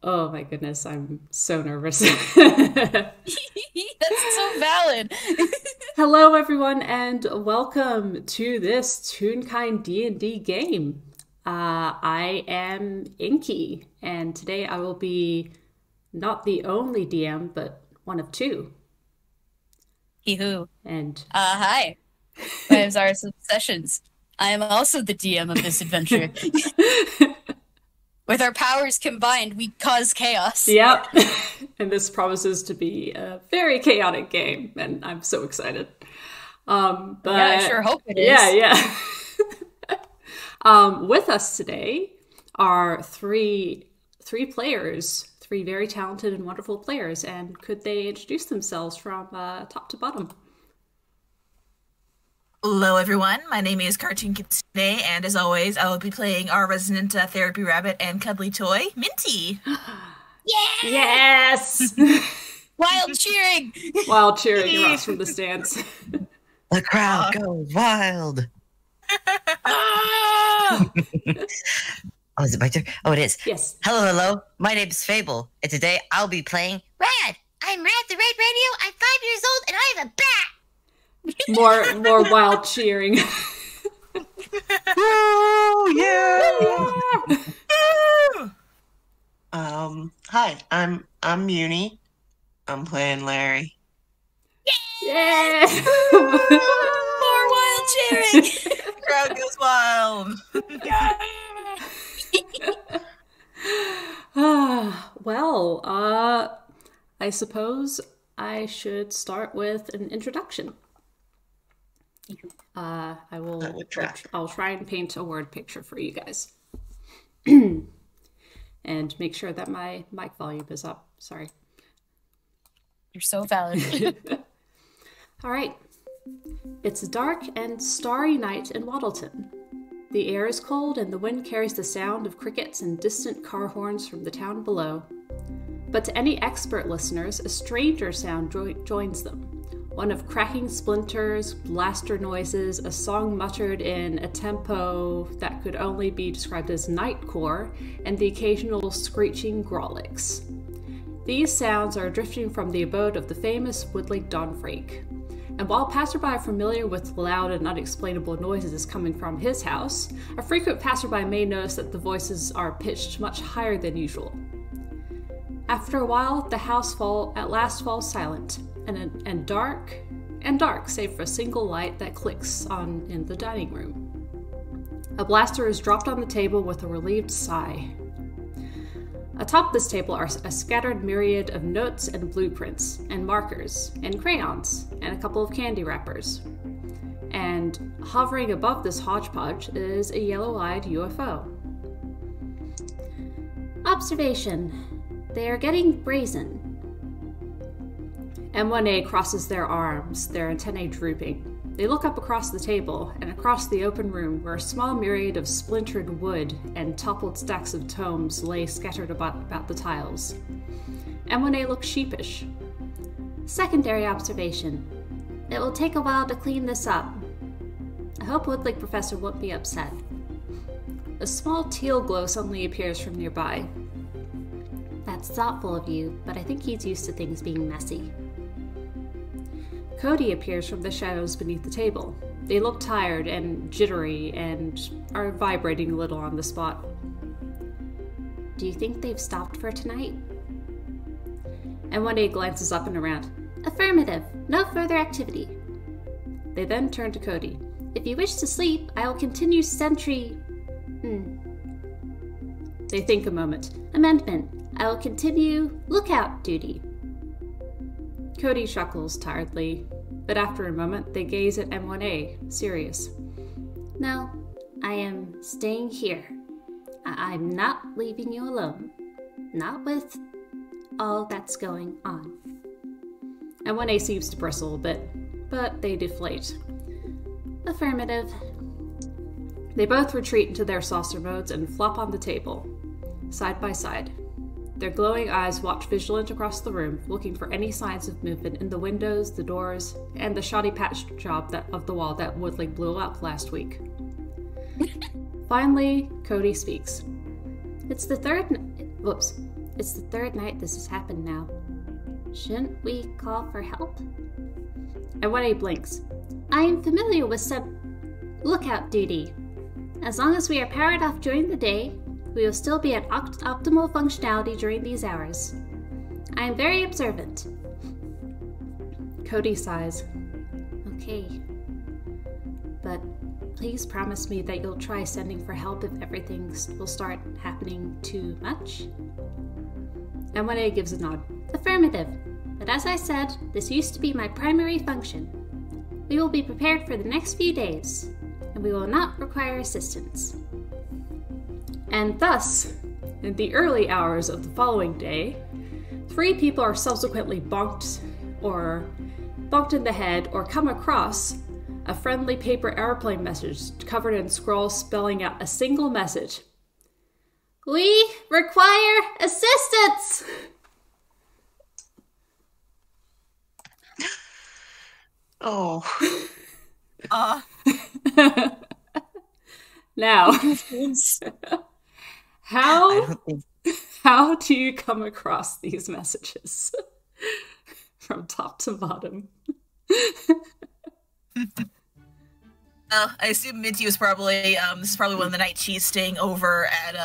Oh my goodness, I'm so nervous. That's so valid. Hello everyone and welcome to this Toonkind D&D game. I am Inky and today I will be not the only DM but one of two. Eehoo. And Hi. My name is Aris Sessions. I am also the DM of this adventure. With our powers combined, we cause chaos. Yep. And this promises to be a very chaotic game and I'm so excited. But yeah, I sure hope it is. Yeah. With us today are three players, three very talented and wonderful players, and could they introduce themselves from top to bottom? Hello everyone, my name is CartoonKitsune, and as always, I will be playing our resident therapy rabbit and cuddly toy, Minty. Yeah! Yes! Wild cheering! Wild cheering erupts from the stands. The crowd goes wild. Ah! Oh, is it my turn? Oh, it is. Yes. Hello. My name's Fable, and today I'll be playing Rad. I'm Rad the Red Radio. I'm 5 years old, and I have a bat. More wild cheering. Woo! Yeah! Hi, I'm Muni. I'm playing Larry. Yeah! More wild cheering! Crowd goes wild. Well, I suppose I should start with an introduction. I'll try and paint a word picture for you guys. And make sure that my mic volume is up. Sorry. You're so valid. All right. It's a dark and starry night in Waddleton. The air is cold and the wind carries the sound of crickets and distant car horns from the town below. But to any expert listeners, a stranger sound joins them. One of cracking splinters, blaster noises, a song muttered in a tempo that could only be described as nightcore, and the occasional screeching growlix. These sounds are drifting from the abode of the famous Wudlig Don Vrake. And while passerby are familiar with loud and unexplainable noises coming from his house, a frequent passerby may notice that the voices are pitched much higher than usual. After a while, the house at last falls silent, and dark, save for a single light that clicks on in the dining room. A blaster is dropped on the table with a relieved sigh. Atop this table are a scattered myriad of notes and blueprints, and markers, and crayons, and a couple of candy wrappers. And hovering above this hodgepodge is a yellow-eyed UFO. Observation. They are getting brazen. M1A crosses their arms, their antennae drooping. They look up across the table and across the open room where a small myriad of splintered wood and toppled stacks of tomes lay scattered about the tiles. M1A looks sheepish. Secondary observation. It will take a while to clean this up. I hope Wudlig Professor won't be upset. A small teal glow suddenly appears from nearby. That's thoughtful of you, but I think he's used to things being messy. Cody appears from the shadows beneath the table. They look tired and jittery and are vibrating a little on the spot. Do you think they've stopped for tonight? And one day glances up and around. Affirmative. No further activity. They then turn to Cody. If you wish to sleep, I will continue sentry... They think a moment. Amendment. I will continue lookout duty. Cody chuckles tiredly, but after a moment they gaze at M1A, serious. No, I am staying here. I'm not leaving you alone. Not with all that's going on. M1A seems to bristle a bit, but they deflate. Affirmative. They both retreat into their saucer modes and flop on the table, side by side. Their glowing eyes watch vigilant across the room, looking for any signs of movement in the windows, the doors, and the shoddy patch job of the wall that Wudlig blew up last week. Finally, Cody speaks. It's the It's the third night this has happened now. Shouldn't we call for help? And when he blinks, I am familiar with lookout duty. As long as we are powered off during the day, we will still be at optimal functionality during these hours. I am very observant. Cody sighs. Okay. But please promise me that you'll try sending for help if everything will start happening too much. And Winnie gives a nod. Affirmative. But as I said, this used to be my primary function. We will be prepared for the next few days, and we will not require assistance. And thus, in the early hours of the following day, 3 people are subsequently bonked in the head or come across a friendly paper airplane message covered in scrolls spelling out a single message. We require assistance! Oh. Now, how do you come across these messages from top to bottom? I assume Minty was probably this is probably one of the nights she's staying over at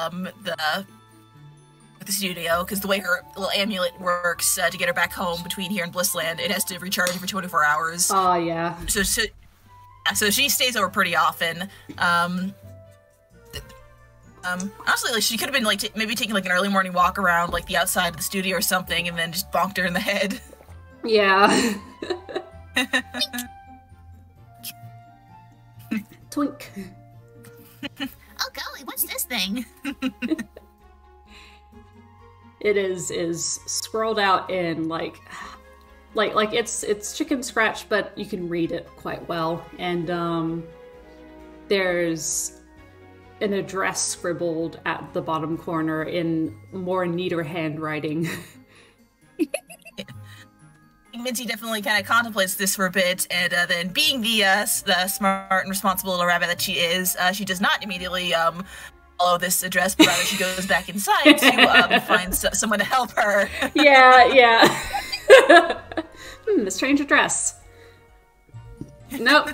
the studio, because the way her little amulet works to get her back home between here and Blissland, it has to recharge for 24 hours. Oh yeah. So she stays over pretty often. Honestly, like, she could have been like maybe taking like an early morning walk around like the outside of the studio or something, and then just bonked her in the head. Yeah. Twink. Oh golly, what's this thing? It is scrolled out in like it's chicken scratch, but you can read it quite well. And there's an address scribbled at the bottom corner in more neater handwriting. Minty definitely kind of contemplates this for a bit, and then being the smart and responsible little rabbit that she is, she does not immediately follow this address, but rather she goes back inside to find someone to help her. Yeah. A strange address. Nope.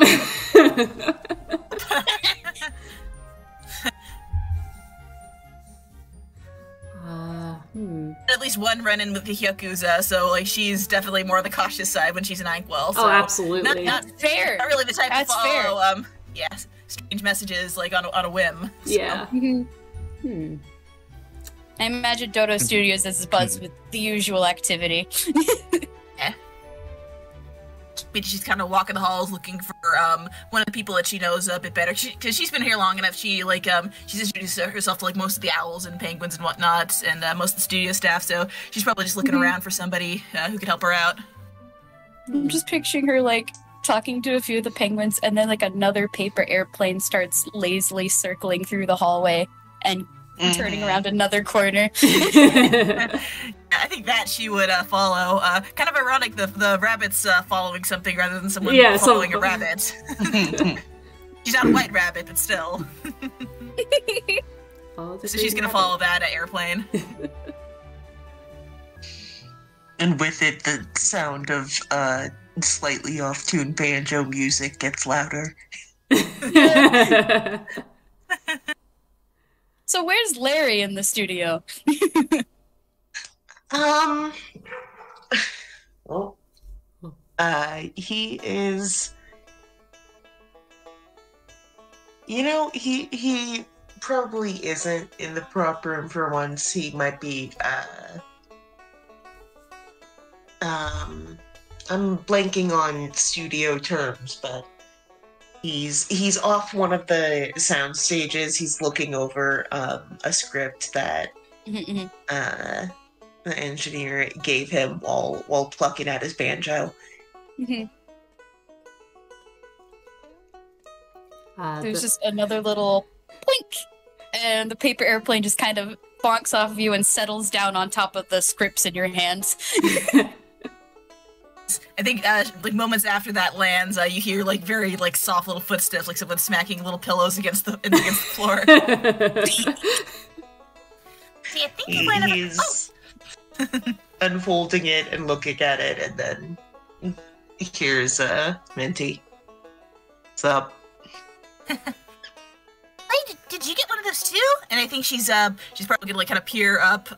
At least one run-in with the Hyakuza, so like she's definitely more on the cautious side when she's in Inkwell. So oh, absolutely. Not fair. Not really the type That's to follow. Strange messages like on a whim. So. Yeah. I imagine Dodo Studios is buzzed with the usual activity. Yeah. Maybe she's kind of walking the halls looking for one of the people that she knows a bit better, because she's been here long enough. She she's introduced herself to like most of the owls and penguins and whatnot, and most of the studio staff. So she's probably just looking around for somebody who could help her out. I'm just picturing her like talking to a few of the penguins, and then like another paper airplane starts lazily circling through the hallway and turning around another corner. I think that she would follow. Kind of ironic, the rabbit's following something rather than someone following a rabbit. She's not a white rabbit, but still. So she's gonna follow that airplane. And with it, the sound of slightly off-tune banjo music gets louder. So where's Larry in the studio? He is, he probably isn't in the prop room for once. He might be, I'm blanking on studio terms, but he's off one of the sound stages. He's looking over a script that the engineer gave him while plucking at his banjo. There's just another little blink, and the paper airplane just kind of bonks off of you and settles down on top of the scripts in your hands. I think like moments after that lands, you hear like very like soft little footsteps, like someone smacking little pillows against the floor. See, I think unfolding it and looking at it, and then here's Minty. What's up? Hey, did you get one of those too? And I think she's probably gonna like kind of peer up.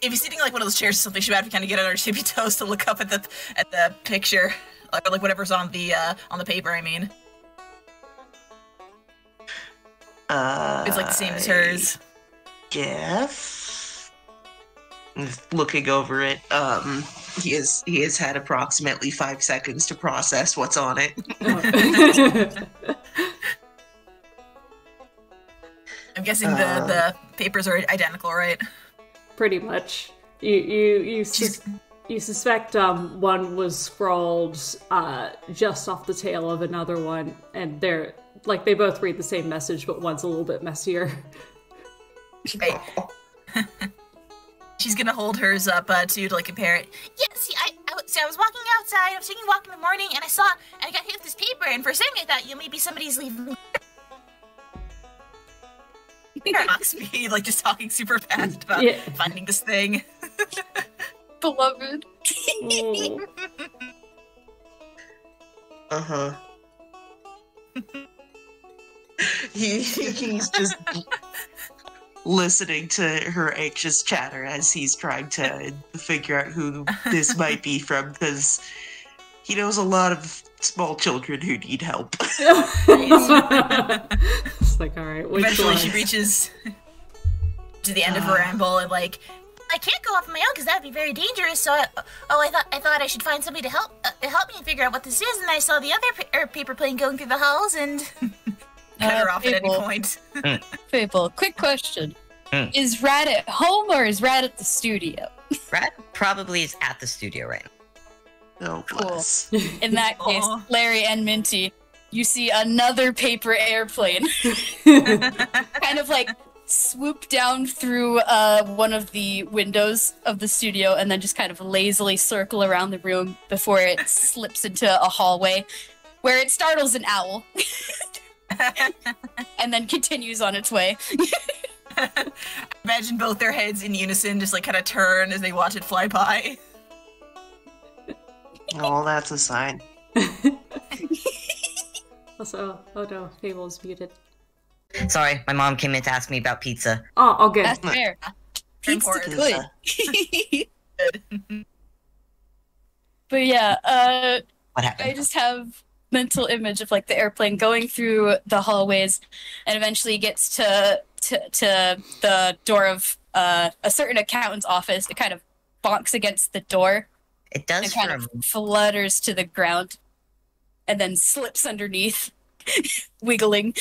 If you're sitting like one of those chairs or something, she might have to kind of get on her tippy toes to look up at the picture, or like whatever's on the paper. I mean, it's like the same as hers. Yes. Looking over it, he has had approximately 5 seconds to process what's on it. I'm guessing the papers are identical, right? Pretty much. You suspect one was scrawled just off the tail of another one, and they're like they both read the same message, but one's a little bit messier. Right. She's gonna hold hers up to like compare it. Yeah, see, I was walking outside. I was taking a walk in the morning, and I got hit with this paper. And for a second, I thought, maybe somebody's leaving. Paradox me, like just talking super fast about finding this thing. Beloved. Uh-huh. He's just listening to her anxious chatter as he's trying to figure out who this might be from, because he knows a lot of small children who need help. It's like, all right. Eventually, she reaches to the end of her ramble and like, I can't go off on my own because that would be very dangerous. So, I thought I should find somebody to help me and figure out what this is. And I saw the other paper plane going through the halls and cut her off at any point. Fable, quick question: is Rad at home or is Rad at the studio? Rad probably is at the studio right now. Oh, bless. Cool. In that case, Larry and Minty, you see another paper airplane kind of like swoop down through one of the windows of the studio and then just kind of lazily circle around the room before it slips into a hallway where it startles an owl and then continues on its way. Imagine both their heads in unison just like kind of turn as they watch it fly by. Oh, that's a sign. Also, oh no, Fable's muted. Sorry, my mom came in to ask me about pizza. Oh, good. That's fair. Pizza's good. But yeah, What happened? I just have mental image of like the airplane going through the hallways and eventually gets to the door of a certain accountant's office. It kind of bonks against the door. It does and kind of flutters to the ground and then slips underneath, wiggling.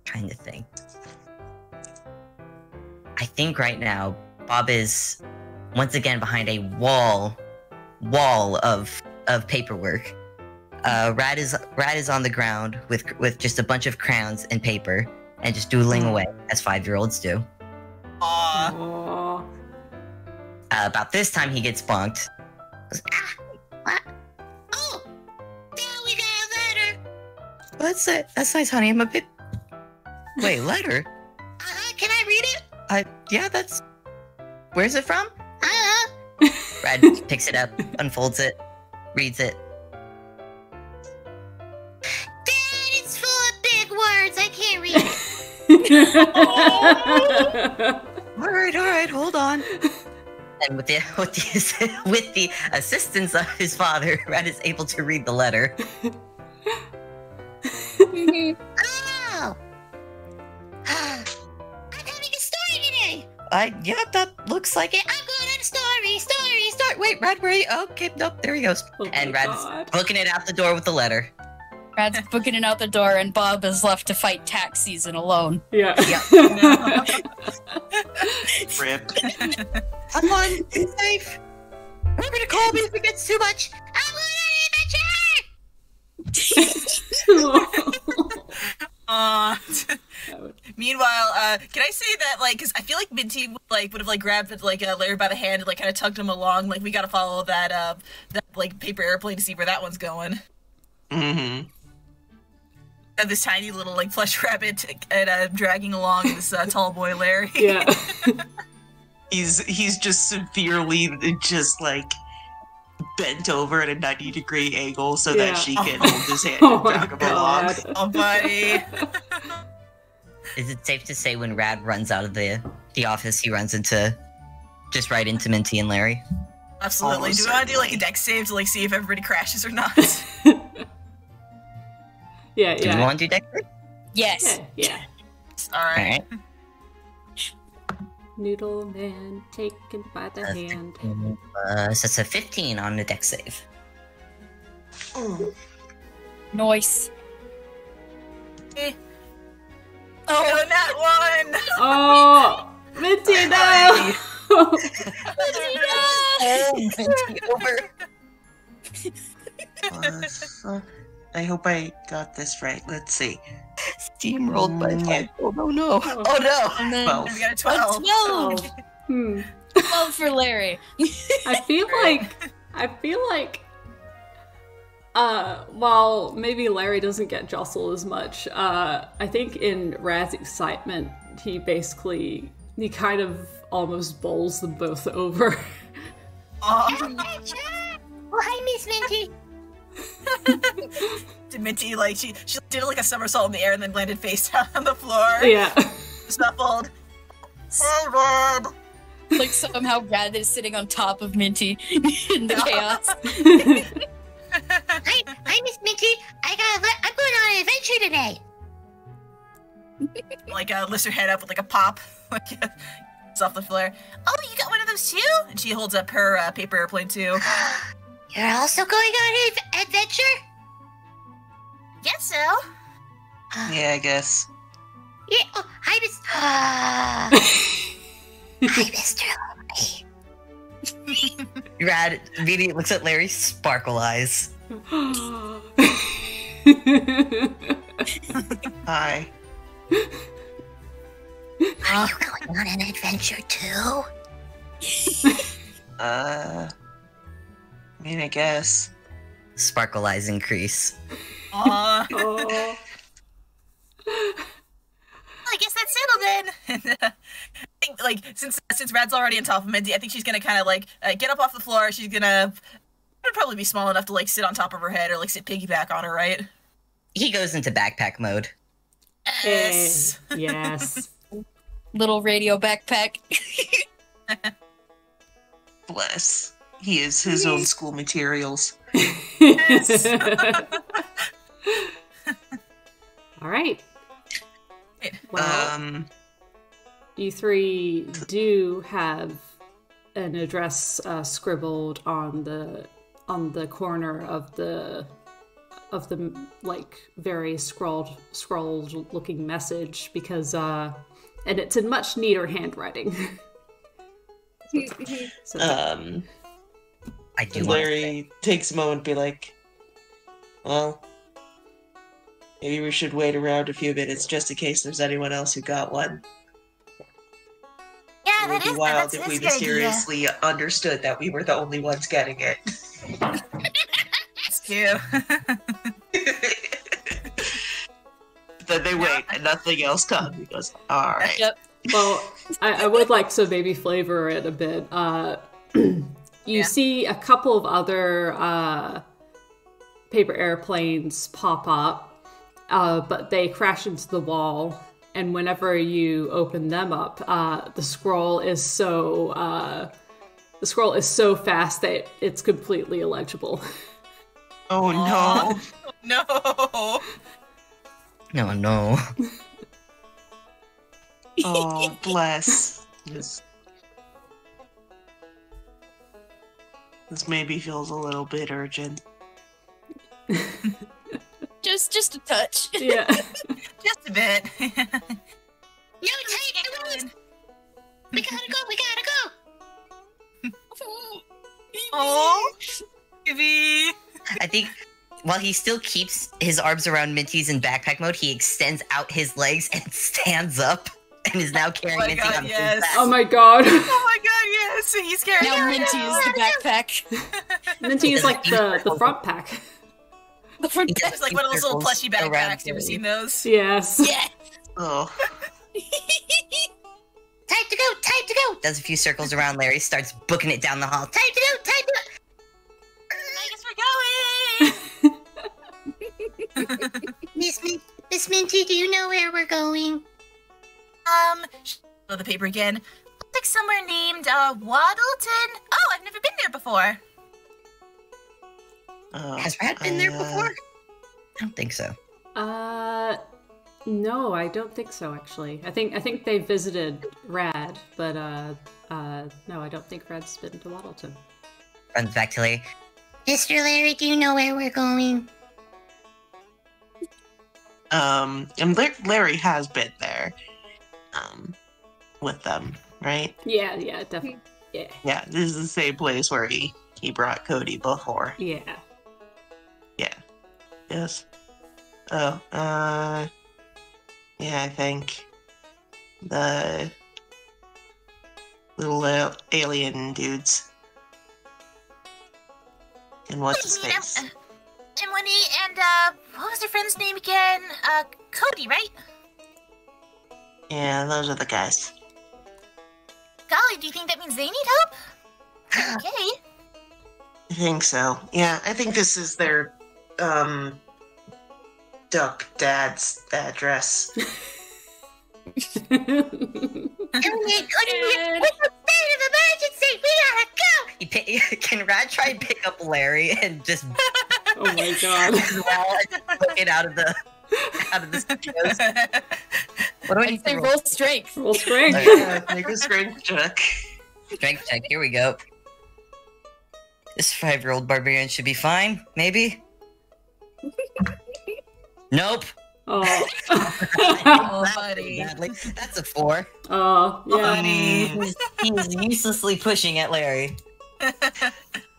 Trying to think. I think right now Bob is once again behind a wall of paperwork. Rad is on the ground with just a bunch of crayons and paper and just doodling away as 5-year-olds do. Aww. About this time he gets bonked. Goes, what? Oh, now we got a letter. What's that? That's nice, honey. I'm a bit. Wait, letter? Can I read it? Yeah, that's. Where's it from? Rad picks it up, unfolds it, reads it. Dad, it's full of big words. I can't read it. All right, hold on. And with the assistance of his father, Rad is able to read the letter. Oh! I'm having a story today. Yeah, that looks like it. I'm going on a story. Wait, Rad, where are you? Okay, nope, there he goes. Oh And my Rad's God. booking it out the door with the letter. Rad's booking it out the door, and Bob is left to fight tax season alone. Yeah. Rip. Come on, be safe. Remember to call me if it gets too much. I'm going Meanwhile, can I say that, like, because I feel like Minty would have like grabbed Larry by the hand and like kind of tugged him along. Like, we gotta follow that like paper airplane to see where that one's going. Mm-hmm. this tiny little like plush rabbit and dragging along this tall boy Larry. Yeah. He's just severely just like bent over at a 90-degree angle so that she can hold his hand and drag him along. Oh, buddy. Is it safe to say when Rad runs out of the office, he runs just right into Minty and Larry? Absolutely. Almost Do we want to do like a certainly. deck save to like see if everybody crashes or not? Yeah, Do we want to do deck save? Yes. Yeah. All right. Alright. Noodle man taken by the hand. So it's a 15 on the deck save. Nice. Okay. Oh, that one! Oh, Minty, no! I hope I got this right. Let's see. Steamrolled by Yeah. Oh no. Oh no. And then Well, We got a 12. 12. 12 for Larry. I feel like while maybe Larry doesn't get jostled as much, I think in Rad's excitement, he kind of almost bowls them both over. Oh, Oh, hi, Miss Minty. Minty, like, she did like a somersault in the air and then landed face down on the floor. Yeah. Snuffled. Hey, Rad. Like somehow Rad is sitting on top of Minty in the chaos. Hi, Miss Minty. I'm going on an adventure today. Like, lifts her head up with like a pop. Like, it's off the floor. Oh, you got one of those too? And she holds up her paper airplane too. You're also going on an adventure? Guess so. Yeah, I guess. Yeah. Oh, hi, Miss. Hi, Mr. Lonely. Rad immediately looks at Larry's sparkle eyes. Hi. Are you going on an adventure too? I mean, I guess. Sparkle eyes increase. Aw. Oh. I guess that's settled then. I think, like, since Rad's already on top of Minty, I think she's gonna kind of like get up off the floor. She's gonna it'd probably be small enough to like sit on top of her head or like sit piggyback on her, right? He goes into backpack mode. Yes. Yes. Little radio backpack. Bless. He is his own school materials. Yes. All right. Well, you three do have an address scribbled on the corner of the like very scrolled looking message because and it's in much neater handwriting. So, I do want to say, Larry takes a moment to be like, well, maybe we should wait around a few minutes just in case there's anyone else who got one. Yeah, It would be wild if we mysteriously understood that we were the only ones getting it. It's cute. Then they wait and nothing else comes. He goes, alright. Yep. well, I would like to maybe flavor it a bit. You see a couple of other paper airplanes pop up, but they crash into the wall. And whenever you open them up, the scroll is so fast that it's completely illegible. Oh no. No. no. Oh, bless. This maybe feels a little bit urgent. Just a touch. Yeah. Just a bit. No, take it. We gotta go. Oh, Ivy. I think while he still keeps his arms around Minty's in backpack mode, he extends out his legs and stands up and is now carrying my Minty God, on yes. his back. Oh my god. Oh my God, yes, he's carrying Now her Minty is the backpack. Minty is like the front pack. The front desk. It's like one of those little plushy Around backpacks. You ever Larry. seen those? Yes. Yeah. Oh. Time to go, time to go. Does a few circles around Larry, starts booking it down the hall. Time to go, time to I guess we're going! Miss Minty, do you know where we're going? The paper again. Looks like somewhere named, Waddleton. Oh, I've never been there before. Has Rad been there before? I don't think so. No, I don't think so, actually. I think they visited Rad, but, no, I don't think Rad's been to Waddleton. Runs back to Larry. Mr. Larry, do you know where we're going? And Larry has been there, with them, right? Yeah, definitely. Yeah. Yeah, this is the same place where he brought Cody before. Yeah. Yeah. Yes. Oh, yeah, I think the little alien dudes. And what's his face? And what was their friend's name again? Cody, right? Yeah, those are the guys. Golly, do you think that means they need help? Okay. I think so. Yeah, I think this is their, duck dad's address. Cody, with a state of emergency, we gotta go! Can Rad try and pick up Larry and just Oh my god. looking out of the studios? What do I need to Say roll? roll strength. Roll strength. Yeah, make a strength check. Strength check. Here we go. This 5-year-old barbarian should be fine. Maybe. Nope. Oh. Oh, buddy. Badly. That's a 4. Oh, yeah. Buddy. He's uselessly pushing at Larry.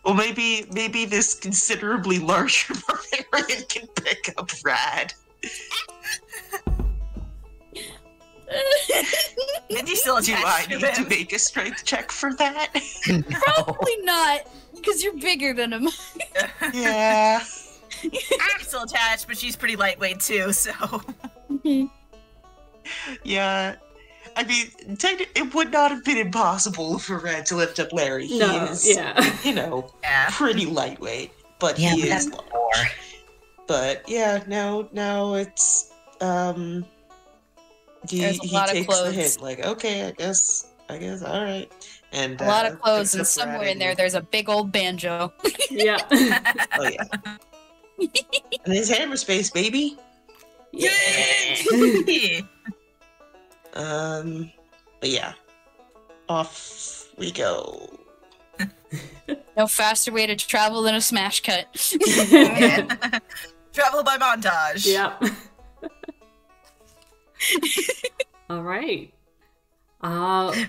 Well, maybe this considerably larger barbarian can pick up Rad. And he's still Do I attached need to to him. make a strength check for that? No. Probably not, because you're bigger than him. Yeah. I'm still attached, but she's pretty lightweight too, so. Yeah. I mean, it would not have been impossible for Rad to lift up Larry. He No, is, yeah. Yeah. pretty lightweight, but Yeah, he but is that's large. 4. But yeah, now it's he There's a lot of takes the clothes. hit. Like, okay, I guess, all right. And A lot of clothes, picks and up Rad somewhere in there, there's a big old banjo. Yeah. Oh yeah. And his hammer space, baby. Yeah. But yeah, off we go. No faster way to travel than a smash cut. Travel by montage. Yep. All right. Rad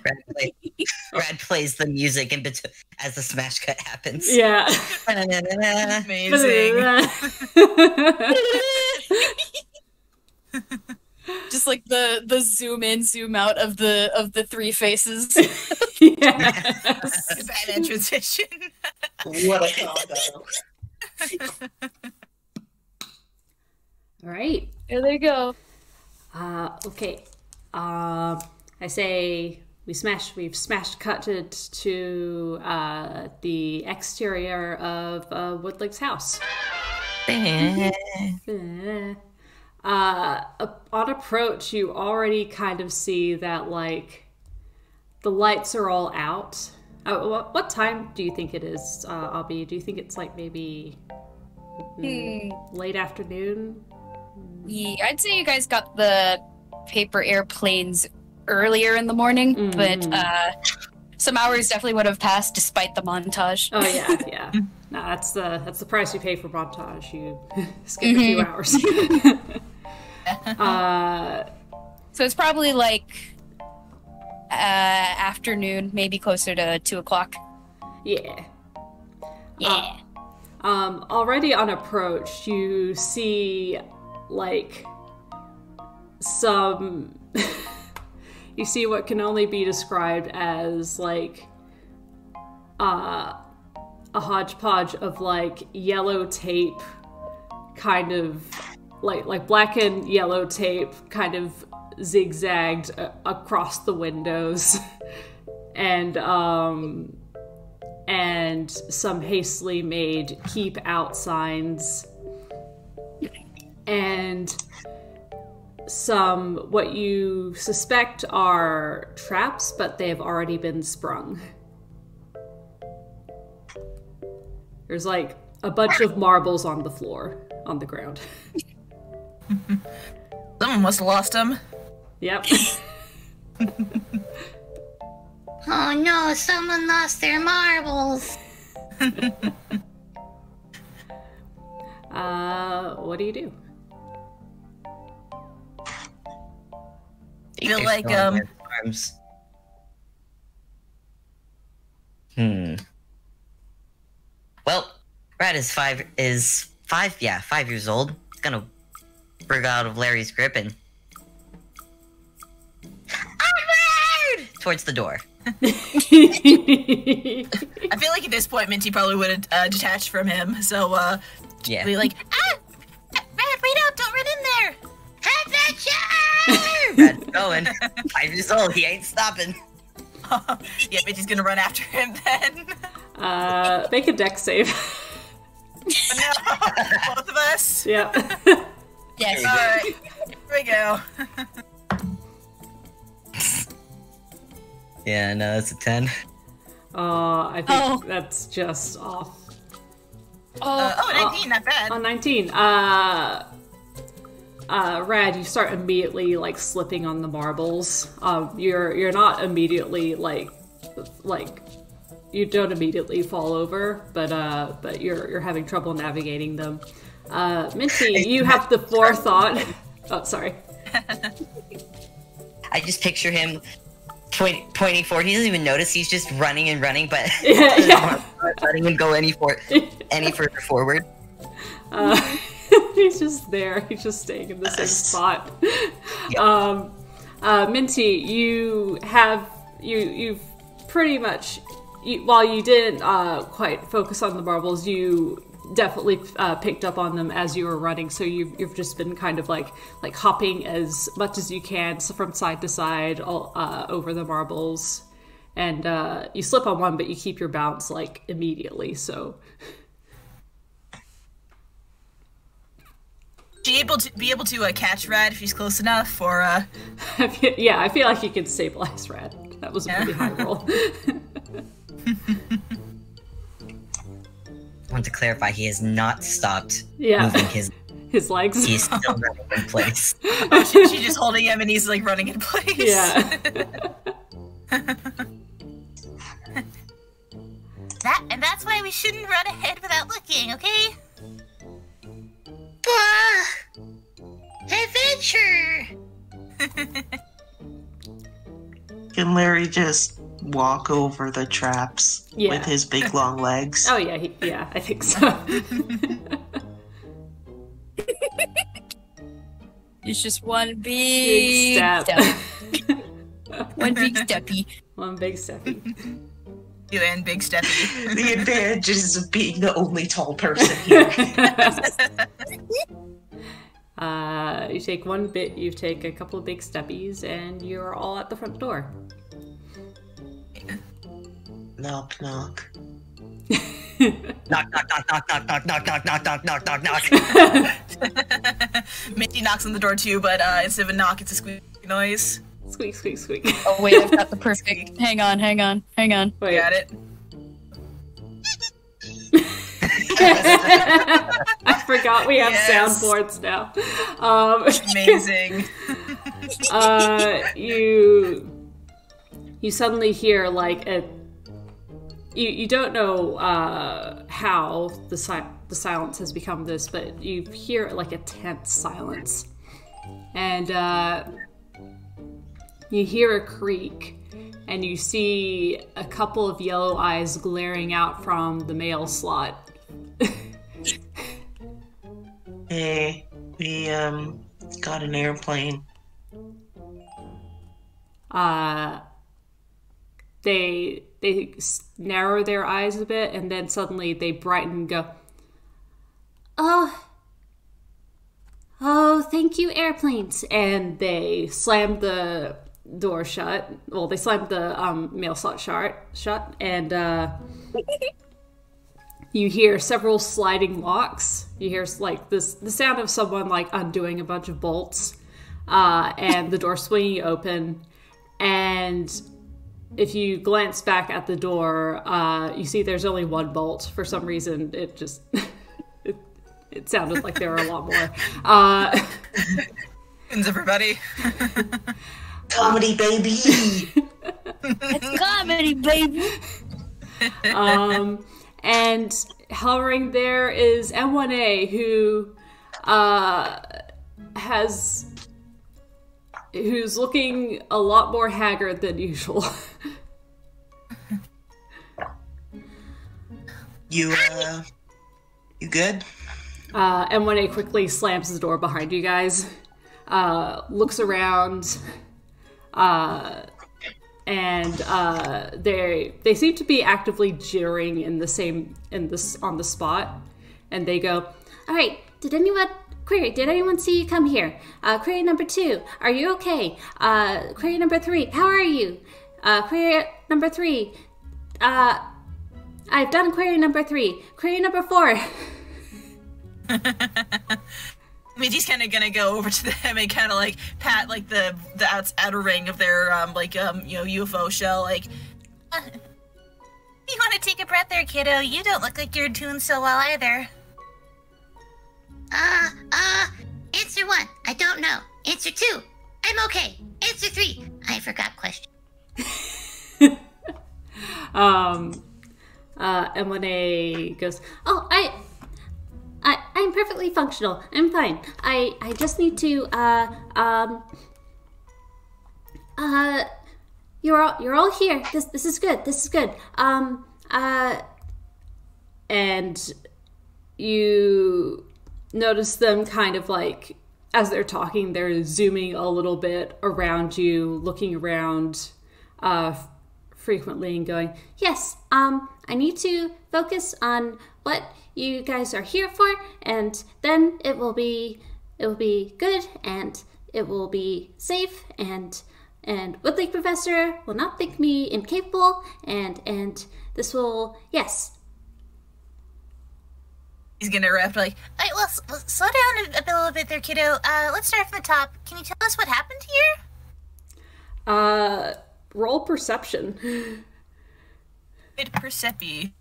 plays the music in between as the smash cut happens. Yeah. Amazing. Just like the zoom in, zoom out of the three faces. Yes. Batman transition. What a combo. All right. There they go. Okay. I say we've smashed cutted to the exterior of Woodlig's house. On approach, you already kind of see that, like, the lights are all out. What time do you think it is, Abby? Do you think it's, like, maybe late afternoon? Yeah, I'd say you guys got the paper airplanes earlier in the morning, but some hours definitely would have passed despite the montage. Oh, yeah. No, that's the price you pay for montage. You skip a few hours. So it's probably like afternoon, maybe closer to 2 o'clock. Yeah. Yeah. Already on approach, you see, like, some... you see what can only be described as, like, a hodgepodge of, like, yellow tape kind of like black and yellow tape kind of zigzagged across the windows, and some hastily made keep out signs, and some what you suspect are traps, but they have already been sprung. There's like a bunch of marbles on the floor, on the ground. Someone must have lost them. Yep. Oh no, someone lost their marbles. What do you do? I feel like arms. Well, Rad is 5 years old. He's gonna break out of Larry's grip and onward towards the door. I feel like at this point Minty probably would have detached from him, so Yeah. be like, Rad, wait up, don't run in there. Adventure! Rad's going. 5 years old. He ain't stopping. yeah, Minty's gonna run after him then. Make a dex save. No, both of us. Yep. Yes. Alright, here we go. Yeah, no, it's a 10. I think that's just off. 19, not bad. On 19. Rad, you start immediately like slipping on the marbles. You're not immediately like you don't immediately fall over, but you're having trouble navigating them. Minty, you have the forethought. Oh, sorry. I just picture him pointing forward. He doesn't even notice. He's just running and running, but Yeah. not letting him go any further forward. He's just there. He's just staying in the same spot. Yep. Minty, you've pretty much, while you didn't quite focus on the marbles, you definitely picked up on them as you were running. So you've just been kind of like hopping as much as you can from side to side over the marbles, and you slip on one, but you keep your bounce like immediately. So. She be able to catch Rad if she's close enough, or Yeah, I feel like you can stabilize Rad. That was a pretty high roll. I want to clarify, he has not stopped Yeah. moving his legs. He's still running in place. oh, she's just holding him and he's like running in place. Yeah. That's why we shouldn't run ahead without looking, okay? Adventure! Can Larry just walk over the traps with his big long legs? Oh yeah, I think so. It's just one big step. One big steppy. One big steppy. You and Big Steppy. The advantages of being the only tall person here. You take one bit, you take a couple of big steppies, and you're all at the front door. Knock, knock. Knock, knock, knock, knock, knock, knock, knock, knock, knock, knock, knock, knock. Minty knocks on the door too, but instead of a knock, it's a squeak noise. Squeak, squeak, squeak. Oh wait, I've got the perfect. Hang on. Wait. Got it. I forgot we have Yes. soundboards now. Amazing. You suddenly hear like you don't know how the silence has become this, but you hear like a tense silence, and you hear a creak, and you see a couple of yellow eyes glaring out from the mail slot. Hey, we got an airplane. They narrow their eyes a bit, and then suddenly they brighten and go, "Oh, Oh, thank you, airplanes. And they slam the door shut. Well, they slam the mail slot shut, and you hear several sliding locks. You hear like the sound of someone like undoing a bunch of bolts, and the door swinging open. And if you glance back at the door, you see there's only one bolt. For some reason, it just it sounded like there were a lot more. Thanks, everybody. Comedy, baby. It's comedy, baby. And hovering there is M1A, who's looking a lot more haggard than usual. You good? M1A quickly slams the door behind you guys, looks around, and they seem to be actively jittering on the spot, and they go, All right, did anyone see you come here? Query number 2, are you okay? Query number 3, how are you? Query number 3, I've done query number 3. Query number 4. Minty's kind of gonna go over to them and kind of like pat like the outer ring of their UFO shell, like. You want to take a breath there, kiddo? You don't look like you're tuned so well either. Answer 1, I don't know. Answer 2, I'm okay. Answer 3, I forgot question. M1A goes, Oh, I'm perfectly functional. I'm fine. I just need to, you're all here. This is good. This is good. and you notice them kind of like, as they're talking, they're zooming a little bit around you, looking around frequently and going, yes, I need to focus on what you guys are here for, and then it will be good, and it will be safe, and Wudlig Professor will not think me incapable, and this will, yes. He's gonna rap like, All right, well, slow down a little bit there, kiddo. Let's start from the top. Can you tell us what happened here? roll perception. "Good Persepi."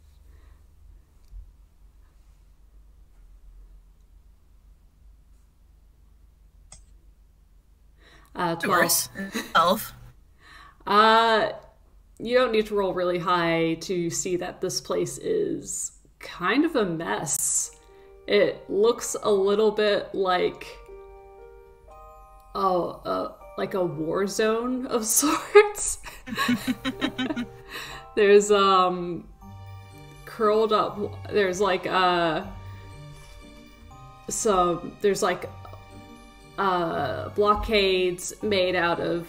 12. 12. You don't need to roll really high to see that this place is kind of a mess. It looks a little bit like like a war zone of sorts. There's curled up, there's like blockades made out of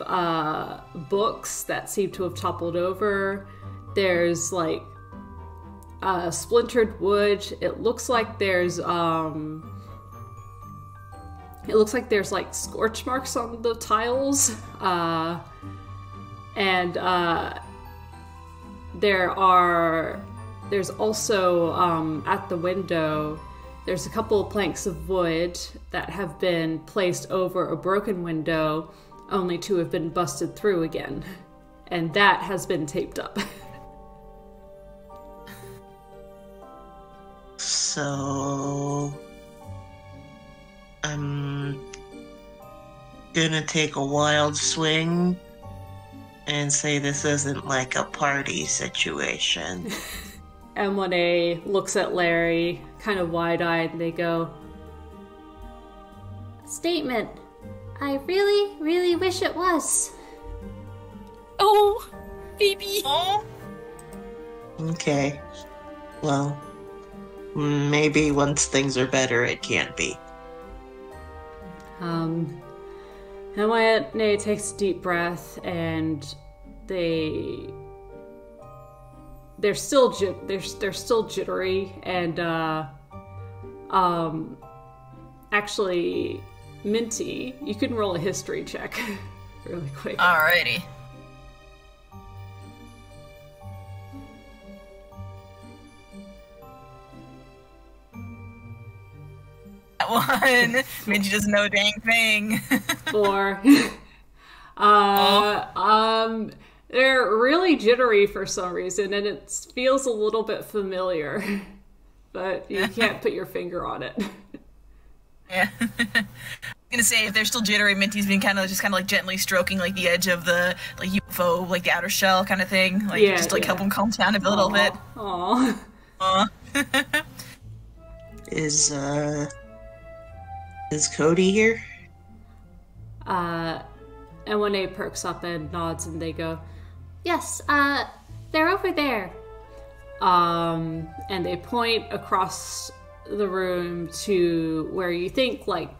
books that seem to have toppled over. There's like splintered wood. It looks like there's like scorch marks on the tiles, and there's also at the window, there's a couple of planks of wood that have been placed over a broken window, only to have been busted through again. And that has been taped up. So I'm gonna take a wild swing and say this isn't like a party situation. M1A looks at Larry, kind of wide-eyed, and they go, Statement. I really, really wish it was. Oh, baby. Oh, Okay. Well, maybe once things are better, it can't be. M1A takes a deep breath, and they're still jittery, and actually Minty, you can roll a history check really quick. Alrighty. That one. Minty doesn't know a dang thing. 4. They're really jittery for some reason, and it feels a little bit familiar, but you can't put your finger on it. Yeah. I'm gonna say, if they're still jittery, Minty's been kind of like gently stroking like the edge of the like UFO, like the outer shell kind of thing, like just to, like help them calm down a little bit. Aww. Is Cody here? And when A perks up and nods, and they go, "Yes, they're over there." And they point across the room to where you think like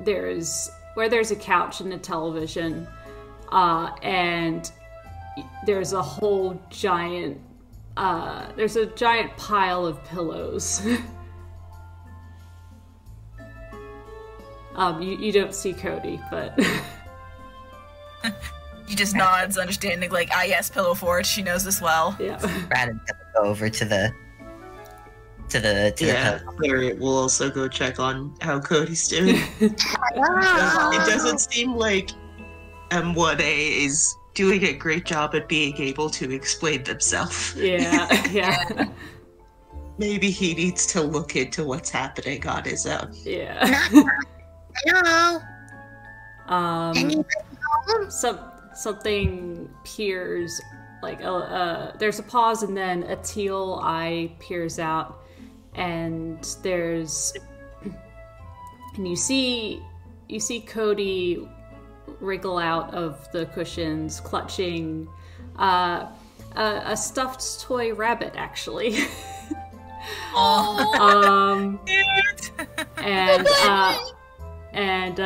there's a couch and a television, and there's a whole giant pile of pillows. You don't see Cody, but He just nods, understanding, like, yes, pillow fort. She knows this well. Yeah. Brad is gonna go over to the Larry will also go check on how Cody's doing. It doesn't seem like M1A is doing a great job at being able to explain themselves. Yeah. Maybe he needs to look into what's happening on his own. Yeah. Hello. Something peers, like there's a pause, and then a teal eye peers out, and you see Cody wriggle out of the cushions, clutching a stuffed toy rabbit, actually. And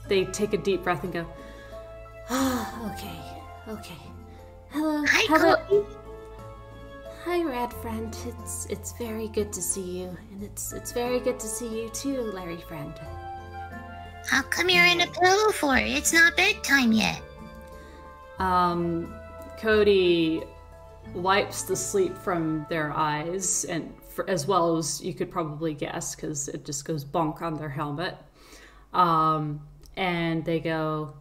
they take a deep breath and go, okay. Hello. Cody. Hi, Rad friend. It's very good to see you, and it's very good to see you too, Larry friend. How come you're in a pillow fort? It's not bedtime yet. Cody wipes the sleep from their eyes, and as well as you could probably guess, because it just goes bonk on their helmet. And they go,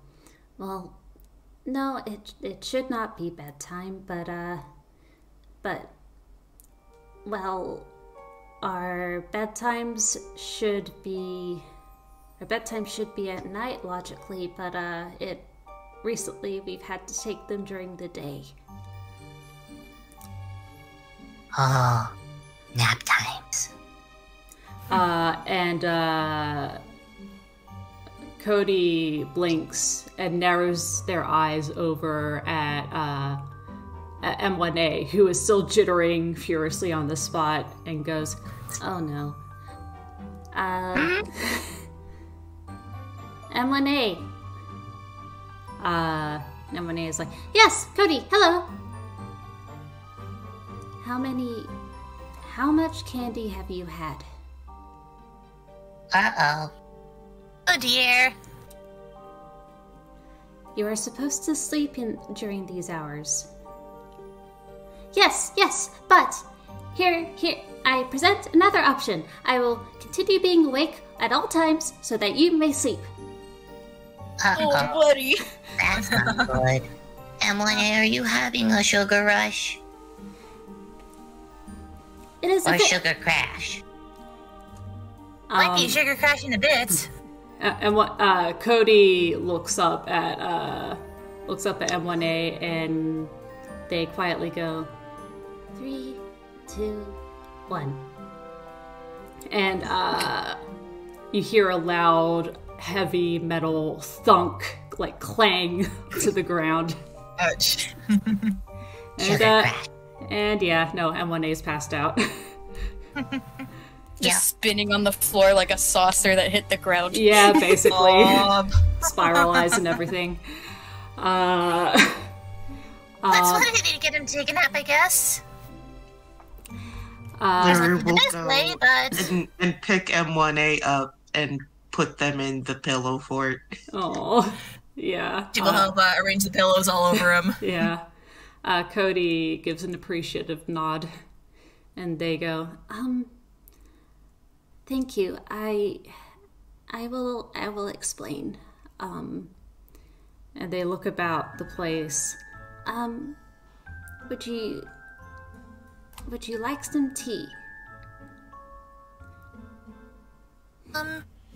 Well, no, it should not be bedtime, but well, our bedtime should be at night logically, but recently we've had to take them during the day. Oh, nap times. and Cody blinks and narrows their eyes over at M1A, who is still jittering furiously on the spot, and goes, Oh no. M1A. M1A is like, Yes, Cody, hello. How much candy have you had? Uh-oh. Oh dear. You are supposed to sleep during these hours. Yes, but here, I present another option. I will continue being awake at all times so that you may sleep. Uh-oh. Oh, buddy. That's not good. Emily, are you having a sugar rush? It is Or sugar crash? Might be sugar crashing a bit. And what Cody looks up at M1A, and they quietly go, 3, 2, 1. And you hear a loud, heavy metal thunk, like clang to the ground. Ouch. And M1A's passed out. Just spinning on the floor like a saucer that hit the ground. Yeah, basically. Spiralized and everything. That's what I need to get him taken up, I guess. Larry will Nice go play, but... and pick M1A up and put them in the pillow fort. Oh, yeah. She will help arrange the pillows all over him. Yeah. Cody gives an appreciative nod, and they go, Thank you. I will explain. and they look about the place. Would you like some tea?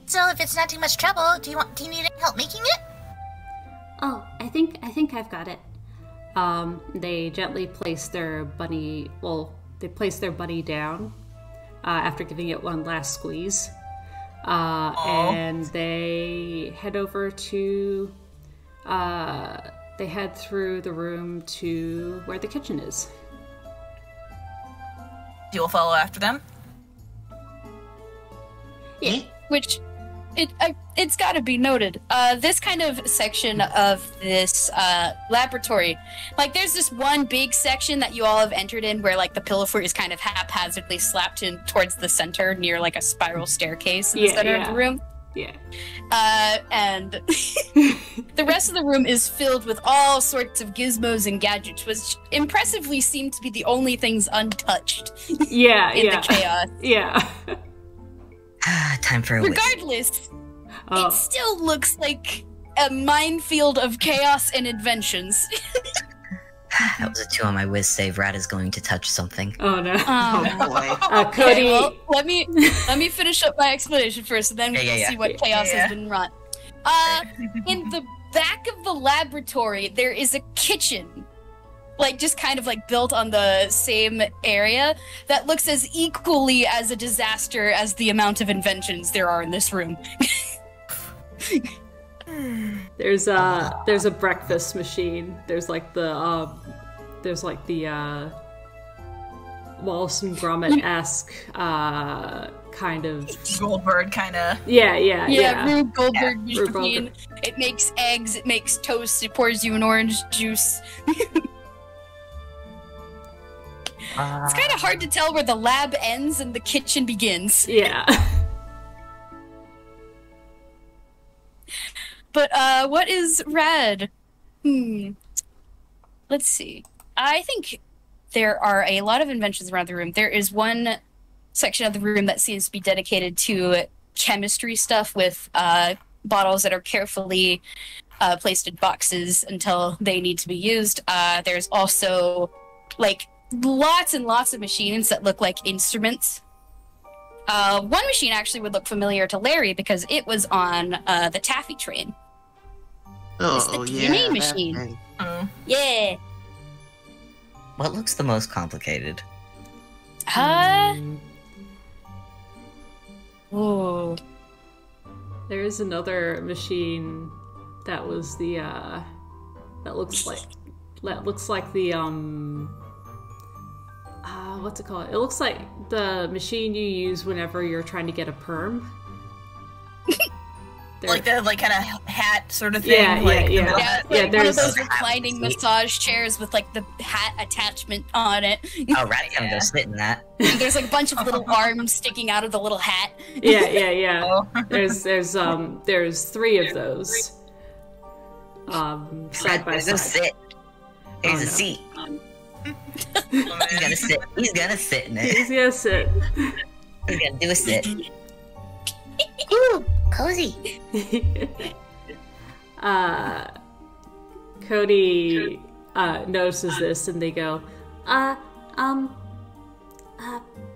So if it's not too much trouble, do you need any help making it? Oh, I think I've got it. They gently place their bunny, down after giving it one last squeeze. And they head over to, they head through the room to where the kitchen is. You will follow after them? Yeah. Which, it's got to be noted. This kind of section of this laboratory, like there's this one big section that you all have entered in where like the pillow fort is kind of haphazardly slapped in towards the center near like a spiral staircase in the center of the room. Yeah. And the rest of the room is filled with all sorts of gizmos and gadgets, which impressively seem to be the only things untouched. Yeah, in the chaos. Yeah. Time for a whiz. Regardless, it still looks like a minefield of chaos and inventions. That was a 2 on my whiz save. Rad is going to touch something. Oh no. Oh boy. Cody. Okay, well, let me finish up my explanation first, and then we can see what chaos has been wrought. In the back of the laboratory, there is a kitchen, like just kind of like built on the same area that looks as equally as a disaster as the amount of inventions there are in this room. There's a breakfast machine. There's like the Wallace and Gromit-esque kind of Goldberg kind of. Yeah. Rube Goldberg machine. Rube Goldberg. It makes eggs, it makes toast, it pours you an orange juice. It's kind of hard to tell where the lab ends and the kitchen begins. Yeah. But what is Rad? Let's see. I think there are a lot of inventions around the room. There is one section of the room that seems to be dedicated to chemistry stuff with bottles that are carefully placed in boxes until they need to be used. There's also like lots and lots of machines that look like instruments. One machine actually would look familiar to Larry because it was on the taffy train. It's the DNA machine. Yeah. What looks the most complicated? Ooh. There is another machine that was the that looks like the what's it called? It looks like the machine you use whenever you're trying to get a perm. Like the kind of hat sort of thing. Yeah. There's one of those like reclining massage chairs with like the hat attachment on it. Oh, Rad's gonna go sit in that. And there's like a bunch of little arms sticking out of the little hat. Yeah. There's 3 of those. Side by There's a side. sit. There's a seat. He's gonna sit. He's gonna sit in it. He's gonna sit. He's gonna do a sit. Ooh, cozy. Cody notices this and they go,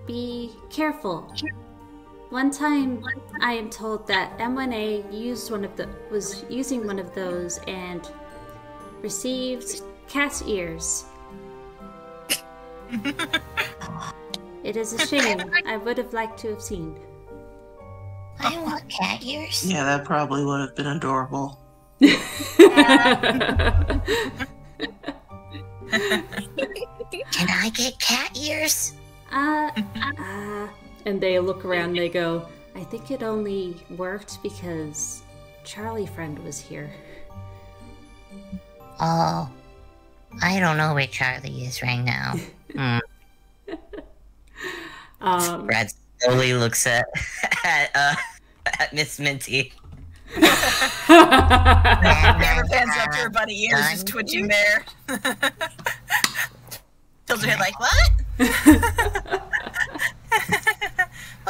Be careful. One time, I am told that M1A was using one of those and received cat ears. It is a shame. I would have liked to have seen. I want cat ears. Yeah, that probably would have been adorable. Can I get cat ears? and they look around and they go, I think it only worked because Charlie friend was here. Oh, I don't know where Charlie is right now. Brad slowly looks at at Miss Minty. Never pans up to her bunny ears, just twitching there. Tilts her head like, what?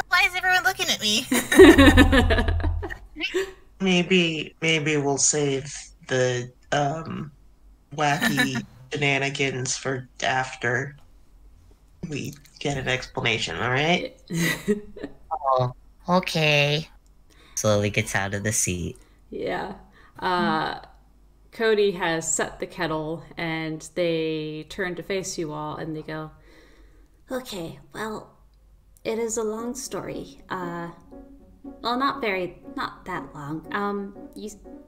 Why is everyone looking at me? Maybe we'll save the wacky shenanigans for after we get an explanation, alright? Oh, okay. Slowly gets out of the seat. Yeah. Cody has set the kettle, and they turn to face you all, and they go, Okay, well, it is a long story. Well, not that long.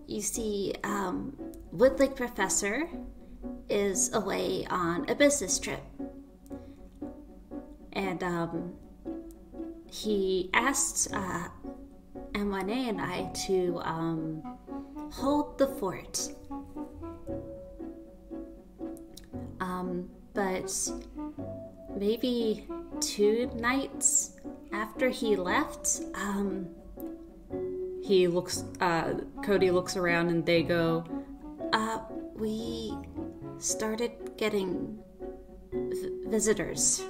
You see, Wudlig Professor is away on a business trip. And, he asked, M1A and I to, hold the fort. But maybe 2 nights after he left, Cody looks around and they go, we started getting visitors.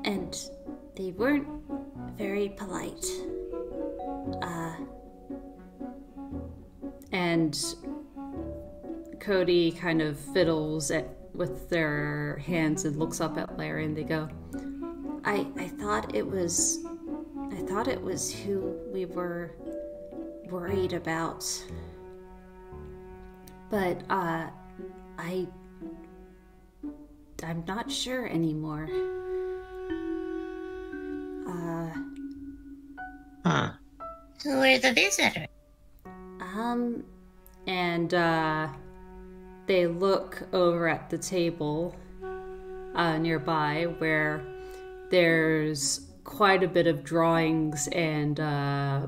And they weren't very polite. and Cody kind of fiddles with their hands and looks up at Larry, and they go, I thought it was who we were worried about. But I'm not sure anymore. Who are the visitors? And they look over at the table nearby where there's quite a bit of drawings and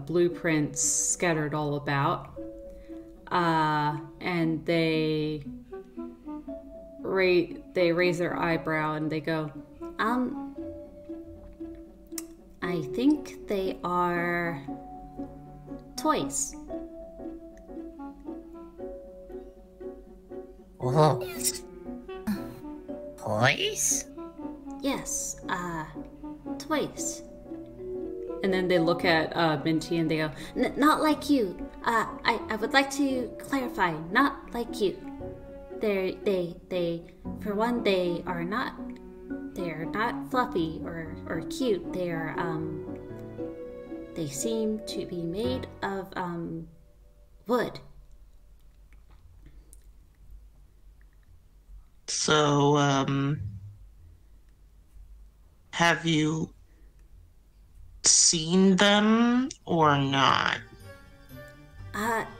blueprints scattered all about. And they raise their eyebrow and they go, I think they are toys. Whoa. Toys? Yes, toys. And then they look at Minty and they go, Not like you. I would like to clarify, not like you. They, for one, they're not fluffy or cute. They seem to be made of, wood. So, have you seen them or not?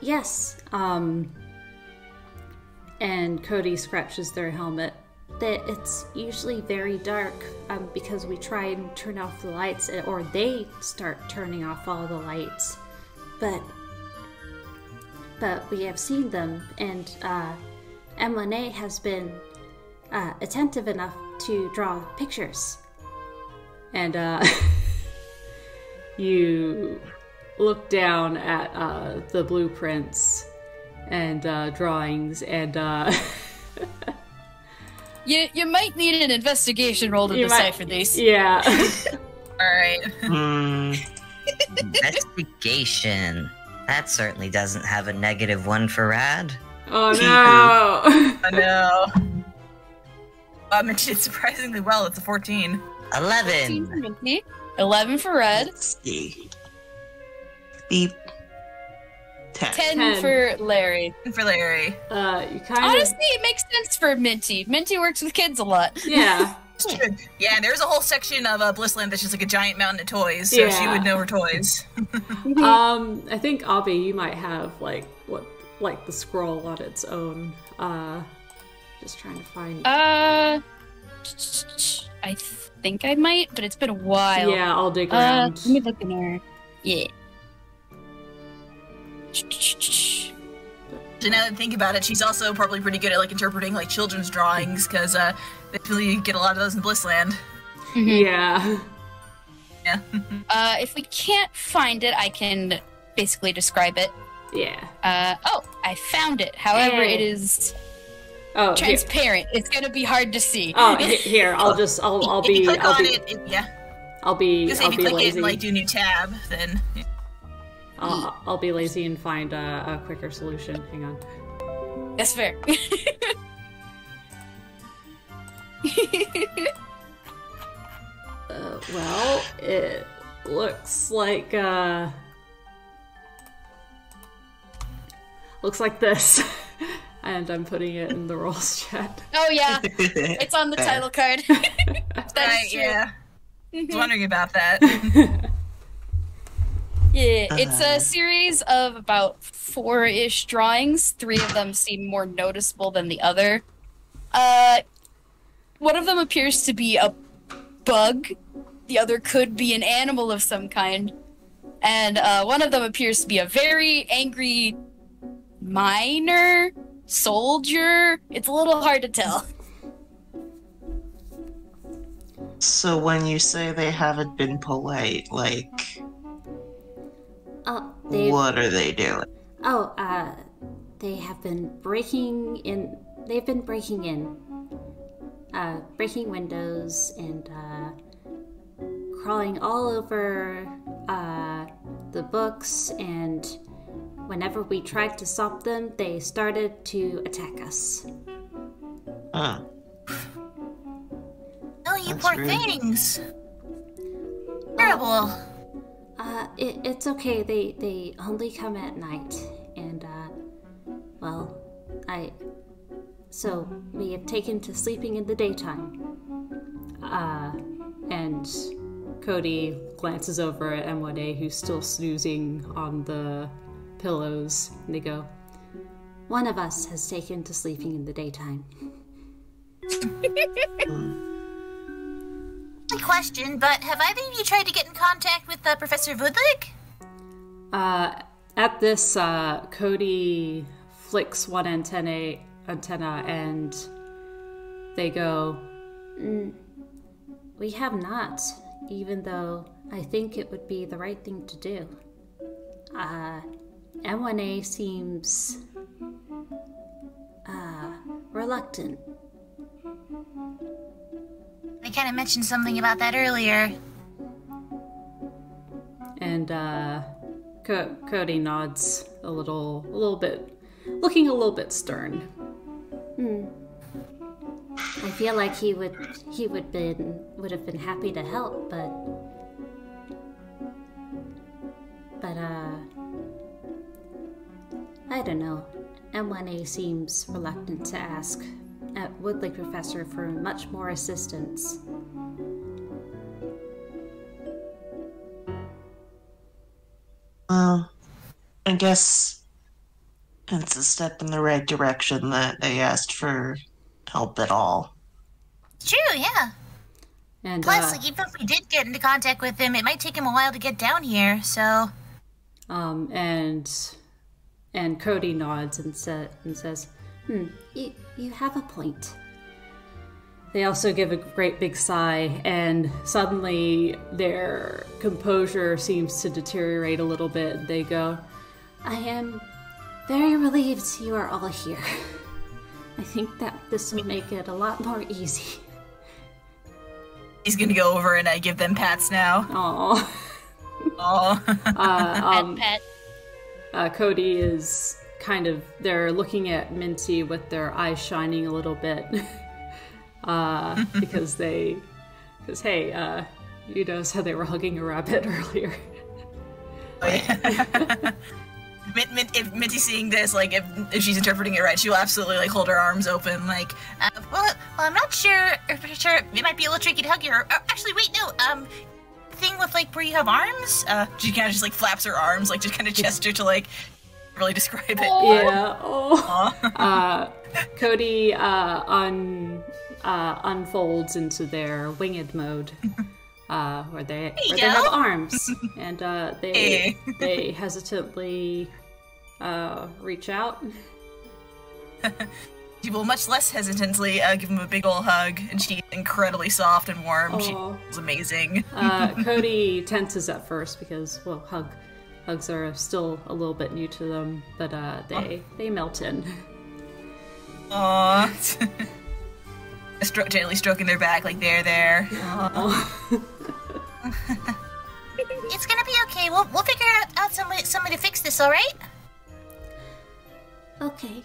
Yes. And Cody scratches their helmet. That it's usually very dark because we try and turn off the lights, or they start turning off all the lights. But we have seen them, and M1A has been attentive enough to draw pictures. And you look down at the blueprints and drawings, and you might need an investigation roll to decipher these. Yeah. Alright. Investigation. That certainly doesn't have a -1 for Rad. Oh no! I know. It did surprisingly well. It's a 14. 11. 11 for Red. Let's see. Beep. 10. 10 for Larry. And for Larry. You kind Honestly, it makes sense for Minty. Minty works with kids a lot. Yeah. Yeah, there's a whole section of Blissland that's just like a giant mountain of toys, so she would know her toys. I think Abby, you might have like the scroll on its own. Just trying to find. I think I might, but it's been a while. Yeah, I'll dig around. Let me look in her. Yeah. So now that I think about it, she's also probably pretty good at like interpreting like children's drawings because they really get a lot of those in Blissland. Yeah. Yeah. If we can't find it, I can basically describe it. Yeah. I found it. However, it is transparent. Here. It's gonna be hard to see. Oh, here. I'll be if you click lazy. it and like do new tab, then I'll be lazy and find a quicker solution. Hang on. That's fair. Well, it looks like this. And I'm putting it in the rolls chat. Oh yeah, it's on the title card. That's true. Yeah. I was wondering about that. Yeah, it's a series of about 4-ish drawings. 3 of them seem more noticeable than the other. One of them appears to be a bug. The other could be an animal of some kind. And one of them appears to be a very angry miner, soldier. It's a little hard to tell. So when you say they haven't been polite, like, what are they doing? They have been breaking in. They've been breaking in, breaking windows and crawling all over the books. And whenever we tried to stop them, they started to attack us. Huh. Oh, you That's poor rude. things. Terrible. It's okay. They only come at night, and so we have taken to sleeping in the daytime. And Cody glances over at M1A, who's still snoozing on the pillows, and they go, One of us has taken to sleeping in the daytime. A question, but have either of you tried to get in contact with Professor Wudlig? At this, Cody flicks one antenna and they go, We have not, even though I think it would be the right thing to do. M1A seems reluctant. I kind of mentioned something about that earlier. and Cody nods a little bit, looking a little bit stern. I feel like he would have been happy to help, but I don't know. M1A seems reluctant to ask Wudlig Professor for much more assistance. Well, I guess it's a step in the right direction that they asked for help at all. It's true, yeah. And Plus, like, even if we did get into contact with him, it might take him a while to get down here, so... and Cody nods and says, You have a point. They also give a great big sigh, and suddenly their composure seems to deteriorate a little bit. They go, I am very relieved you are all here. I think that this will make it a lot more easy. He's gonna go over and give them pats now. "Aw." Aw. Pet. Cody is they're looking at Minty with their eyes shining a little bit. Because hey, you notice how they were hugging a rabbit earlier. If Minty's seeing this, like, if she's interpreting it right, she'll absolutely, like, hold her arms open, like, well, I'm not sure. It might be a little tricky to hug you. Actually, wait, no. Thing with, like, where you have arms? she kind of just, like, flaps her arms, like, just kind of gesture to, like, really describe it. Yeah. Aw. Cody unfolds into their winged mode, where they have arms, and they hesitantly reach out. She will much less hesitantly give him a big ol' hug, and she's incredibly soft and warm. Aww. She was amazing. Cody tenses at first because, well, hugs are still a little bit new to them, but they melt in. Aww. Gently stroking their back, like there. It's gonna be okay. We'll figure out some way to fix this. All right? Okay.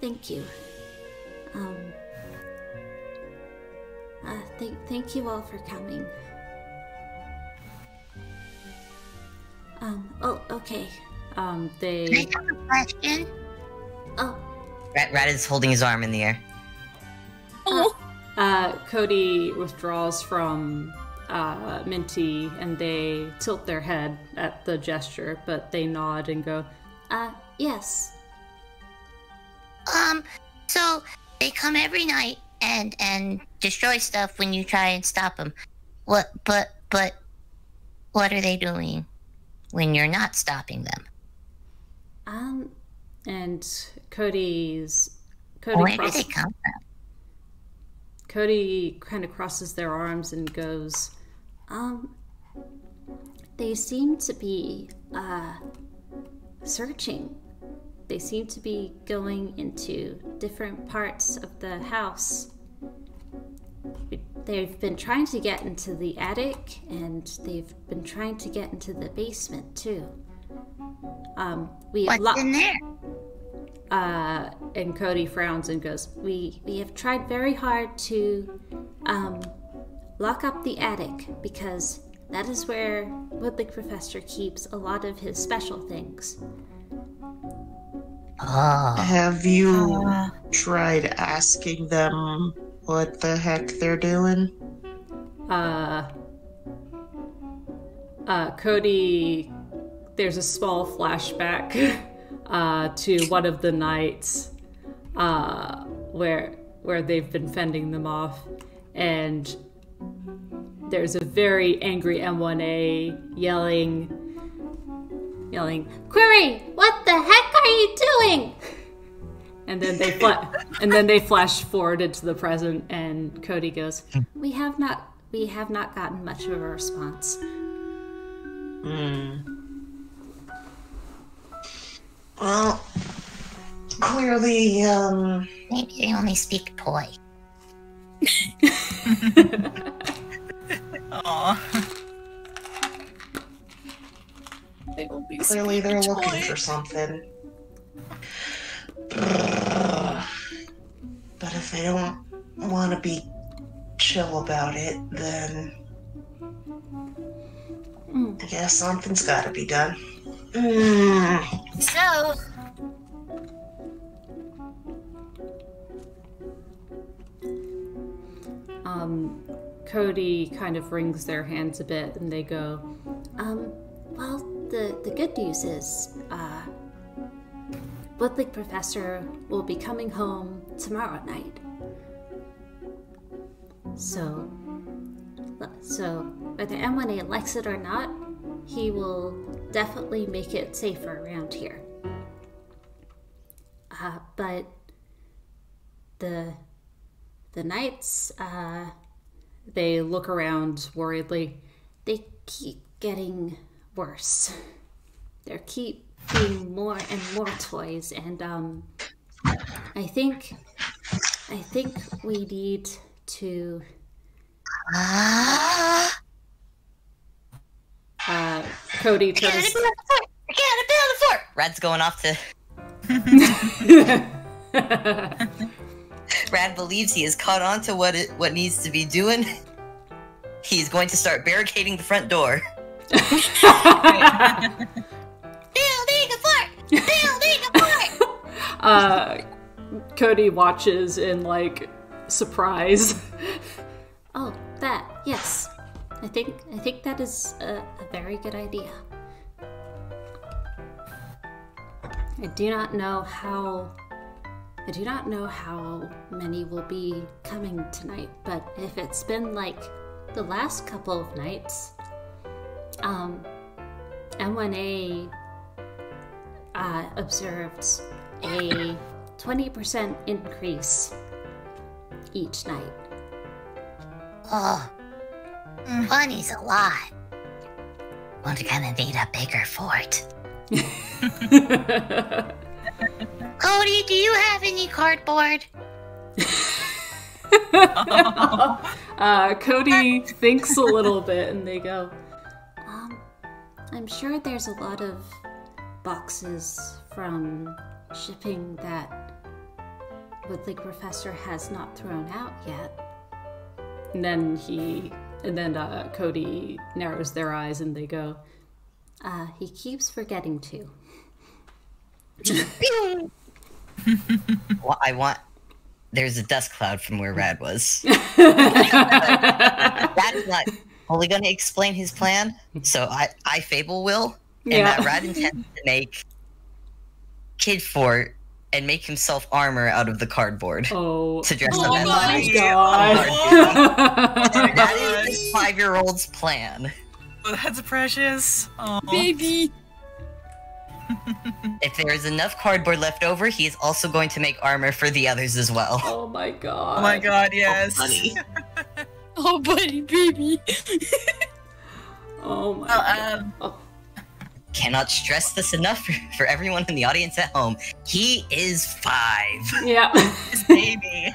Thank you. Thank you all for coming. Okay. Can I have a question? Oh. Rad is holding his arm in the air. Cody withdraws from Minty, and they tilt their head at the gesture, but they nod and go, Yes. So they come every night and destroy stuff when you try and stop them. But what are they doing when you're not stopping them? And Cody Where do they come from? Cody kind of crosses their arms and goes, They seem to be, searching. They seem to be going into different parts of the house. They've been trying to get into the attic, and they've been trying to get into the basement, too. What's in there? And Cody frowns and goes, We have tried very hard to, lock up the attic, because that is where Wudlig Professor keeps a lot of his special things. Have you tried asking them what the heck they're doing? Cody, there's a small flashback to one of the nights where they've been fending them off, and there's a very angry M1A yelling, Query, what the heck are you doing? and then they flash forward into the present, and Cody goes, We have not gotten much of a response. Well, clearly, Maybe they only speak toy. Aww. Clearly they're looking for something. But if they don't want to be chill about it, then I guess something's got to be done. So, Cody kind of wrings their hands a bit, and they go, Well, the good news is, Wudlig Professor will be coming home tomorrow night. So whether M1A likes it or not, he will definitely make it safer around here. But the nights, they look around worriedly. They keep getting worse. There keep being more and more toys, and I think we need to. Cody turns. Rad's going off to. Rad believes he has caught on to what needs to be doing. He's going to start barricading the front door. building a fort! Building a fort! Cody watches in surprise. Oh, that, yes. I think that is a very good idea. I do not know how many will be coming tonight, but if it's been like the last couple of nights, M1A observed a 20% increase each night. Oh, 20's a lot. We're gonna need a bigger fort. Cody, do you have any cardboard? Cody thinks a little bit and they go, I'm sure there's a lot of boxes from shipping that Wudlig Professor has not thrown out yet. and then Cody narrows their eyes and they go, He keeps forgetting to. Well, there's a dust cloud from where Rad was. Rad is not only going to explain his plan, so I Fable will, and that Rad intends to make Kid Fort and make himself armor out of the cardboard to dress up as. My God! That is this 5-year-old's plan. Oh, that's precious. Oh. Baby. If there is enough cardboard left over, he is also going to make armor for the others as well. Oh my God! Oh my God, yes. Oh, buddy. Oh, buddy, baby. Oh my God. Cannot stress this enough for everyone in the audience at home. He is 5. Yeah. This baby.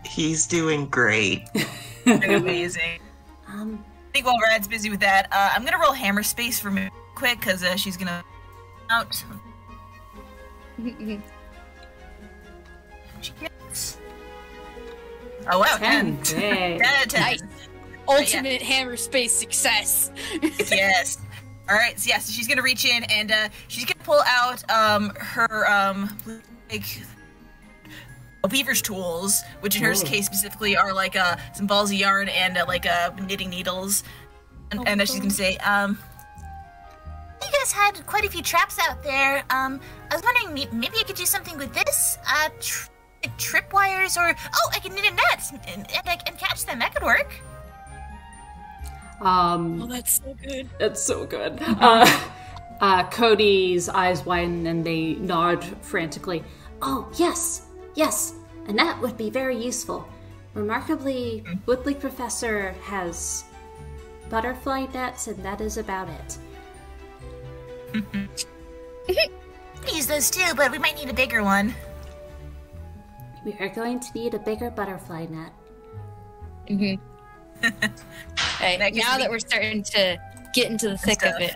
He's doing great. Amazing. Um, I think while Rad's busy with that, I'm gonna roll hammer space for me quick, because she's gonna out. She gets... Oh wow, 10. 10. 10 out of 10. Nice. Ultimate hammer space success. Yes. All right. So so she's gonna reach in and she's gonna pull out her like weaver's tools, which in her case specifically are like some balls of yarn and like knitting needles, and she's gonna say, "You guys had quite a few traps out there. I was wondering maybe I could do something with this. Tripwires, or I can knit a net and catch them. That could work." Oh, that's so good. It's so good. Cody's eyes widen and they nod frantically. Oh, yes, and that would be very useful. Remarkably, Wudlig Professor has butterfly nets, and that is about it. Use those too, but we might need a bigger one. We are going to need a bigger butterfly net. Mm-hmm. Right, now that we're starting to get into the thick of it,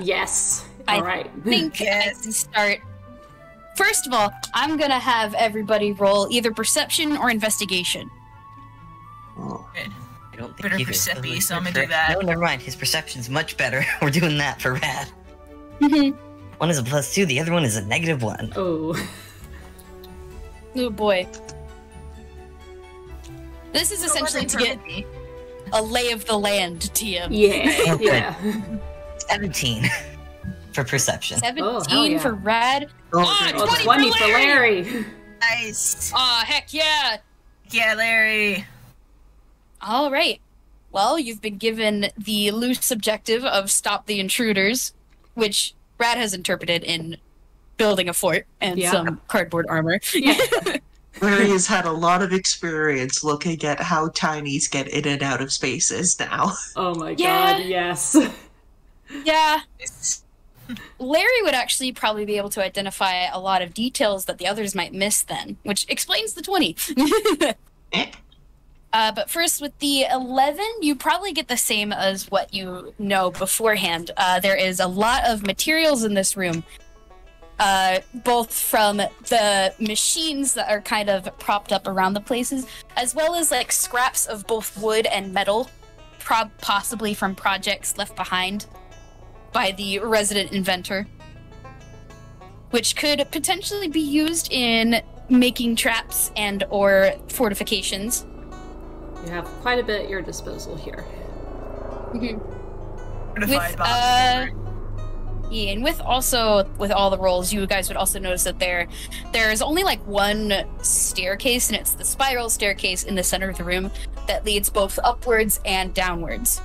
Yes. I All right. think I can start. First of all, I'm gonna have everybody roll either perception or investigation. Oh. I don't think Better either for of Seppi, those so I'm are gonna do correct. that. No, never mind. His perception's much better. We're doing that for Rad. One is a +2, the other one is a -1. Oh. Oh boy. This is essentially to get a lay of the land, TM. Yeah. Oh, good. Yeah. 17 for perception. 17 for Rad. Oh, Oh, 20 for Larry. Nice. Aw, heck yeah. Yeah, Larry. All right. Well, you've been given the loose objective of stop the intruders, which Rad has interpreted in building a fort and some cardboard armor. Yeah. Larry has had a lot of experience looking at how tinies get in and out of spaces now. Oh my Yeah. God, yes. Yeah. Larry would actually probably be able to identify a lot of details that the others might miss then, which explains the 20. But first, with the 11, you probably get the same as what you know beforehand. There is a lot of materials in this room, both from the machines that are kind of propped up around the places, as well as like scraps of both wood and metal, possibly from projects left behind by the resident inventor, which could potentially be used in making traps and or fortifications. You have quite a bit at your disposal here. And with all the rolls, you guys would also notice that there's only like one staircase, and it's the spiral staircase in the center of the room that leads both upwards and downwards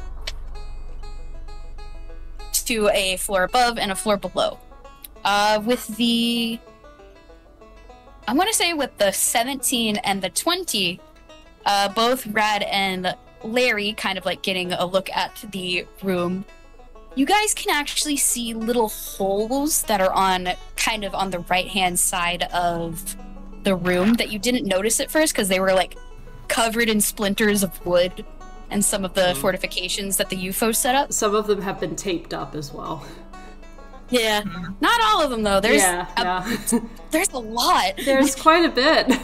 to a floor above and a floor below. With the... I want to say with the 17 and the 20, both Rad and Larry kind of like getting a look at the room. You guys can actually see little holes that are on kind of on the right-hand side of the room that you didn't notice at first because they were like covered in splinters of wood and some of the fortifications that the UFO set up. Some of them have been taped up as well. Yeah, not all of them though. There's there's a lot. There's quite a bit.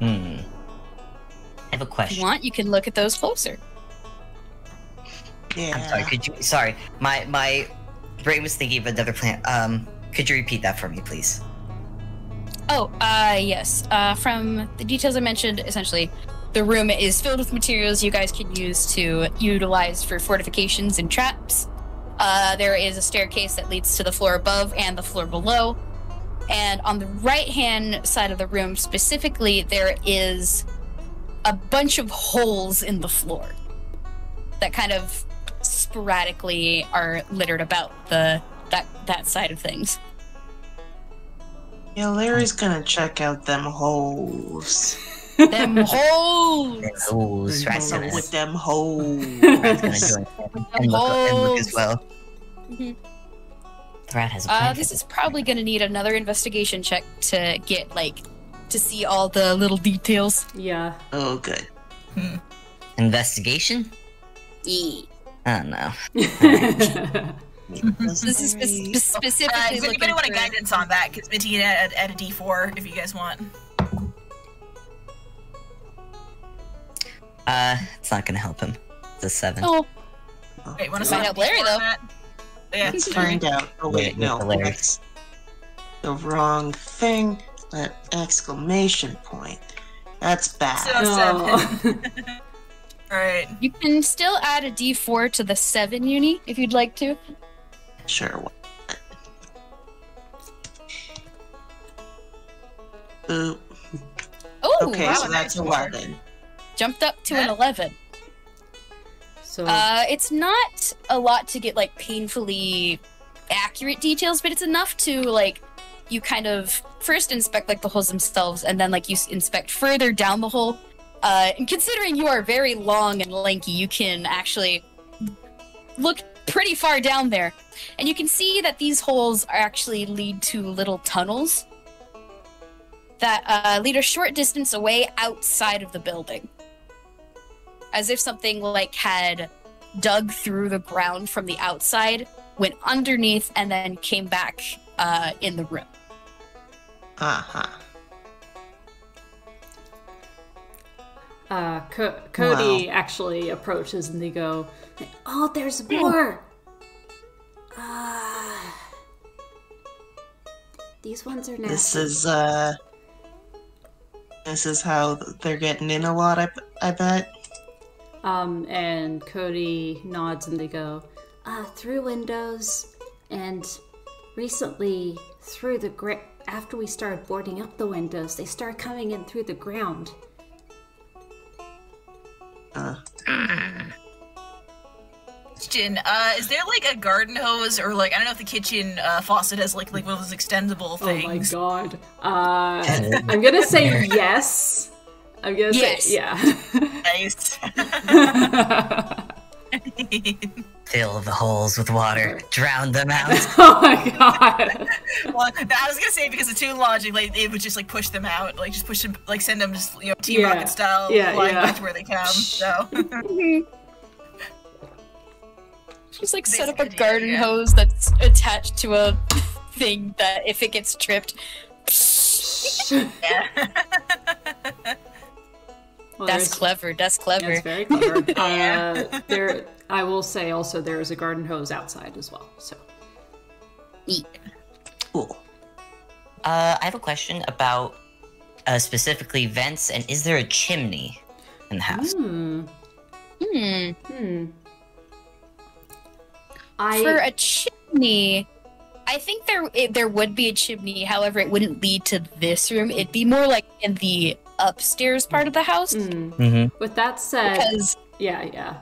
I have a question. If you want, you can look at those closer. Yeah. I'm sorry, could you... Sorry, my brain was thinking of another plan. Could you repeat that for me, please? Oh, yes. From the details I mentioned, essentially, the room is filled with materials you guys can use to utilize for fortifications and traps. There is a staircase that leads to the floor above and the floor below. And on the right-hand side of the room, specifically, there is a bunch of holes in the floor that kind of sporadically are littered about that side of things. Yeah, Larry's gonna check out them holes. Them holes! Rat's gonna, With them holes. Rat's gonna join in and look as well. Mm-hmm. The rat has a plan. This is probably gonna need another investigation check to get, like, to see all the little details. Yeah. Oh, good. Investigation? Yeah. Oh, no. This is specifically does looking anybody want a for... guidance on that? Because Minty can add a D4 if you guys want. It's not gonna help him. It's a 7. Oh, Wait, want to Find sign out Larry, though. Yeah. Let's find out. Oh, wait, no. Larry. That's the wrong thing. Exclamation point. That's bad. So 7. Alright. you can still add a D4 to the 7 uni if you'd like to. Sure. Boop. Oh, Okay, wow, so that's 11. jumped up to an 11. So It's not a lot to get, like, painfully accurate details, but it's enough to, like, you kind of first inspect, like, the holes themselves, and then, like, you inspect further down the hole. And considering you are very long and lanky, you can actually look pretty far down there. And you can see that these holes actually lead to little tunnels that lead a short distance away outside of the building. As if something, like, had dug through the ground from the outside, went underneath, and then came back in the room. Uh-huh. Cody actually approaches and they go, "Oh, there's more! These ones are nasty." This is how they're getting in a lot, I bet. And Cody nods and they go, "Through windows, and recently through the after we started boarding up the windows, they started coming in through the ground." Question, is there like a garden hose or like, I don't know if the kitchen faucet has like one of those extendable things? Oh my god. I'm gonna say yes. I'm gonna Yes. say yeah. Nice. Fill the holes with water. Drown them out. Oh my god. Well, I was gonna say because of Toon logic, like it would just like push them out, like just push them, like send them just Team Yeah. Rocket style, Yeah, flying yeah. back to where they come. So Just, like, set up a Basically, garden yeah. hose that's attached to a thing that if it gets tripped, yeah. Well, that's there's- clever. That's clever. That's very clever. Yeah. I will say also there is a garden hose outside as well. So Cool. I have a question about specifically vents, and is there a chimney in the house? Hmm. For a chimney, I think there would be a chimney. However, it wouldn't lead to this room. It'd be more like in the upstairs part of the house. Mm-hmm. With that said, Because yeah.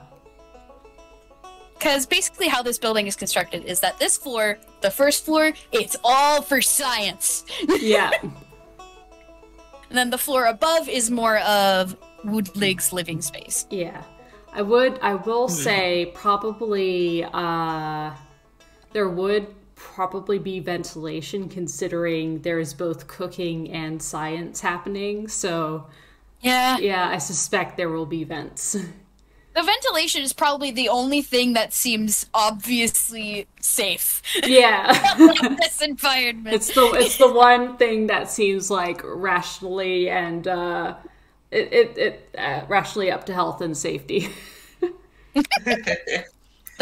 because basically how this building is constructed is that this floor, the first floor, it's all for science. Yeah. And then the floor above is more of Wudlig's living space. Yeah. I will say probably there would probably be ventilation considering there's both cooking and science happening. So yeah, I suspect there will be vents. The ventilation is probably the only thing that seems obviously safe. Yeah. in this environment. It's the one thing that seems like rationally and rationally up to health and safety. The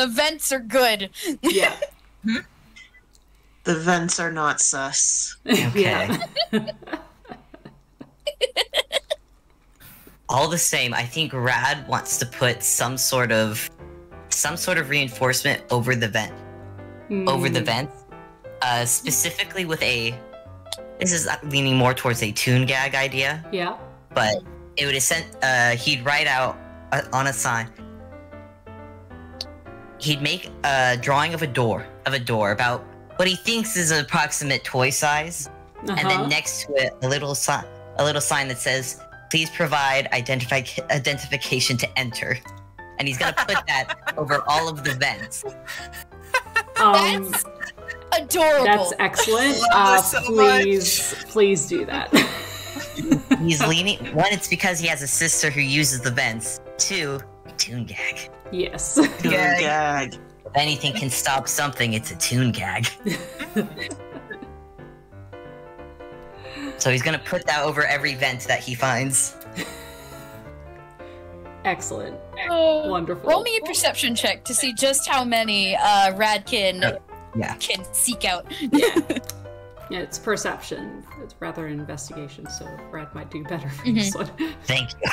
vents are good. Yeah. The vents are not sus. Okay. Yeah. All the same, I think Rad wants to put some sort of reinforcement over the vent. Over the vents. Specifically with this is leaning more towards a toon gag idea. Yeah. But it would he'd write out on a sign. He'd make a drawing of a door about what he thinks is an approximate toy size. And then next to it, a little sign that says, "Please provide identification to enter." And he's gonna put that over all of the vents. That's adorable. That's excellent. Please do that. He's leaning. One, it's because he has a sister who uses the vents. Two, toon gag. Yes. Toon gag. If anything can stop something, it's a toon gag. So he's gonna put that over every vent that he finds. Excellent. Wonderful. Roll me a perception check to see just how many Rad can seek out. Yeah. Yeah, it's perception. It's rather an investigation, so Rad might do better for this one. Thank you.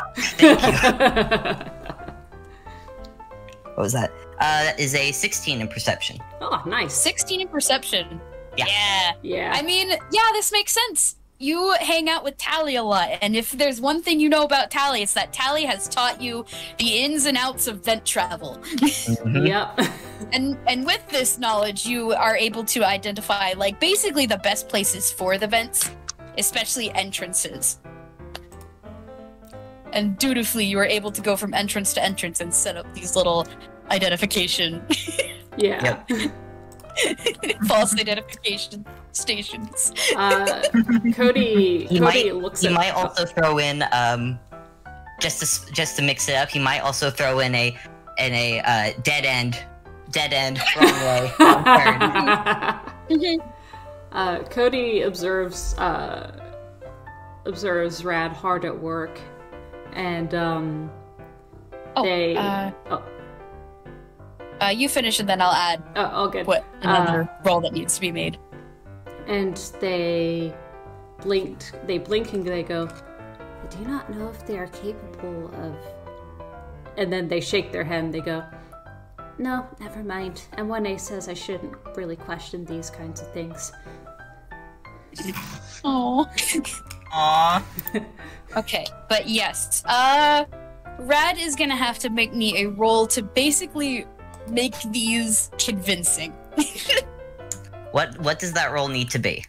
What was that? That is a 16 in perception. Oh, nice. 16 in perception. Yeah. Yeah. I mean, this makes sense. You hang out with Tally a lot, and if there's one thing you know about Tally, it's that Tally has taught you the ins and outs of vent travel. Yep. And with this knowledge, you are able to identify, like, basically the best places for the vents, especially entrances. And dutifully, you are able to go from entrance to entrance and set up these little identification. Yeah. Yep. False identification stations. Cody looks at... He might also throw in, just to mix it up, he might also throw in a dead end, wrong way, wrong turn. Cody observes Rad hard at work, and you finish and then I'll add. Oh, good. What another roll that needs to be made. And they blink and they go, "I do not know if they are capable of..." And then they shake their head and they go, "No, never mind." And 1A says I shouldn't really question these kinds of things. Aww. Okay, but yes. Rad is gonna have to make me a roll to basically make these convincing. What does that roll need to be?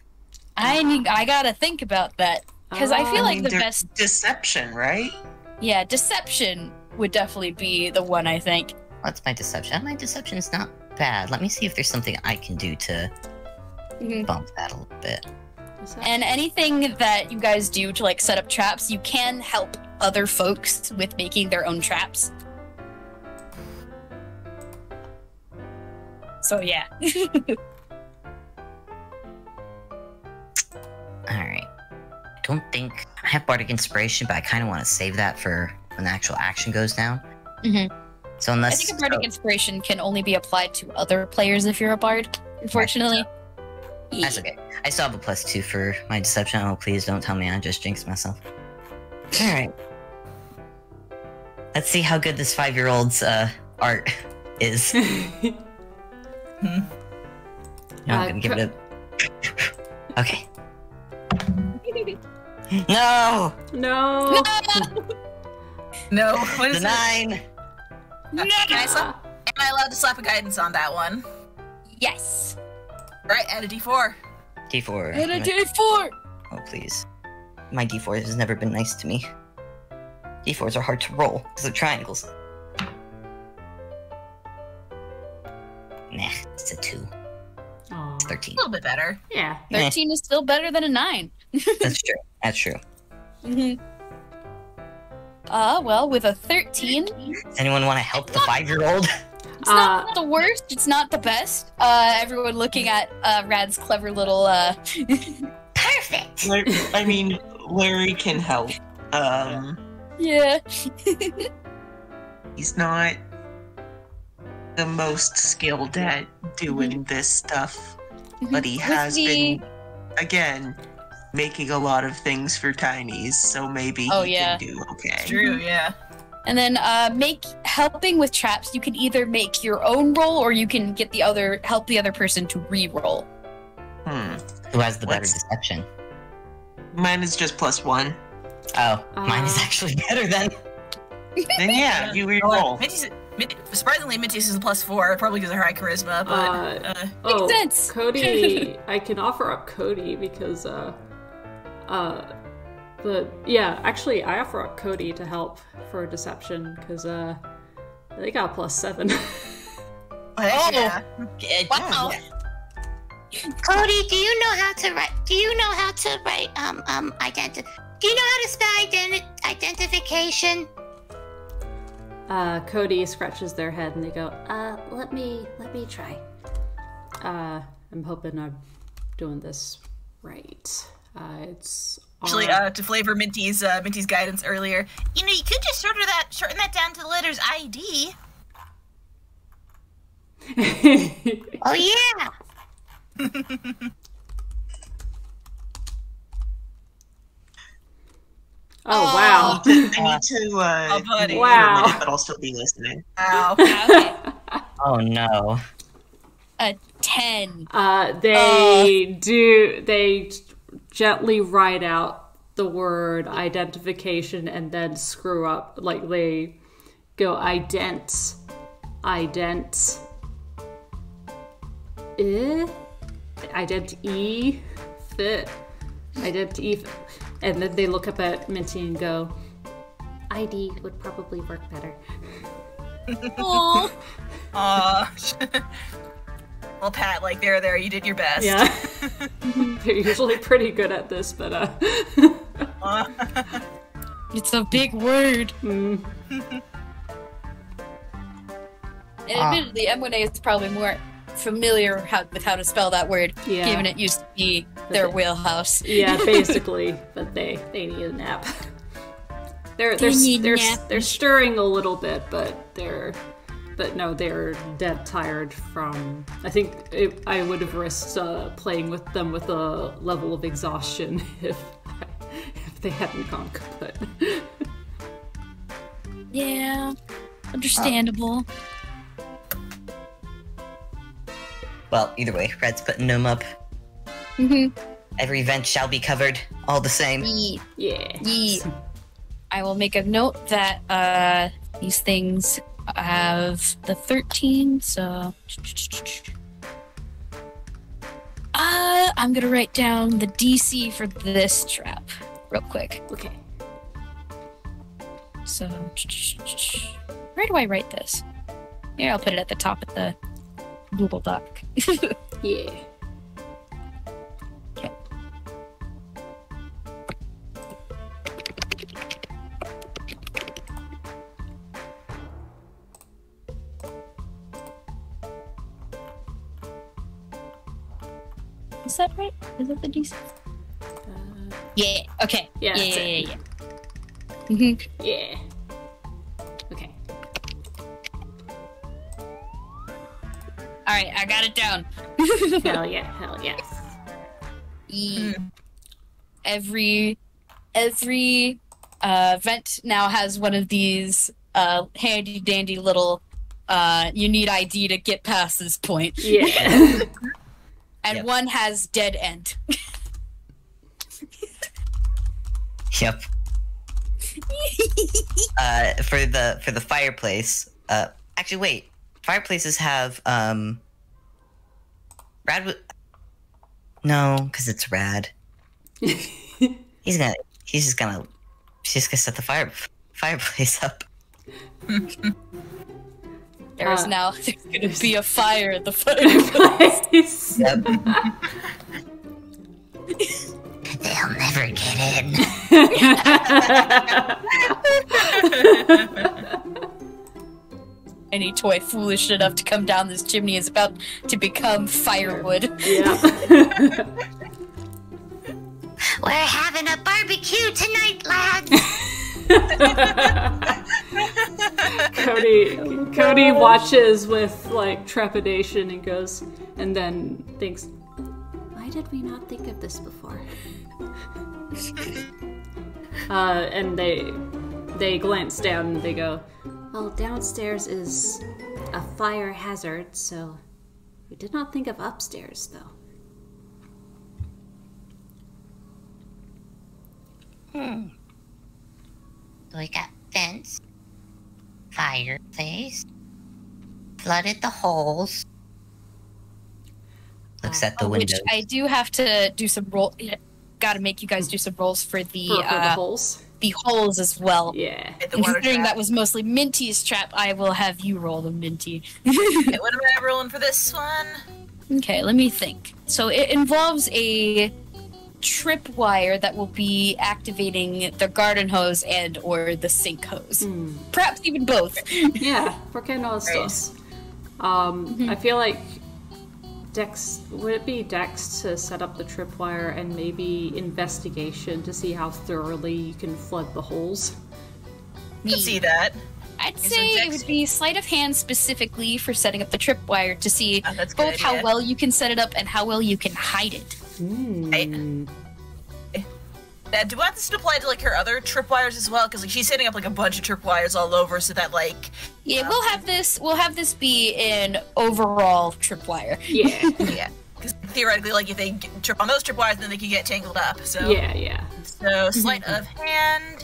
I gotta think about that. Because I feel like the best... Deception, right? Yeah, deception would definitely be the one, I think. What's my deception? My deception is not bad. Let me see if there's something I can do to bump that a little bit. And anything that you guys do to, like, set up traps, you can help other folks with making their own traps. So, yeah. Alright. I don't think... I have Bardic Inspiration, but I kind of want to save that for when the actual action goes down. So unless... I think a Bardic Inspiration can only be applied to other players if you're a bard, unfortunately. That's okay. I still have a +2 for my deception. Oh, please don't tell me I just jinxed myself. Alright. Let's see how good this 5-year-old's art is. I'm gonna give it a... Okay. No! No! No. What is The 9! it? Am I allowed to slap a guidance on that one? Yes. Right, add a D4. D4. And a D4. Oh, please. My D4 has never been nice to me. D4s are hard to roll because they're triangles. Nah, it's a 2. Aw. It's 13. A little bit better. Yeah. 13 is still better than a 9. That's true. That's true. Mm-hmm. Well, with a 13, Does anyone want to help the 5-year-old? it's not the worst, it's not the best. Everyone looking at Rad's clever little, Perfect. I mean, Larry can help. Yeah. He's not the most skilled at doing this stuff, but he has been, again, making a lot of things for tinies, so maybe he can do okay. True, yeah. And then helping with traps, you can either make your own roll or you can get help the other person to re-roll. Who has the better deception? Mine is just +1. Oh, mine is actually better then. Then yeah, you re-roll. Surprisingly, Minty's is a +4, probably because of her high charisma, but... Makes sense. Cody, I can offer up Cody because, actually, I offer up Cody to help for deception because, they got +7. yeah. Wow. Cody, do you know how to write? Do you know how to spell identification? Cody scratches their head and they go, let me try. I'm hoping I'm doing this right. It's Actually, to flavor Minty's guidance earlier, you could just shorten that down to the letters ID. Oh yeah. Oh wow! I need to buddy. Wow. but I'll still be listening. Ow. Okay. Oh no. A 10. They gently write out the word identification and then screw up. Like they go ident, and then they look up at Minty and go, ID would probably work better. Aww. Well, Pat, there, you did your best. yeah. They're usually pretty good at this, but It's a big word. mm. And admittedly, M1A is probably more familiar with how to spell that word, Yeah. given it used to be their wheelhouse. Yeah, basically, but they need a nap. They're stirring a little bit, but they're dead tired from. I think I would have risked playing with them with a level of exhaustion if they hadn't gone kaput. Yeah, understandable. Well, either way, Red's putting them up. Mm-hmm. Every event shall be covered, all the same. Yeah. I will make a note that these things have the 13, so I'm gonna write down the DC for this trap real quick. Okay. So where do I write this? Here, I'll put it at the top of the Google Doc. Yeah. Okay. Is that right? Is that the DC? Yeah. Okay. Yeah, that's it. Yeah. Mm-hmm. Yeah. Okay. All right, I got it down. Hell yeah. Every vent now has one of these handy dandy little you need ID to get past this point. Yeah. And Yep. one has dead end. Yep. For the fireplace. Actually, wait. fireplaces have Rad. No, because it's Rad. She's just gonna set the fireplace up. There's gonna be a fire at the fireplace. Yep. They'll never get in. Any toy foolish enough to come down this chimney is about to become firewood. Yeah. We're having a barbecue tonight, lads. Cody watches with like trepidation and goes, and then thinks, why did we not think of this before? And they glance down and they go, well, downstairs is a fire hazard, so we did not think of upstairs, though. So we got fence, fireplace, flooded the holes. Looks at the Which windows. I do have to do some roll. Gotta make you guys do some rolls for the For the holes? the holes as well. Yeah. Hit the And water considering trap. that was mostly Minty's trap, I will have you roll the Minty. Okay, what am I rolling for this one? Okay, let me think. So it involves a tripwire that will be activating the garden hose and or the sink hose. Perhaps even both. Yeah, ¿por qué no estos? I feel like would it be Dex to set up the tripwire and maybe investigation to see how thoroughly you can flood the holes? You can see that. I'd Is say it it would be sleight of hand specifically for setting up the tripwire to see Oh, that's a good both how idea. well you can set it up and how well you can hide it. Do I have this apply to like her other tripwires as well? Because like she's setting up like a bunch of tripwires all over, so that like Yeah, we'll have this be an overall tripwire. Yeah. yeah. Because theoretically, like if they trip on those tripwires, then they can get tangled up. So Yeah. So sleight of hand.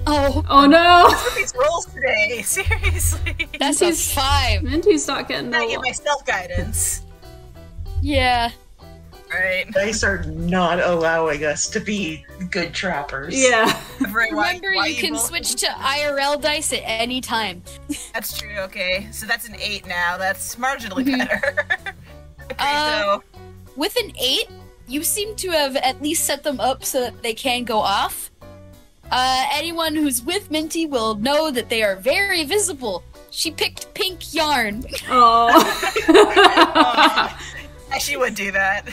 Oh, no! These rolls today, seriously. that's a 5. Minty's not getting I a get lot. my stealth guidance. Yeah. Right. Dice are not allowing us to be good trappers. Yeah. Remember, you can switch to IRL dice at any time. That's true. Okay, so that's an 8 now. That's marginally better. Okay, so With an 8, you seem to have at least set them up so that they can go off. Anyone who's with Minty will know that they are very visible. She picked pink yarn. Oh. she would do that.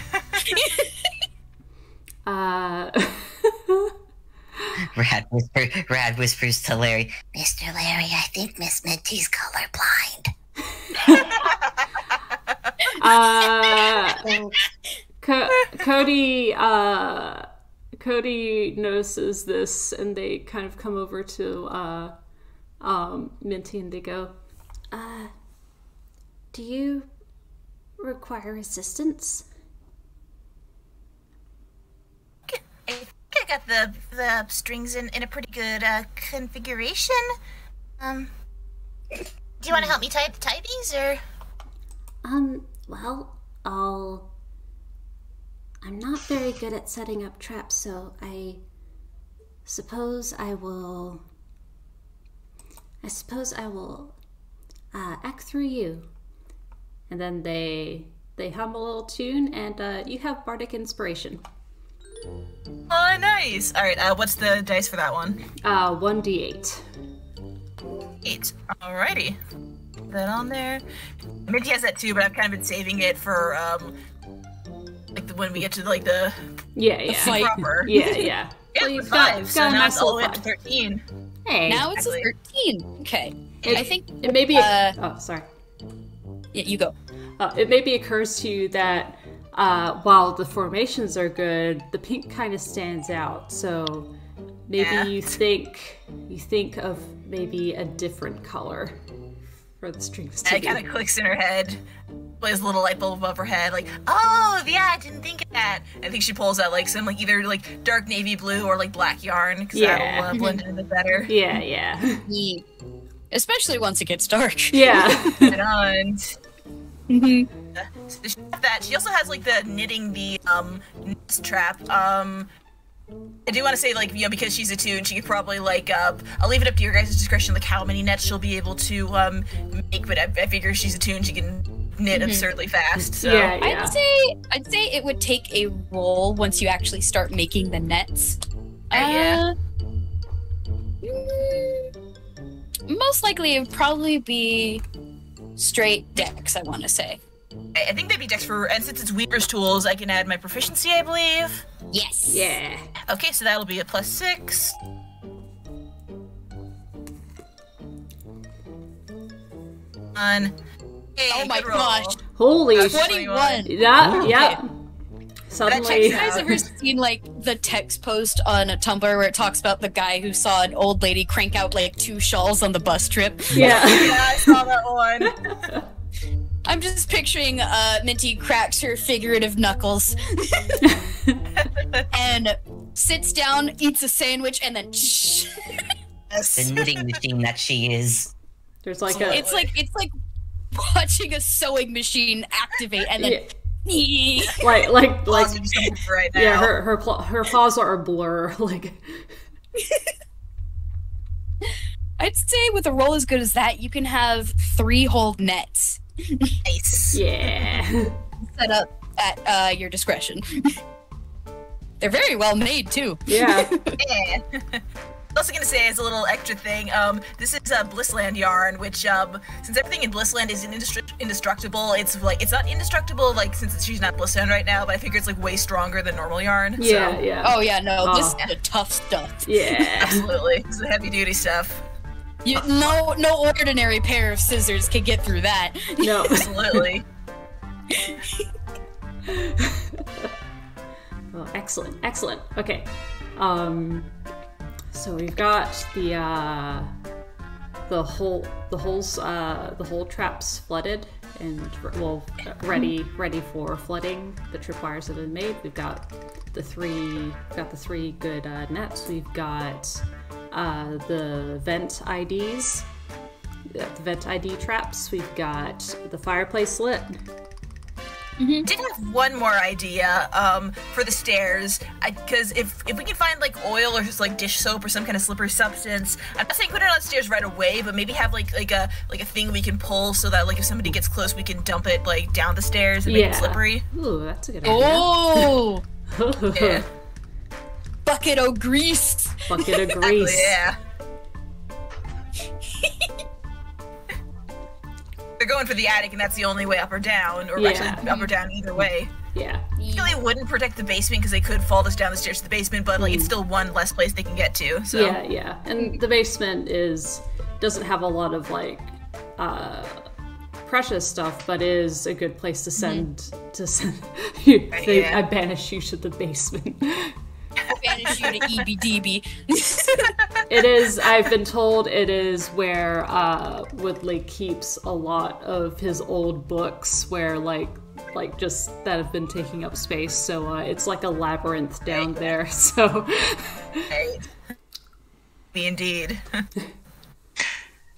Rad whispers to Larry. Mr. Larry, I think Miss Minty's colorblind. Cody notices this, and they kind of come over to Minty, and they go, Do you require assistance? I think I got the strings in a pretty good configuration. Do you want to help me tie these, or? Well, I'm not very good at setting up traps, so I suppose I will act through you. and then they hum a little tune, and you have bardic inspiration. Oh, nice. All right. What's the dice for that one? 1d8. 8. Alrighty. Put that on there. Minty has that too, but I've kind of been saving it for like when we get to like the Yeah. fight. proper. Yeah. Yeah, Well, it's 5, so got a now nice it's all the way little up to 13. Hey. Now it's Exactly. a 13. Okay. I think it maybe. Oh, sorry. yeah, you go. It maybe occurs to you that while the formations are good, the pink kind of stands out. So maybe you think of maybe a different color for the strings to And it be. kind of clicks in her head. Plays a little light bulb above her head, like, oh yeah, I didn't think of that. I think she pulls out like some like either like dark navy blue or like black yarn because that'll blend in a bit better. Yeah. Especially once it gets dark. Yeah. And so she has that. She also has like the knitting the nest trap. I do want to say, like, you know, because she's a toon, she could probably, like, I'll leave it up to your guys' discretion, like, how many nets she'll be able to, make, but I figure she's a toon, she can knit absurdly fast, so. Yeah. I'd say it would take a roll once you actually start making the nets. Most likely it would probably be straight dex, I want to say. I think that'd be dex for, and since it's Weaver's tools, I can add my proficiency, I believe. Yes. Yeah. Okay, so that'll be a +6. Hey, Oh my good roll. gosh. Holy 21. Yeah. Suddenly. You guys ever seen, like, the text post on a Tumblr where it talks about the guy who saw an old lady crank out, like, 2 shawls on the bus trip? Yeah. Yeah, I saw that one. I'm just picturing Minty cracks her figurative knuckles and sits down, eats a sandwich, and then The knitting machine that she is. There's like a. it's like watching a sewing machine activate and then like right now. yeah, her paws are a blur. Like, I'd say with a roll as good as that, you can have 3 whole nets. Nice. yeah. Set up at your discretion. They're very well made too. Yeah. Yeah. I was also gonna say, as a little extra thing, this is Blissland yarn, which, since everything in Blissland is indestructible, it's not indestructible, like, since she's not Blissland right now, but I figure it's, like, way stronger than normal yarn. Yeah, so. yeah. Oh yeah, no, this is the tough stuff. Yeah. Absolutely. This is the heavy-duty stuff. No ordinary pair of scissors can get through that. No. Absolutely. Oh, excellent. Okay. So we've got the whole traps flooded and ready for flooding. The tripwires have been made. We've got the three good nets. We've got the vent IDs, the vent ID traps. We've got the fireplace lit. Did have one more idea for the stairs, because if we can find like oil or just like dish soap or some kind of slippery substance, I'm not saying put it on the stairs right away, but maybe have like a thing we can pull so that like if somebody gets close, we can dump it like down the stairs and make it slippery. Ooh, that's a good idea. Oh, Yeah. bucket of grease. Bucket of grease. Yeah. They're going for the attic, and that's the only way up or down, or actually up or down either way. Yeah. I feel they wouldn't protect the basement because they could fall this down the stairs to the basement, but like it's still one less place they can get to. So Yeah. And the basement doesn't have a lot of like precious stuff, but is a good place to send you. I banish you to the basement. Banish you to EBDB. It is, I've been told it is where Wudlig keeps a lot of his old books where like just that have been taking up space, so it's like a labyrinth down there, so Indeed.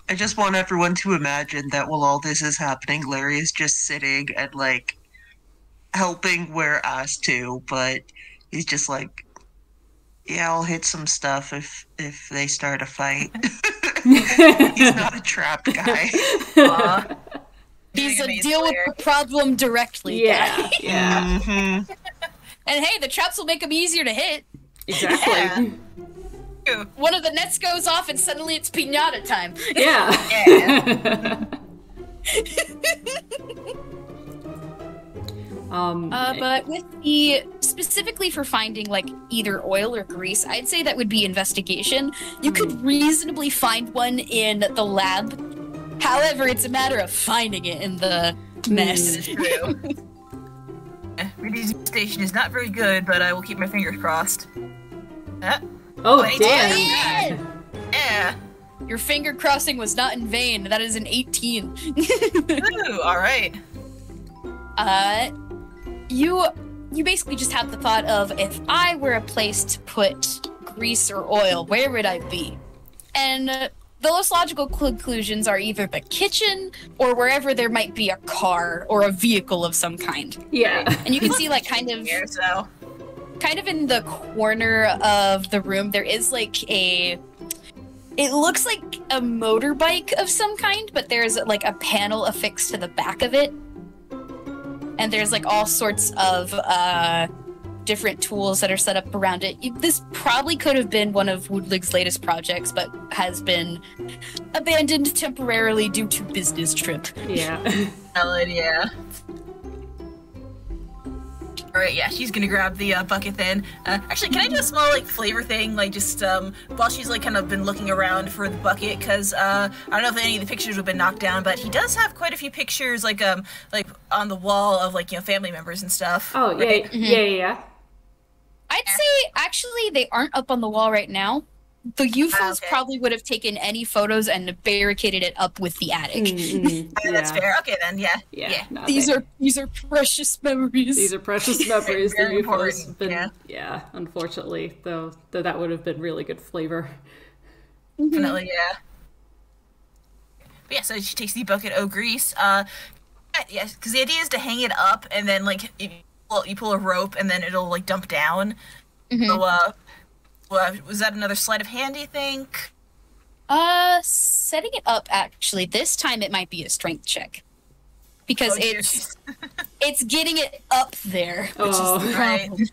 I just want everyone to imagine that while all this is happening, Larry is just sitting and like helping where asked to, but he's just like, yeah, I'll hit some stuff if they start a fight. He's not a trapped guy. He's a deal with the problem directly guy. Yeah. Mm-hmm. And hey, the traps will make them easier to hit. Exactly. One of the nets goes off and suddenly it's piñata time. Yeah. But with the specifically for finding like either oil or grease, I'd say that would be investigation. You could reasonably find one in the lab. However, it's a matter of finding it in the mess. It is true. Reedy's station is not very good, but I will keep my fingers crossed. Oh, 22. damn. Yeah. Your finger crossing was not in vain. That is an 18. Ooh, all right. You basically just have the thought of, if I were a place to put grease or oil, where would I be? And the most logical conclusions are either the kitchen or wherever there might be a car or a vehicle of some kind. Yeah. And you can see, like, kind of in the corner of the room, there is like it looks like a motorbike of some kind, but there's like a panel affixed to the back of it. And there's like all sorts of different tools that are set up around it. This probably could have been one of Wudlig's latest projects, but has been abandoned temporarily due to business trip. Yeah. Yeah. Alright, yeah, she's gonna grab the bucket then. Actually, can I do a small, like, flavor thing? Like, just, while she's, like, kind of been looking around for the bucket, because, I don't know if any of the pictures have been knocked down, but he does have quite a few pictures, like, on the wall of, like, you know, family members and stuff. Oh, yeah, right? yeah. I'd say, actually, they aren't up on the wall right now. The UFOs probably would have taken any photos and barricaded it up with the attic. That's fair. Okay, then, yeah. No, These are precious memories. These are precious memories. The Very UFOs have been, yeah. Unfortunately, though that would have been really good flavor. Definitely, yeah. But yeah, so she takes the bucket of grease. Yes, because the idea is to hang it up, and then, like, you pull a rope, and then it'll, like, dump down. So, was that another sleight of hand, do you think? Setting it up, actually, this time it might be a strength check. Because it's getting it up there, which is the problem.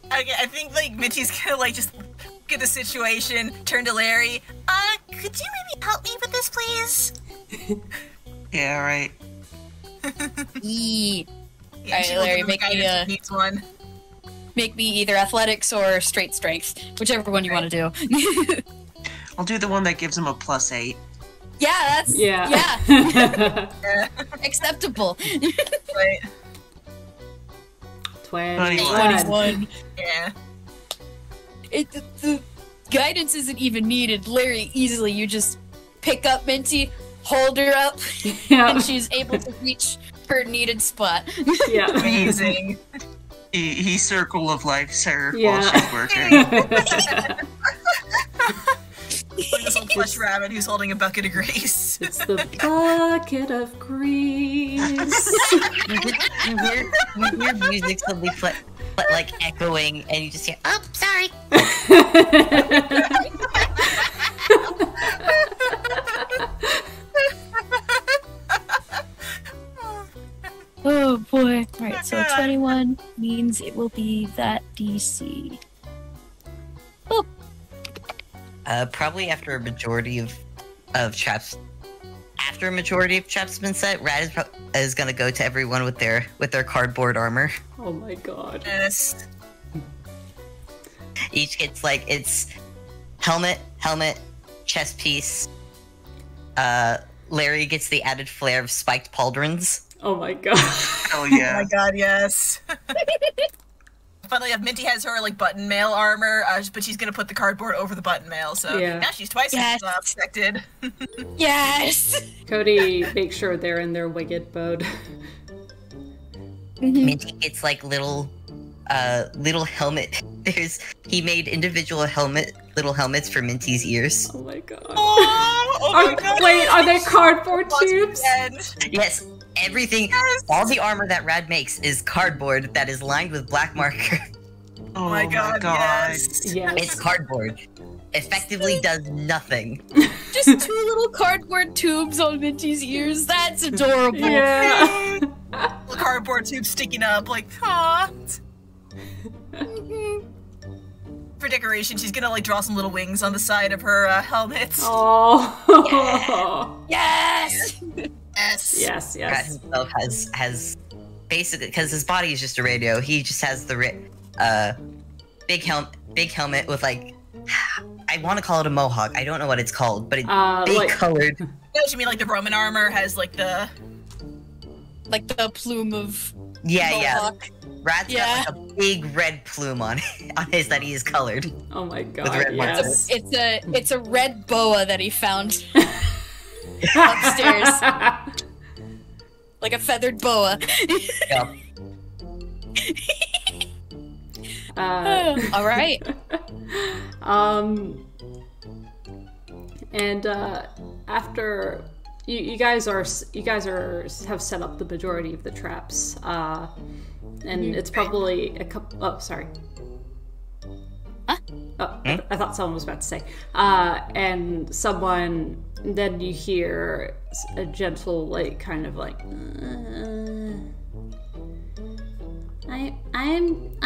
Okay, I think, like, Minty's gonna, like, just look at the situation, turn to Larry. Could you maybe help me with this, please? Yeah, right. Alright, Larry, make me either athletics or straight strength, whichever one you want to do. I'll do the one that gives him a +8. Yeah, that's yeah. Acceptable. Right. 21. Yeah. The guidance isn't even needed. Larry, easily, you just pick up Minty, hold her up, and she's able to reach her needed spot. Yeah. Amazing. He circle of life her while she's working. Like this little plush rabbit who's holding a bucket of grease. It's the bucket of grease. you hear music suddenly like echoing, and you just hear, Oh, sorry. Oh boy. Alright, so 21 means it will be that DC. Oh. Probably after a majority of traps. After a majority of traps have been set, Rad is gonna go to everyone with their cardboard armor. Oh my god. Yes. Each gets like its helmet, chest piece. Larry gets the added flair of spiked pauldrons. Oh my god. Hell yeah. Oh my god, yes. Funnily enough, Minty has her, like, button mail armor, but she's gonna put the cardboard over the button mail, so now she's twice as protected. Yes! Cody makes sure they're in their winged mode. Minty gets like little helmet. He made individual little helmets for Minty's ears. Oh my god. Oh my god. Wait, are they cardboard tubes? Yes, everything, all the armor that Rad makes is cardboard that is lined with black marker. Oh my god, yes. It's cardboard. Effectively does nothing. Just 2 little cardboard tubes on Minty's ears. That's adorable. Yeah. The cardboard tube sticking up, like, aw. For decoration, she's gonna, like, draw some little wings on the side of her helmet. Oh. Yes! Yes. Rad himself has basically, because his body is just a radio, he just has the big helmet with, like, I want to call it a mohawk. I don't know what it's called, but it's big like, colored. You mean like the Roman armor has like the plume of mohawk. Rad's got like a big red plume on his that he is colored. Oh my god. With red yes. It's a red boa that he found upstairs. like a feathered boa. Yep. All right. And after you guys have set up the majority of the traps, and it's probably a couple. Oh, sorry. Huh? Oh, I thought someone was about to say. And someone, then you hear a gentle, like, kind of like.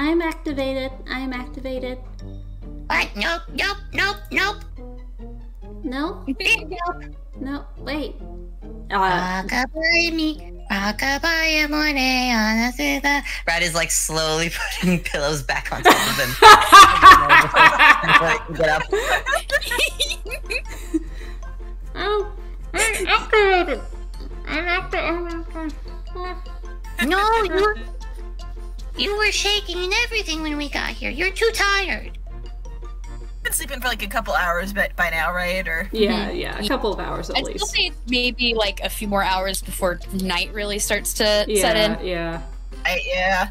I'm activated. I'm activated. What? Nope. No? Nope. No, wait. Rockabye me, rockabye morning on a silver. Rad is like slowly putting pillows back on top of him. Get up. Oh, I'm activated. I'm activated. No, you were shaking and everything when we got here. You're too tired. Been sleeping for like a couple hours by now, right? Or Yeah, a couple of hours at I'd still least. say maybe like a few more hours before night really starts to set in. Yeah. Yeah.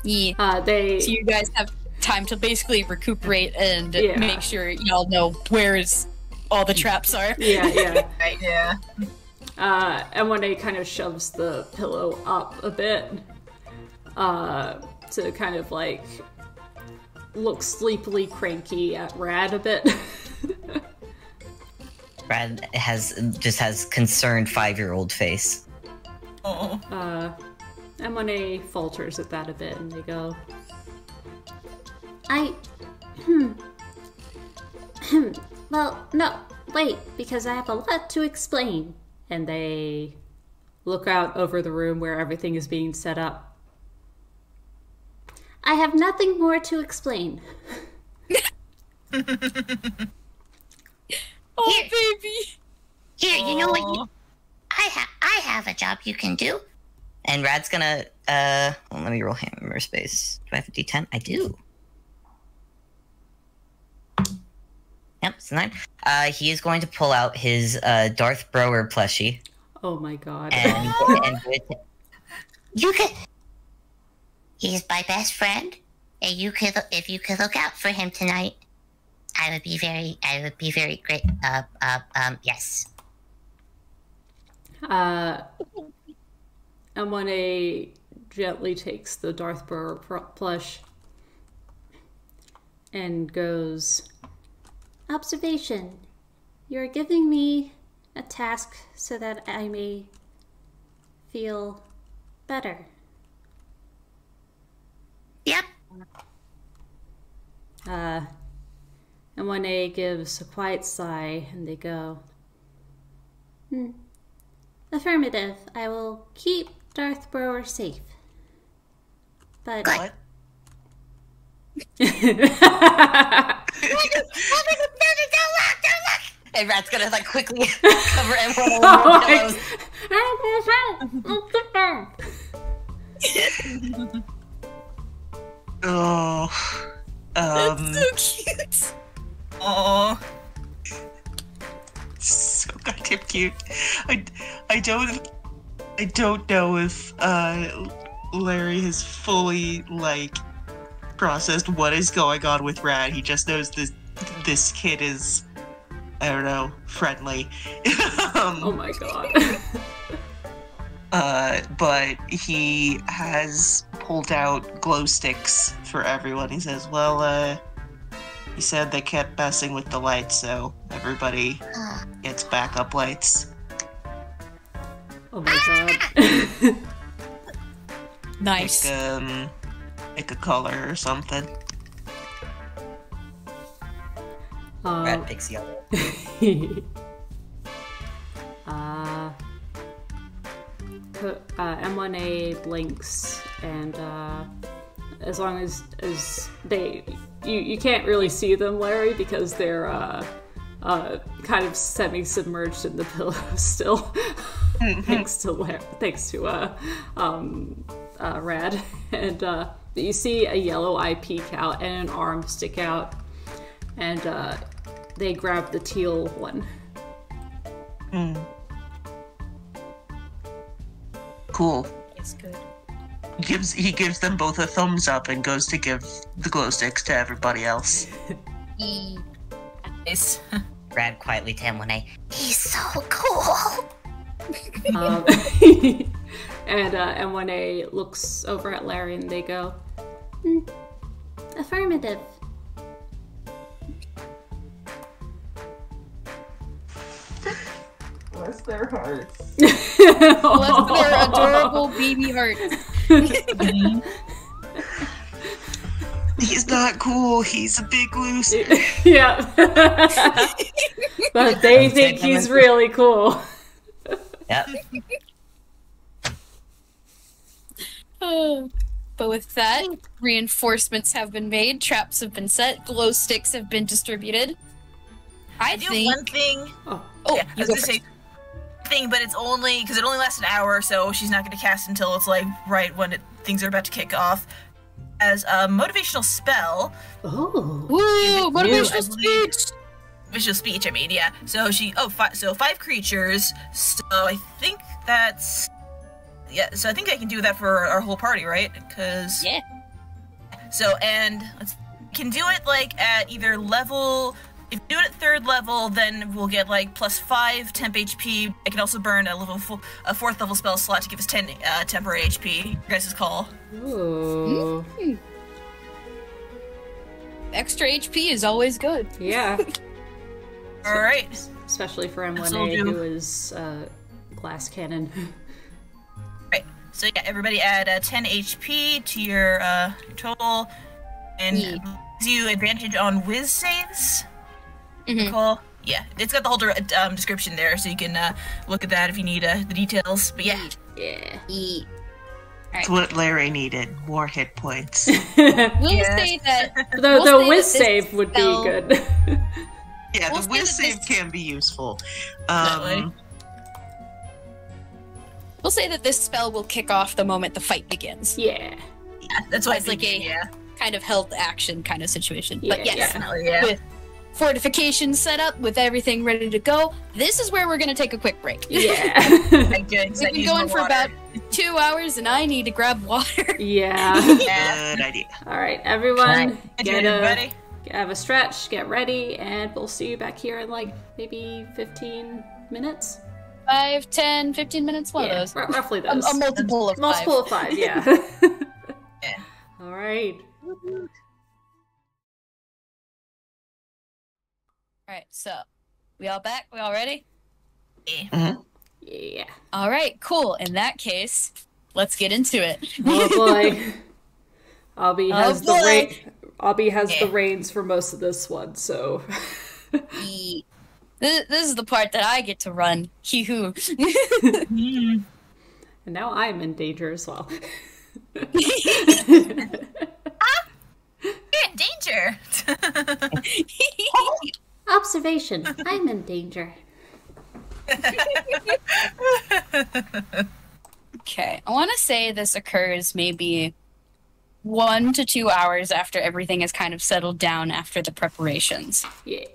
So you guys have time to basically recuperate and make sure y'all know where all the traps are. Yeah. right, yeah. And when it kind of shoves the pillow up a bit, to kind of like look sleepily cranky at Rad a bit. Rad has concerned 5-year-old face. Oh. And Monet falters at that a bit, and they go, Well, no, wait, because I have a lot to explain. and they look out over the room where everything is being set up. I have nothing more to explain. Oh, baby. Here, you know what? I have a job you can do. And Rad's gonna, let me roll hammer space. Do I have a D10? I do. Yep, it's a 9. He is going to pull out his Darth Brower plushie. Oh my god. And give it to... You could. He's my best friend, and you could, if you could look out for him tonight, I would be very great. Yes. M1A gently takes the Darth Brower plush and goes, Observation. You're giving me a task so that I may feel better. Yep. M1A gives a quiet sigh and they go, Affirmative. I will keep Darth Brower safe. But What? Don't look! And Rad's gonna like quickly cover everyone with pillows. Oh. That's so cute. Oh. So goddamn cute. I don't know if Larry has fully like processed what is going on with Rad. He just knows this kid is, I don't know, friendly. oh my god. But he has pulled out glow sticks for everyone. He says, well, he said they kept messing with the lights, so everybody gets backup lights. Oh my god. Nice. Pick a color or something. Rad picks yellow. M1A blinks, and as long as they, you can't really see them, Larry, because they're kind of semi-submerged in the pillow still, thanks to Rad, and you see a yellow eye peek out and an arm stick out, and they grab the teal one. Cool. It's good. He gives them both a thumbs up and goes to give the glow sticks to everybody else. Nice. Rad quietly to M1A. He's so cool. And M1A looks over at Larry and they go, Affirmative. Bless their hearts. Bless their adorable baby hearts. He's not cool. He's a big loser. yeah. But they think he's really cool. Yep. But with that, reinforcements have been made, traps have been set, glow sticks have been distributed. I do think... one thing. Oh, Yeah, I you was go gonna first. say thing, but it's only because it only lasts an hour, so she's not going to cast until it's like right when things are about to kick off. As a motivational spell. Oh. Woo! Motivational I believe- speech! Visual speech, I mean, yeah. So five creatures. So I think that's so I think I can do that for our whole party, right? Because Yeah. So can do it like at either level. If you do it at 3rd level, then we'll get like +5 temp HP. I can also burn a 4th level spell slot to give us 10 temporary HP. Your guys' call. Ooh. Extra HP is always good. Yeah. All right. Especially for That's what I'll M1A, do. who is glass cannon. Right. So yeah, everybody add 10 HP to your total, and Yeah. gives you advantage on whiz saves. Mhm. Cool. Yeah, it's got the whole description there, so you can look at that if you need the details. But yeah, Yeah. That's what Larry needed. More hit points. We'll Yes. say that The say whiz that this save would spell- be good. Yeah, We'll the say whiz that save this- can be useful. Definitely. we'll say that this spell will kick off the moment the fight begins. Yeah. that's what It's I like think. a- Yeah, kind of held action kind of situation. Yeah, But yes, yeah. definitely. Yeah. with fortifications set up, with everything ready to go, this is where we're going to take a quick break. Yeah. Like, good. We've been going for about 2 hours and I need to grab water. yeah. Yeah. Good idea. All right, everyone, Everybody. have a stretch, get ready, and we'll see you back here in like maybe 15 minutes. 5, 10, 15 minutes, one of those. Roughly A those. multiple of 5. Multiple of 5, yeah. Yeah. All right. Alright, so, we all back? We all ready? Yeah. Alright, cool. In that case, let's get into it. Oh boy. Abby has boy. the reins for most of this one, so This is the part that I get to run. Hee-hoo. and now I'm in danger as well. You're in danger. Observation. I'm in danger. Okay, I want to say this occurs maybe 1 to 2 hours after everything has kind of settled down after the preparations. Yeah.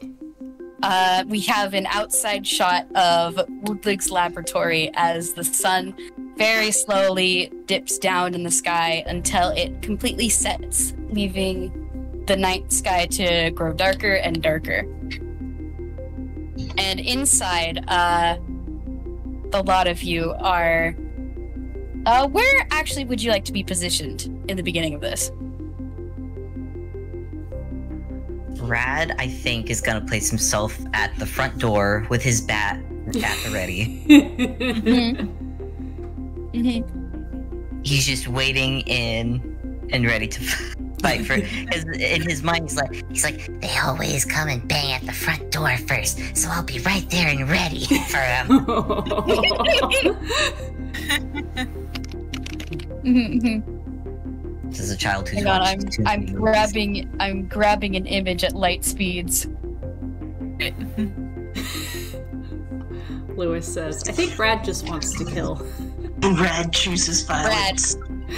We have an outside shot of Wudlig's laboratory as the sun very slowly dips down in the sky until it completely sets, leaving the night sky to grow darker and darker. And inside, the lot of you are... where actually would you like to be positioned in the beginning of this? Rad, I think, is gonna place himself at the front door with his bat at the ready. He's just waiting in and ready to fight for. In his mind, he's like, They always come and bang at the front door first, so I'll be right there and ready for them. this is a child who's Hang on, watched too I'm many movies. grabbing an image at light speeds. Lewis says, I think Brad just wants to kill. Rad chooses violence.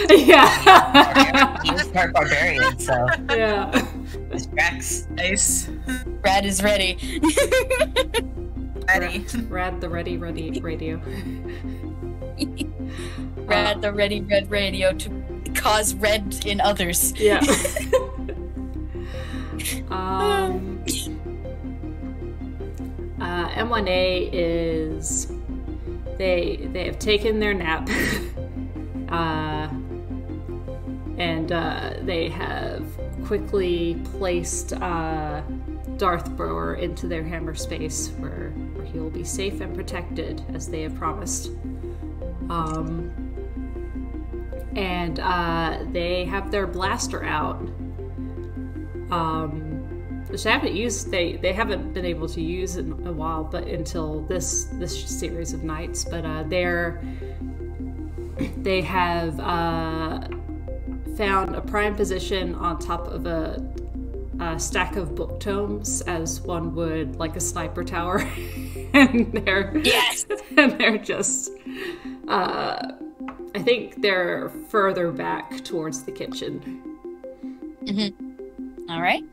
Yeah. He was part barbarian, so Yeah. this tracks. Nice. Brad is ready. Ready. Rad the Ready Radio. Rad the Red Radio to cause red in others. Yeah. M1A is they have taken their nap, and they have quickly placed Darth Brower into their hammer space, where he will be safe and protected as they have promised. And they have their blaster out. Which they haven't been able to use in a while, but until this series of nights. But they have found a prime position on top of a stack of book tomes, as one would like a sniper tower, and they're just. I think they're further back towards the kitchen. All right.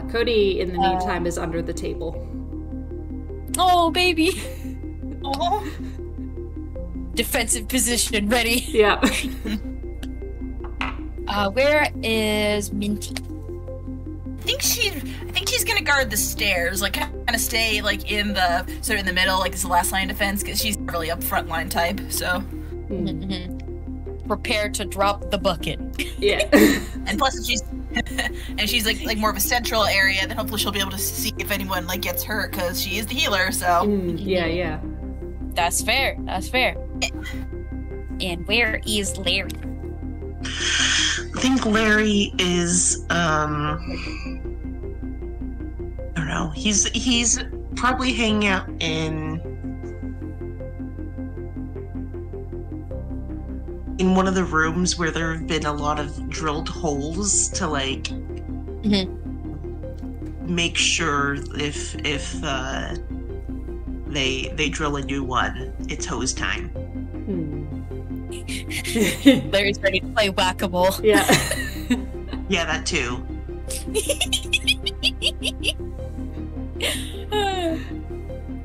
Cody, in the meantime, is under the table. Oh, baby. Oh. Defensive position, ready. Yeah. Where is Minty? I think she's gonna guard the stairs, like kind of stay like in the sort of in the middle, like it's the last line of defense, because she's really up front line type. So prepare to drop the bucket. Yeah. And plus, if she's like more of a central area, then hopefully she'll be able to see if anyone like gets hurt, because she is the healer. So Yeah. That's fair. And where is Larry? I think Larry is I don't know. He's probably hanging out in one of the rooms where there have been a lot of drilled holes to like make sure if they drill a new one, it's hose time. Larry's ready to play whack-a-mole. Yeah. Yeah, that too.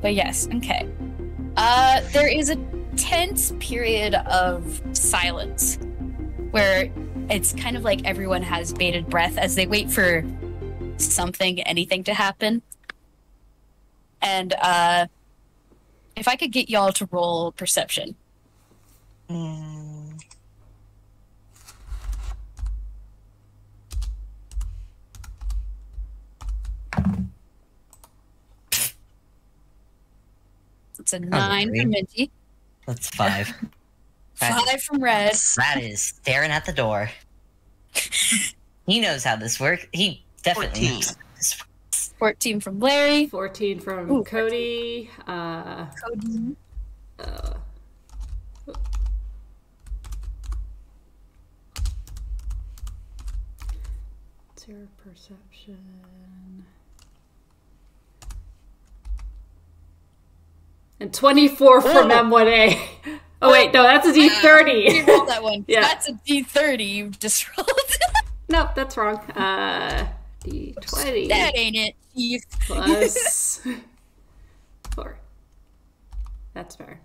But yes, okay. There is a tense period of silence where it's kind of like everyone has bated breath as they wait for anything to happen. And if I could get y'all to roll perception. It's a 9 from Minty. That's 5. 5 from Red. Rad is staring at the door. He knows how this works. He definitely 14. knows how this works. 14 from Larry. 14 from Cody. Cody. What's your perception? And 24 from M1A. Oh wait, no, that's a D30. You rolled that one. Yeah. That's a D30 you just rolled. Nope, that's wrong. D20. That ain't it. You Plus 4. That's fair.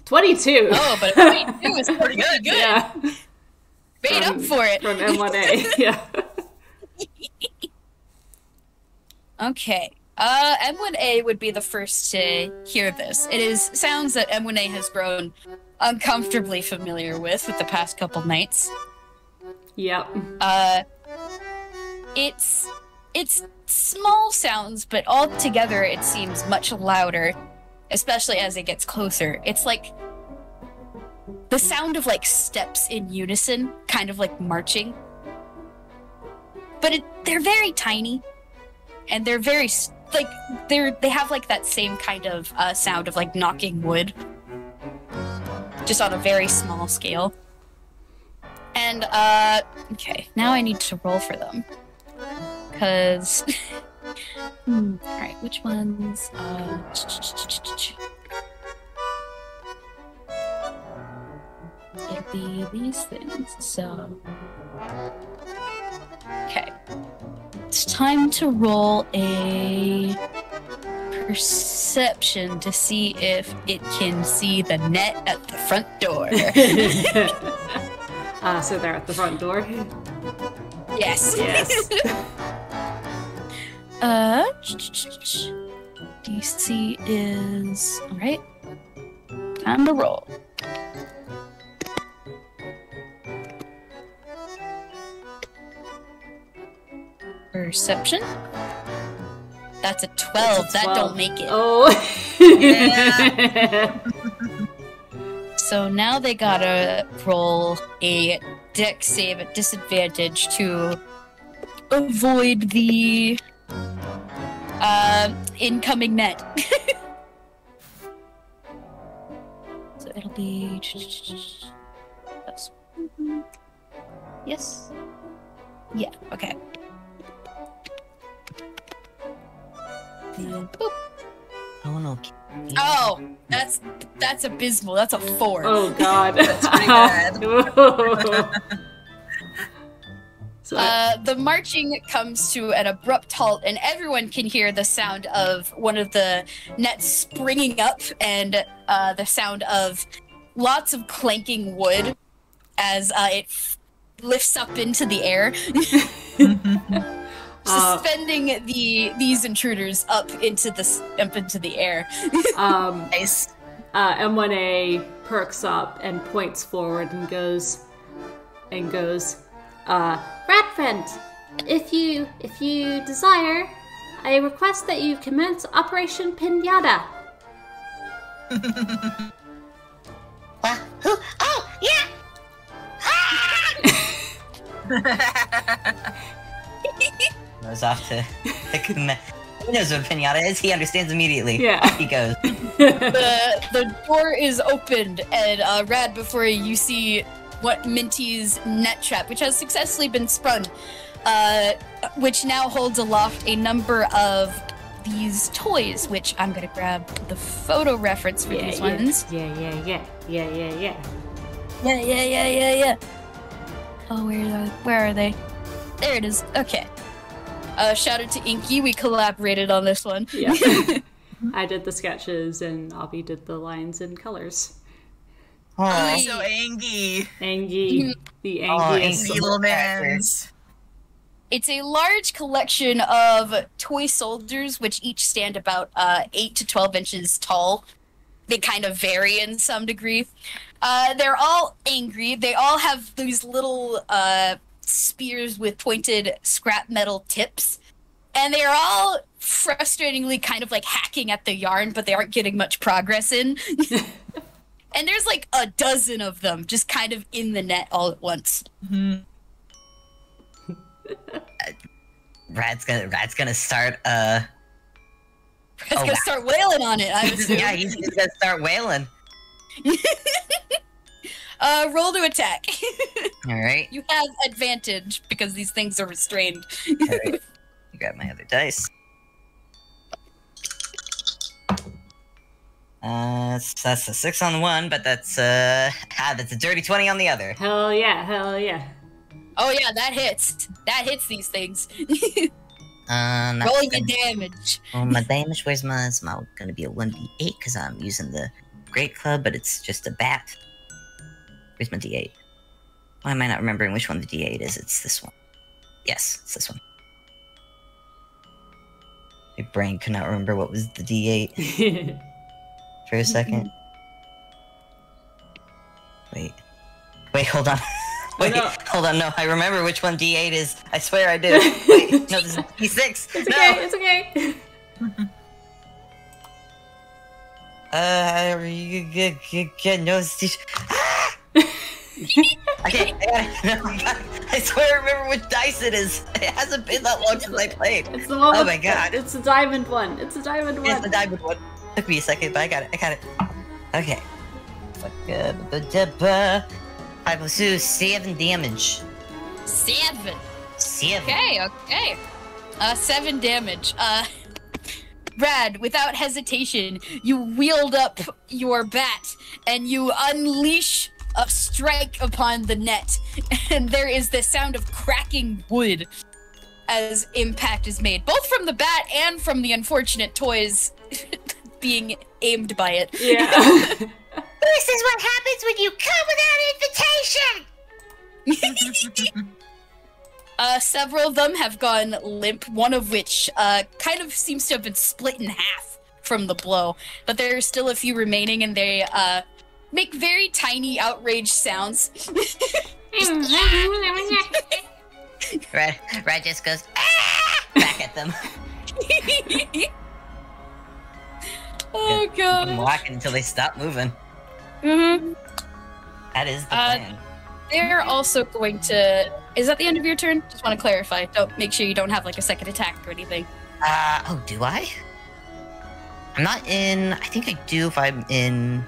22. Oh, but 22 is pretty good. Yeah. Made up for it. From M1A. Yeah. Okay. M1A would be the first to hear this. It is sounds that M1A has grown uncomfortably familiar with the past couple nights. Yep. It's small sounds, but all together it seems much louder, especially as it gets closer. It's like the sound of like steps in unison, kind of like marching. But they're very tiny, and they're very they have like that same kind of sound of like knocking wood, just on a very small scale. And okay, now I need to roll for them, because all right, which ones? It'll be these things. So okay. It's time to roll a perception to see if it can see the net at the front door. So they're at the front door. Yes. Yes. DC is alright. Time to roll. Perception. That's a 12. That 12. don't make it. Oh. Yeah. So now they gotta roll a dex save at disadvantage to avoid the incoming net. So it'll be... Yes? Yeah, okay. And boop. Oh no. Oh, that's abysmal. That's a 4. Oh god. That's pretty bad. So, The marching comes to an abrupt halt, and everyone can hear the sound of one of the nets springing up and the sound of lots of clanking wood as it lifts up into the air, suspending these intruders up into the air. Nice. M1A perks up and points forward and goes, Rat friend, if you desire, I request that you commence Operation Pinata. Well, who? Oh, yeah! Goes off to he knows what pinata is. He understands immediately. Yeah. Off he goes. The door is opened, and Rad, before you see what Minty's net trap, which has successfully been sprung, which now holds aloft a number of these toys, which I'm gonna grab the photo reference for these ones. Yeah. Yeah. Oh, where are they? There it is. Okay. Shout out to Inky. We collaborated on this one. Yeah. I did the sketches and Avi did the lines and colors. Oh, Oh, so angry. Angie, the Oh, angriest. Angie. Little mans. It's a large collection of toy soldiers, which each stand about 8 to 12 inches tall. They kind of vary in some degree. They're all angry. They all have these little spears with pointed scrap metal tips. And they're all frustratingly kind of like hacking at the yarn, but they aren't getting much progress in. And there's like a dozen of them just kind of in the net all at once. Mm-hmm. Rad's gonna start It's gonna start wailing on it, I assume. yeah, he's gonna start wailing. Roll to attack. Alright. You have advantage because these things are restrained. Alright. Grab my other dice. That's a 6 on one, but that's a dirty 20 on the other. Hell yeah. Oh yeah, that hits. That hits these things. That's Roll your gonna- damage. Oh, my damage, where's my, it's gonna be a 1d8 because I'm using the Great Club, but it's just a bat. Where's my d8? Why am I not remembering which one the d8 is? It's this one. Yes, it's this one. My brain could not remember what was the d8 for a second. Wait, hold on. Wait, No. hold on, no, I remember which one d8 is. I swear I do. Wait, no, this is d6. It's No! okay, it's okay. No, it's Okay, I swear I remember which dice it is. It hasn't been that long since I played. It's the one Oh with- my god. It's the diamond one. It's the diamond one. It's the diamond one. Took me a second, but I got it. Okay. 5 plus 2, 7 damage. 7. 7. Okay. 7 damage. Rad, without hesitation, you wield up your bat and you unleash a strike upon the net, and there is the sound of cracking wood as impact is made, both from the bat and from the unfortunate toys being aimed by it. Yeah. This is what happens when you come without invitation! Several of them have gone limp, one of which kind of seems to have been split in half from the blow. But there are still a few remaining, and they make very tiny, outraged sounds. Rad just goes, ah! Back at them. Oh, God. I'm walking until they stop moving. Mm-hmm. That is the plan. They're also going to... Is that the end of your turn? Just want to clarify. Don't make sure you don't have like a second attack or anything. Oh, do I? I'm not in... I think I do if I'm in...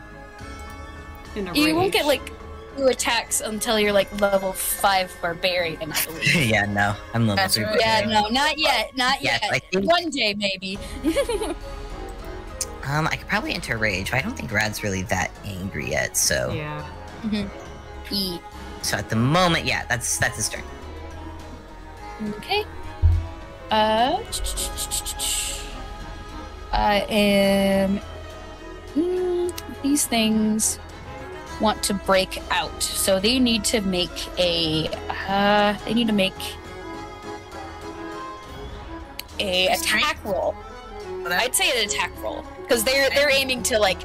You won't get like 2 attacks until you're like level 5 barbarian, I believe. Yeah, no. I'm level 3 right. Yeah, no, not yet. Not Yes, yet. I think- One day, maybe. I could probably enter rage, but I don't think Rad's really that angry yet, so... Yeah. E. So at the moment, yeah, that's his turn. Okay. I am... these things want to break out, so they need to make a... attack roll. I'd say an attack roll, because they're aiming to like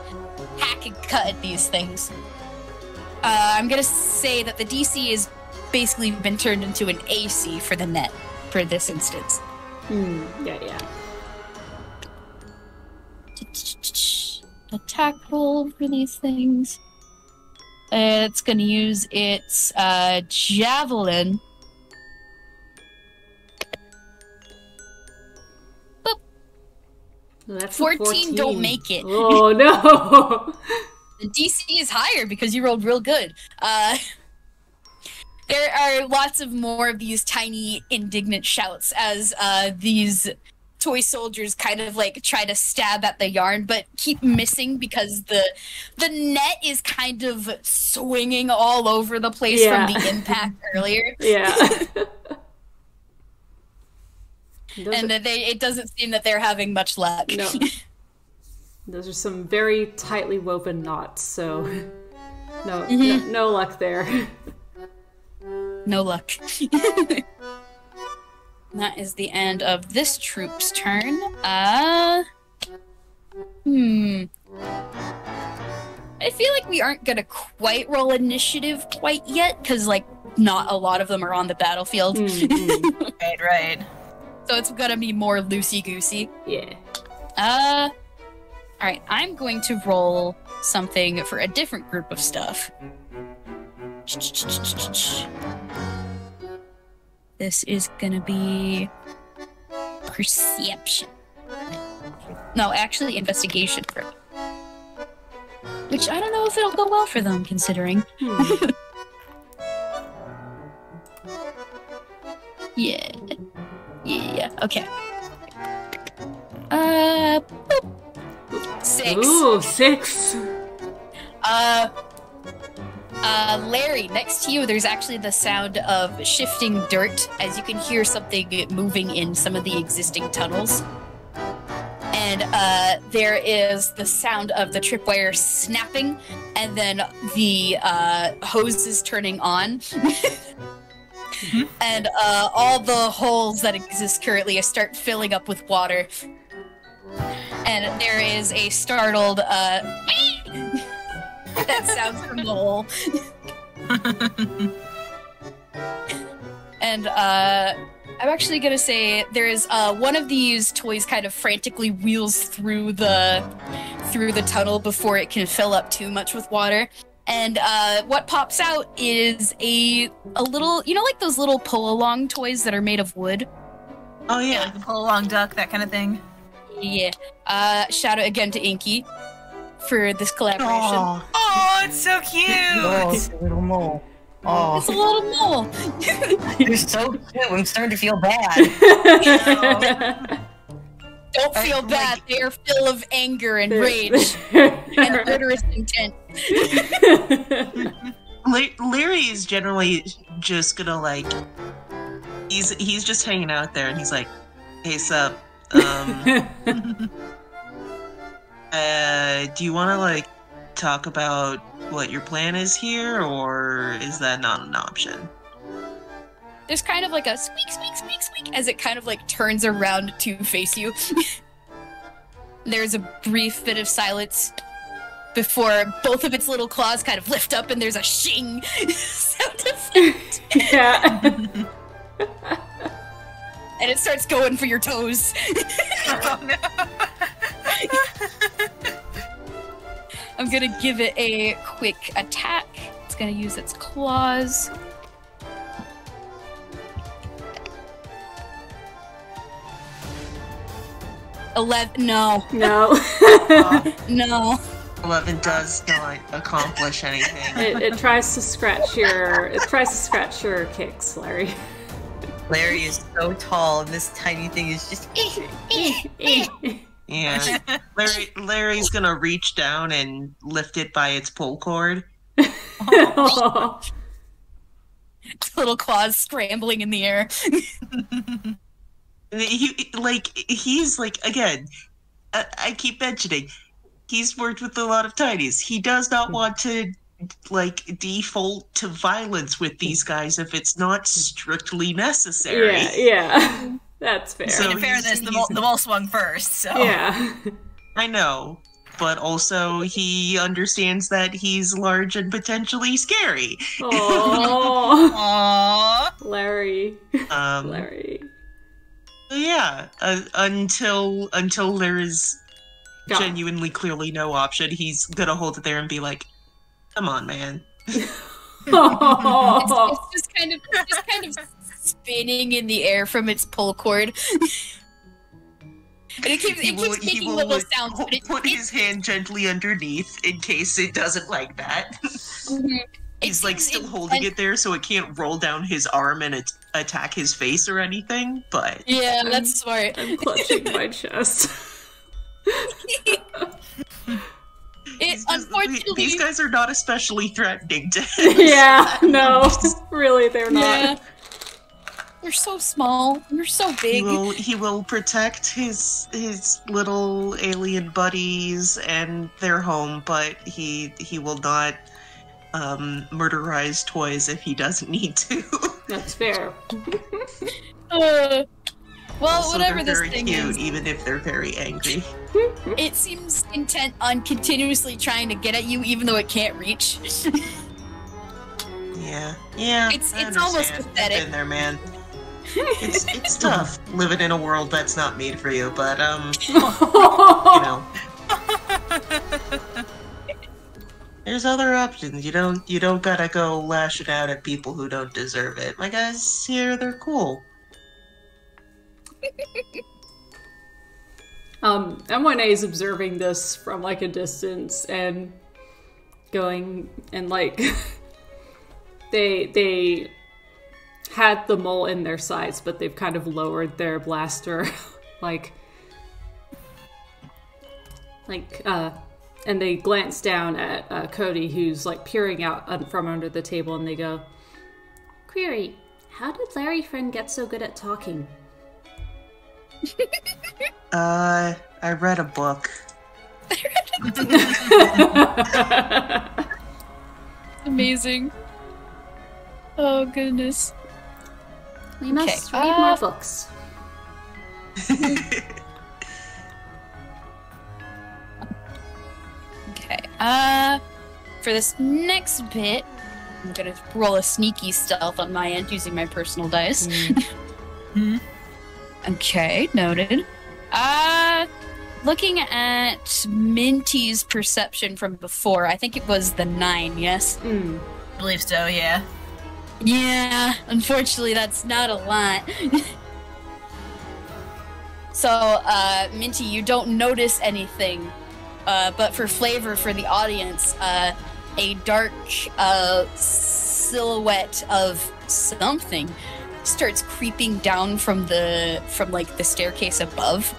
hack and cut at these things. I'm gonna say that the DC has basically been turned into an AC for the net for this instance. Yeah. Attack roll for these things. It's gonna use its javelin. Boop. That's 14 don't make it. Oh no. The DC is higher because you rolled real good. There are lots of more of these tiny indignant shouts as these toy soldiers kind of like try to stab at the yarn but keep missing because the net is kind of swinging all over the place from the impact earlier. Yeah. And it doesn't seem that they're having much luck. No. Those are some very tightly woven knots, so no luck there. No luck. That is the end of this troop's turn. I feel like we aren't gonna quite roll initiative quite yet, because like not a lot of them are on the battlefield. Right. So it's gonna be more loosey-goosey. Yeah. Alright, I'm going to roll something for a different group of stuff. This is gonna be perception. No, actually investigation for me. Which I don't know if it'll go well for them, considering. Yeah, okay. Boop. 6. Ooh, 6. Larry, next to you, there's actually the sound of shifting dirt as you can hear something moving in some of the existing tunnels. And there is the sound of the tripwire snapping, and then the hoses turning on. And all the holes that exist currently start filling up with water. And there is a startled that sounds from the hole. And I'm actually gonna say there is one of these toys kind of frantically wheels through the tunnel before it can fill up too much with water. And what pops out is a little, you know, like those little pull-along toys that are made of wood? Oh yeah, like the pull-along duck, that kind of thing. Yeah. Shout out again to Inky for this collaboration. Oh, it's so cute! Oh, it's a little mole. Oh, It's a little mole. you're so cute. I'm starting to feel bad. Don't feel bad. They are full of anger and rage and murderous intent. Larry is generally just gonna like He's just hanging out there, and he's like, "Hey, sup? Do you want to like talk about what your plan is here, or is that not an option?" There's kind of like a squeak, squeak, squeak, squeak as it kind of like turns around to face you. There's a brief bit of silence before both of its little claws kind of lift up and there's a shing sound effect. Yeah. And it starts going for your toes. Oh no. I'm gonna give it a quick attack. It's gonna use its claws. No. No. No. 11 does not accomplish anything. It tries to scratch your kicks, Larry. Larry is so tall, and this tiny thing is just. Yeah. Larry's gonna reach down and lift it by its pull cord. Little claws scrambling in the air. He's like, again, I keep mentioning, he's worked with a lot of tinies. He does not want to, like, default to violence with these guys if it's not strictly necessary. Yeah. That's fair. So in fairness, the ball swung first, so... Yeah. I know, but also he understands that he's large and potentially scary. Aww. Larry. Larry. Yeah, until there is genuinely, clearly no option, he's gonna hold it there and be like, "Come on, man." It's just kind of spinning in the air from its pull cord. And it keeps making little sounds. But put his hand gently underneath in case it doesn't like that. Mm-hmm. He's like still holding it there so it can't roll down his arm and attack his face or anything, but... Yeah, that's smart. I'm clutching my chest. Unfortunately... These guys are not especially threatening to him. Yeah, no. Really, they're not. Yeah. You're so small. You're so big. He will protect his little alien buddies and their home, but he will not murderize toys if he doesn't need to. That's fair. Well, also, whatever they're this very thing cute, is, even if they're very angry. it seems intent on continuously trying to get at you, even though it can't reach. Yeah. It's I almost understand. pathetic. I've been there, man. It's tough living in a world that's not made for you, but you know. There's other options. You don't gotta go lashing out at people who don't deserve it. My guys here, they're cool. M1A is observing this from like a distance and going and like they had the mole in their sights, but they've kind of lowered their blaster and they glance down at Cody, who's like peering out from under the table, and they go, "Query, how did Larry friend get so good at talking?" I read a book. Amazing. Oh, goodness. We must read more books. Okay, for this next bit, I'm gonna roll a sneaky stealth on my end using my personal dice. Okay, noted. Looking at Minty's perception from before, I think it was the 9, yes? I believe so, yeah. Yeah, unfortunately that's not a lot. So, Minty, you don't notice anything, but for flavor for the audience, a dark silhouette of something starts creeping down from the staircase above,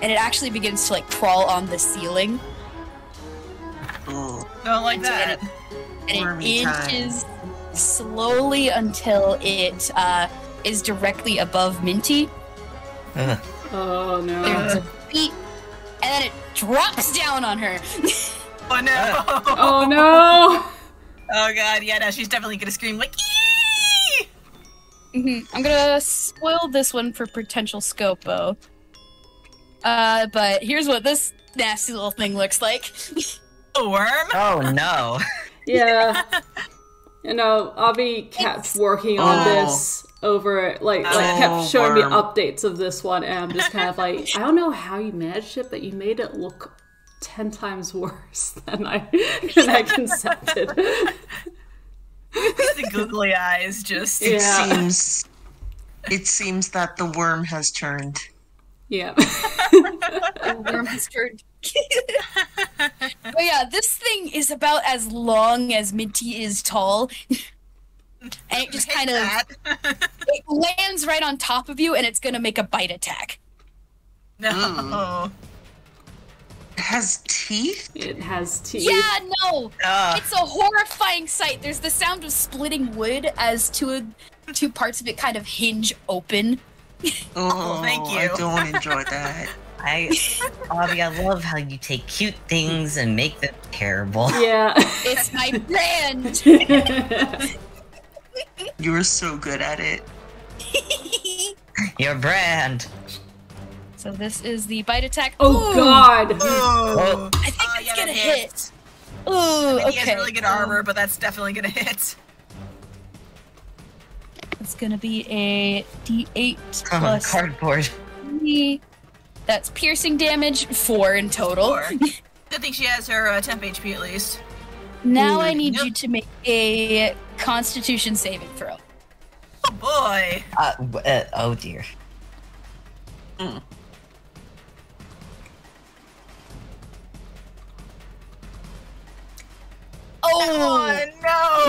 and it actually begins to like crawl on the ceiling. Oh, Don't like that. And it Wormy inches slowly until it is directly above Minty. Oh no. There's a beat, and then it drops down on her. Oh no! Oh no! Oh god, yeah, no, she's definitely gonna scream like, Mm-hmm. I'm gonna spoil this one for potential Scopo. But here's what this nasty little thing looks like. a worm? Oh no. Yeah. You know, Abby kept working on this over, kept showing me updates of this one, and I'm just kind of like, I don't know how you managed it, but you made it look 10 times worse than I concepted. The googly eyes just... It seems that the worm has turned. Yeah. The worm has turned. But yeah, this thing is about as long as Minty is tall. And it just kind of... it lands right on top of you, and it's gonna make a bite attack. No. It has teeth? It has teeth. Yeah, no! It's a horrifying sight. There's the sound of splitting wood as two parts of it kind of hinge open. Oh, thank you. I don't enjoy that. Avi, I love how you take cute things and make them terrible. Yeah. It's my brand! You're so good at it. Your brand. So this is the bite attack. Oh Ooh, god! Oh. I think it's Yeah, gonna that hit. hits. Ooh, He okay. has really good armor, but that's definitely gonna hit. It's gonna be a D8 plus Cardboard. 3. That's piercing damage, 4 in total. 4. Good thing she has her temp HP at least. Now I need you to make a Constitution saving throw. Oh boy. Oh dear. Oh,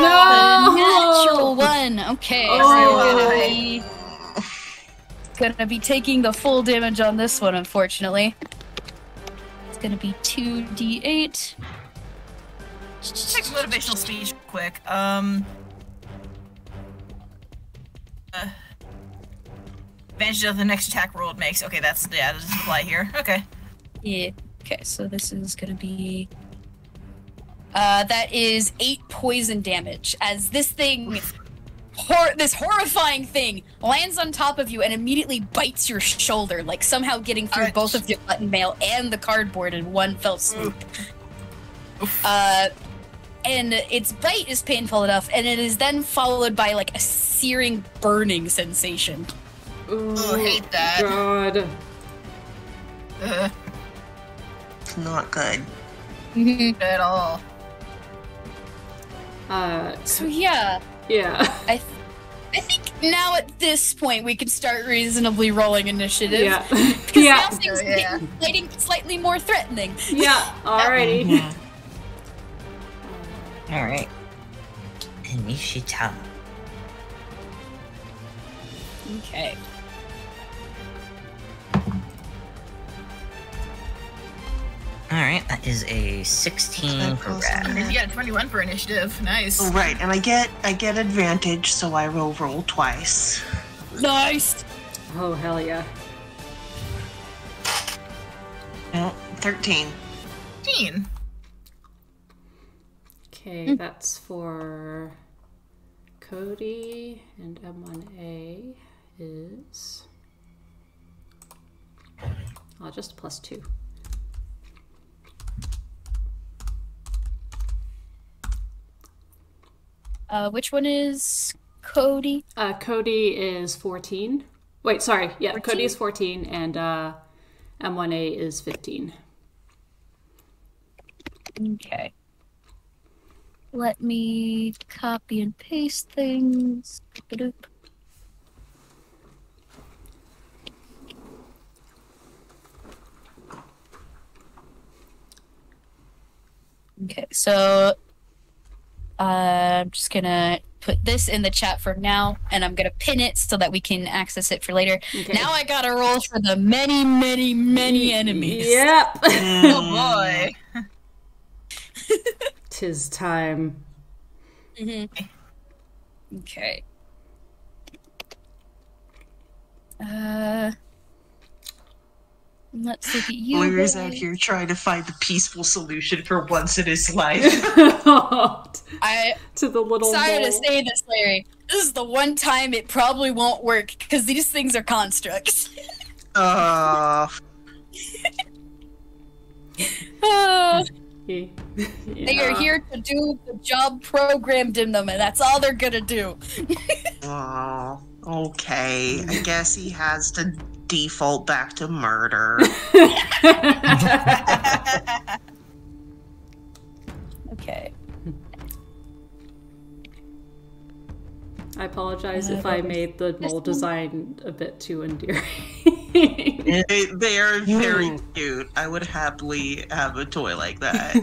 No! natural 1. Okay, Oh. so gonna be taking the full damage on this one, unfortunately. It's gonna be 2d8. Take motivational speech real quick. Advantage of the next attack roll it makes. Okay, that doesn't apply here. Okay. Yeah. Okay, so this is gonna be... that is 8 poison damage, as this thing... this horrifying thing lands on top of you and immediately bites your shoulder, like somehow getting through both of your button mail and the cardboard in one fell swoop. And its bite is painful enough, and it is then followed by like a searing, burning sensation. Oh, I hate that. God. It's not good. At all. So yeah, I think now at this point we can start reasonably rolling initiative. Yeah. Because Yeah. now things are getting slightly more threatening. Yeah, alrighty. Alright. Initiative. Okay. Alright, that is a 16 for Rad. You got a 21 for initiative. Nice. Oh, right, and I get advantage, so I will roll twice. Nice. Oh, hell yeah. 13. 15. Okay, that's for Cody, and M1A is... Oh, just +2. Which one is Cody? Cody is 14. Wait, sorry. Yeah, 14? Cody is 14, and M1A is 15. Okay. Let me copy and paste things. Doop. Okay, so I'm just gonna put this in the chat for now, and I'm gonna pin it so that we can access it for later. Okay. Now I gotta roll for the many, many, many enemies. Yep. Oh boy. 'Tis time. Okay. Let's look at you. Larry's out here trying to find the peaceful solution for once in his life. To the little Sorry mole. to say this, Larry. This is the one time it probably won't work, because these things are constructs. They are here to do the job programmed in them, and that's all they're gonna do. Oh, okay. I guess he has to default back to murder. Okay. I apologize if I made the mole design a bit too endearing. They are very cute. I would happily have a toy like that.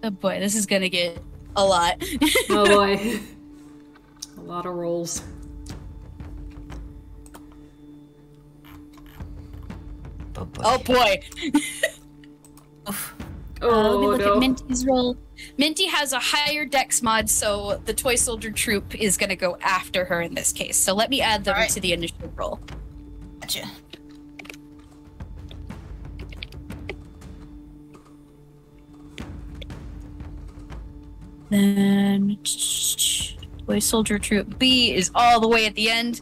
Oh boy, this is gonna get a lot. Oh boy. A lot of rolls. Oh boy. Let me look at Minty's roll. Minty has a higher dex mod, so the toy soldier troop is gonna go after her in this case. So let me add them to the initiative roll. Gotcha. Then toy soldier troop B is all the way at the end.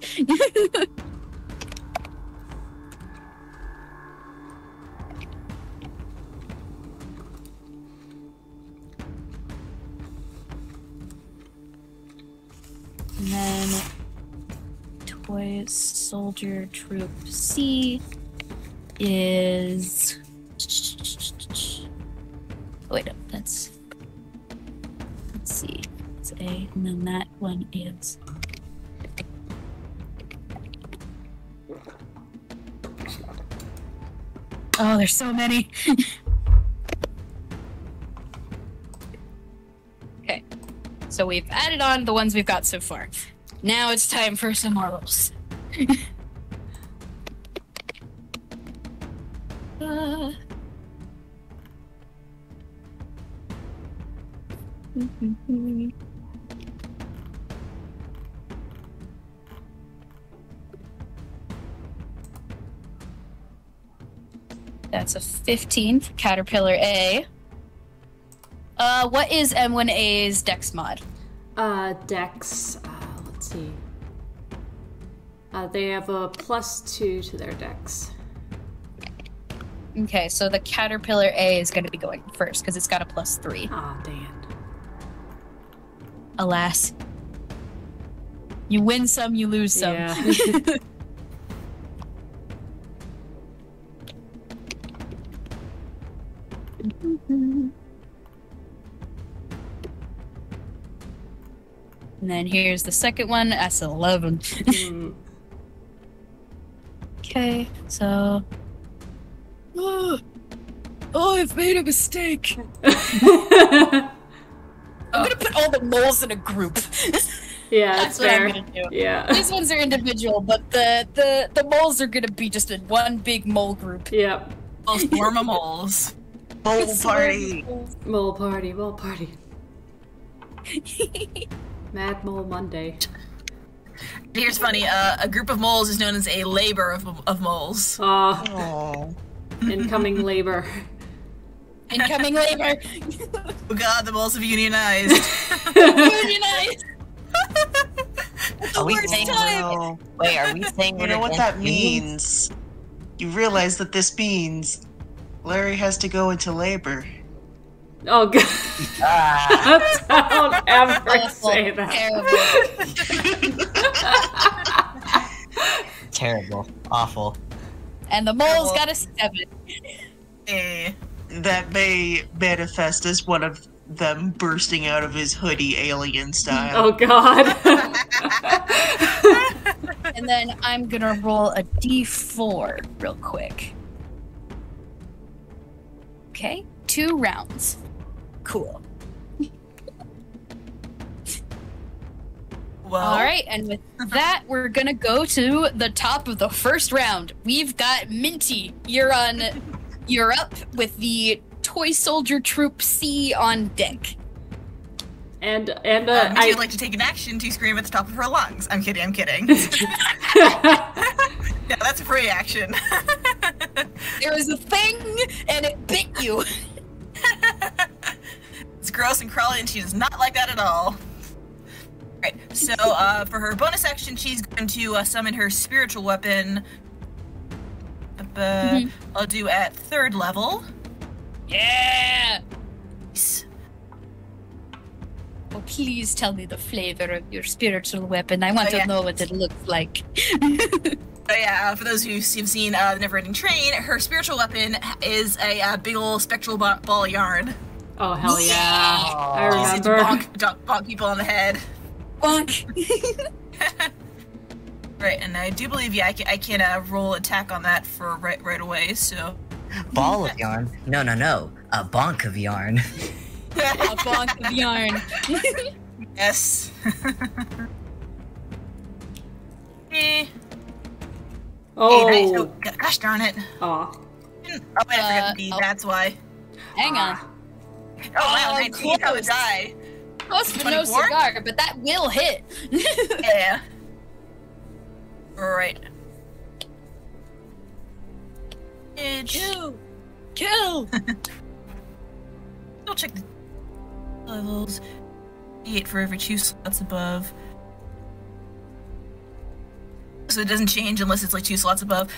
And then toy soldier troop C is... Wait, no, that's... Let's see. It's A, and then that one is... Oh, there's so many! Okay. So we've added on the ones we've got so far. Now it's time for some more rolls. That's a 15 for Caterpillar A. What is M1A's Dex mod? Dex, let's see. They have a +2 to their Dex. Okay, so the Caterpillar A is going to be going first because it's got a +3. Ah, damn. Alas. You win some, you lose some. Yeah. And then here's the second one. That's 11. Okay, so... Oh, I've made a mistake. I'm gonna put all the moles in a group. Yeah, that's what fair. I'm gonna do. Yeah. These ones are individual, but the moles are gonna be just in one big mole group. Yep. Swarm of moles. Mole party. Mole party, mole party. Mad Mole Monday. Here's funny, a group of moles is known as a labor of moles. Oh. Incoming labor. Incoming labor. Oh god, the moles have unionized. Unionized. Are we saying No. Wait, are we saying You know what that means? You realize that this means Larry has to go into labor. Oh god. Don't ever say that. Terrible. Awful. And the mole's got a 7. That may manifest as one of them bursting out of his hoodie alien style. Oh god. And then I'm gonna roll a d4 real quick. Okay, 2 rounds. Cool. Well, all right, and with that, we're gonna go to the top of the first round. We've got Minty. You're on you're up with the Toy Soldier Troop C on deck. And I would like to take an action to scream at the top of her lungs. I'm kidding. Yeah, that's a free action. There was a thing, and it bit you. It's gross and crawly, and she does not like that at all. Right, so for her bonus action, she's going to summon her spiritual weapon. I'll do at 3rd level. Yeah! Nice. Oh, please tell me the flavor of your spiritual weapon. I want to know what it looks like. Oh yeah, for those who've seen the Never-Ending Train, her spiritual weapon is a big ol' spectral ball of yarn. Oh, hell yeah. I remember. Bonk people on the head. Bonk. Right, and I do believe, I can roll attack on that for right away, so... Ball of yarn? No. A bonk of yarn. A bonk of yarn. Yes. Oh. Hey, nice. Oh, gosh darn it. Aw. Oh, wait, I forgot the B, that's why. Hang on. Oh, wow, 19, I would die. Close for no 24? cigar, but that will hit. Yeah. Right. Kill! I'll check the levels. 8 for every 2 slots above. So it doesn't change unless it's like 2 slots above.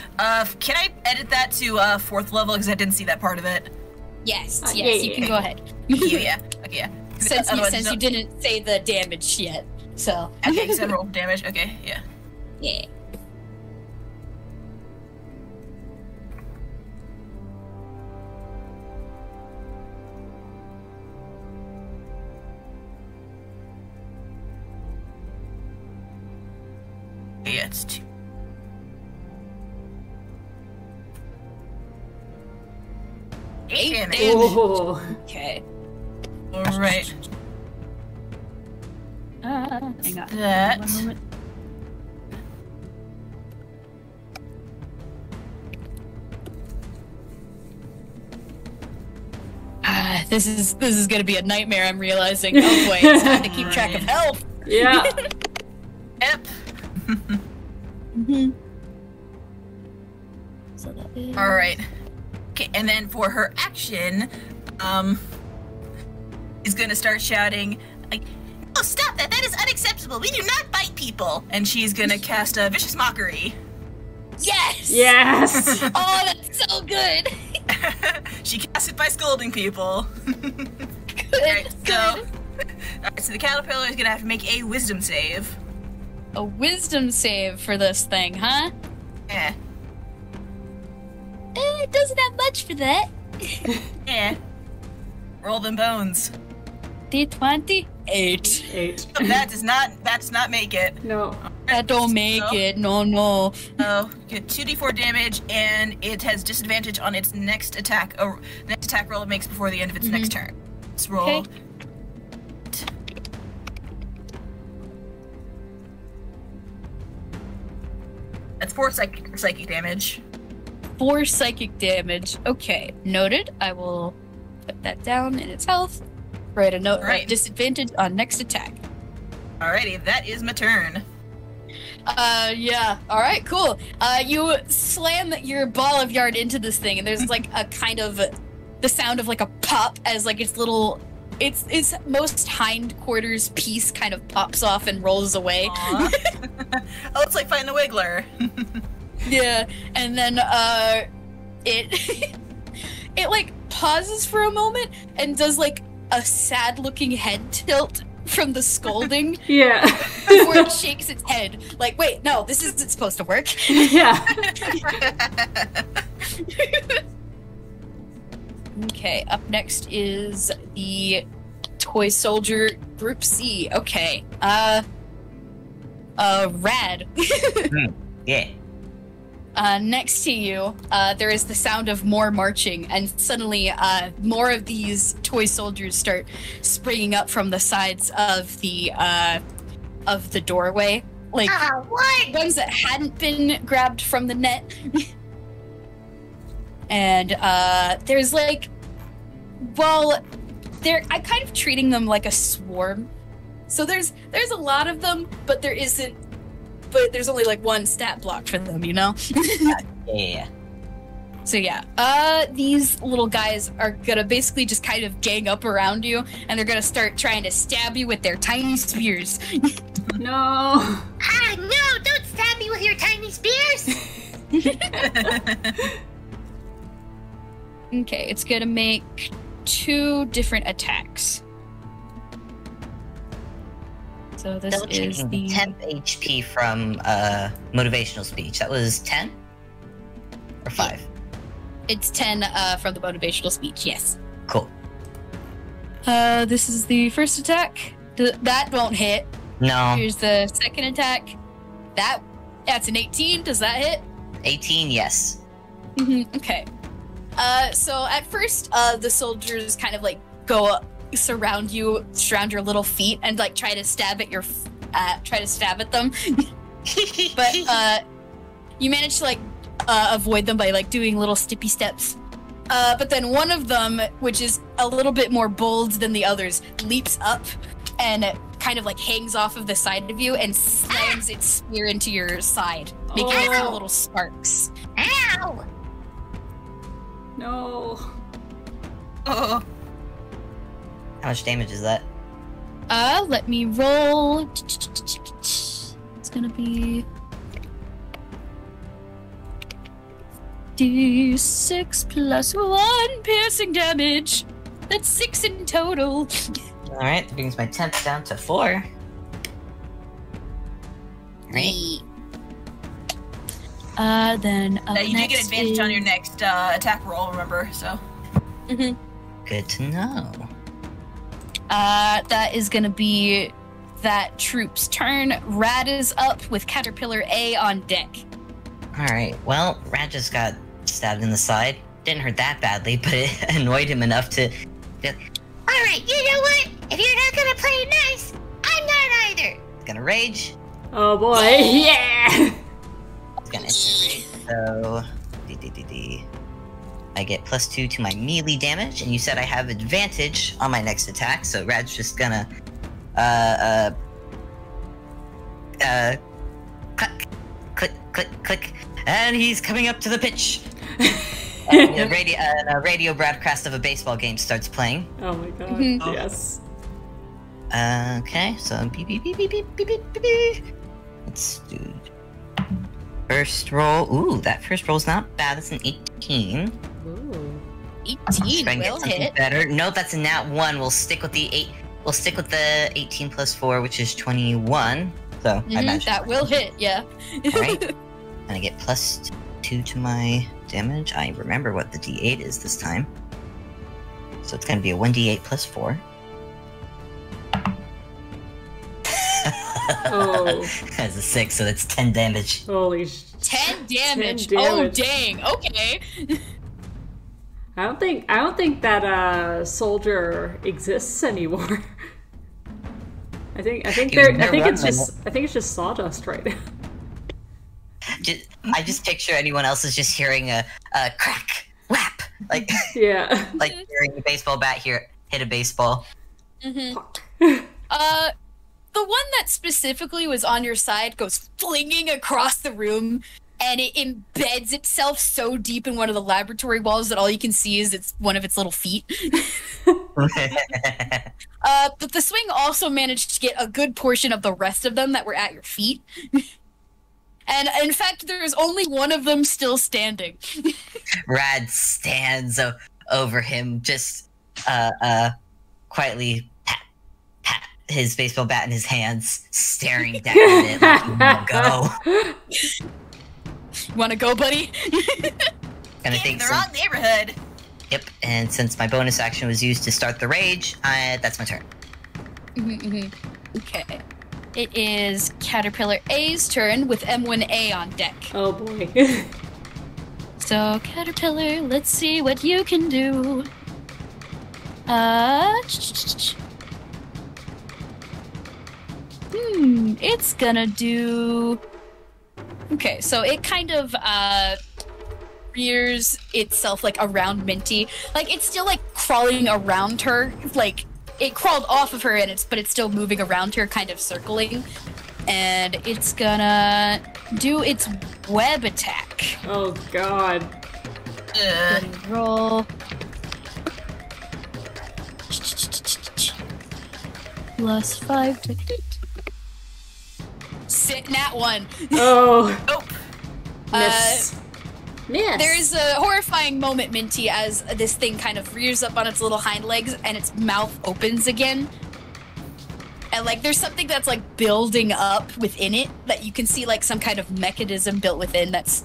Can I edit that to 4th level because I didn't see that part of it? Yes, yeah, you can go ahead. Yeah. Okay, yeah. Since you didn't say the damage yet, so. Okay, because I rolled damage. Okay, yeah. Yeah. Yeah, it's 2. Eight damage. Oh. Okay. Alright. Hang on. That. 1 moment. This is gonna be a nightmare, I'm realizing. Oh boy, it's time to keep track of health. Yeah. Yep. So that is... Alright. Okay, and then for her action, is gonna start shouting, like, "Oh, stop that! That is unacceptable! We do not bite people!" And she's gonna cast a Vicious Mockery. Yes! Yes. Oh, that's so good! She casts it by scolding people. Good, Alright, good. so the caterpillar is gonna have to make a wisdom save. A wisdom save for this thing, huh? Yeah. It doesn't have much for that. Yeah. Roll them bones. D20? 8. 8. That does not make it. No. That don't make it. No. Oh, get 2d4 damage, and it has disadvantage on its next attack roll it makes before the end of its next turn. Let's roll. Okay. That's 4 psychic damage. 4 psychic damage. Okay, noted. I will put that down in its health. Write a note. Right. Disadvantage on next attack. Alrighty, that is my turn. Yeah. Alright, cool. You slam your ball of yarn into this thing, and there's like a kind of the sound of like a pop as like its most hindquarters piece kind of pops off and rolls away. Oh, it's like fighting a wiggler. Yeah, and then it it like pauses for a moment and does like a sad looking head tilt from the scolding. Yeah. Before it shakes its head. Like, wait, no, this isn't supposed to work. Yeah. Okay, up next is the Toy Soldier Group C. Okay. Rad. Yeah. Next to you, there is the sound of more marching, and suddenly, more of these toy soldiers start springing up from the sides of the doorway. Like, what? ones that hadn't been grabbed from the net. And there's like, I'm kind of treating them like a swarm. So there's a lot of them, but there's only like one stat block for them, you know? Yeah. So yeah, these little guys are gonna basically just kind of gang up around you, and they're gonna start trying to stab you with their tiny spears. No. Ah, no! Don't stab me with your tiny spears! Okay, it's gonna make 2 different attacks. So this Double is checking the 10 HP from motivational speech. That was 10 or 5. It's 10 from the motivational speech. Yes. Cool. This is the first attack. That won't hit. No. Here's the second attack. That's an 18. Does that hit? 18. Yes. Okay. So at first, the soldiers kind of like go surround your little feet and like try to stab at them. But you manage to like avoid them by like doing little stippy steps. But then one of them, which is a little bit more bold than the others, leaps up and kind of like hangs off of the side of you and slams its spear into your side, making little sparks. Ow! No. Oh. How much damage is that? Let me roll. It's gonna be D6 plus 1 piercing damage. That's 6 in total. Alright, that brings my temp down to 4. Right. Then You do get advantage on your next attack roll, remember, so. Good to know. That is gonna be that troop's turn. Rad is up with Caterpillar A on deck. Alright, well, Rad just got stabbed in the side. Didn't hurt that badly, but it annoyed him enough to... Alright, you know what? If you're not gonna play nice, I'm not either! Gonna rage. Oh boy. Yeah. Gonna rage. So... I get +2 to my melee damage, and you said I have advantage on my next attack, so Rad's just gonna... click, and he's coming up to the pitch. And a radio broadcast of a baseball game starts playing. Oh my god. Yes. Okay, so beep, beep, beep, beep, beep, beep, beep, beep. Let's do first roll. Ooh, that first roll's not bad. That's an 18. Ooh. 18 will hit. Better. No, that's a nat 1. We'll stick with the 8. We'll stick with the 18 plus 4, which is 21. So I imagine that will hit. Yeah. All right. And I get +2 to my damage. I remember what the D8 is this time. So it's going to be a 1d8 plus 4. Oh. That's a 6, so that's 10 damage. Holy 10 damage. 10 Oh damage. dang. Okay. I don't think that soldier exists anymore. I think it's just sawdust right now. I just picture anyone else is just hearing a crack, whap, like Yeah. like hearing a baseball bat hit a baseball. The one that specifically was on your side goes flinging across the room, and it embeds itself so deep in one of the laboratory walls that all you can see is one of its little feet. But the swing also managed to get a good portion of the rest of them that were at your feet. And in fact, there's only one of them still standing. Rad stands over him, just quietly pat his baseball bat in his hands, staring down at it like, "You wanna go? Wanna go, buddy?" Gonna In think the so. wrong neighborhood. Yep, and since my bonus action was used to start the rage, that's my turn. Okay. It is Caterpillar A's turn with M1A on deck. Oh boy. So, Caterpillar, let's see what you can do. It's gonna do... Okay, so it kind of rears itself like around Minty. Like it's still like crawling around her. Like it crawled off of her but it's still moving around her, kind of circling. And it's gonna do its web attack. Oh god. Roll. +5 to hit. Sit nat 1. Oh. Nope. Miss. Miss. There is a horrifying moment, Minty, as this thing kind of rears up on its little hind legs and its mouth opens again. And, like, there's something that's, like, building up within it that you can see, like, some kind of mechanism built within that's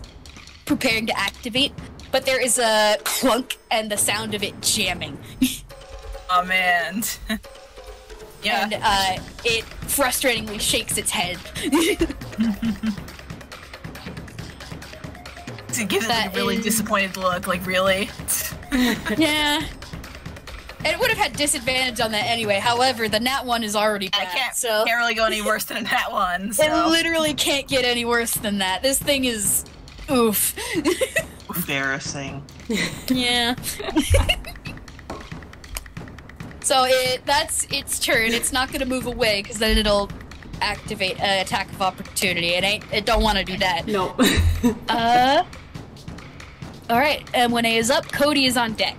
preparing to activate. But there is a clunk and the sound of it jamming. Oh, man. Yeah. And it frustratingly shakes its head. It gives it like a really disappointed look, like, really? Yeah. And it would have had disadvantage on that anyway. However, the nat 1 is already bad. Can't really go any worse than a nat 1. So. It literally can't get any worse than that. This thing is oof. Embarrassing. Yeah. So that's its turn. It's not going to move away because then it'll activate an attack of opportunity. It don't want to do that. Nope. All right. M1A is up. Cody is on deck.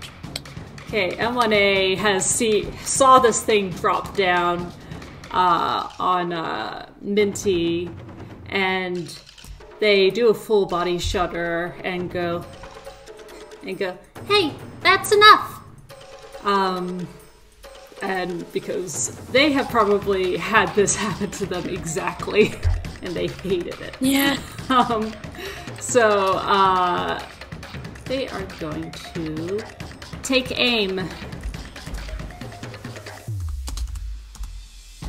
Okay, M1A saw this thing drop down on Minty, and they do a full body shudder and go, Hey, that's enough. and because they have probably had this happen to them exactly, and they hated it. Yeah. So they are going to take aim.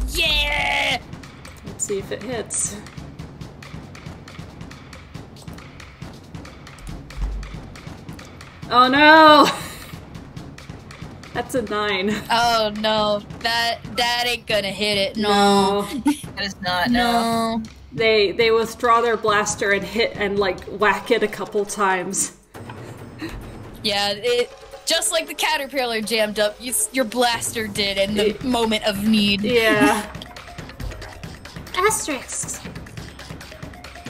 Yeah. Let's see if it hits. Oh no! That's a 9. Oh no, that ain't gonna hit it. No. That is not, no. They withdraw their blaster and hit and like whack it a couple times. Yeah, just like the caterpillar jammed up, your blaster did in the moment of need. Yeah. Asterisks.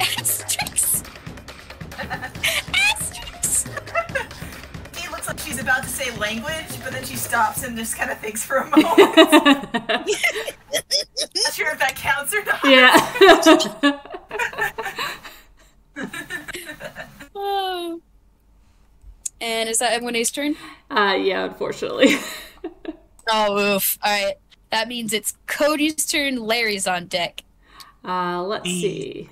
Asterisks. Asterisks. It looks like she's about to say language, but then she stops and just kind of thinks for a moment. Not sure if that counts or not. Yeah. Oh. And is that M1A's turn? Yeah, unfortunately. Oh, oof. Alright. That means it's Cody's turn. Larry's on deck. Let's see.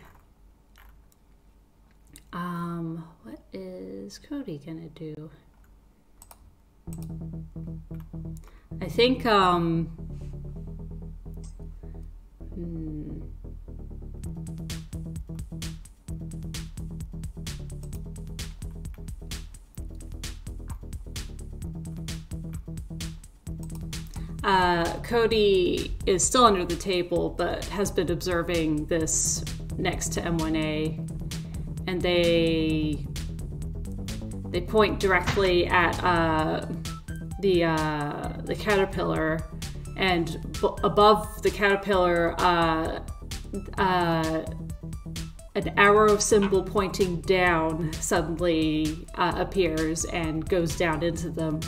What is Cody gonna do? I think, Cody is still under the table, but has been observing this next to M1A, and they point directly at the caterpillar, and above the caterpillar, an arrow symbol pointing down suddenly appears and goes down into them.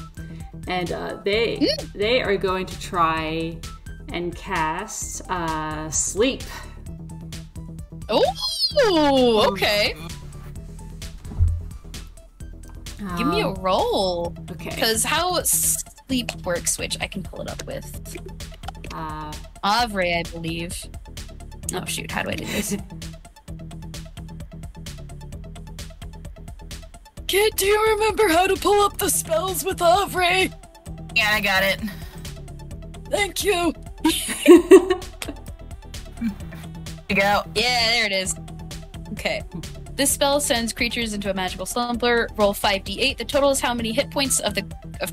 And they are going to try and cast sleep. Oh, okay. Give me a roll. Okay. Because how sleep works, which I can pull it up with. Avre, I believe. Oh shoot, how do I do this? Kid, do you remember how to pull up the spells with Avre? Yeah, I got it. Thank you. You go. Yeah, there it is. Okay. This spell sends creatures into a magical slumber. Roll 5d8. The total is how many hit points of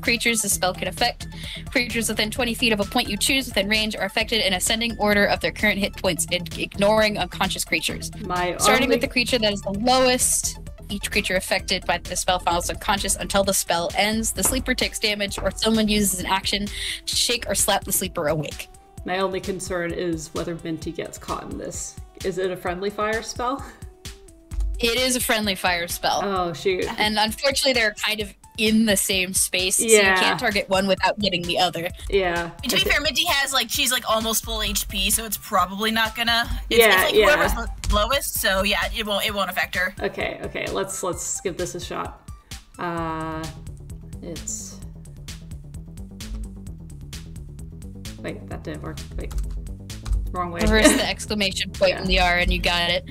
creatures the spell can affect. Creatures within 20 feet of a point you choose within range are affected in ascending order of their current hit points, ignoring unconscious creatures. Starting with the creature that is the lowest. Each creature affected by the spell falls unconscious until the spell ends. The sleeper takes damage, or someone uses an action to shake or slap the sleeper awake. My only concern is whether Minty gets caught in this. Is it a friendly fire spell? It is a friendly fire spell. Oh, shoot. And unfortunately, they're kind of in the same space, so you can't target one without getting the other. Yeah. And to be fair, Minty has, like, she's, like, almost full HP, so it's probably not gonna... It's whoever's the lowest, so yeah, it won't affect her. Okay, let's give this a shot. It's... Wait, that didn't work. Wait. Wrong way. Reverse the exclamation point in the R and you got it.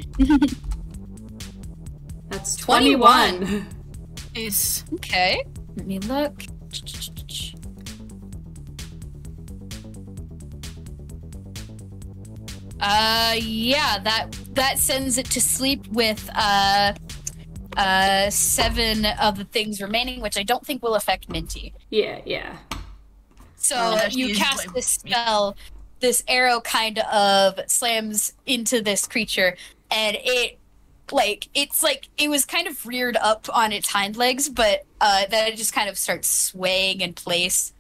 That's 21. Is okay. Let me look. Yeah, that sends it to sleep with 7 of the things remaining, which I don't think will affect Minty. Yeah. So you cast this spell, this arrow kind of slams into this creature, and it was kind of reared up on its hind legs, but then it just kind of starts swaying in place.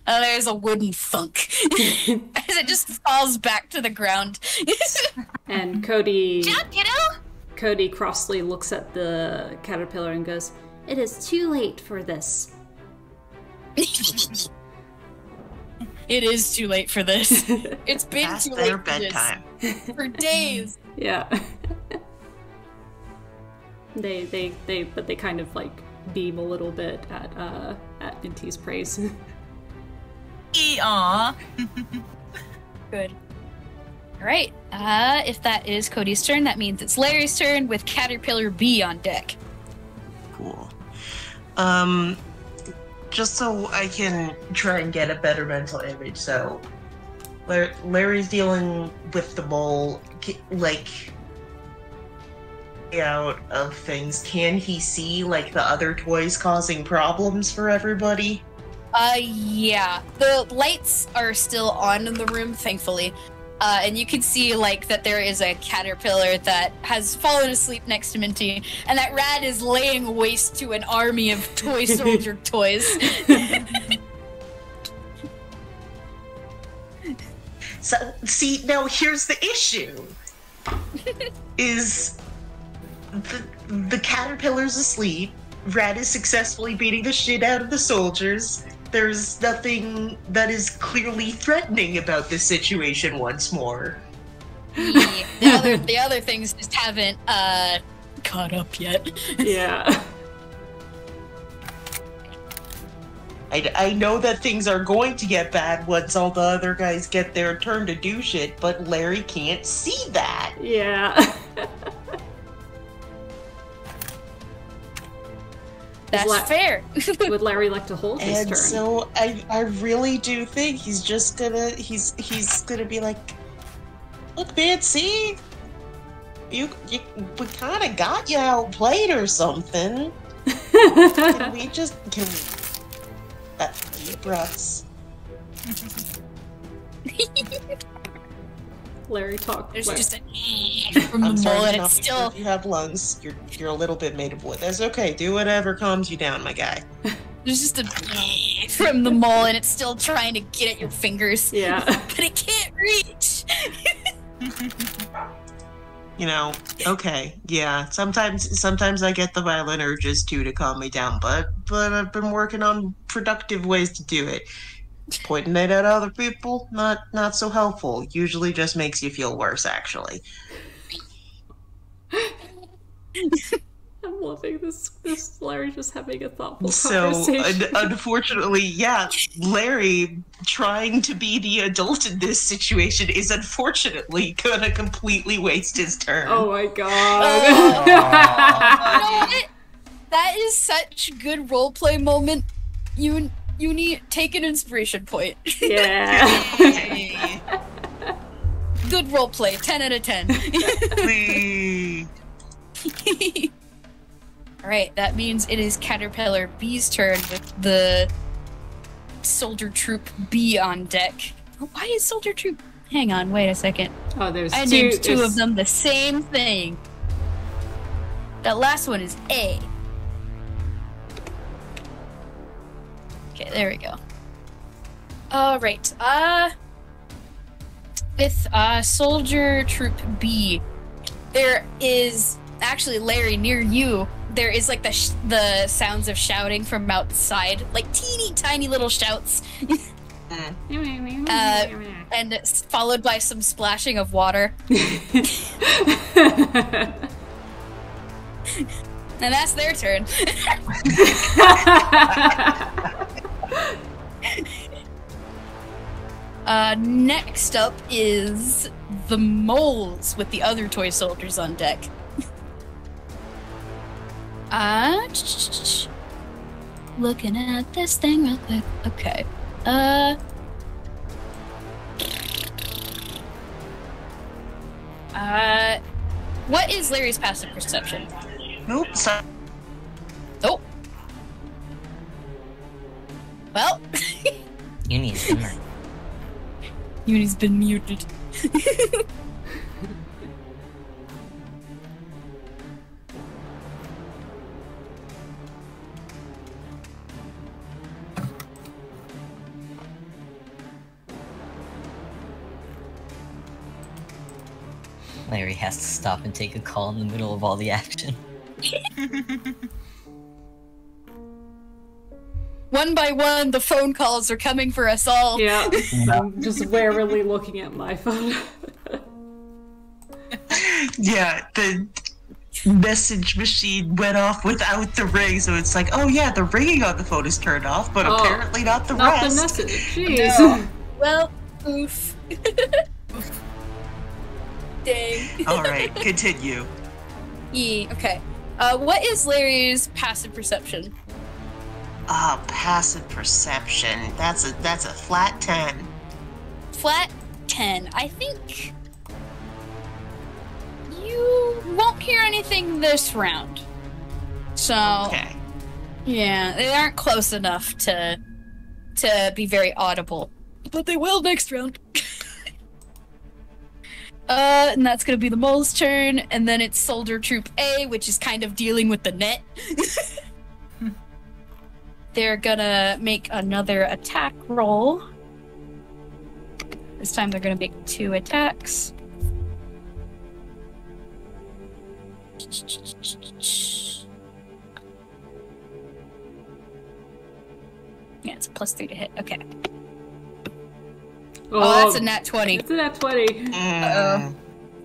There's a wooden thunk as it just falls back to the ground. And Cody... Jump, kiddo! Cody crossly looks at the caterpillar and goes, "It is too late for this." It is too late for this. It's been Past too their late for bedtime. this. For days. Yeah. They kind of like beam a little bit at Minty's praise. Aww. Good. Alright, if that is Cody's turn, that means it's Larry's turn with Caterpillar B on deck. Cool. Just so I can try and get a better mental image, so Larry's dealing with the mole, like, out of things. Can he see, like, the other toys causing problems for everybody? Yeah. The lights are still on in the room, thankfully. And you can see, like, that there is a caterpillar that has fallen asleep next to Minty, and that Rad is laying waste to an army of toy soldier toys. So, see, now here's the issue. Is the caterpillar's asleep, Rad is successfully beating the shit out of the soldiers. There's nothing that is clearly threatening about this situation once more. The other things just haven't caught up yet. Yeah. I know that things are going to get bad once all the other guys get their turn to do shit, but Larry can't see that. Yeah. That's fair. Would Larry like to hold his And turn? so I really do think he's just gonna he's gonna be like, look, man, see, we kind of got you outplayed or something. Can we deep breaths. Larry talk. There's Larry. just a from the mole, and it's still. If you have lungs, you're a little bit made of wood. That's okay. Do whatever calms you down, my guy. There's just a from the mole, and it's still trying to get at your fingers. Yeah. But it can't reach. You know, okay, yeah. Sometimes I get the violent urges too to calm me down, but I've been working on productive ways to do it. Pointing it at other people, not so helpful. Usually just makes you feel worse, actually. I'm loving this Larry just having a thoughtful So, conversation. unfortunately, yeah, Larry trying to be the adult in this situation is unfortunately gonna completely waste his turn. Oh my god. You know what? That is such a good roleplay moment. You need take an inspiration point. Yeah. Good roleplay, 10 out of 10. Alright, that means it is Caterpillar B's turn with the Soldier Troop B on deck. Oh, why is Soldier Troop? Hang on, wait a second. Oh, there's I named two of them the same thing. That last one is A. Okay, there we go. Alright, with, Soldier Troop B, there is, actually, Larry, near you, there is, like, the sounds of shouting from outside, like, teeny tiny little shouts. And it's followed by some splashing of water. And that's their turn. Next up is the moles with the other toy soldiers on deck. Looking at this thing real quick. Okay. What is Larry's passive perception? Nope. Sorry. Oh. Well. Uni's been muted. Larry has to stop and take a call in the middle of all the action. One by one, the phone calls are coming for us all. Yeah, I'm just warily looking at my phone. Yeah, the message machine went off without the ring, so it's like, oh yeah, the ringing on the phone is turned off, but apparently not the not rest. Not the message, jeez. No. Well, oof. Dang. Alright, continue. Okay. What is Larry's passive perception? Passive perception. That's a flat 10. Flat 10. I think you won't hear anything this round. So okay. Yeah, they aren't close enough to be very audible. But they will next round. And that's gonna be the mole's turn, and then it's Soldier Troop A, which is kind of dealing with the net. They're gonna make another attack roll. This time they're gonna make 2 attacks. Yeah, it's a +3 to hit. Okay. Oh, that's a nat 20. It's a nat 20. Uh-oh.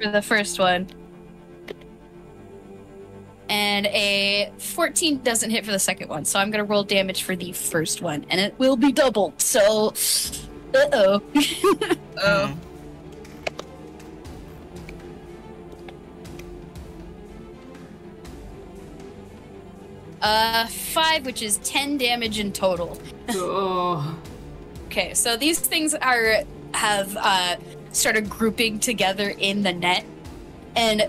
For the first one. And a 14 doesn't hit for the second one, so I'm gonna roll damage for the first one, and it will be doubled, so... Uh-oh. Oh. 5, which is 10 damage in total. Oh. Okay, so these things have started grouping together in the net, and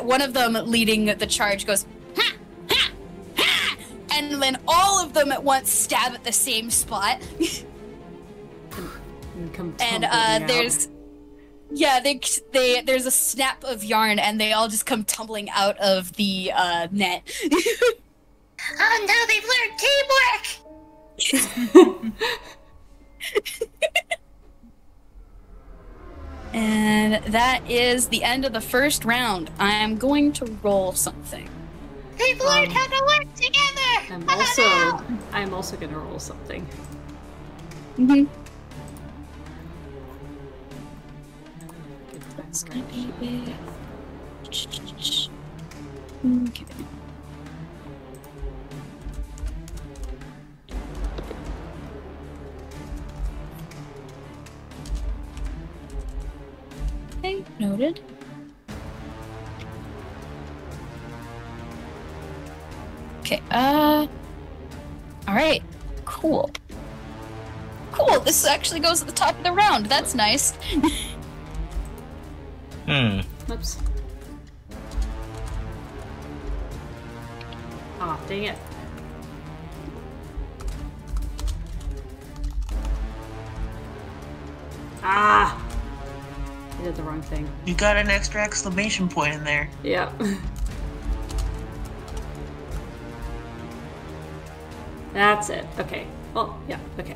one of them leading the charge goes, ha, ha, ha, and then all of them at once stab at the same spot. And there's there's a snap of yarn, and they all just come tumbling out of the net. Oh no, they've learned teamwork! And that is the end of the first round. I'm going to roll something. They've learned how to work together! I'm also gonna roll something. Mm-hmm. That's gonna be it. Okay. Okay, noted. Okay, alright, cool. Cool, this actually goes at the top of the round, that's nice. Oops. Aw, dang it. Ah! I did the wrong thing. You got an extra exclamation point in there. Yeah. That's it. Okay. Oh, yeah. Okay.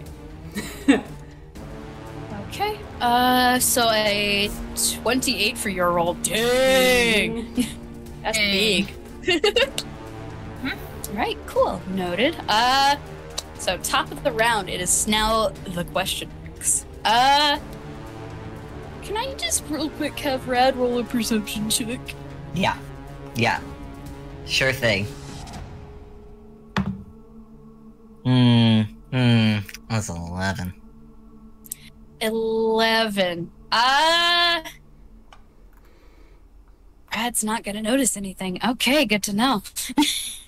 Okay. So a 28 for your roll. Dang! That's big. Alright, cool. Noted. So top of the round, it is now the question marks. Can I just real quick have Rad roll a perception check? Yeah. Yeah. Sure thing. That's 11. 11. Rad's not gonna notice anything. Okay, good to know.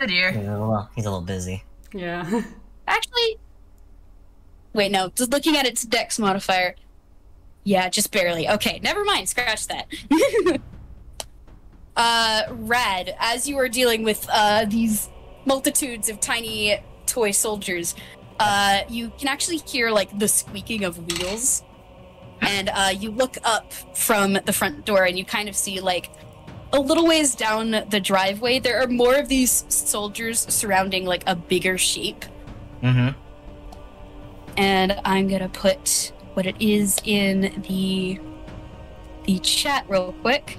Oh dear. Yeah, well, he's a little busy. Yeah. Actually, wait, no. Just looking at its dex modifier. Yeah, just barely. Okay, never mind. Scratch that. Rad, as you are dealing with these multitudes of tiny toy soldiers, you can actually hear like the squeaking of wheels, and you look up from the front door and you kind of see like a little ways down the driveway there are more of these soldiers surrounding like a bigger shape. And I'm gonna put what it is in the chat real quick.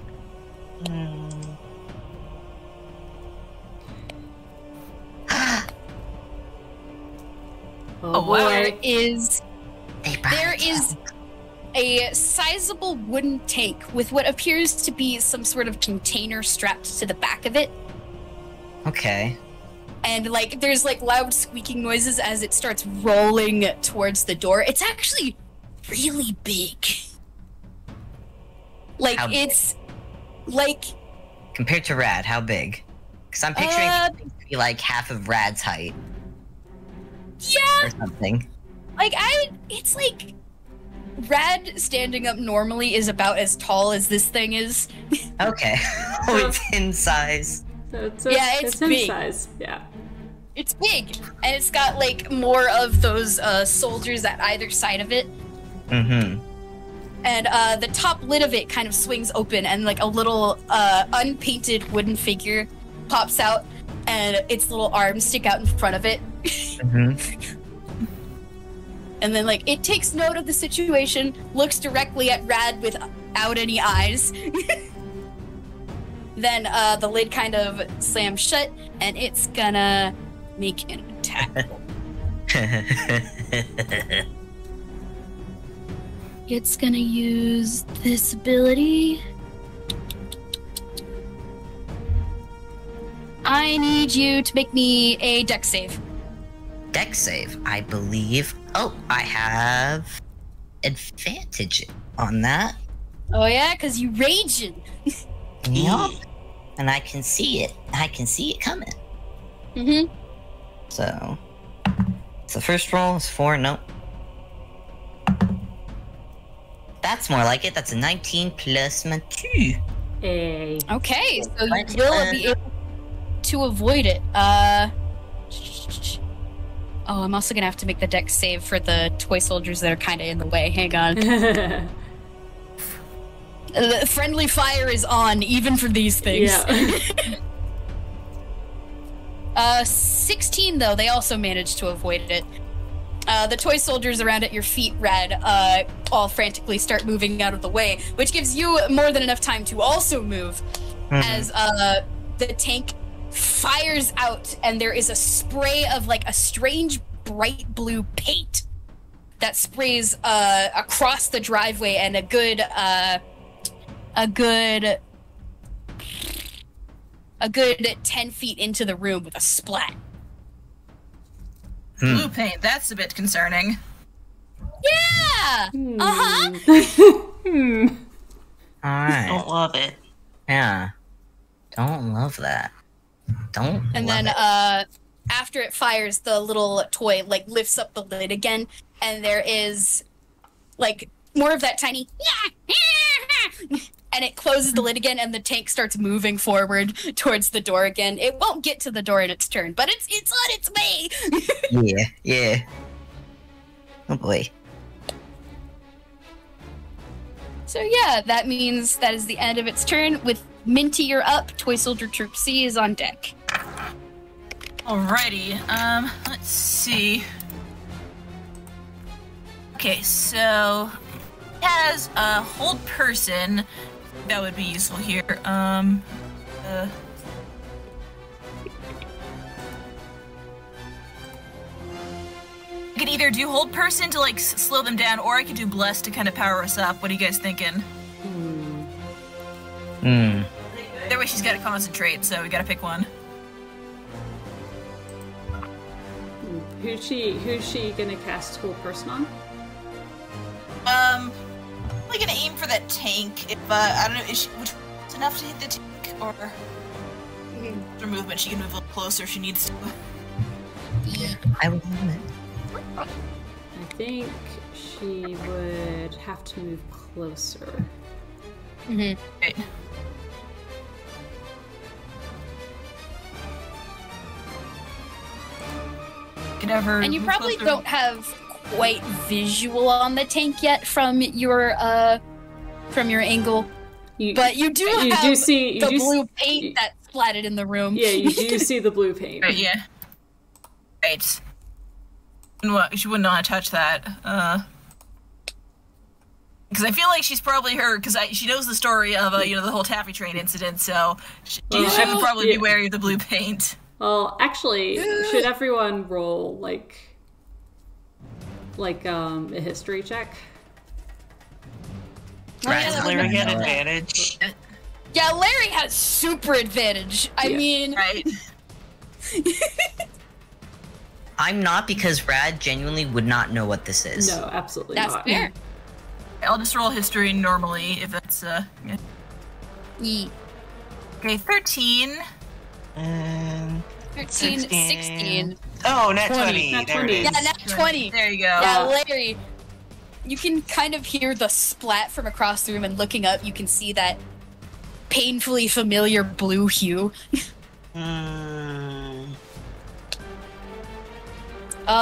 Oh boy. There is a sizable wooden tank with what appears to be some sort of container strapped to the back of it. Okay. And like there's like loud squeaking noises as it starts rolling towards the door. It's actually really big. Like it's like compared to Rad, how big? Because I'm picturing it to be like half of Rad's height. Yeah. Or something. Like it's like Rad standing up normally is about as tall as this thing is. Okay. Oh, it's in size. So it's in big. size. Yeah. It's big, and it's got like more of those soldiers at either side of it. And the top lid of it kind of swings open, and like a little unpainted wooden figure pops out, and its little arms stick out in front of it. And then like it takes note of the situation, looks directly at Rad without any eyes. Then the lid kind of slams shut, and it's gonna make an attack. It's gonna use this ability. I need you to make me a dex save. Dex save, I believe. Oh, I have advantage on that. Oh yeah, because you raging. Yup. And I can see it. I can see it coming. So, the first roll is 4. Nope. That's more like it. That's a 19 plus my 2. Hey. Okay, so you will be able to avoid it. Oh, I'm also gonna have to make the dex save for the toy soldiers that are kind of in the way. Hang on. The friendly fire is on, even for these things. Yeah. 16, though, they also managed to avoid it. The toy soldiers around at your feet, Rad, all frantically start moving out of the way, which gives you more than enough time to also move, as the tank fires out, and there is a spray of, like, a strange bright blue paint that sprays across the driveway and a good 10 feet into the room with a splat. Blue paint, that's a bit concerning. Yeah! Alright. Don't love it. Yeah. Don't love that. Don't And love then it. after it fires, the little toy like lifts up the lid again, and there is like more of that tiny and it closes the lid again, and the tank starts moving forward towards the door again. It won't get to the door in its turn, but it's on its way. Yeah. Oh boy. So yeah, that means that is the end of its turn. With Minty, you're up. Toy Soldier Troop C is on deck. Alrighty, let's see. Okay, so it has a hold person. That would be useful here. I could either do hold person to like slow them down, or I could do bless to kind of power us up. What are you guys thinking? That way she's got to concentrate, so we got to pick one. Who's she gonna cast hold person on? I'm probably gonna aim for that tank. If I don't know, is it's enough to hit the tank, or her movement? She can move a little closer if she needs to. Yeah, I would move it. I think she would have to move closer. Right. And you probably don't have quite visual on the tank yet from your angle, but you do see the blue paint that's splatted in the room. Yeah, you do see the blue paint. Right, yeah. Right. She wouldn't want to touch that. Because I feel like she's probably because she knows the story of the whole taffy train incident, so she would probably be wary of the blue paint. Well, actually, should everyone roll like a history check? Does Larry get advantage? Yeah, Larry has super advantage. I mean, right? I'm not, because Rad genuinely would not know what this is. No, absolutely that's not. fair. I'll just roll history normally if that's Yeah. Okay, 13. 13, 16. Oh, nat 20. 20. Nat There 20. it is. Yeah, nat 20. There you go. Yeah, Larry. You can kind of hear the splat from across the room, and looking up, you can see that painfully familiar blue hue.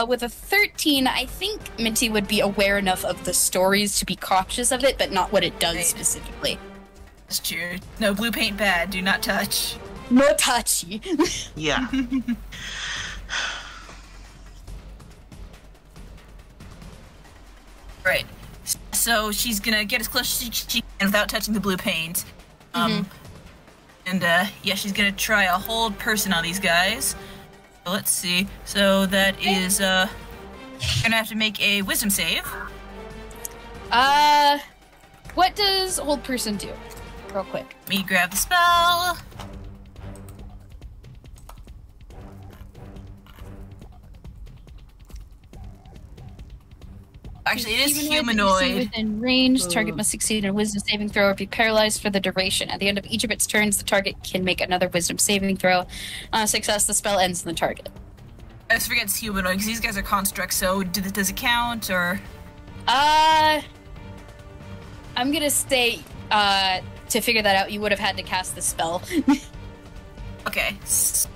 With a 13, I think Minty would be aware enough of the stories to be cautious of it, but not what it does specifically. That's true. No, blue paint bad. Do not touch. No touchy. Yeah. Right. So she's gonna get as close as she can without touching the blue paint. And she's gonna try a hold person on these guys. So let's see. So that is gonna have to make a wisdom save. What does hold person do? Real quick. Let me grab the spell. Actually, it is humanoid. Within range, target must succeed in a wisdom saving throw or be paralyzed for the duration. At the end of each of its turns, the target can make another wisdom saving throw. On success, the spell ends in the target. I just forget it's humanoid because these guys are constructs. So does it count or? I'm gonna say to figure that out, you would have had to cast the spell. Okay. So.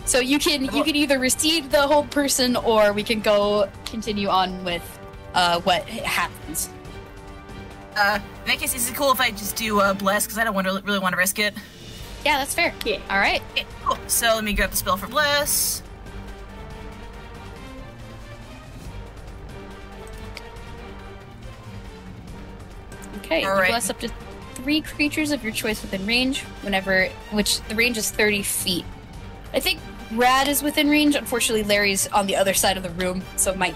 So you can either receive the hold person, or we can continue on with what happens. In that case, is it cool if I just do bless, because I don't really want to risk it? Yeah, that's fair. Yeah. All right. Okay, cool. So let me grab the spell for bless. Okay. All You right. bless up to 3 creatures of your choice within range, which the range is 30 feet. I think Rad is within range. Unfortunately, Larry's on the other side of the room, so it might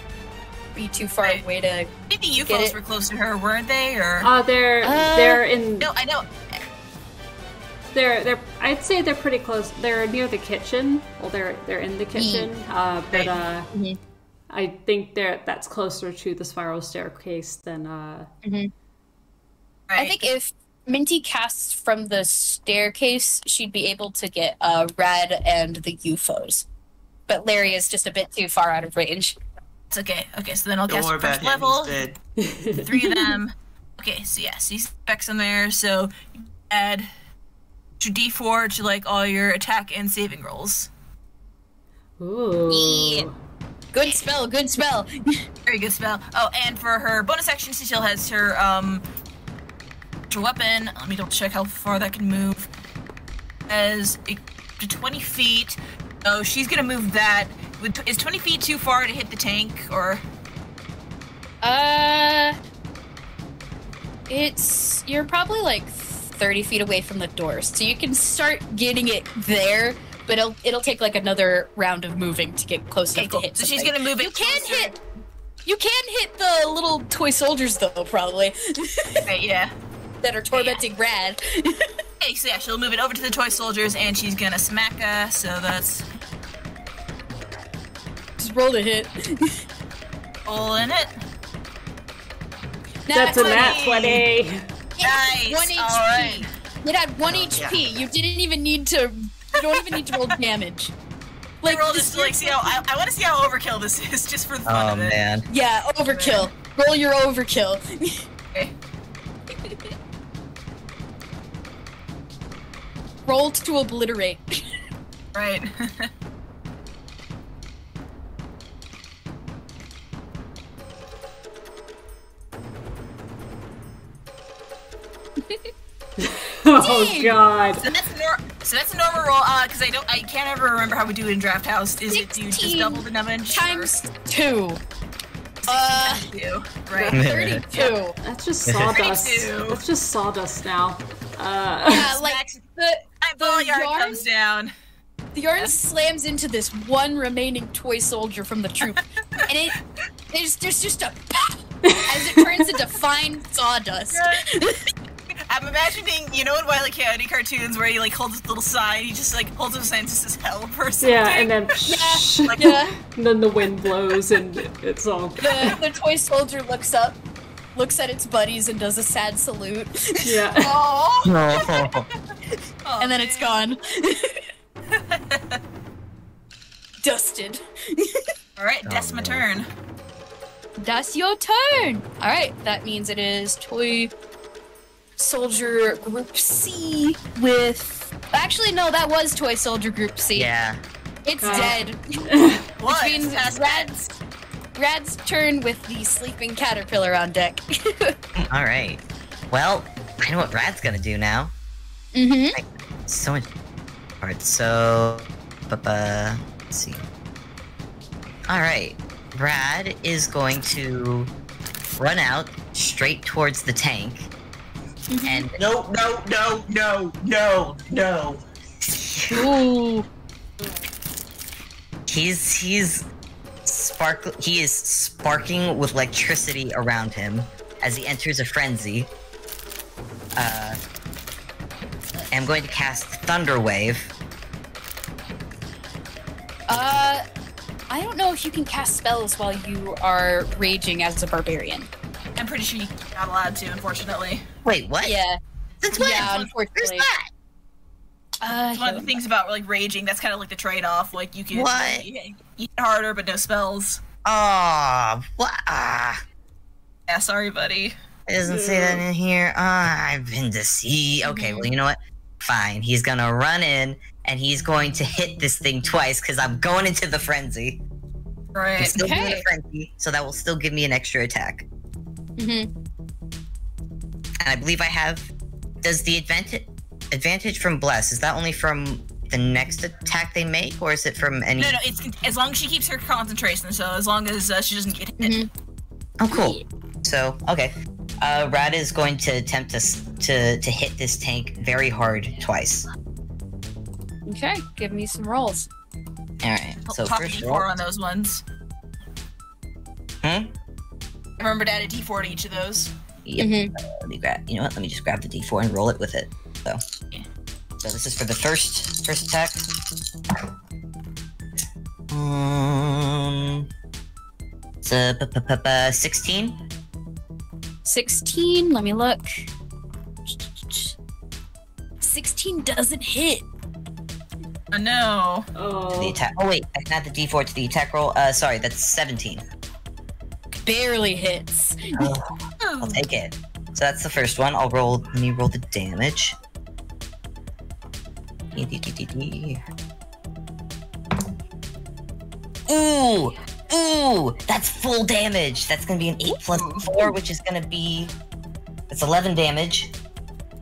be too far Right. away to. Maybe you Get folks it? were close to her, weren't they? Or They're in. no, I know. They're. I'd say they're pretty close. They're near the kitchen. Well, they're in the kitchen. But I think that's closer to the spiral staircase than. Right. I think if Minty casts from the staircase, she'd be able to get Rad and the UFOs. But Larry is just a bit too far out of range. It's okay. Okay, so then I'll Don't guess worry about first him. level. He's dead. 3 of them. Okay, so yeah, see specs on there. So you add your D4 to like all your attack and saving rolls. Ooh. Yeah. Good spell, good spell. Very good spell. Oh, and for her bonus action, she still has her your weapon. Let me double check how far that can move. As to 20 feet. Oh, she's gonna move that. Is 20 feet too far to hit the tank, or? You're probably like 30 feet away from the door, so you can start getting it there, but it'll take like another round of moving to get close enough to hit. So she's gonna move it. You can hit the little toy soldiers though, probably. Right, yeah. That are tormenting Rad. Okay, so yeah, she'll move it over to the toy soldiers, and she's gonna smack us. So that's just roll to hit. all in it. That's a nat 20. Nice. 1 HP. All right. It had 1 HP. You didn't even need to. You don't even need to roll damage. Like, roll just to like see how I want to see how overkill this is, just for the fun of it. Oh man. Yeah, overkill. Roll your overkill. Okay. Roll to obliterate. Right. Oh god. So that's a normal roll. Because I can't ever remember how we do it in Draft House. Is it do you just double the damage? Times 2. Times 2. Right. 32. That's just sawdust. 32. That's just sawdust now. Yeah, like the yard comes down. The yarn slams into this one remaining toy soldier from the troop, and there's just a as it turns into fine sawdust. I'm imagining, you know, in Wile E. Coyote cartoons where he like holds his little sign, he just like holds his hand just as hell for a second. Yeah, and then and then the wind blows and it's all. The toy soldier looks up, looks at its buddies, and does a sad salute. Yeah. Aww. And then it's gone. Dusted. Alright, that's my turn. That's your turn. Alright, that means it is Toy Soldier Group C with... Actually, no, that was Toy Soldier Group C. Yeah. It's dead. What? Which means Rad's turn with the sleeping caterpillar on deck. Alright. Well, I know what Rad's gonna do now. Mm-hmm. Like, so much. Alright, so... let's see. Alright. Rad is going to run out straight towards the tank. And No. Ooh. he is sparking with electricity around him as he enters a frenzy. I'm going to cast Thunder Wave. I don't know if you can cast spells while you are raging as a barbarian. I'm pretty sure you're not allowed to, unfortunately. Wait, what? Yeah. Since when? Yeah, Where's unfortunately. that? It's one of the things about like raging. That's kind of like the trade-off. Like you can What? you hit harder, but no spells. Oh, what? Yeah, sorry, buddy. It doesn't say that in here. I've been deceived. Okay, well, you know what? Fine. He's gonna run in, and he's going to hit this thing twice, because I'm going into the frenzy. I'm Right. still doing a frenzy, so that will still give me an extra attack. Mm-hmm. And I believe I have... Does the advantage from Bless, is that only from the next attack they make, or is it from any... No, it's as long as she keeps her concentration, so as long as she doesn't get hit. Oh, cool. So, okay. Rad is going to attempt to hit this tank very hard twice. Okay, give me some rolls. Alright, so Pop a first D4 roll... on those ones. Remember to add a D4 to each of those. Yep. Let me grab... You know what? Let me just grab the D4 and roll it with it. So, Yeah. So this is for the first attack. It's 16. 16, let me look. 16 doesn't hit. Oh no. The Oh. attack. Oh wait, I can add the D4 to the attack roll. Sorry, that's 17. Barely hits. I'll take it. So that's the first one. Let me roll the damage. Ooh, that's full damage. That's gonna be an 8 plus 4, which is gonna be... That's 11 damage.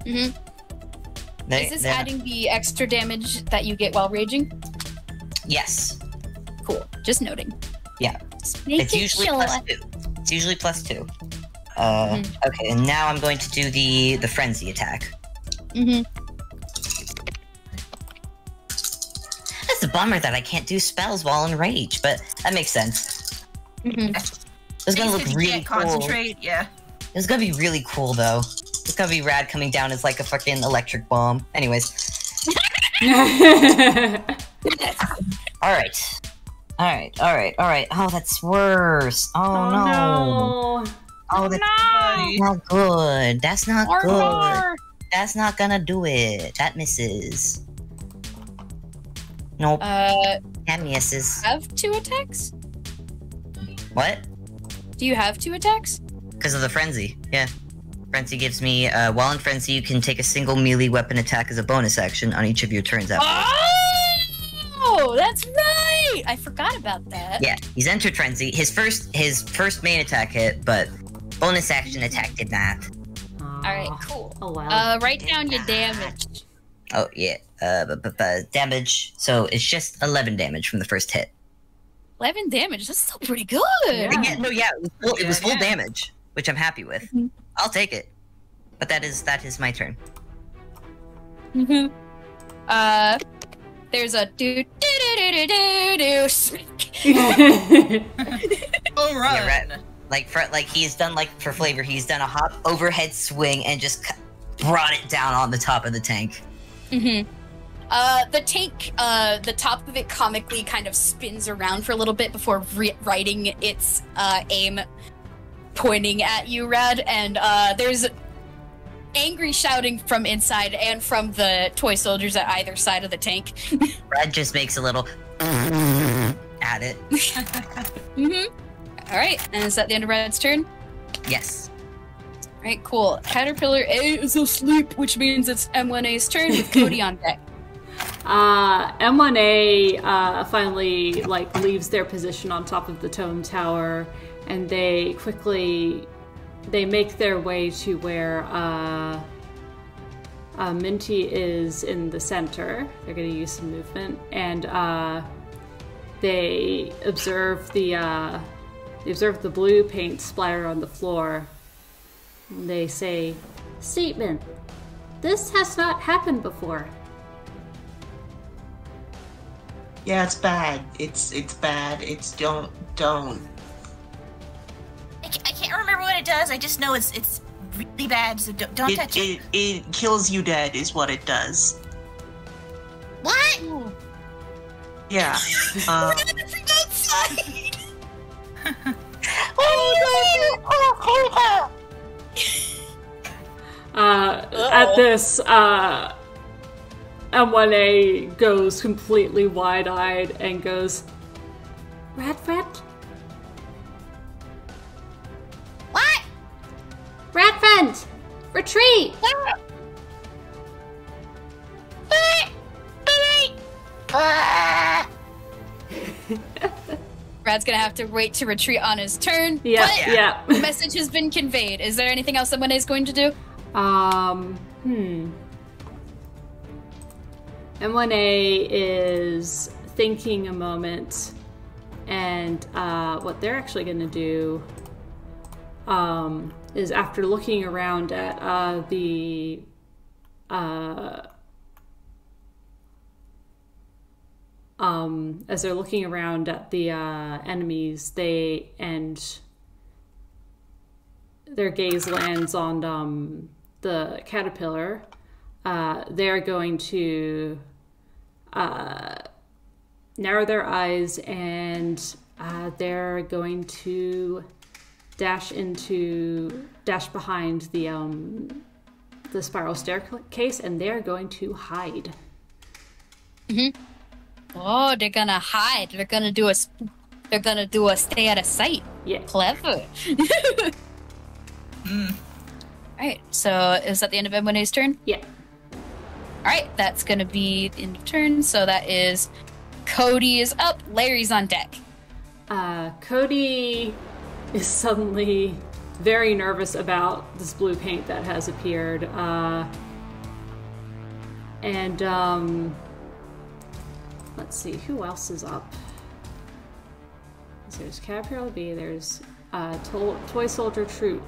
Is this adding the extra damage that you get while raging? Yes. Cool. Just noting. Yeah. It's usually +2. It's usually +2. Okay, and now I'm going to do the frenzy attack. It's a bummer that I can't do spells while in rage, but that makes sense. It's gonna look really cool. Concentrate, yeah. It's gonna be really cool, though. It's gonna be rad coming down as like a fucking electric bomb. Anyways. Alright. Oh, that's worse. Oh, no. Oh, that's not good. That's not good. That's not gonna do it. That misses. Nope. That misses. Have 2 attacks? What? Do you have 2 attacks? Because of the frenzy, yeah. Frenzy gives me, while in frenzy, you can take a single melee weapon attack as a bonus action on each of your turns after. Oh, that's right! I forgot about that. Yeah, he's entered frenzy. His first main attack hit, but bonus action attack did not. Alright, cool. Oh, wow. Write down your damage. Oh, yeah. Damage. So it's just 11 damage from the first hit. 11 damage? That's still pretty good! It was full damage, which I'm happy with. I'll take it. But that is my turn. There's a do. Oh, right. Yeah, right. He's done, for flavor, he's done a hop overhead swing and just brought it down on the top of the tank. The tank, the top of it comically kind of spins around for a little bit before righting its aim, pointing at you, Rad, and there's angry shouting from inside and from the toy soldiers at either side of the tank. Rad just makes a little at it. Alright, and is that the end of Rad's turn? Yes. Alright, cool. Caterpillar A is asleep, which means it's M1A's turn with Cody on deck. M1A finally leaves their position on top of the tone tower, and they make their way to where Minty is in the center. They're going to use some movement, and they observe the blue paint splatter on the floor. And they say, Statement. This has not happened before. Yeah, it's bad. It's bad. It's don't. I can't remember what it does. I just know it's really bad, so don't touch it. It kills you dead is what it does. What? Yeah. At this, M1A goes completely wide-eyed and goes, Rad friend? What? Rad friend! Retreat! Rad's gonna have to wait to retreat on his turn. Yeah. The message has been conveyed. Is there anything else M1A is going to do? M1A is thinking a moment, and what they're actually going to do is, after looking around at as they're looking around at the enemies, their gaze lands on the caterpillar. They're going to narrow their eyes, and they're going to dash behind the spiral staircase, and they're going to hide. Oh, they're gonna hide. They're gonna do a stay out of sight. Yeah. Clever. Alright, so is that the end of M1A's turn? Yeah. Alright, that's gonna be the end of turn, so that is Cody is up, Larry's on deck. Cody is suddenly very nervous about this blue paint that has appeared. And, let's see, who else is up? So there's Caterpillar B, there's Toy Soldier Troop.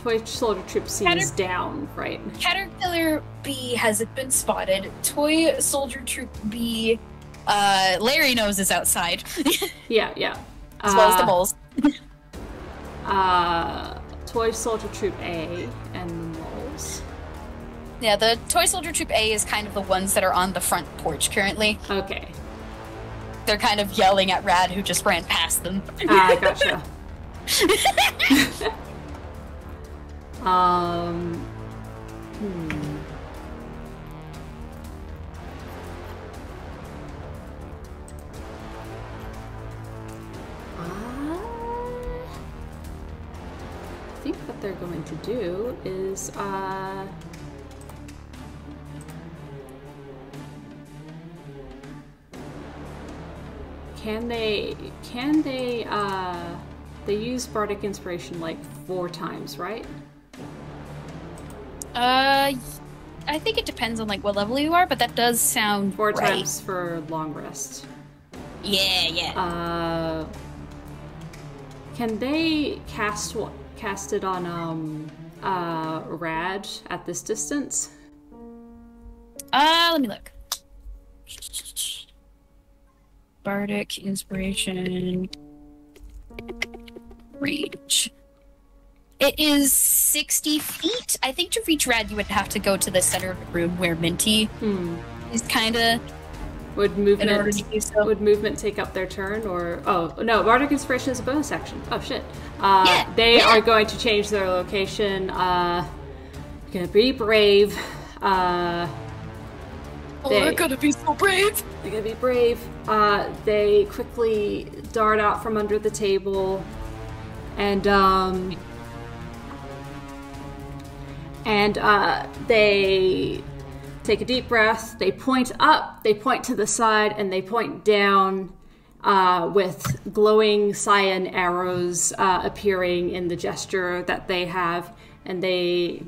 Toy Soldier Troop C is down, right? Caterpillar B hasn't been spotted. Toy Soldier Troop B, Larry knows is outside. Yeah. As well as the moles. Toy Soldier Troop A and the moles. Yeah, the Toy Soldier Troop A is kind of the ones that are on the front porch currently. Okay. They're kind of yelling at Rad, who just ran past them. Gotcha. I think what they're going to do is, they use Bardic Inspiration like 4 times, right? I think it depends on like what level you are, but that does sound 4 right. times for long rest. Yeah. Can they cast it on Rad at this distance? Let me look. Bardic Inspiration range. It is 60 feet. I think to reach Rad, you would have to go to the center of the room where Minty is kind of. Would movement take up their turn, or no? Bardic Inspiration is a bonus action. Oh shit! They are going to change their location. Gonna be brave. They're gonna be so brave. They're gonna be brave. They quickly dart out from under the table, and they take a deep breath. They point up, they point to the side, and they point down with glowing cyan arrows appearing in the gesture that they have, and they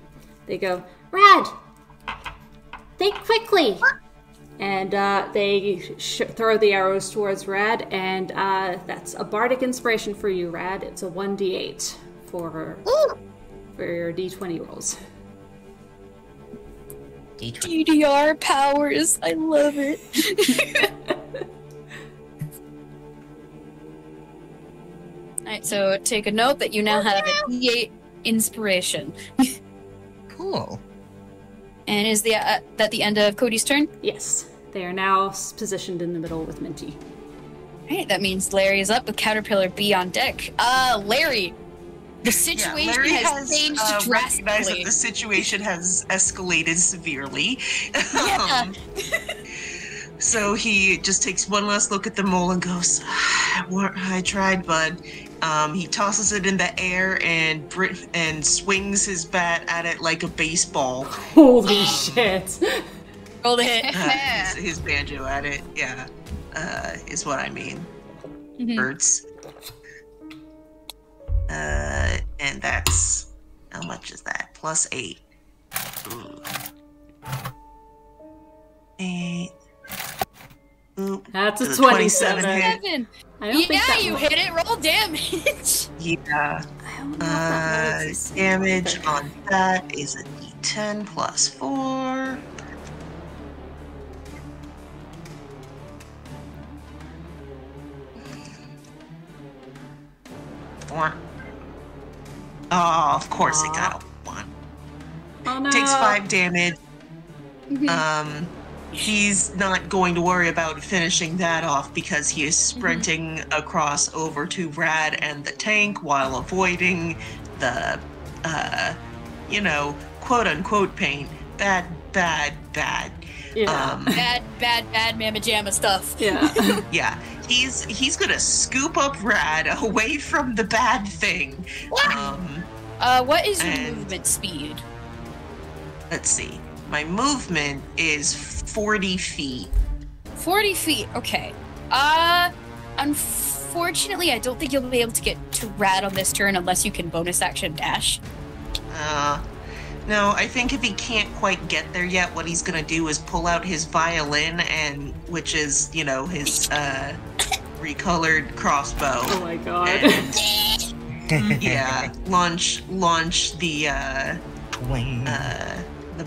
go, "Rad, think quickly!" And they throw the arrows towards Rad, and that's a Bardic Inspiration for you, Rad. It's a 1d8 for your d20 rolls. DDR powers, I love it. Alright, so take a note that you now have a D8 inspiration. Cool. And is that the end of Cody's turn? Yes. They are now positioned in the middle with Minty. Alright, that means Larry is up with Caterpillar B on deck. Larry, the situation has changed drastically. That the situation has escalated severely. Yeah. So he just takes one last look at the mole and goes, "I tried, bud." He tosses it in the air and swings his bat at it like a baseball. Holy shit! Roll the hit. His banjo at it, yeah, is what I mean. Hurts. And that's, how much is that? +8. Ooh. 8. Oop. That's a 27. Hit. I don't think that you hit it. Roll damage. Yeah. I don't know if that works. Damage on that is a d10 plus 4. Oh, of course it got a 1. Oh no. Takes 5 damage. He's not going to worry about finishing that off because he is sprinting across over to Rad and the tank while avoiding the, quote unquote pain. Bad. Yeah. Bad mamma jamma stuff. Yeah. Yeah. He's gonna scoop up Rad away from the bad thing. What is your movement speed? Let's see. My movement is 40 feet. 40 feet, okay. Unfortunately, I don't think you'll be able to get to Rad on this turn unless you can bonus action dash. No, I think if he can't quite get there yet, what he's gonna do is pull out his violin, which is, his recolored crossbow. Oh my god. And, yeah, launch the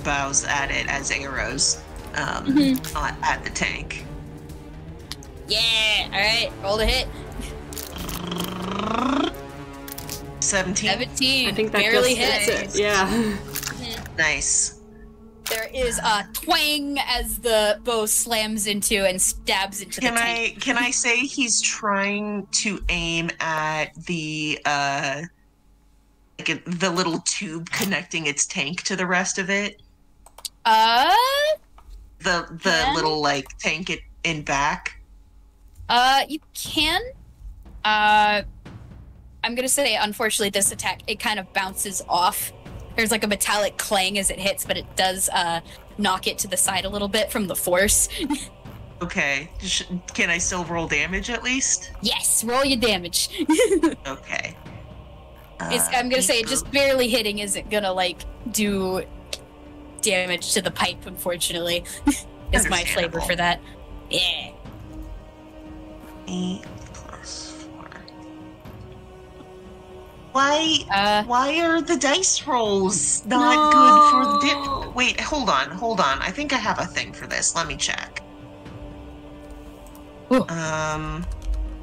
bows at it as arrows at the tank. Yeah, alright, roll the hit. 17. 17. I think that barely just hits it. Yeah. Nice. There is a twang as the bow slams into and stabs into the tank. Can I say he's trying to aim at the the little tube connecting its tank to the rest of it? The little tank it in back. You can. I'm gonna say, unfortunately, this attack, it kind of bounces off. There's a metallic clang as it hits, but it does knock it to the side a little bit from the force. Okay. Can I still roll damage at least? Yes, roll your damage. Okay. I'm gonna say, just barely hitting isn't gonna do damage to the pipe, unfortunately. Is my flavor for that. Yeah. 8 plus 4. Why are the dice rolls not good for the dip? Wait, hold on. I think I have a thing for this. Let me check. Ugh.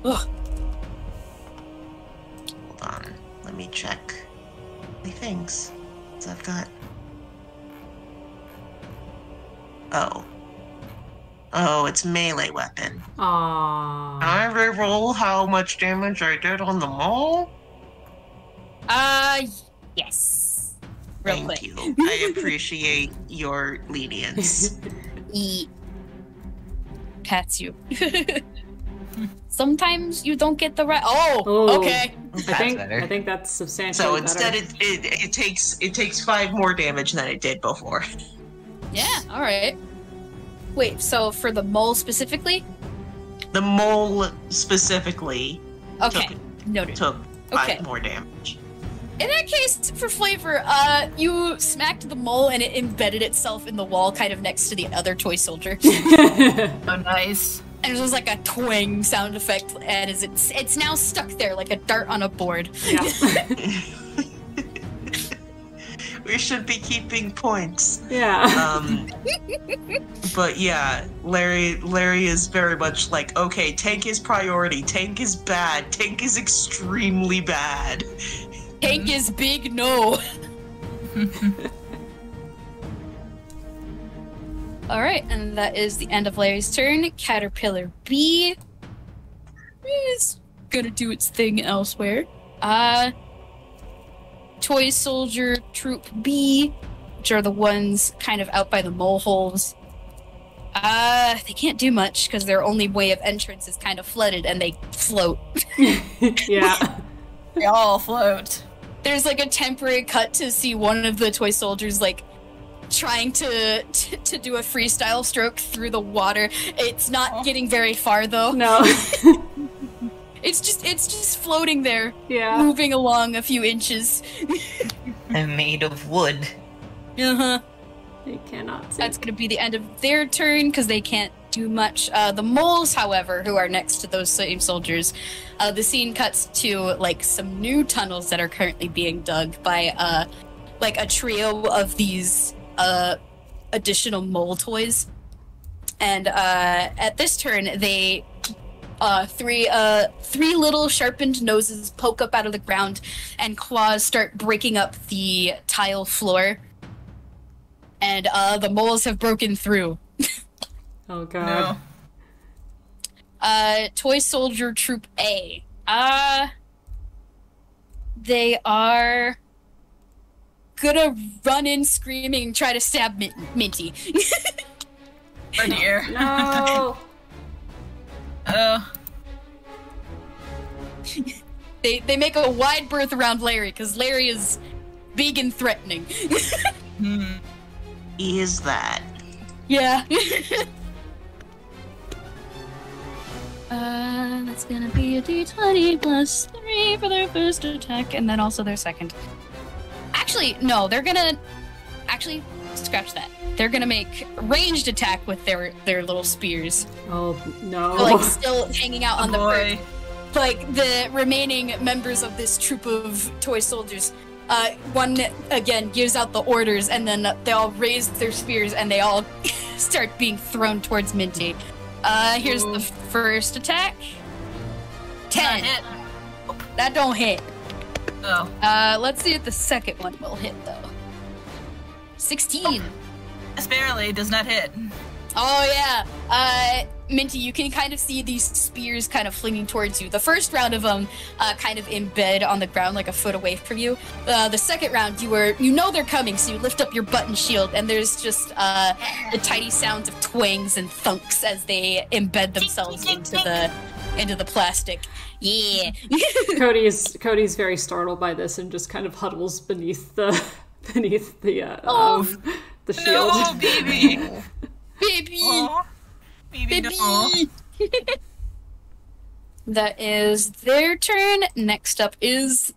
Hold on. Let me check the things. So I've got. Oh, it's melee weapon. Aww. Can I reroll how much damage I did on the mole? Yes. Real Thank quick. you. I appreciate your lenience. Pats you. Sometimes you don't get the right. Oh, okay. I think that's substantially So better. instead, it takes 5 more damage than it did before. Yeah. All right. Wait. So for the mole specifically? The mole specifically. Okay. Noted. Took 5 Okay. more damage. In that case, for flavor, you smacked the mole and it embedded itself in the wall, kind of next to the other toy soldier. Oh, nice. And it was like a twang sound effect, and it's now stuck there like a dart on a board. Yeah. We should be keeping points. Yeah. But yeah, Larry is very much like, okay, tank is priority. Tank is bad. Tank is extremely bad. Tank is big, no. Alright, and that is the end of Larry's turn. Caterpillar B is gonna do its thing elsewhere. Toy Soldier Troop B, which are the ones kind of out by the mole holes. They can't do much because their only way of entrance is kind of flooded and they float. Yeah. They all float. There's a temporary cut to see one of the toy soldiers trying to do a freestyle stroke through the water. It's not getting very far though. No. It's just floating there. Yeah. Moving along a few inches. I'm made of wood. Uh-huh. They cannot see. That's gonna be the end of their turn because they can't do much. The moles, however, who are next to those same soldiers, the scene cuts to some new tunnels that are currently being dug by a trio of these additional mole toys. And at this turn, they three little sharpened noses poke up out of the ground, and claws start breaking up the tile floor. And the moles have broken through. Oh god. No. Toy Soldier Troop A. They are gonna run in screaming and try to stab Minty. Oh dear. No. Oh. They make a wide berth around Larry because Larry is big and threatening. Is that? Yeah. That's gonna be a d20 plus 3 for their first attack, and then also their second. Actually, no, they're gonna actually, scratch that. They're gonna make ranged attack with their little spears. Oh no! They're, like still hanging out on the bird. Like the remaining members of this troop of toy soldiers. One again gives out the orders, and then they all raise their spears, and they all start being thrown towards Minty. Here's the first attack. 10. That don't hit. Oh. Let's see if the second one will hit though. 16. Just barely does not hit. Oh yeah. Minty, you can kind of see these spears kind of flinging towards you. The first round of them kind of embed on the ground like a foot away from you. The second round, you know they're coming, so you lift up your button shield, and there's just the tiny sounds of twangs and thunks as they embed themselves into the plastic. Yeah. Cody's very startled by this and just kind of huddles beneath the shield. No, baby. Baby. Aww. Baby. No. That is their turn. Next up is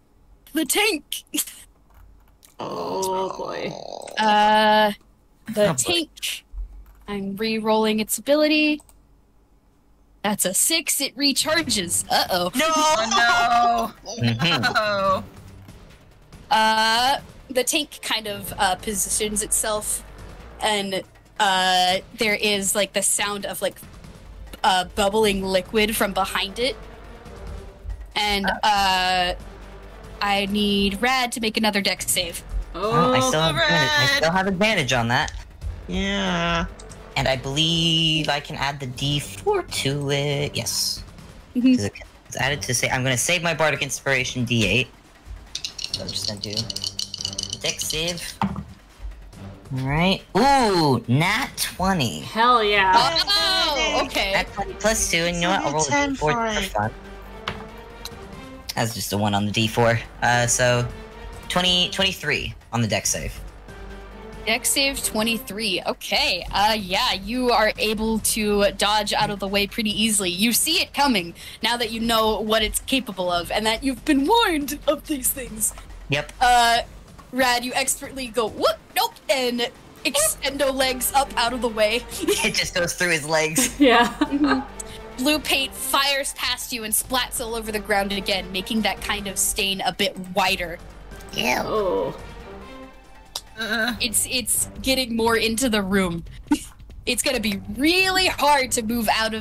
the tank. Oh boy. The tank. I'm re-rolling its ability. That's a 6. It recharges. Uh-oh. No. The tank kind of positions itself, and there is like the sound of like bubbling liquid from behind it. And I need Rad to make another dex save. I still have advantage on that. Yeah. And I believe I can add the D4 to it. Yes. Mhm. It's added to say. I'm going to save my Bardic Inspiration D8. So I'm just going to do dex save. Alright. Ooh, nat 20. Hell yeah. Oh, okay. Nat 20 plus 2, and you know what? I'll roll a D4 for fun. That's just a 1 on the D4. So 23 on the dex save. Dex save 23. Okay. Yeah, you are able to dodge out of the way pretty easily. You see it coming now that you know what it's capable of and that you've been warned of these things. Yep. Rad, you expertly go, whoop, nope, and extendo legs up out of the way. It just goes through his legs. Yeah. Blue paint fires past you and splats all over the ground again, making that kind of stain a bit wider. Ew. Oh. It's getting more into the room. It's gonna be really hard to move out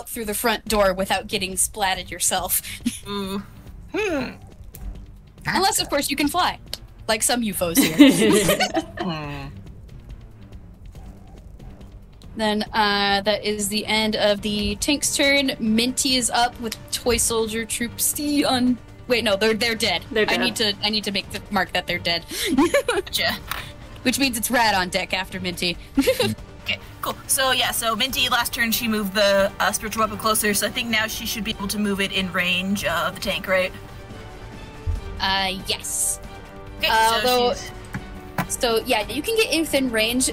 through the front door without getting splatted yourself. Ooh. Unless, of course, you can fly, like some UFOs here. Then that is the end of the tank's turn. Minty is up with Toy Soldier Troop C on. Wait, no, they're dead. They're dead. I need to make the mark that they're dead. Gotcha. Which means it's Rad on deck after Minty. Okay, cool. So yeah, so Minty last turn she moved the spiritual weapon closer, so I think now she should be able to move it in range of the tank, right? Yes. Okay, So yeah, you can get within range.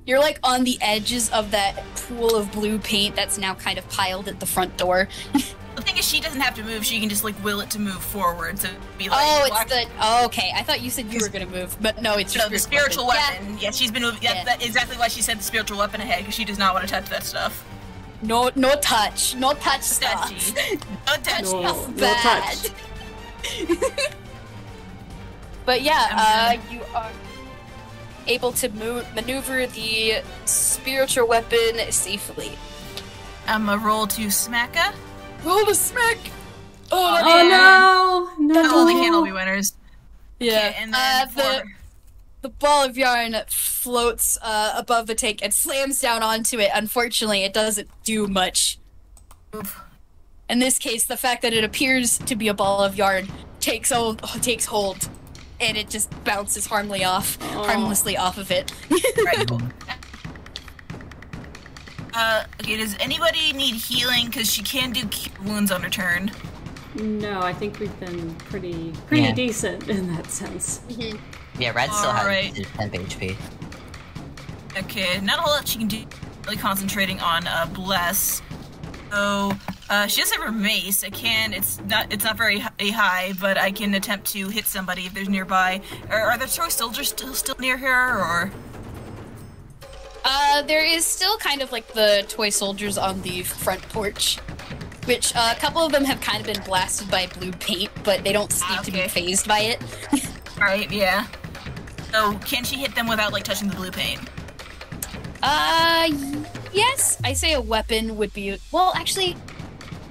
You're like on the edges of that pool of blue paint that's now kind of piled at the front door. The thing is, she doesn't have to move. She can just like will it to move forward. So be like, okay. I thought you said you were gonna move, but no, it's just the spiritual weapon. Yeah, she's been moving. Yeah, that's exactly why she said the spiritual weapon ahead, because she does not want to touch that stuff. No touch stuff. No touch stuff. No touch. But yeah, you are able to maneuver the spiritual weapon safely. I'm a roll to smack her. Roll to smack! Oh no! No! They can't all be winners. Yeah. Okay, and then the ball of yarn floats above the tank and slams down onto it. Unfortunately, it doesn't do much. Oof. In this case, the fact that it appears to be a ball of yarn takes hold, and it just bounces harmlessly off of it. Right, cool. Okay, does anybody need healing? Because she can do cure wounds on her turn. No, I think we've been pretty decent in that sense. Mm-hmm. Yeah, Red still has Alright. 10 HP. Okay, not a whole lot she can do. Really concentrating on Bless. So, She does have her mace. I can. It's not very high, but I can attempt to hit somebody if there's nearby. Are there toy soldiers still near her, or? There is still kind of like the toy soldiers on the front porch, which a couple of them have kind of been blasted by blue paint, but they don't seem to be phased by it. Right. Yeah. So can she hit them without like touching the blue paint? Yes. I say a weapon would be well. Actually,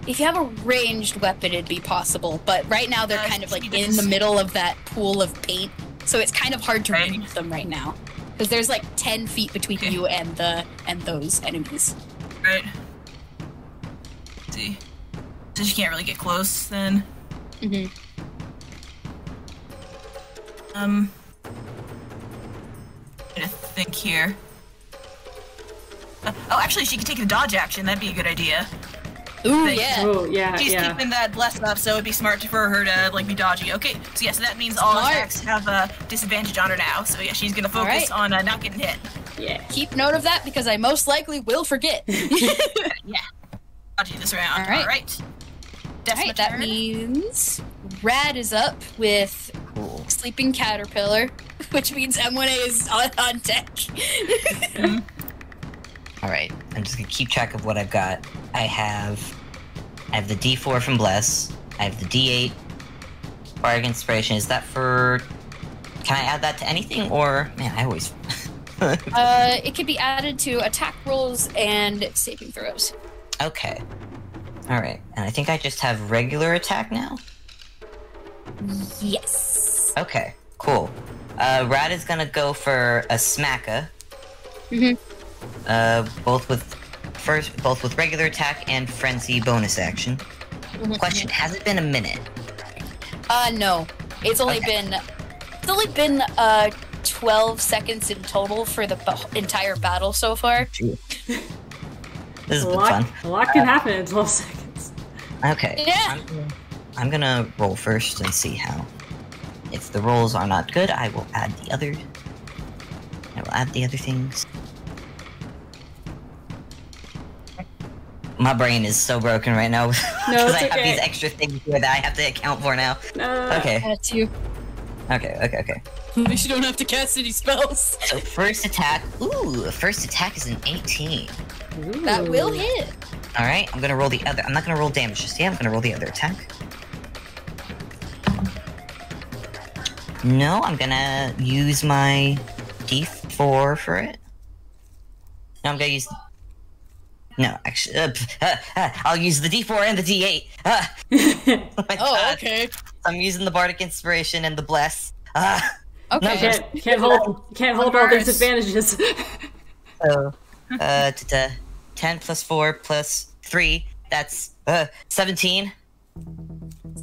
if you have a ranged weapon, it'd be possible. But right now they're kind of like in the middle of that pool of paint, so it's kind of hard to reach them right now. Because there's like 10 feet between you and those enemies. Right. Let's see. So she can't really get close then. Mm-hmm. I'm gonna think here. Oh, actually, she could take the dodge action. That'd be a good idea. Ooh, yeah. Oh, yeah, She's keeping that bless up, so it'd be smart for her to like be dodgy. Okay, so yeah, so that means all attacks have a disadvantage on her now. So yeah, she's gonna focus on not getting hit. Yeah. Keep note of that because I most likely will forget. Yeah. Dodgy this round. All right. Alright, that means Rad is up with Sleeping Caterpillar, which means M1A is on deck. Alright, I'm just gonna keep track of what I've got. I have the D4 from Bless. I have the D8 Bardic Inspiration. Is that for... Can I add that to anything, or... Man, I always... It can be added to attack rolls and saving throws. Okay. Alright, and I think I just have regular attack now? Yes. Okay, cool. Rad is gonna go for a smacka. Mm-hmm. Both with regular attack and frenzy bonus action. Mm-hmm. Question: has it been a minute? No. It's only been 12 seconds in total for the entire battle so far. This has been fun. A lot can happen in 12 seconds. Okay. Yeah. I'm gonna roll first and see how. If the rolls are not good, I will add the other. Things. My brain is so broken right now because I have these extra things here that I have to account for now. Okay. That's you. Okay. At least you don't have to cast any spells. So first attack. Ooh, first attack is an 18. Ooh. That will hit. All right, I'm gonna roll the other. I'm not gonna roll damage just yet. I'm gonna roll the other attack. No, I'm gonna use my D4 for it. No, I'm gonna use. No, actually, I'll use the D4 and the D8. Oh my God. Okay. I'm using the Bardic Inspiration and the Bless. Okay. Can't hold all these advantages. So, 10 plus 4 plus 3, that's 17.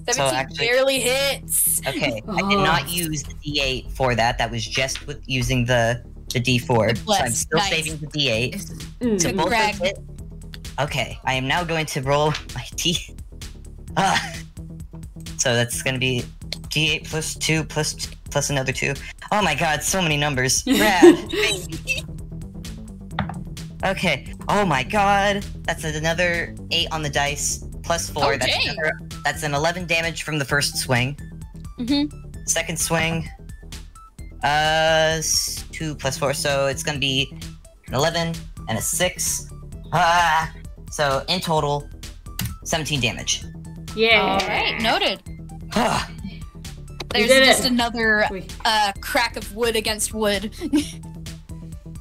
17 barely hits. Okay, I did not use the D8 for that. That was just with using the D4. So I'm still saving the D8. So both of it. Okay, I am now going to roll my D. So that's going to be D8 plus 2 plus another 2. Oh my God, so many numbers. Rad. Okay. Oh my God, that's another 8 on the dice plus 4. That's an 11 damage from the first swing. Mm-hmm. Second swing, 2 plus 4, so it's gonna be an 11 and a 6. So in total, 17 damage. Yeah. All right, noted. We There's did just it. another crack of wood against wood.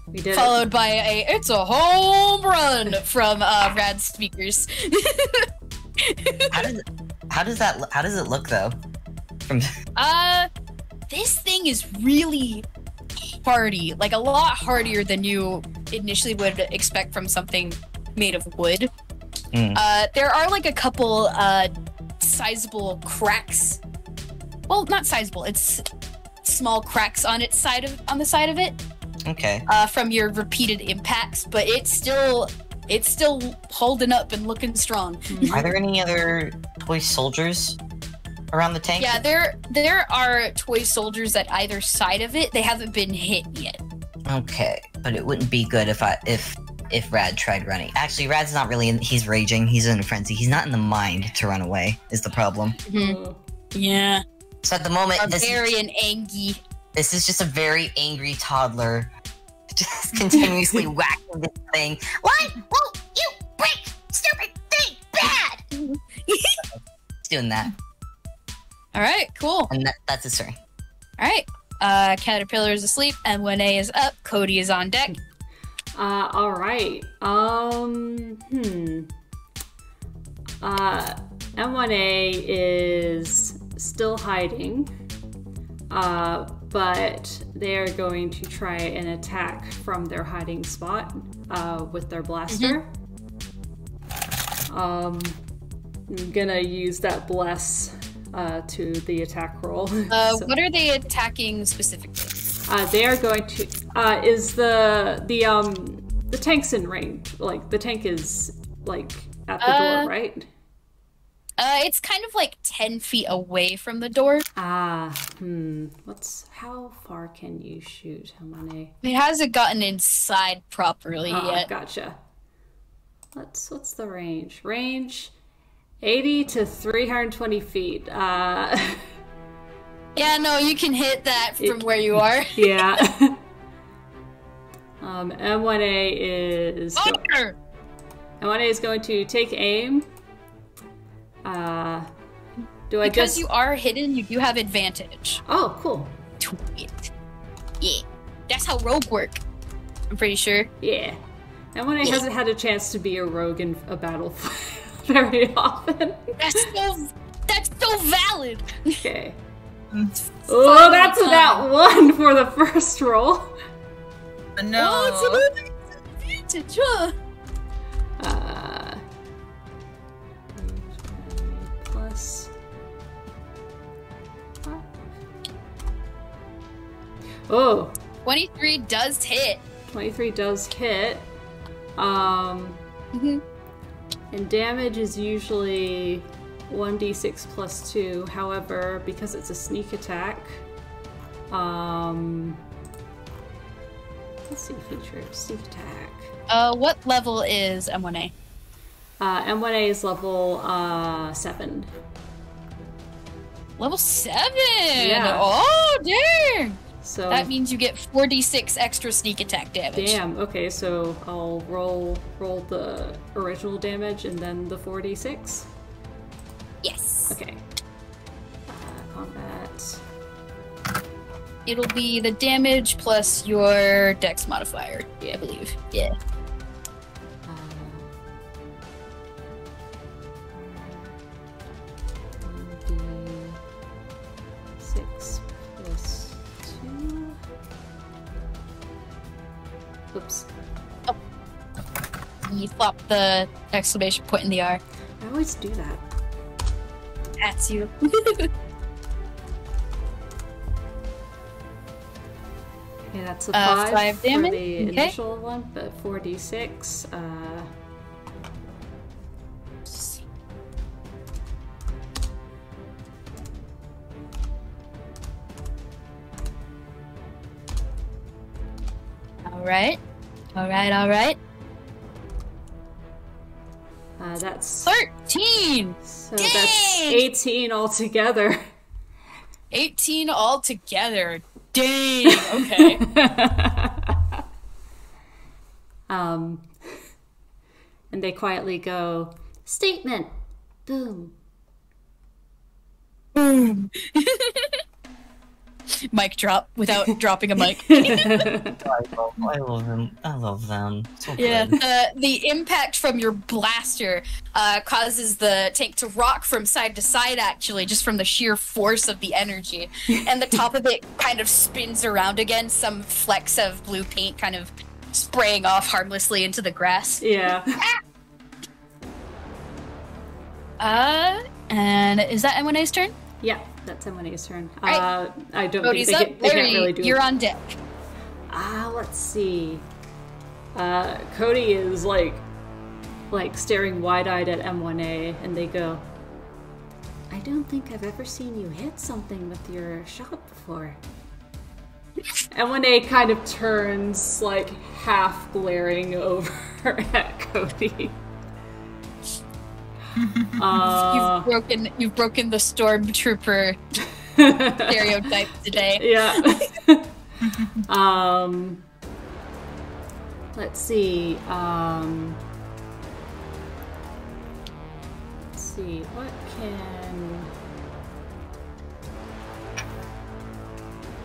We did Followed by it's a home run from Rad speakers. How does it look though? From this thing is really hardy, like a lot hardier than you initially would expect from something made of wood. There are like a couple sizable cracks. Well, not sizable. It's small cracks on the side of it. Okay. From your repeated impacts, but it's still holding up and looking strong. Are there any other toy soldiers around the tank? Yeah, there are toy soldiers at either side of it. They haven't been hit yet. Okay, but it wouldn't be good if if Rad tried running. Actually, Rad's not really he's raging. He's in a frenzy. He's not in the mind to run away, is the problem. Yeah. So at the moment, Barbarian angry. This is just a very angry toddler. Just continuously whacking this thing. Why won't you break stupid thing bad? It's doing that. Alright, cool. And that's his turn. Alright. Caterpillar is asleep, M1A is up, Cody is on deck. Alright. M1A is still hiding. But they are going to try an attack from their hiding spot with their blaster. I'm gonna use that bless to the attack roll. What are they attacking specifically? They are going to is the tank's in range. Like the tank is like at the door, right? It's kind of like 10 feet away from the door. How far can you shoot? How many? It hasn't gotten inside properly yet. Gotcha. What's the range? Range 80 to 320 feet. Yeah, no, you can hit that from where you are. Yeah. M1A is M1A is going to take aim. Because you are hidden, you do have advantage. Oh, cool. Tweet. Yeah. That's how rogue work. I'm pretty sure. Yeah. M1A hasn't had a chance to be a rogue in a battle very often. That's so valid. Okay. Oh, that's that one for the first roll. No. Oh, it's an advantage, huh? Plus. Oh. 23 does hit. 23 does hit. And damage is usually 1d6 plus 2. However, because it's a sneak attack, let's see, feature sneak attack. What level is M1A? M1A is level 7. Level 7? Yeah. Oh, dang! So that means you get 4d6 extra sneak attack damage. Damn, okay, so I'll roll the original damage and then the 4d6? Yes. Okay. Combat. It'll be the damage plus your dex modifier, I believe. Yeah. 1d6 plus 2. Oops. Oh. You flop the exclamation point in the R. I always do that. That's you. Okay, that's a 5 damage. For the initial one, but 4d6. All right. That's 13! So that's 18 altogether. 18 altogether. Dang! Okay. And they quietly go, statement! Boom. Boom. Mic drop without dropping a mic. I love them. I love them. So yeah, good. the impact from your blaster causes the tank to rock from side to side, actually, just from the sheer force of the energy. And the top of it kind of spins around again, some flecks of blue paint kind of spraying off harmlessly into the grass. Yeah. And is that M1A's turn? Yeah, that's M1A's turn. Right. I don't Cody's think up. they can't Larry, really do you're it. on deck. Let's see. Cody is like staring wide-eyed at M1A, and they go, I don't think I've ever seen you hit something with your shot before. M1A kind of turns, like, half glaring over at Cody. You've broken the stormtrooper stereotype today. Yeah. Let's see. What can?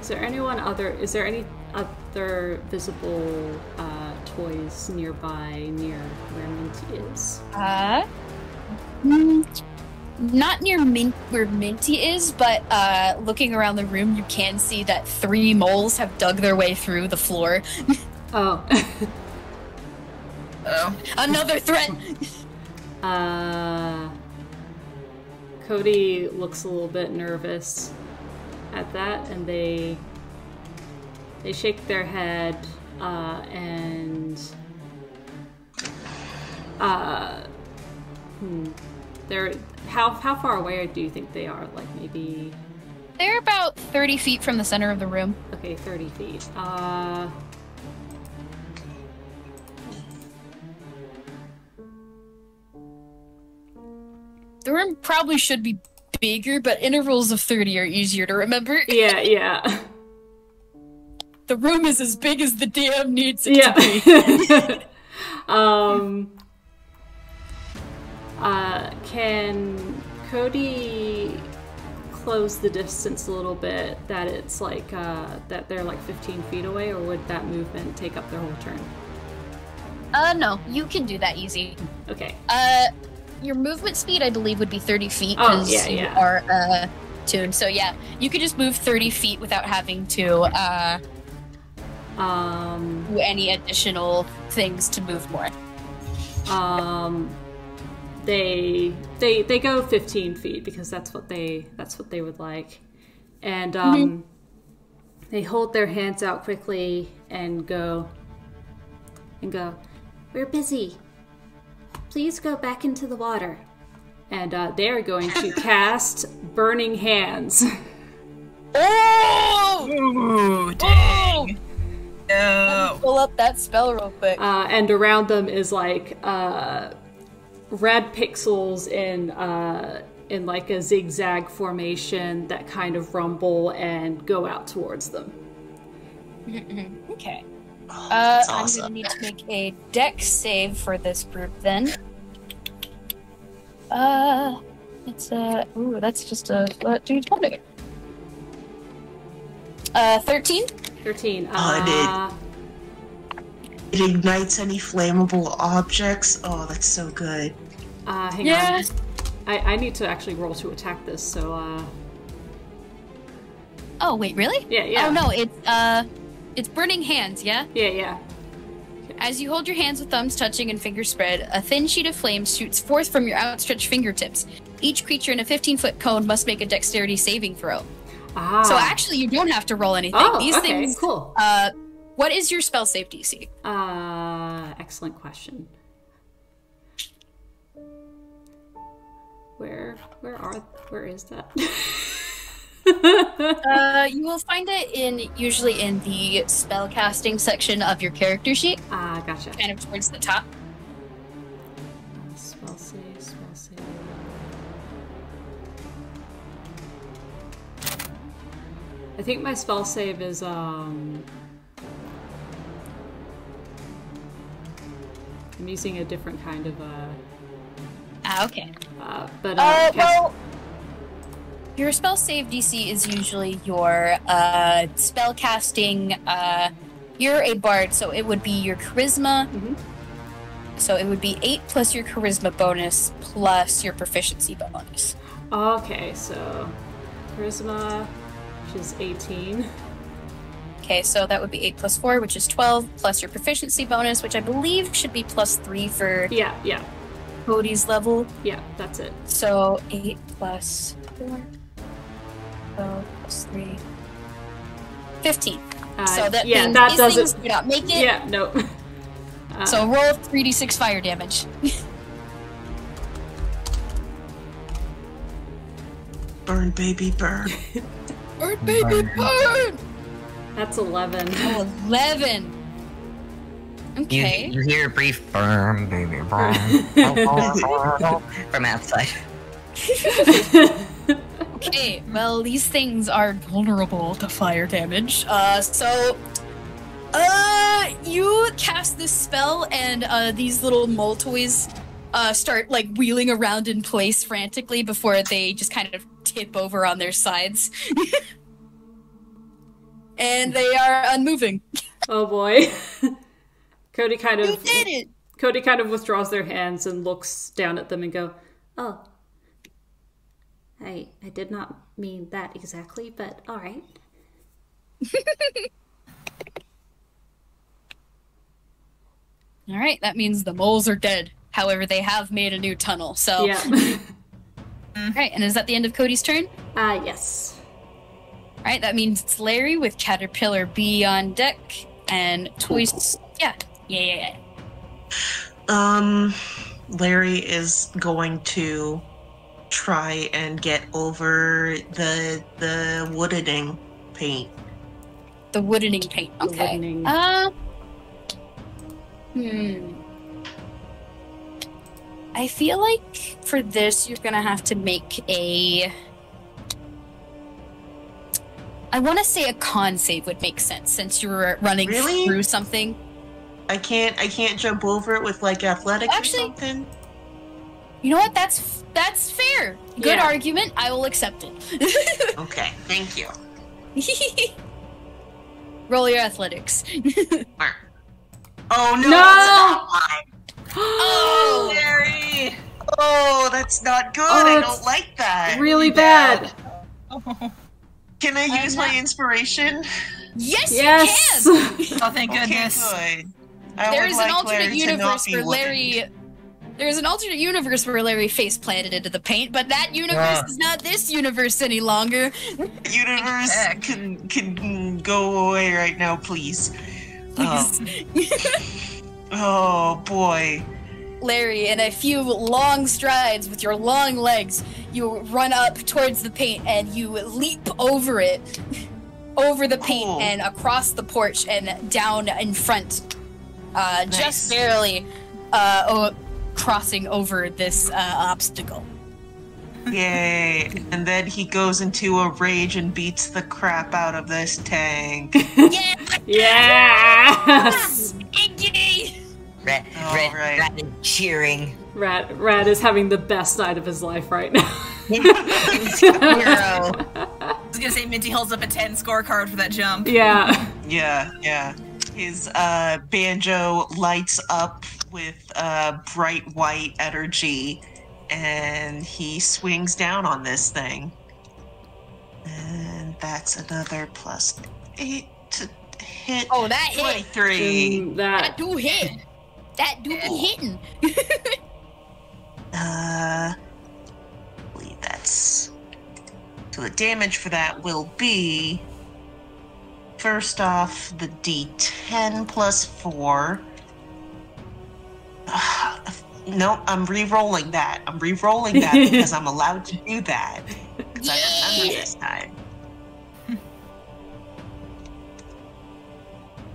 Is there any other visible toys nearby, near where Minty is? Not near where Minty is, but looking around the room, you can see that 3 moles have dug their way through the floor. Oh. Oh. Another threat! Cody looks a little bit nervous at that, and they shake their head, and they're how far away do you think they are? Like maybe They're about 30 feet from the center of the room. Okay, 30 feet. The room probably should be bigger, but intervals of 30 are easier to remember. Yeah. The room is as big as the DM needs it to be. Can Cody close the distance a little bit that it's like, that they're like 15 feet away, or would that movement take up their whole turn? No, you can do that easy. Okay. Your movement speed, I believe, would be 30 feet, Oh, because you are, tuned. So yeah, you could just move 30 feet without having to, do any additional things to move more. They go 15 feet because that's what they would like, and they hold their hands out quickly and go. We're busy. Please go back into the water. And they're going to cast Burning Hands. Oh! Ooh, dang. Let me pull up that spell real quick. And around them is like red pixels in like a zigzag formation that kind of rumble and go out towards them. Okay. Oh, that's awesome. I'm gonna need to make a dex save for this group then. That's just a d20. 13. 13. It ignites any flammable objects. Oh, that's so good. Hang on. I need to actually roll to attack this, so Oh wait, really? Yeah. Oh no, it's burning hands, yeah? Yeah. As you hold your hands with thumbs touching and fingers spread, a thin sheet of flame shoots forth from your outstretched fingertips. Each creature in a 15-foot cone must make a dexterity saving throw. So actually, you don't have to roll anything. Oh, These okay, things. Cool. What is your spell save DC? Excellent question. Where is that? You will find it usually in the spell casting section of your character sheet. Gotcha. Kind of towards the top. Spell save. I think my spell save is I'm using a different kind of Okay. Well, your spell save DC is usually your spell casting. You're a bard, so it would be your charisma. Mm-hmm. So it would be 8 plus your charisma bonus plus your proficiency bonus. Okay, so charisma, which is 18. Okay, so that would be 8 plus 4, which is 12, plus your proficiency bonus, which I believe should be plus 3 for Yeah. Cody's level. Yeah, that's it. So 8 plus 4, 12 plus 3, 15. So that means that these doesn't things do not make it. Yeah, no. So roll 3d6 fire damage. Burn, baby, burn. Burn, baby, burn! That's 11. Oh, 11. Okay. You hear a brief burn, baby, burn from outside. Okay, well, these things are vulnerable to fire damage. You cast this spell, and these little mole toys start like wheeling around in place frantically before they just kind of tip over on their sides. And they are unmoving. Oh boy. Cody kind of You did it! Cody kind of withdraws their hands and looks down at them and go, "Oh. I did not mean that exactly, but all right." All right, that means the moles are dead. However, they have made a new tunnel, so... Yeah. All right, and is that the end of Cody's turn? Yes. All right, that means it's Larry with Caterpillar B on deck, and Toys... Yeah. Larry is going to try and get over the woodening paint. The woodening paint. Okay. Woodening. I feel like for this, you're gonna have to make a... I want to say a con save would make sense, since you're running through something. I can't jump over it with like athletics or something. You know what? That's fair. Good argument. I will accept it. Okay, thank you. Roll your athletics. Oh no! No! Oh, Larry! Oh, that's not good. I don't like that. Really bad. Can I use my inspiration? Yes, Yes. you can. Oh, thank goodness. Okay, good. There's an alternate universe where Larry. There's an alternate universe where Larry face planted into the paint, but that universe is not this universe any longer. Universe can go away right now, please. Oh boy. Larry, in a few long strides with your long legs, you run up towards the paint and you leap over it, over the paint and across the porch and down in front, just barely crossing over this obstacle. Yay. And then he goes into a rage and beats the crap out of this tank. Yeah! Yes! Red is cheering. Rad is having the best night of his life right now. Hero. I was gonna say Minty holds up a 10 scorecard for that jump. Yeah. Yeah. His banjo lights up with bright white energy, and he swings down on this thing. And that's another +8 to hit. Oh, that hit. 23. That do hit. That do be hitting. I believe that's... So the damage for that will be... First off, the D10 plus 4. Nope, I'm re-rolling that. Because I'm allowed to do that. Because I remember this time.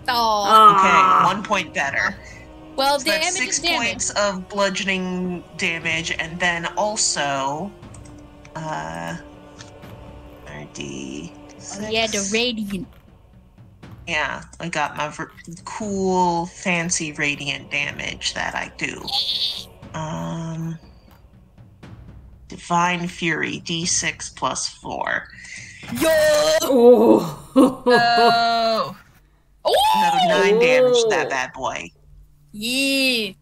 Oh. Okay, 1 point better. Well, So damage that's 6 is damage. points of bludgeoning damage, and then also... RD... Yeah, the radiant. Yeah, I got my cool, fancy radiant damage that I do. Divine Fury, D6 plus 4. Yo! Oh. Another 9 damage to that bad boy. Yeah.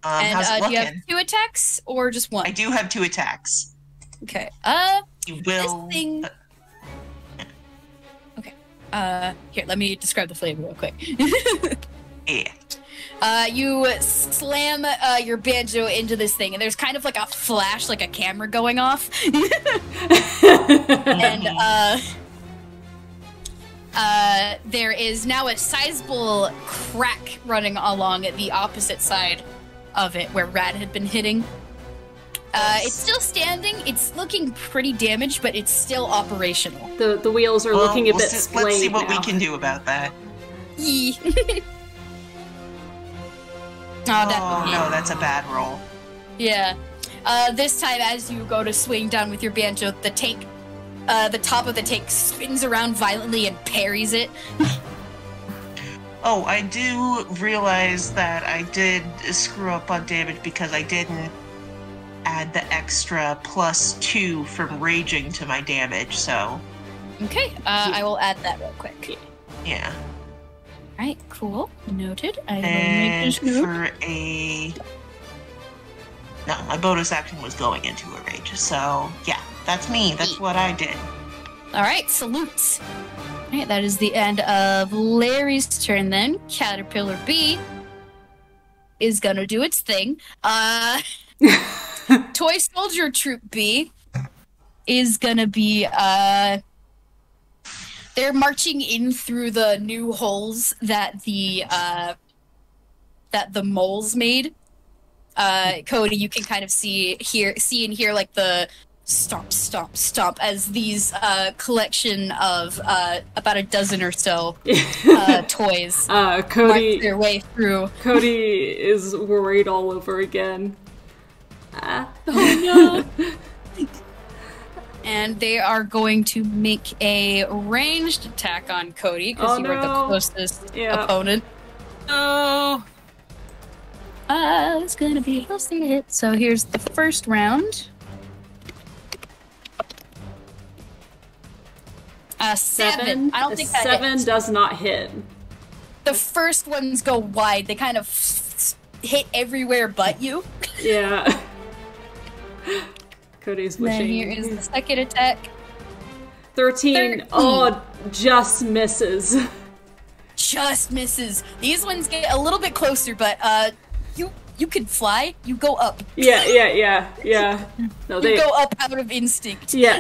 How's it And do you have looking? 2 attacks or just 1? I do have 2 attacks. Okay. You will... This thing... Okay. Here, let me describe the flavor real quick. Yeah. You slam your banjo into this thing, and there's kind of like a flash, like a camera going off. And there is now a sizable crack running along the opposite side of it where Rad had been hitting. It's still standing. It's looking pretty damaged, but it's still operational. The wheels are looking a bit splayed. Let's see what now. we can do about that. Yee. Oh, no, that's a bad roll. Yeah. This time, as you go to swing down with your banjo, the tank, the top of the tank spins around violently and parries it. Oh, I do realize that I did screw up on damage because I didn't add the extra +2 from raging to my damage, so... Okay, I will add that real quick. Yeah. Alright, cool. Noted. I will And make this note. for a... No, my bonus action was going into a rage, so yeah, that's me. That's what I did. Alright, salutes. Alright, that is the end of Larry's turn then. Caterpillar B is gonna do its thing. Toy Soldier Troop B is gonna be, they're marching in through the new holes that the moles made. Cody, you can kind of see and hear like the stomp, stomp, stomp as these collection of about a dozen or so toys march their way through. Cody is worried all over again. Oh no! And they are going to make a ranged attack on Cody because you were the closest opponent. Oh. It's gonna be a close hit. So here's the first round. 7. I don't think that 7 hits. does not hit. The first ones go wide. They kind of hit everywhere but you. Yeah. Cody's wishing. Then here is the second attack. 13. Oh, just misses. Just misses. These ones get a little bit closer, but you can fly. You go up. Yeah. No, You go up out of instinct. Yeah.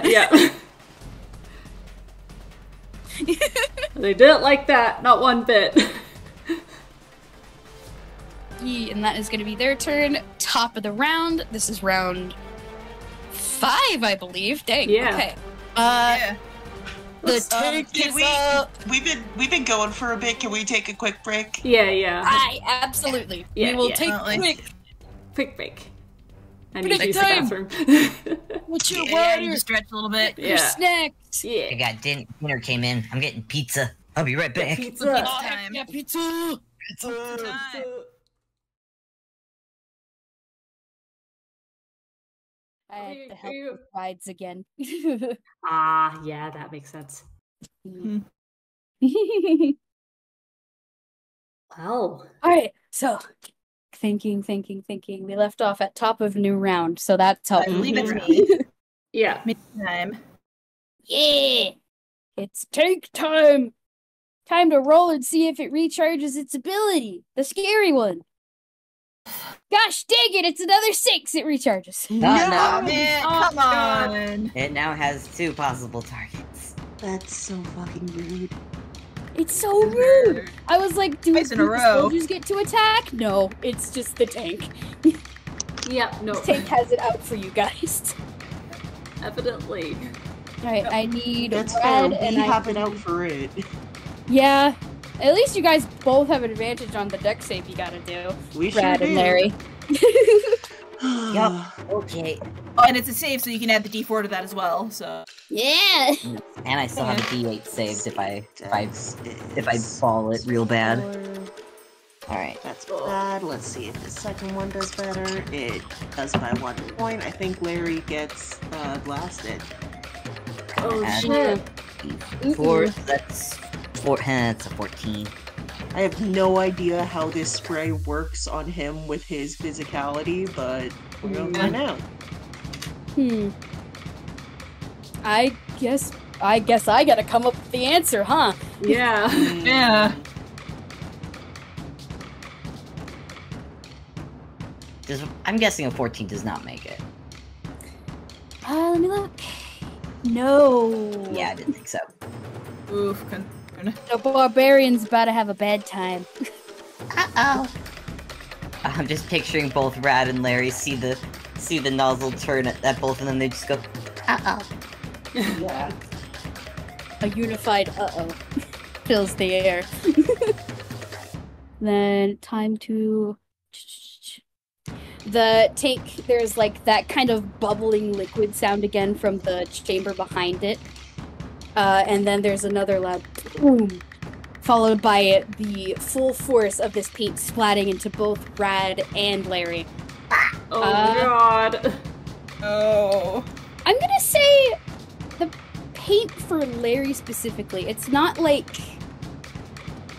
They didn't like that, not one bit. And that is going to be their turn. Top of the round. This is round 5, I believe. Dang. Yeah. Okay. Yeah. The tank Can is we? up. We've been going for a bit. Can we take a quick break? Yeah. Absolutely. Yeah, We will yeah. take Quick break. I need Break to use the time. bathroom. What's your Yeah, water? you just stretch a little bit. Your snacks. I Yeah. got dinner came in. I'm getting pizza. I'll be right back. Pizza. Oh, time. yeah, pizza. Time. I have to help you- with rides again. Ah, yeah, that makes sense. Well, Alright, so thinking. We left off at top of new round, so that's how Leave it to me. yeah. Time. Yeah! It's tank time! Time to roll and see if it recharges its ability. The scary one. Gosh dang it, it's another 6 it recharges. No. Man, Oh, come God. on. It now has 2 possible targets. That's so fucking rude. It's so rude. I was like, do Twice in a the row. soldiers get to attack? No, it's just the tank. Yep, no. The tank has it out for you guys. Evidently. Alright, I need That's red fair. and We I have it out for it. Yeah. At least you guys both have an advantage on the deck save you gotta do. We Rad sure and do. Larry. Yup. Okay. Oh, and it's a save, so you can add the D4 to that as well. So Yeah. And I still have a D8 saved if I fall it real bad. Alright. That's bad. Let's see if the second one does better. It does by 1 point. I think Larry gets blasted. Oh, Add shit. 4, that's 4, that's a 14. I have no idea how this spray works on him with his physicality, but we're gonna find out. I guess I gotta come up with the answer, huh? Yeah. yeah. I'm guessing a 14 does not make it. Let me look. No. Yeah, I didn't think so. Oof. The barbarian's about to have a bad time. Uh-oh. I'm just picturing both Rad and Larry see the see the nozzle turn at both of them. They just go, Uh-oh. Yeah. A unified uh-oh fills the air. Then time to... The tank, there's like that kind of bubbling liquid sound again from the chamber behind it. And then there's another loud boom, followed by the full force of this paint splatting into both Rad and Larry. Oh god. Oh. I'm gonna say the paint for Larry specifically, it's not like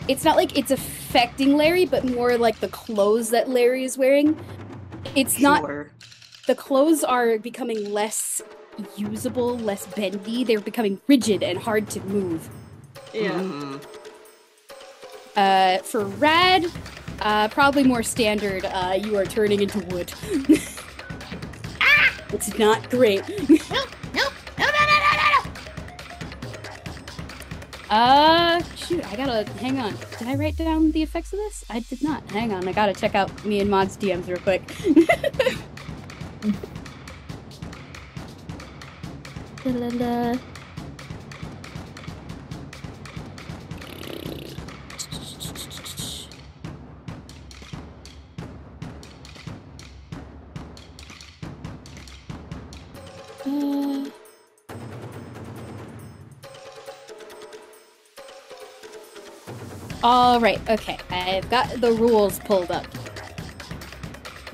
it's affecting Larry, but more like the clothes that Larry is wearing. It's not. The clothes are becoming less usable, less bendy. They're becoming rigid and hard to move. Yeah. For Rad, probably more standard. You are turning into wood. It's not great. Nope. No. Shoot, I gotta, hang on. Did I write down the effects of this? I did not. Hang on, I gotta check out me and Mod's DMs real quick. Da-da-da. All right, okay. I've got the rules pulled up.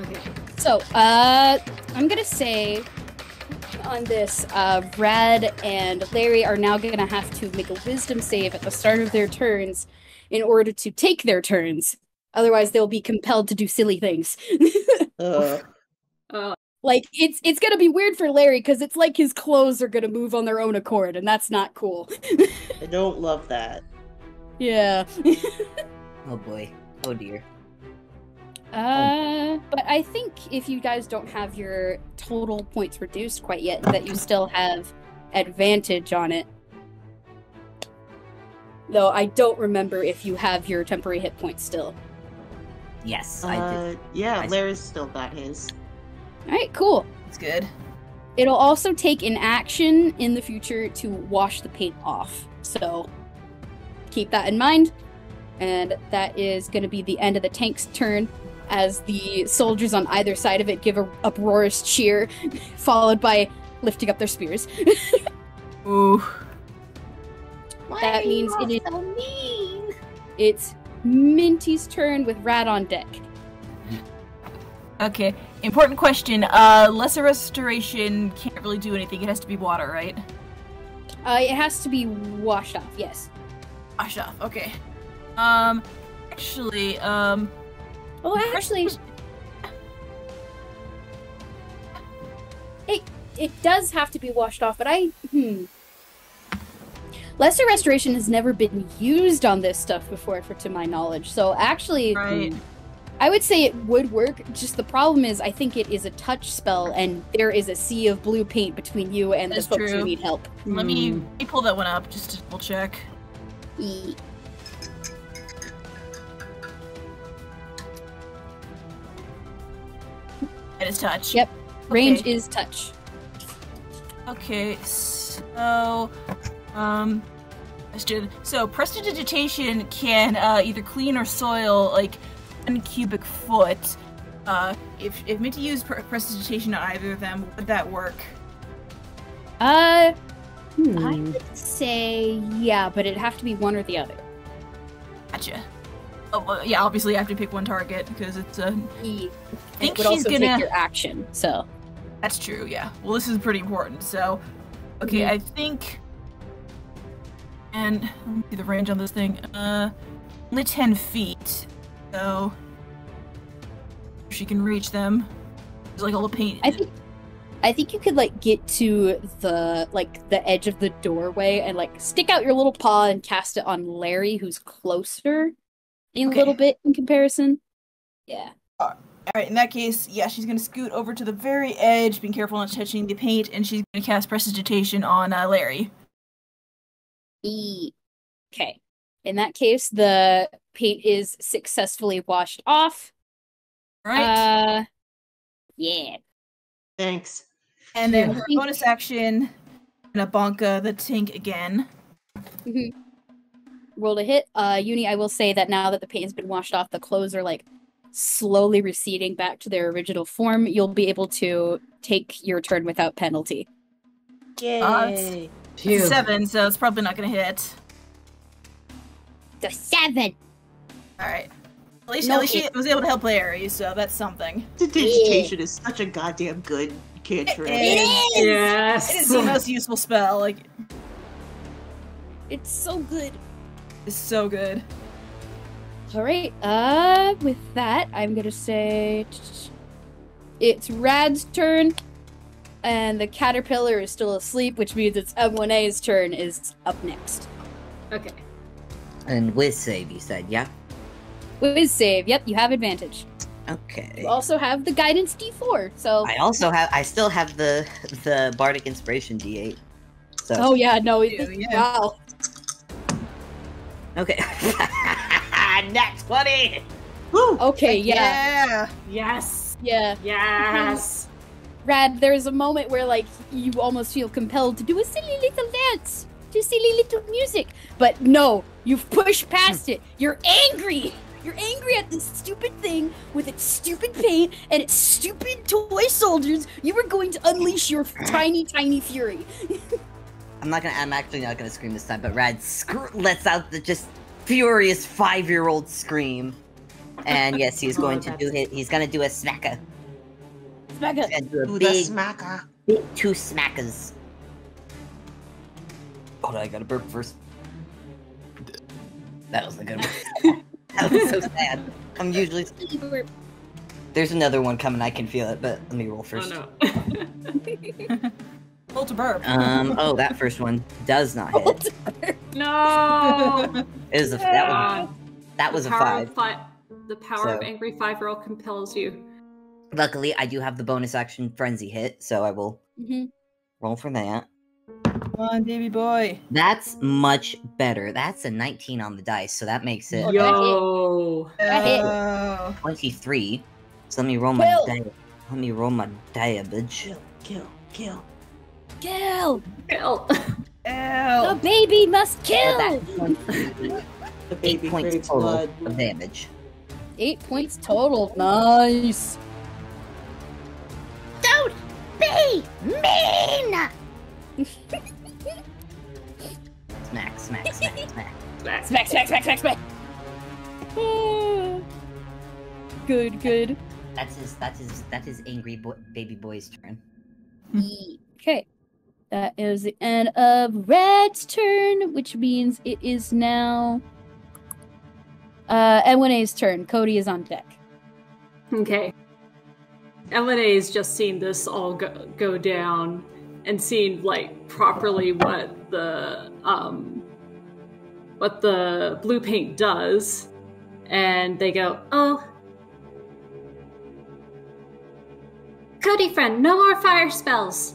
Okay. So, I'm gonna say on this, Rad and Larry are now gonna have to make a wisdom save at the start of their turns in order to take their turns. Otherwise, they'll be compelled to do silly things. Like, it's gonna be weird for Larry, because it's like his clothes are gonna move on their own accord, and that's not cool. I don't love that. Yeah. oh boy, oh dear. But I think if you guys don't have your total points reduced quite yet, that you still have advantage on it. Though I don't remember if you have your temporary hit points still. Yes, I did. Yeah, Larry's still got his. Alright, cool. That's good. It'll also take an action in the future to wash the paint off. So keep that in mind. And that is going to be the end of the tank's turn, as the soldiers on either side of it give a uproarious cheer, followed by lifting up their spears. Ooh. That means it is so mean. It's Minty's turn with Rad on deck. Okay. Important question. Lesser restoration can't really do anything. It has to be water, right? It has to be washed off, yes. Washed off. Okay. Actually, it does have to be washed off, but Lesser restoration has never been used on this stuff before, to my knowledge. So actually, right. I would say it would work. Just the problem is, I think it is a touch spell, and there is a sea of blue paint between you and the folks who need help. Let me pull that one up just to double check. It is touch. Yep. Range Okay. is touch. Okay, so so prestidigitation can either clean or soil like 1 cubic foot. If meant to use prestidigitation on either of them, would that work? I would say yeah, but it'd have to be one or the other. Gotcha. Oh, well, yeah, obviously I have to pick one target because it's a. It think would she's also gonna. take your action, so. That's true. Yeah. Well, this is pretty important. So, okay, I think. And let me see the range on this thing. Only 10 feet. So she can reach them. There's like all the paint. I think you could like get to the edge of the doorway and like stick out your little paw and cast it on Larry, who's closer a little bit in comparison. Yeah. Alright, in that case, yeah, she's gonna scoot over to the very edge, being careful not touching the paint, and she's gonna cast Prestidigitation on Larry. Okay. In that case, the paint is successfully washed off. Right. Yeah. Thanks. And then her bonus action, gonna bonka the Tink again. Mm-hmm. Roll to hit. Uni, I will say that now that the paint has been washed off, the clothes are like slowly receding back to their original form. You'll be able to take your turn without penalty. Yay! It's a 7, so it's probably not gonna hit. The 7. All right. At least she was able to help Larry, so that's something. Digitation is such a goddamn good cantrip. It is. Yes. It is the most useful spell. Like, It's so good. it's so good. All right. With that, I'm gonna say it's Rad's turn, and the caterpillar is still asleep, which means it's M1A's turn is up next. Okay. And whiz save, you said, yeah? Whiz save. Yep, you have advantage. Okay. You also have the guidance D4. So. I still have the bardic inspiration D8. So. Oh yeah, no. Wow. Okay. Nat 20! Woo! Okay. Yeah. Yes. Yeah. Yes. Rad, there's a moment where like you almost feel compelled to do a silly little dance, to silly little music, but no, you've pushed past it. You're angry. You're angry at this stupid thing with its stupid paint and its stupid toy soldiers. You are going to unleash your tiny, tiny fury. I'm actually not gonna scream this time, but Rad lets out the just furious 5-year-old scream. And yes, he's going to do it. He's gonna do a smacker. Smacker. And do a Ooh, big, the smacker. big 2 smackers. Hold on, I gotta burp first. That was a good one. That was so sad. I'm usually... There's another one coming, I can feel it, but let me roll first. Oh no. Roll to burp. Oh, that first one does not hit. No. It was that was a 5. The power of angry 5-year-old compels you. Luckily, I do have the bonus action frenzy hit, so I will roll for that. Come on, baby boy. That's much better. That's a 19 on the dice, so that makes it Yo. 23. So let me roll my die. Let me roll my diabage. Kill. Kill. Kill. The baby must kill. The 8 baby points craves total blood. of damage. 8 points total. Nice. Don't be mean! Smack, smack, smack, smack. Smack, smack, smack, smack, smack. Good. That's his angry baby boy's turn. Okay. That is the end of Rad's turn, which means it is now M1A's turn. Cody is on deck. Okay. M1A's just seen this all go down and seen like properly what the blue paint does, and they go, "Oh, Cody friend, no more fire spells."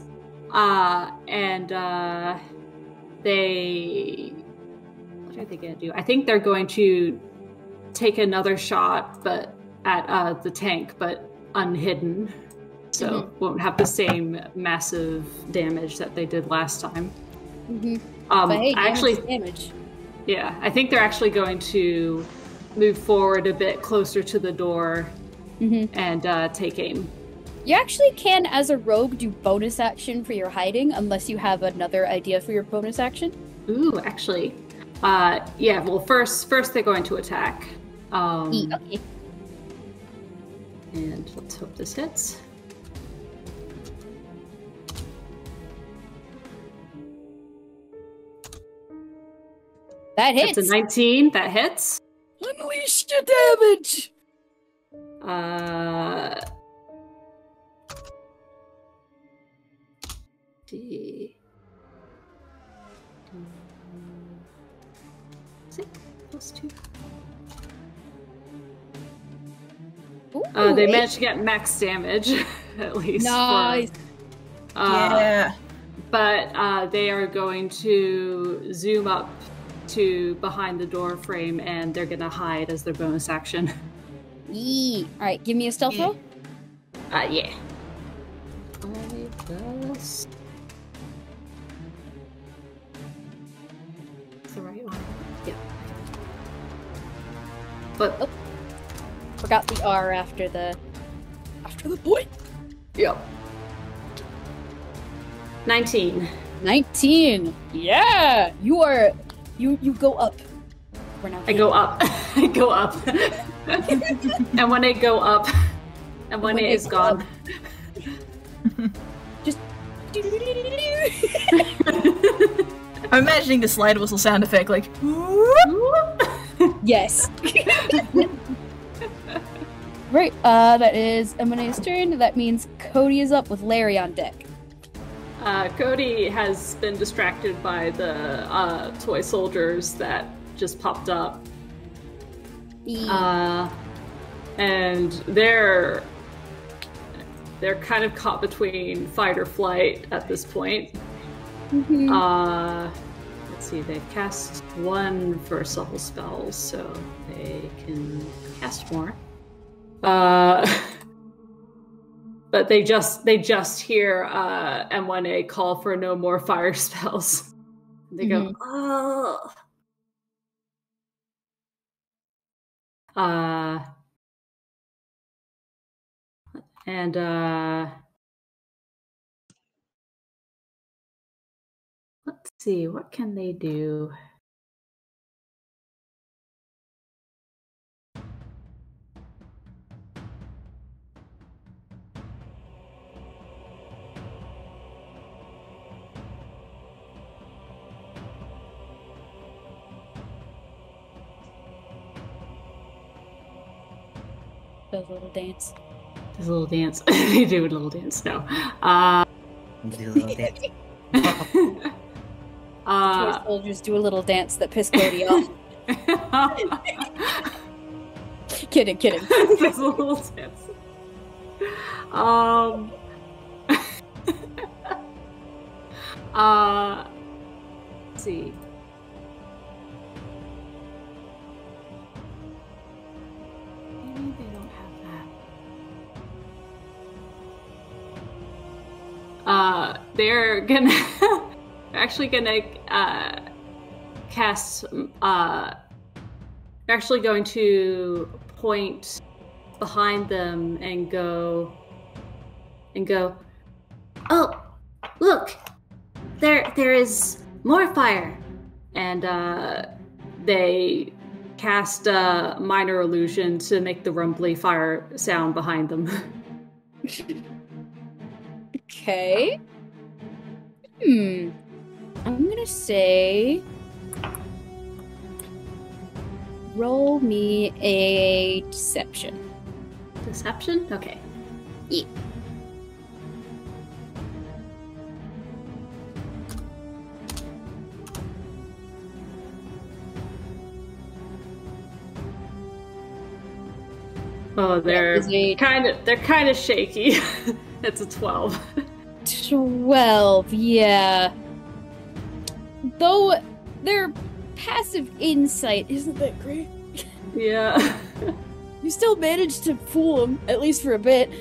They, what are they gonna do? I think they're going to take another shot, but at the tank, but unhidden, so won't have the same massive damage that they did last time. But hey, actually, damage. Yeah, I think they're actually going to move forward a bit closer to the door and take aim. You actually can, as a rogue, do bonus action for your hiding, unless you have another idea for your bonus action. Ooh, actually. Yeah, well, first they're going to attack. Okay. And let's hope this hits. That hits. That's a 19. That hits. Unleash your damage! +2. Ooh, They 8. managed to get max damage, at least. Nice. Yeah. But they are going to zoom up to behind the door frame, and they're gonna hide as their bonus action. Alright, give me a stealth roll. Yeah. this. It's the right one. Yeah. But Forgot the R after the point. yep. 19. 19. Yeah, you go up. We're now. I go up. I go up. And when I go up, and when it is gone. Just. I'm imagining the slide whistle sound effect, like. Yes. Right. That is Emine's turn. That means Cody is up with Larry on deck. Cody has been distracted by the toy soldiers that just popped up. And they're kind of caught between fight or flight at this point. Mm-hmm. Let's see, they've cast 1 first level spells, so they can cast more. But they just hear M1A call for no more fire spells. They go, oh. Let's see, what can they do? Does a little dance. Does a little dance. They do a little dance. No. Do a little dance. Toy soldiers do a little dance that piss Cody off. Kidding. Does a little dance. Let's see. Maybe they don't have that. They're actually gonna cast. They're actually going to point behind them and go. Oh, look! There is more fire. And they cast a minor illusion to make the rumbly fire sound behind them. Okay. I'm gonna say, roll me a deception. Deception? Okay. Yeah. Oh, they're That is kind of shaky. It's a 12. 12, yeah. Though their passive insight isn't that great. Yeah. You still managed to fool them, at least for a bit.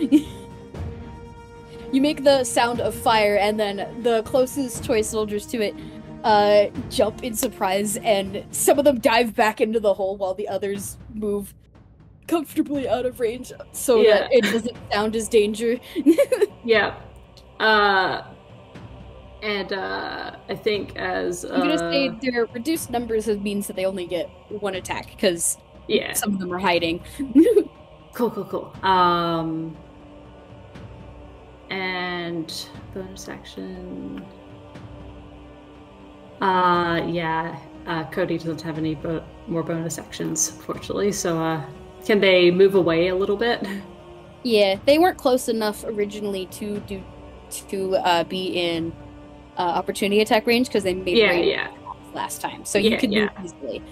You make the sound of fire, and then the closest toy soldiers to it jump in surprise, and some of them dive back into the hole while the others move comfortably out of range so that it doesn't sound as danger. Yeah. And I think as I'm gonna say their reduced numbers means that they only get 1 attack, because some of them are hiding. Cool. And bonus action. Cody doesn't have any more bonus actions, unfortunately. So, can they move away a little bit? Yeah, they weren't close enough originally to be in opportunity attack range, because they made last time. So you could move easily.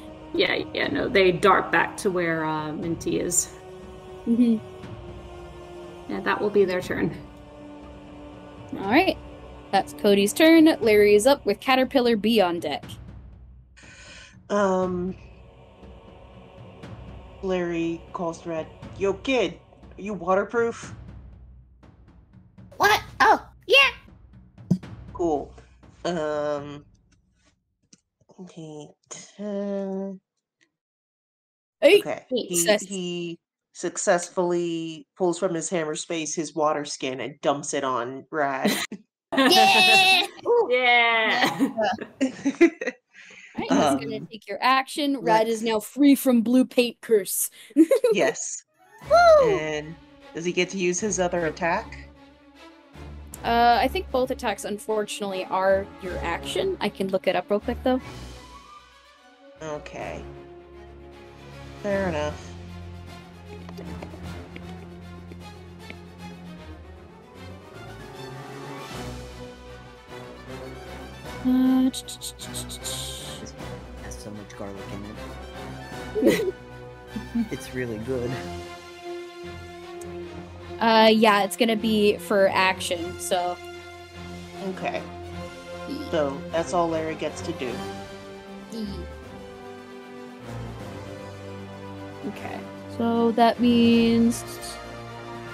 No, they dart back to where Minty is. Mm-hmm. Yeah, that will be their turn. All right, that's Cody's turn. Larry is up with Caterpillar B on deck. Larry calls to Rad. Yo, kid, are you waterproof? What? Oh, yeah. Cool. Okay, 10. 8. Okay. Success. He successfully pulls from his hammer space his water skin and dumps it on Rad. Yeah! Yeah. Alright, that's gonna take your action. Rad is now free from blue paint curse. Yes. And does he get to use his other attack? I think both attacks, unfortunately, are your action. I can look it up real quick, though. Okay. Fair enough. Has so much garlic in it. It's really good. Yeah, it's gonna be for action, so... Okay. So that's all Larry gets to do. Okay, so that means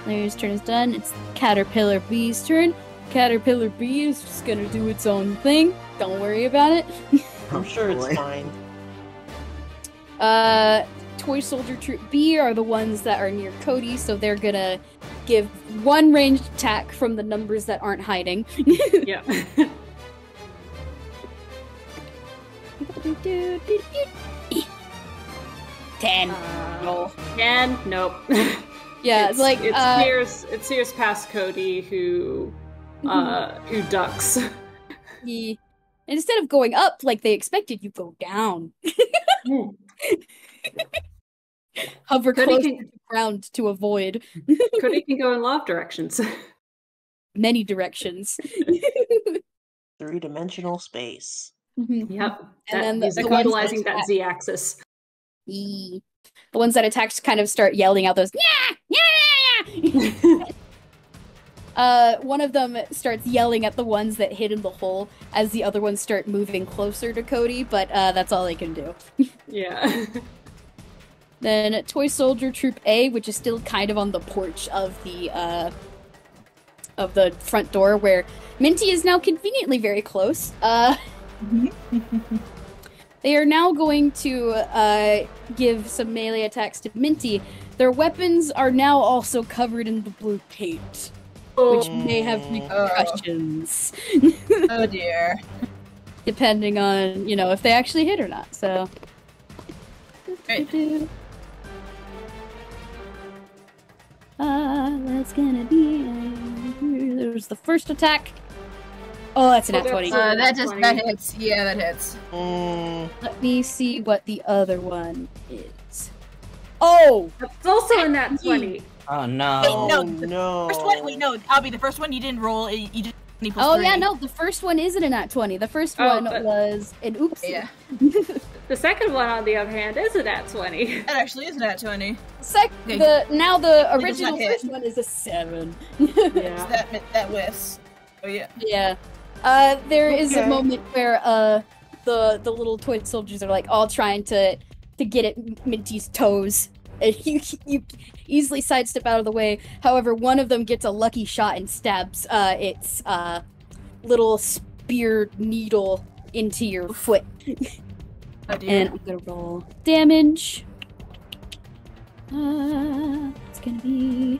Larry's turn is done. It's Caterpillar Bee's turn. Caterpillar Bee is just gonna do its own thing. Don't worry about it. I'm sure it's fine. Toy Soldier Troop B are the ones that are near Cody, so they're gonna give one ranged attack from the numbers that aren't hiding. Yeah. 10. No. 10? Nope. Yeah, it's like it's Sears past Cody who ducks. And instead of going up like they expected, you go down. Hover close to the ground to avoid. Cody can go in a lot of directions. Many directions. 3-dimensional space. Yep. And then he's utilizing that Z-axis. The ones that attacked kind of start yelling out those one of them starts yelling at the ones that hid in the hole as the other ones start moving closer to Cody, but that's all they can do. Yeah. Then Toy Soldier Troop A, which is still kind of on the porch of the front door, where Minty is now conveniently very close. They are now going to give some melee attacks to Minty. Their weapons are now also covered in the blue paint, which may have repercussions. Oh dear. Depending on, if they actually hit or not, so... Right. That's gonna be... There's the first attack. Oh, that's an at 20. That hits. Yeah, that hits. Let me see what the other one is. Oh! That's also a nat 20. Oh no. Wait, no. First one, Albie, the first one you didn't roll, you did 20 plus 3. Yeah, no, the first one isn't a nat 20. The first one was an oops. Yeah. The second one, on the other hand, is a nat 20. That actually is a nat 20. The original first one is a 7. Yeah. So that whiffs. Oh yeah. Yeah. There is a moment where the little toy soldiers are like all trying to get at Minty's toes. And you easily sidestep out of the way. However, one of them gets a lucky shot and stabs its little spear needle into your foot. Oh dear. And I'm gonna roll damage. It's gonna be...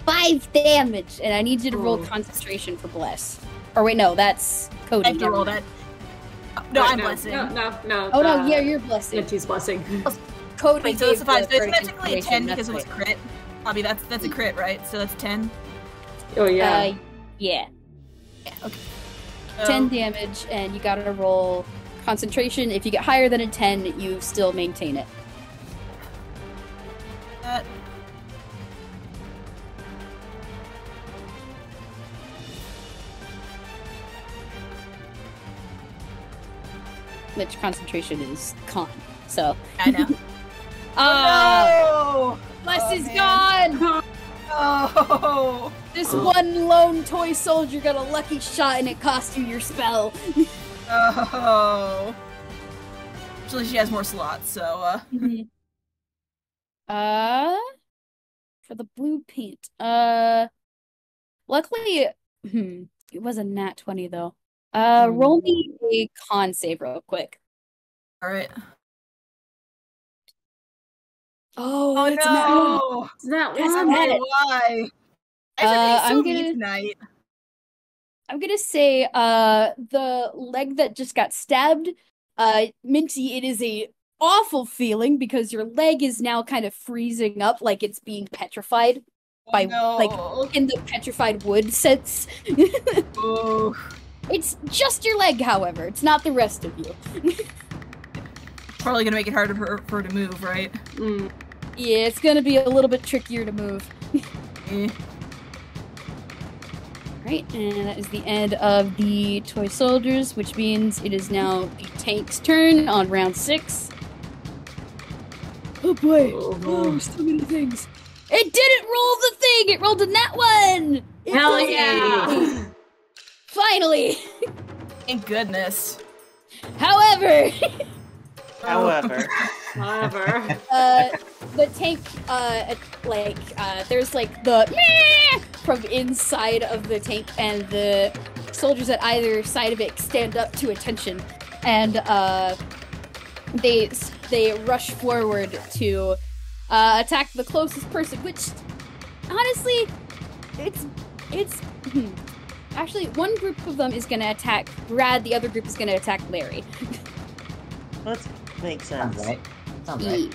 5 damage, and I need you to roll concentration for bless. Or wait, no, that's Cody. I have to roll that. No, I'm blessing. No. Oh no, yeah, you're blessing. Minty's blessing. Cody. Wait, so it's a 5. So it's gave technically a 10 because it was right. crit. Bobby, that's a crit, right? So that's 10. Oh yeah. Yeah. Yeah. Okay. 10 damage, and you gotta roll concentration. If you get higher than a 10, you still maintain it. Which concentration is con, so. I know. Oh! Bless is gone! Oh! This one lone toy soldier got a lucky shot and it cost you your spell. Oh. Actually, she has more slots, so, For the blue paint. Luckily, it was a nat 20 though. Roll me a con save real quick. All right. Oh, it's no! It's that That's one. bad. Why? I'm gonna tonight. I'm gonna say the leg that just got stabbed, Minty, it is a awful feeling because your leg is now kind of freezing up like it's being petrified by like in the petrified wood sense. Oh. It's just your leg, however. It's not the rest of you. Probably gonna make it harder for her to move, right? Yeah, it's gonna be a little bit trickier to move. Right, and that is the end of the toy soldiers, which means it is now the tank's turn on round 6. Oh boy, so many things. It didn't roll the thing! It rolled a nat 1! Hell yeah! Finally! Thank goodness. However, the tank, there's like the meh from inside of the tank, and the soldiers at either side of it stand up to attention, and they rush forward to attack the closest person, which honestly, it's actually one group of them is gonna attack Rad, the other group is gonna attack Larry. That makes sense. Sounds right.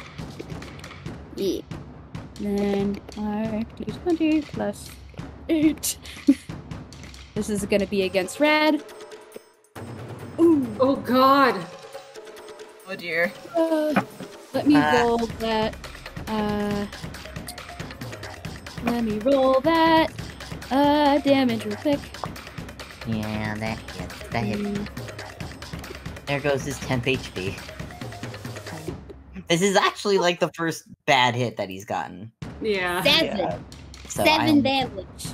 Yeah. Then our d20 plus 8. This is gonna be against Rad. Ooh. Oh god. Oh dear. Let me roll that. Let me roll that. Damage real quick. Yeah, that hit. There goes his temp HP. This is actually like the first bad hit that he's gotten. Yeah. 7. So 7 damage.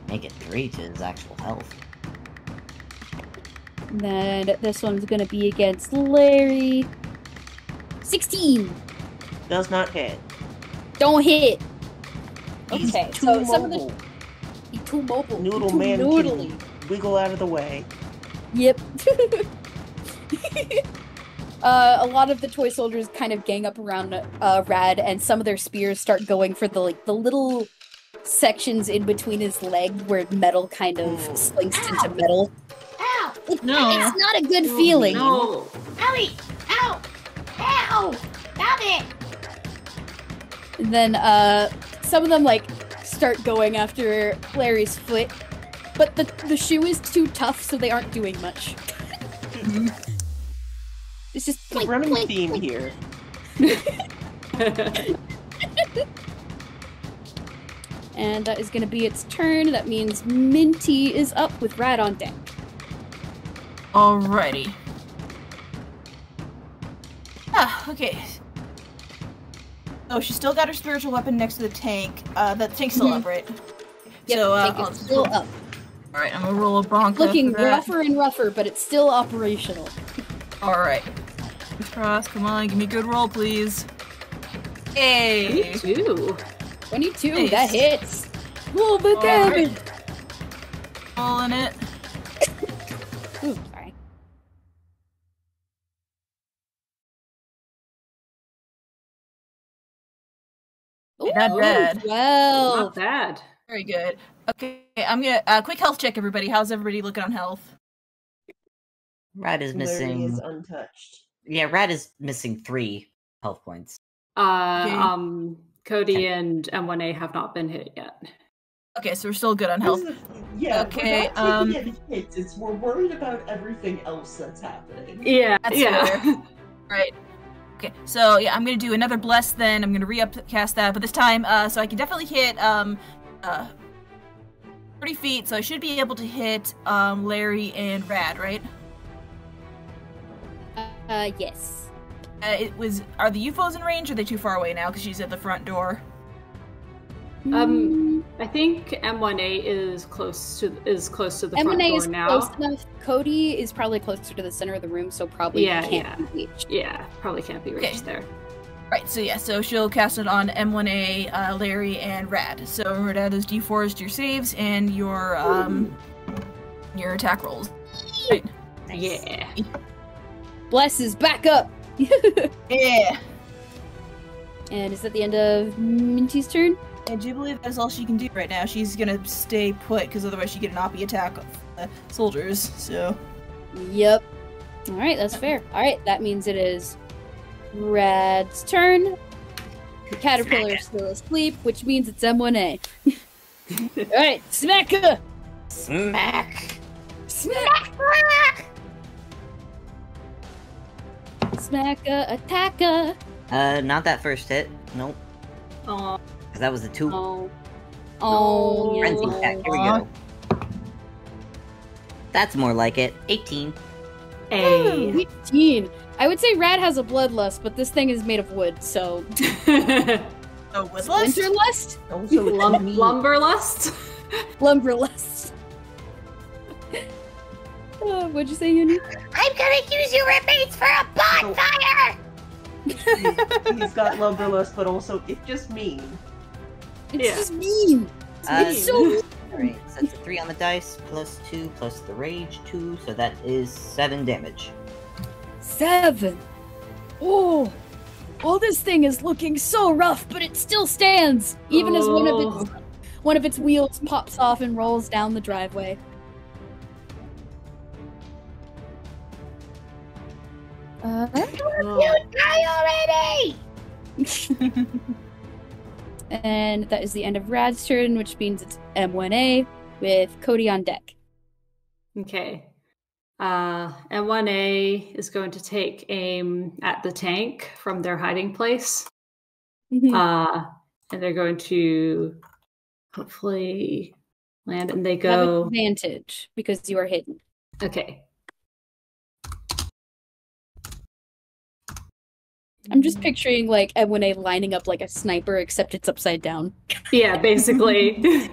Make it 3 to his actual health. Then this one's gonna be against Larry. 16. Does not hit. Don't hit. He's Okay, too so some of mobile. the too mobile. Noodle too man noodly. can wiggle out of the way. Yep. A lot of the toy soldiers kind of gang up around Rad, and some of their spears start going for the little sections in between his leg where metal kind of slinks into metal. Ow! No. It's not a good feeling. No. Owie! Ow! Ow! Stop it! And then some of them start going after Larry's foot, but the shoe is too tough, so they aren't doing much. It's just The running theme here. And that is going to be its turn. That means Minty is up with Rad on deck. Alrighty. Okay. Oh, she's still got her spiritual weapon next to the tank. The tank's still up, right? Yep, So, tank is still up. Alright, I'm gonna roll a Bronco. Looking for that. rougher and rougher, but it's still operational. Alright. Fingers crossed, come on, give me a good roll, please. Hey! 22. 22, Nice. that hits. Oh, the damage! Rolling it. Ooh, sorry. Ooh, Not bad. Well, Not bad. Very good. Okay, I'm gonna quick health check, everybody. How's everybody looking on health? Rad is Larry missing. is untouched. Yeah, Rad is missing 3 health points. Cody and M1A have not been hit yet. Okay, so we're still good on health. Yeah, Okay, we're not taking any hits. It's we're worried about everything else that's happening. Yeah, That's yeah. fair. Right. Okay, so yeah, I'm gonna do another bless then. I'm gonna re-upcast that, but this time, so I can definitely hit 30 feet, so I should be able to hit Larry and Rad, right? yes. Are the UFOs in range, or are they too far away now? Because she's at the front door. I think M1A is close to the front M1A door is now. close enough. Cody is probably closer to the center of the room, so probably can't be reached. Yeah, probably can't be reached there. Right, so she'll cast it on M1A, Larry, and Rad. So remember to add those D4s to your saves and your attack rolls. Right. Nice. Yeah. Bless is back up! Yeah! And is that the end of Minty's turn? I do believe that's all she can do right now. She's gonna stay put, because otherwise she get an oppie attack of soldiers, so... Yep. Alright, that's fair. Alright, that means it is Rad's turn. The caterpillar is still asleep, which means it's M1A. Alright, smack her! Smack. Smack! Smack-a, attack-a! Not that first hit. Nope. Oh. Because that was a 2. Oh. Frenzy attack. Here we go. That's more like it. 18. A. 18. I would say Rad has a bloodlust, but this thing is made of wood, so... Oh, with lust? Winterlust? Also, Lumberlust? Lumberlust. What'd you say, Uni? I'm gonna use your remains for a bonfire! he's got lumberlust, but also it's just mean. It's Yeah. just mean. It's so mean. Alright, so that's a 3 on the dice, plus 2, plus the rage, 2, so that is 7 damage. 7. Oh, this thing is looking so rough, but it still stands, even as one of its wheels pops off and rolls down the driveway. You die already! And that is the end of Rad's turn, which means it's M1A with Cody on deck. Okay. M1A is going to take aim at the tank from their hiding place. And they're going to hopefully land, and they You have go... advantage because you are hidden. Okay. I'm just picturing like M1A lining up like a sniper, except it's upside down. Yeah, basically.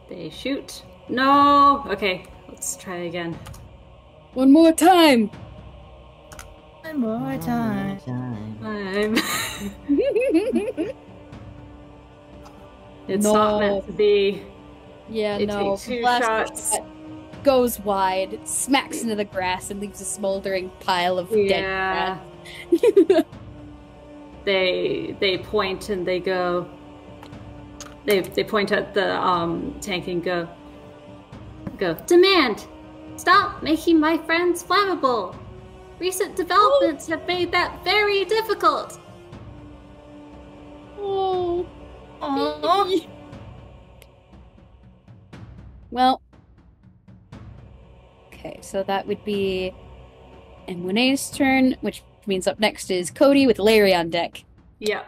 They shoot. No! Okay, let's try again. One more time! One more time. It's No. not meant to be. Yeah, It no. takes 2 Blast shots. shot goes wide, smacks into the grass, and leaves a smoldering pile of dead Yeah. grass. They point and they go. They point at the tank and go. Demand! Stop making my friends flammable! Recent developments have made that very difficult! Oh. Aww. Well. Okay, so that would be M1A's turn, which means up next is Cody with Larry on deck. Yeah.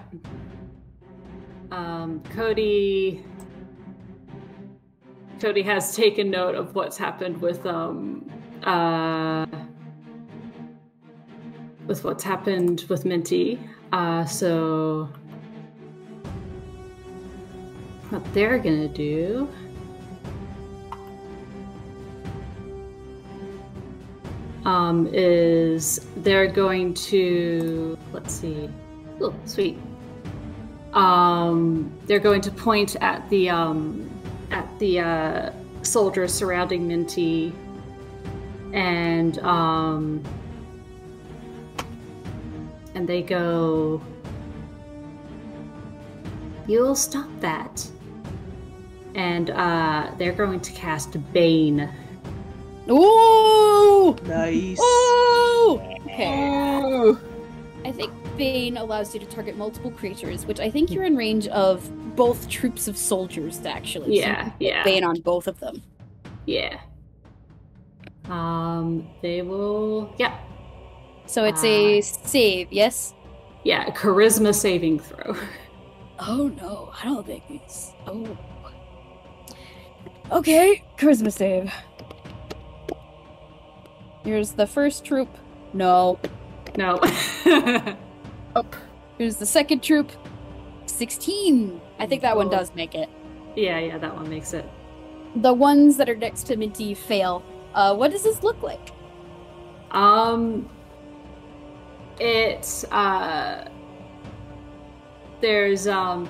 Cody has taken note of what's happened with what's happened with Minty. So what they're gonna do is they're going to, let's see. Oh, sweet. They're going to point at the soldiers surrounding Minty, and they go, "You'll stop that." And they're going to cast Bane. Ooh! Nice. Ooh! Okay. Ooh. I think Bane allows you to target multiple creatures, which I think you're in range of both troops of soldiers, actually. So Yeah, you can put yeah. Bane on both of them. Yeah. They will. Yeah. So it's a save, yes? Yeah. A charisma saving throw. Oh no, I don't think it's. Oh. Okay, charisma save. Here's the first troop. No. No. Oh, here's the second troop. 16. I think that one does make it. Yeah, that one makes it. The ones that are next to Minty fail. What does this look like? It's there's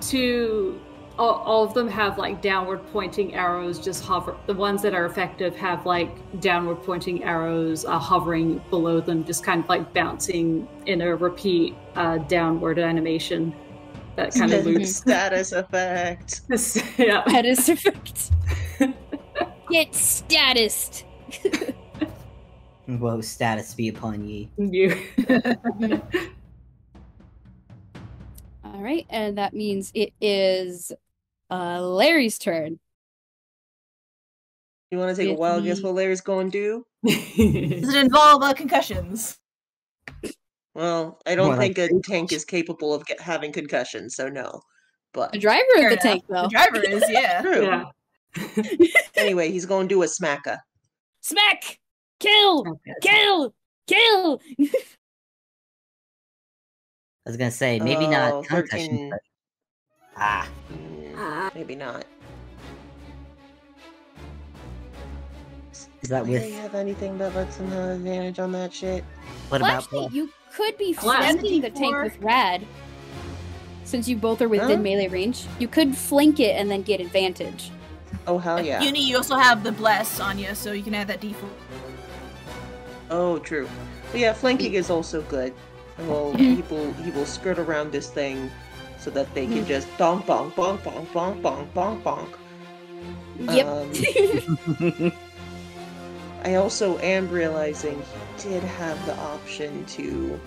two. All of them have like downward pointing arrows. Just hover. The ones that are effective have like downward pointing arrows hovering below them, just kind of like bouncing in a repeat downward animation. That kind of loops. Status effect. Yeah. Status effect. Get statused. Woe, status be upon ye. You. All right, and that means it is Larry's turn. You want to take a wild guess what Larry's going to do? Does it involve concussions? Well, I don't think a tank is capable of having concussions, so no. But The driver of the tank, though. The driver is, yeah. true. Yeah. Anyway, he's going to do a smacker. Smack! Kill! Kill! Kill! I was gonna say, maybe not concussion, 13. but... Maybe not. Is that Do with... they have anything that lets them have advantage on that shit? What Well, about... actually, you could be Blast. flanking the tank with Rad. Since you both are within Huh? melee range. You could flank it and then get advantage. Oh, hell yeah. Uni, you also have the bless on you, so you can add that D4. Oh, true. But yeah, flanking is also good. And well, he will skirt around this thing so that they can just bonk, bonk, bonk, bonk, bonk, bonk, bonk, bonk. Yep. I also am realizing he did have the option to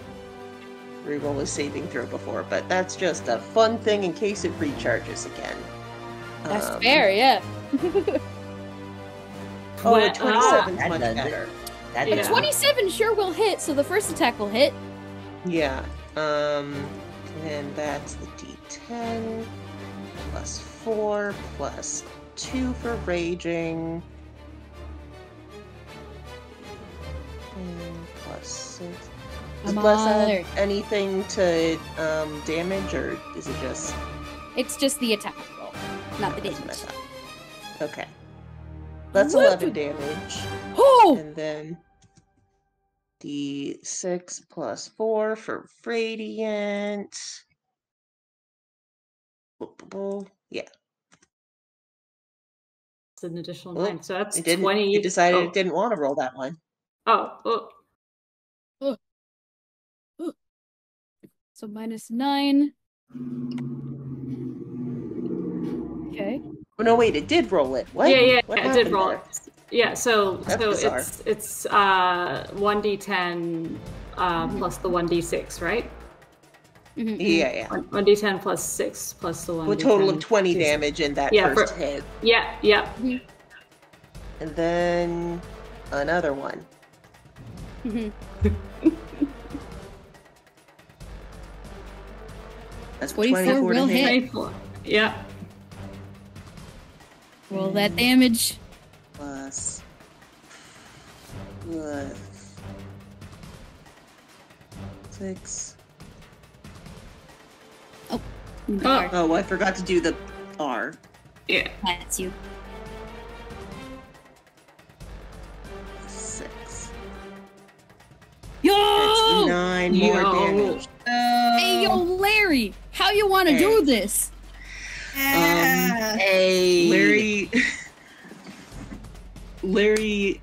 reroll a saving throw before, but that's just a fun thing in case it recharges again. That's fair, yeah. Oh, a 27's That much does it. better. That Yeah. is... 27 sure will hit, so the first attack will hit. Yeah. And that's the D10 plus 4 plus 2 for raging. And plus 6. Does Come Bless on, add Larry. anything to damage, or is it just It's just the attack roll, not the that's what I damage. thought. Okay. That's Woo! 11 damage. Oh! And then D6 plus 4 for Radiant. Yeah. It's an additional Well, 9. So that's It didn't. 20. It decided it didn't want to roll that one. Oh. So -9. Okay. Oh, no, wait, it did roll it. What? Yeah, What it did happened roll there? it. Yeah, so That's bizarre. it's 1d10 plus the 1d6, right? Mhm. Yeah. 1d10 plus 6 plus the 1d10. A total of 20 damage in that Yeah, first hit. Yeah. And then another one. Mhm. That's 24 24 to will hit. hit. 24. Yeah. Roll that damage. Plus 6. Dar. Oh, I forgot to do the R. Yeah. That's you. 6. Yo! That's 9 more Yo. damage. Hey, yo, Larry! How you want to Hey. do this? Hey! Larry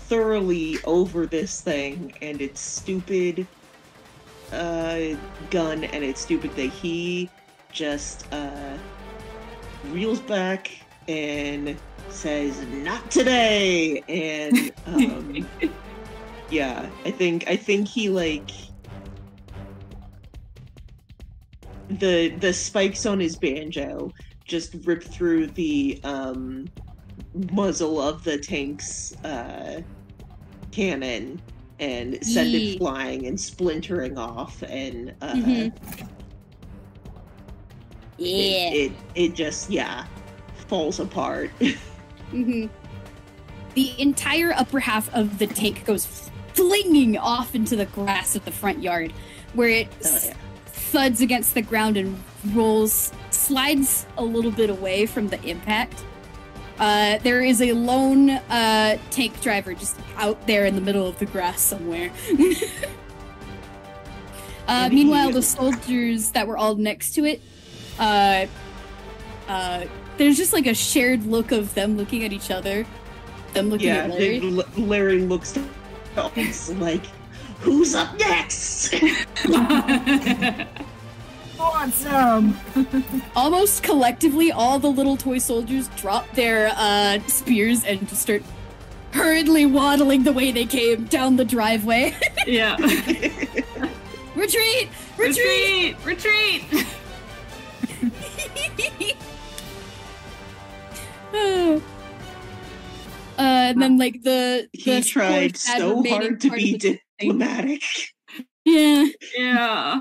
thoroughly over this thing and its stupid gun and its stupid thing. He just reels back and says, "Not today!" And yeah, I think he like the spikes on his banjo just rip through the muzzle of the tank's cannon and send Yee. it flying and splintering off, and Yeah. it just falls apart. Mhm. the entire upper half of the tank goes flinging off into the grass at the front yard, where it thuds against the ground and slides a little bit away from the impact. There is a lone tank driver just out there in the middle of the grass somewhere. Meanwhile, the soldiers that were all next to it, there's just like a shared look of them looking at each other. Them looking at Larry. Larry looks like, who's up next? Awesome! Almost collectively, all the little toy soldiers drop their spears and just start hurriedly waddling the way they came down the driveway. Yeah. Retreat! Retreat! Retreat! And then, like, he tried so hard to be diplomatic. Yeah. Yeah.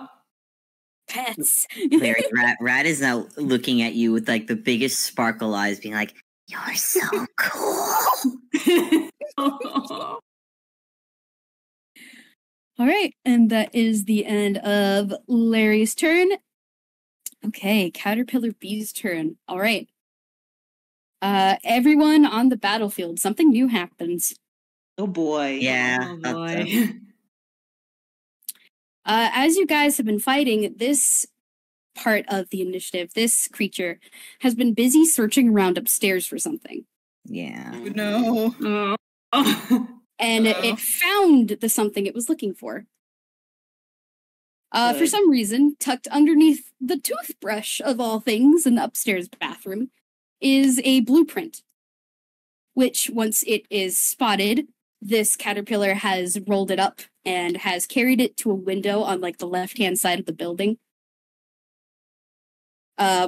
Pets. Larry, Rad is now looking at you with, like, the biggest sparkle eyes, being like, "You're so cool." All right, and that is the end of Larry's turn. Okay, Caterpillar Bee's turn. All right. Everyone on the battlefield, something new happens. Oh boy. Yeah. Oh boy. As you guys have been fighting, this part of the initiative, this creature, has been busy searching around upstairs for something. Yeah. No. And it found the something it was looking for. For some reason, tucked underneath the toothbrush of all things in the upstairs bathroom is a blueprint, which, once it is spotted, this caterpillar has rolled it up and has carried it to a window on, like, the left-hand side of the building,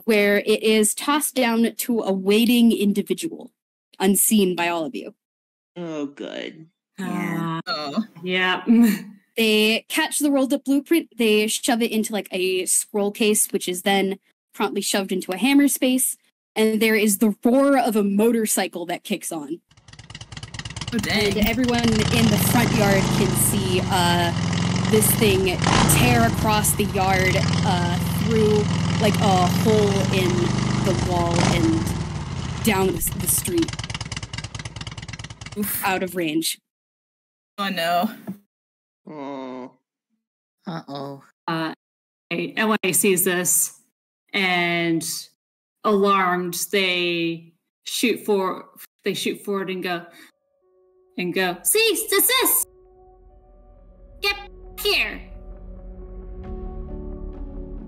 where it is tossed down to a waiting individual, unseen by all of you. Oh, good. Yeah. Yeah. They catch the rolled up blueprint, they shove it into, like, a scroll case, which is then promptly shoved into a hammer space, and there is the roar of a motorcycle that kicks on. Oh, dang. And everyone in the front yard can see this thing tear across the yard through, like, a hole in the wall and down the street. Oof. Out of range. Oh, no. Oh. Uh-oh. LA sees this, and alarmed, they shoot forward and go, Cease, desist! Get here!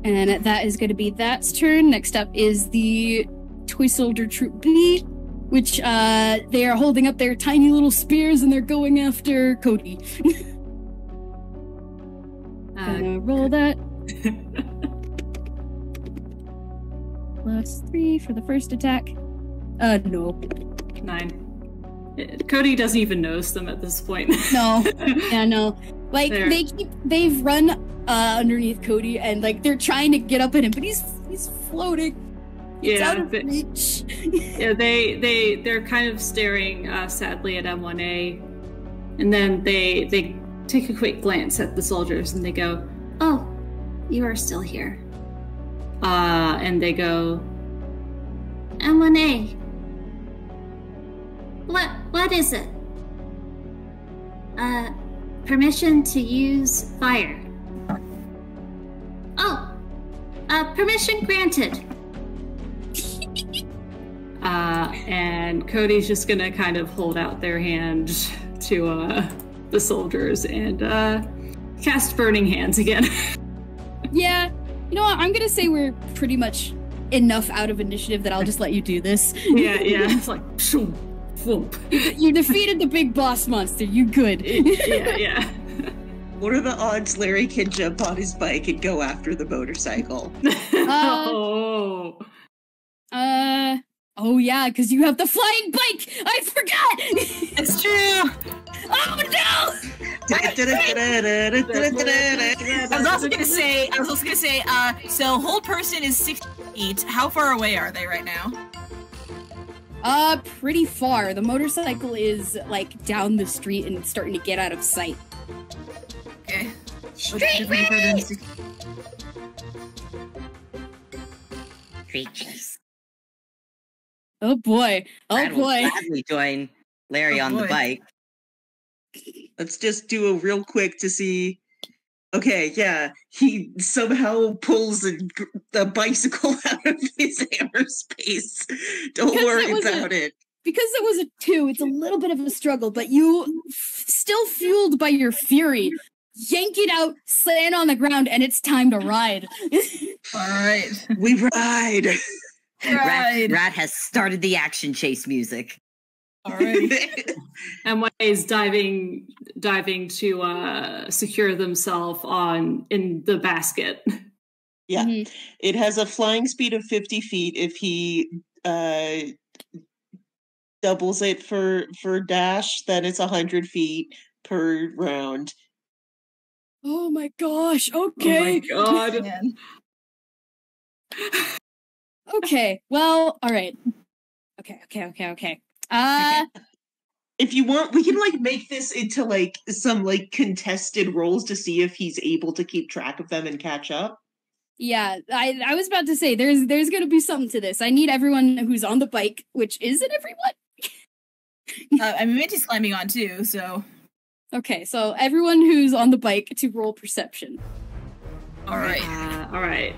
And that is going to be that's turn. Next up is the Toy Soldier Troop B, which they are holding up their tiny little spears and they're going after Cody. Gonna roll that. +3 for the first attack. No. 9. Cody doesn't even notice them at this point. No. Yeah, no. Like, There. they've run underneath Cody and, like, they're trying to get up at him, but he's floating. It's out of reach. Yeah, they're kind of staring sadly at M1A, and then they take a quick glance at the soldiers and they go, Oh, you are still here. and they go, M1A. What is it? Permission to use fire. Oh, permission granted. and Cody's just gonna kind of hold out their hand to the soldiers and cast Burning Hands again. Yeah, you know what? I'm gonna say we're pretty much enough out of initiative that I'll just let you do this. yeah, it's like, shoom, whoop. You defeated the big boss monster. You good? yeah. What are the odds Larry can jump on his bike and go after the motorcycle? Oh yeah, because you have the flying bike. I forgot. It's true. Oh no! I was also gonna say, so hold person is 6 feet. How far away are they right now? Pretty far. The motorcycle is, like, down the street and it's starting to get out of sight. Okay. Street race! Street chase. Oh boy. Oh Brad will boy. gladly join Larry on the boy. bike. Let's just do a real quick to see. Okay, yeah, he somehow pulls a bicycle out of his airspace. Don't Because worry it was about it. Because it was a 2, it's a little bit of a struggle, but you, still fueled by your fury, yank it out, slam on the ground, and it's time to ride. Alright. We ride. Rad has started the action chase music. Alright. And one is diving to secure themselves in the basket. Yeah, Mhm. it has a flying speed of 50 feet. If he doubles it for dash, then it's 100 feet per round. Oh my gosh, Oh okay. my god. Man. Okay, well, alright. Okay. If you want, we can like make this into like some like contested roles to see if he's able to keep track of them and catch up. Yeah, I was about to say, there's gonna be something to this. I need everyone who's on the bike, which isn't everyone. I mean, Minty's climbing on too, so. Okay, so everyone who's on the bike to roll perception. Alright. All right.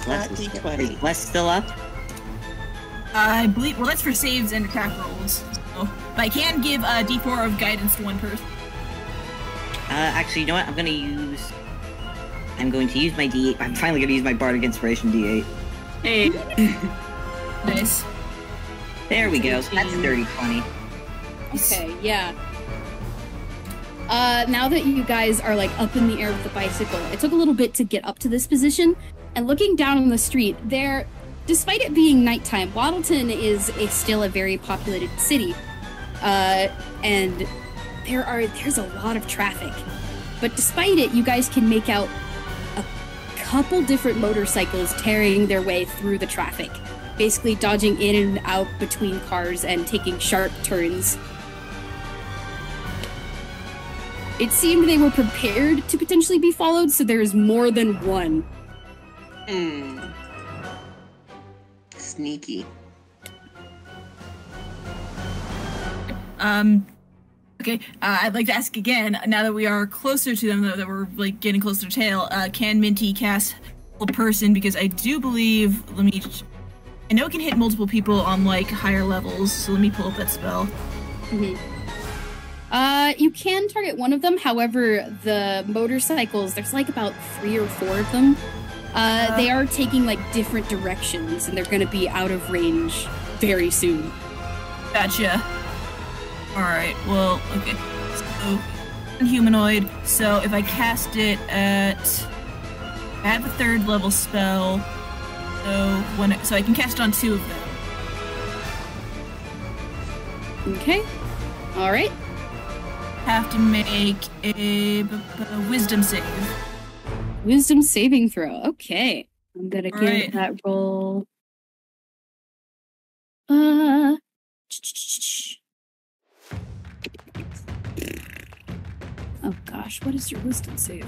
Flat D20. Is Wes still up? I believe, well, that's for saves and attack rolls. So, but I can give a D4 of guidance to one person. Actually, you know what? I'm going to use my D8. I'm finally going to use my Bardic Inspiration D8. Hey. Nice. There we go. That's a dirty 20. Okay, yeah. Now that you guys are like up in the air with the bicycle, it took a little bit to get up to this position. And looking down on the street, despite it being nighttime, Waddleton is still a very populated city, and there's a lot of traffic. But despite it, you guys can make out a couple different motorcycles tearing their way through the traffic, basically dodging in and out between cars and taking sharp turns. It seemed they were prepared to potentially be followed, so there's more than one. Sneaky. Okay, I'd like to ask again, now that we are closer to them, that we're, like, getting closer to tail, can Minty cast a person? Because I do believe, I know it can hit multiple people on, like, higher levels, so let me pull up that spell. Mm-hmm. You can target one of them, however, the motorcycles, there's like about 3 or 4 of them. They are taking like different directions, and they're gonna be out of range very soon. Gotcha. Alright, well, okay. So, humanoid, so if I cast it I have a 3rd level spell, so I can cast it on 2 of them. Okay. Alright. Have to make a wisdom save. Wisdom saving throw. Okay. I'm gonna give Alright. that roll. Oh gosh, what is your wisdom save?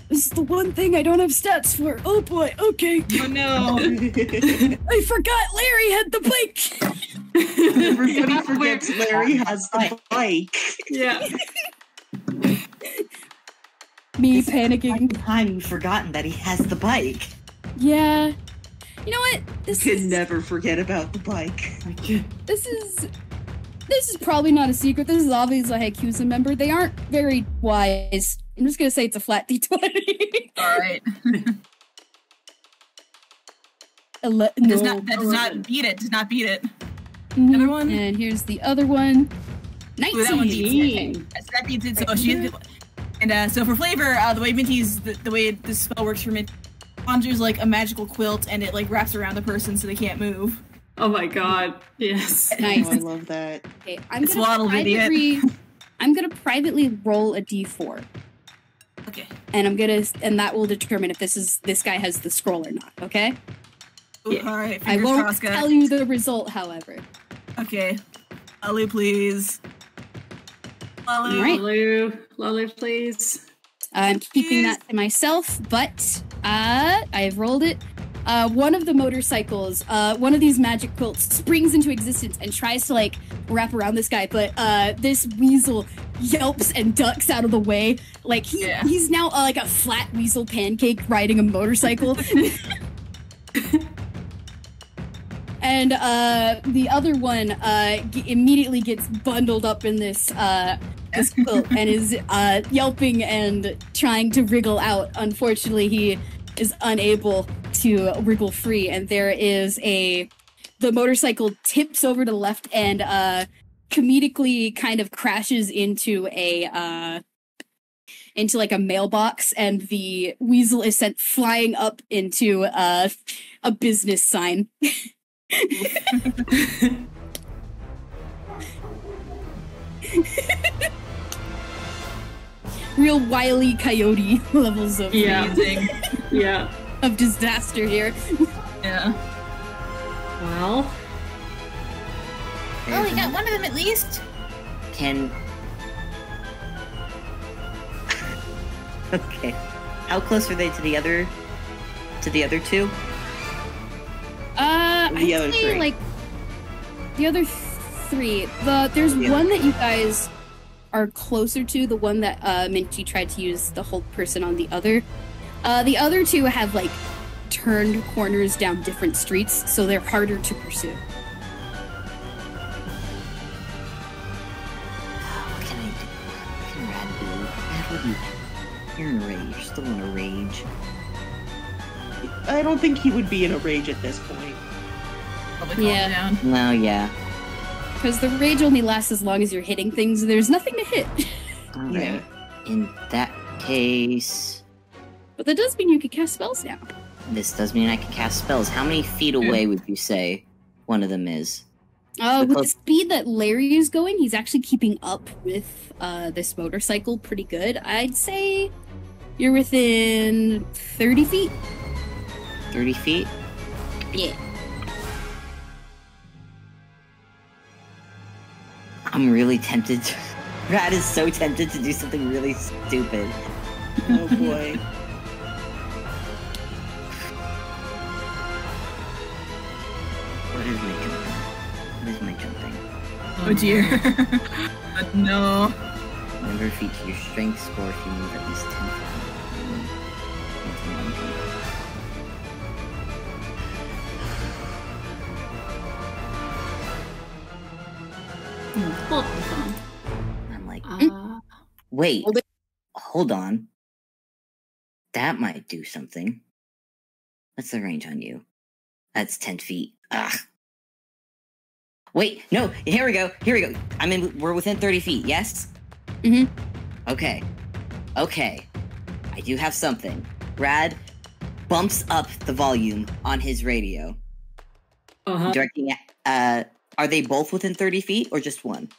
This is the one thing I don't have stats for. Oh boy, okay. Oh no. I forgot Larry had the bike! Everybody forgets Larry has the bike. Yeah. Me panicking. Time you've forgotten that he has the bike. Yeah. You know what? This Can is never forget about the bike. this is probably not a secret. This is obviously a CartoonKitsune member. They aren't very wise. I'm just gonna say it's a flat D20. Alright. No. That does not beat it. Does not beat it. Mhm. Another one? And here's the other one. 19. Ooh, that one beats it. That beats it. So she, and so for flavor, the way Minty's, the way this spell works for Minty, conjures like a magical quilt, and it like wraps around the person so they can't move. Oh my god. Yes. Nice. Oh, I love that. Okay, I'm It's gonna Waddle, idiot. I'm gonna privately roll a D4. Okay. and that will determine if this guy has the scroll or not. Okay. Ooh, all right. I won't tell you the result, however. Okay. Lalu, please. Lalu. Right. Lalu, please. I'm keeping that to myself, but I've rolled it. One of the motorcycles, one of these magic quilts springs into existence and tries to like wrap around this guy, but this weasel yelps and ducks out of the way. Like he's now like a flat weasel pancake riding a motorcycle. And the other one immediately gets bundled up in this quilt and is yelping and trying to wriggle out. Unfortunately, he is unable to wriggle free, and the motorcycle tips over to the left and comedically kind of crashes into like a mailbox, and the weasel is sent flying up into a business sign. Real Wile E. Coyote levels of of disaster here. Yeah. Well. Oh, we got one of them at least. Okay. How close are they to the other two? I'd say like the other three. There's one that you guys are closer to, the one that Minty tried to use the Hulk person on the other. The other two have like turned corners down different streets, so they're harder to pursue. What can I do? What can Rad do? Rad, what do you... You're in a rage. You're still in a rage. I don't think he would be in a rage at this point. Probably calm down. No, yeah. Because the rage only lasts as long as you're hitting things. There's nothing to hit. Alright. Yeah. In that case... But that does mean you can cast spells now. This does mean I can cast spells. How many feet away would you say one of them is? With the speed that Larry is going, he's actually keeping up with this motorcycle pretty good. I'd say you're within 30 feet. 30 feet? Yeah. I'm really tempted. Rad is so tempted to do something really stupid. Oh boy. What is my jumping? What is my jumping? Oh dear. No. Number of feet to your strength score if you move at least 10 feet. Hold on. I'm like, wait, hold on. That might do something. What's the range on you? That's 10 feet. Wait, no, here we go. We're within 30 feet, yes? Mm-hmm. Okay. I do have something. Rad bumps up the volume on his radio. Directing at, are they both within 30 feet or just one?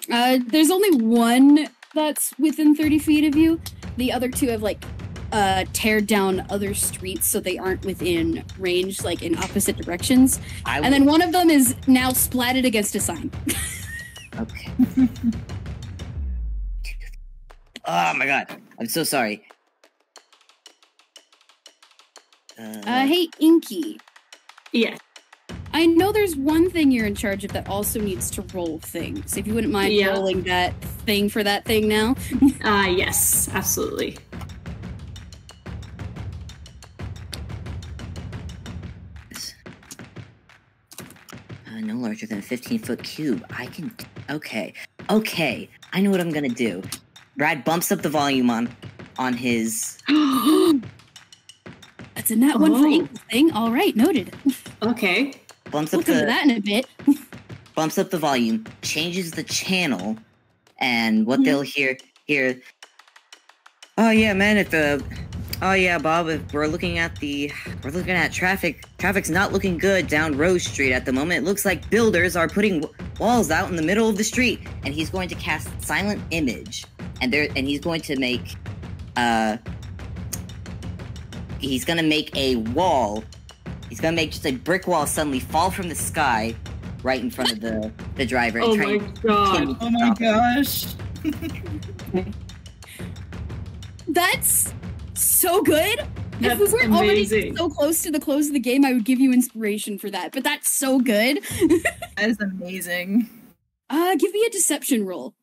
There's only one that's within 30 feet of you. The other two have like teared down other streets so they aren't within range, like in opposite directions. And then one of them is now splatted against a sign. Okay. Oh my god. I'm so sorry. Hey, Inky. Yes. I know there's one thing you're in charge of that also needs to roll things. If you wouldn't mind rolling that thing for that thing now. Yes, absolutely. No larger than a 15-foot cube. I can... Okay. I know what I'm gonna do. Brad bumps up the volume on his... That's a nat one for Inky's thing. All right, noted. Okay. Bumps up we'll come to that in a bit. Bumps up the volume, changes the channel, and what they'll hear... Oh yeah, man, oh yeah, Bob, if we're looking at traffic. Traffic's not looking good down Rose Street at the moment. It looks like builders are putting walls out in the middle of the street. And he's going to cast Silent Image. And he's going to make he's gonna make a wall. He's gonna make just a brick wall suddenly fall from the sky right in front of the driver. And Oh try my and god. Oh my gosh. That's so good. If we That's weren't already amazing. so close to the close of the game, I would give you inspiration for that. But that's so good. That is amazing. Give me a deception roll.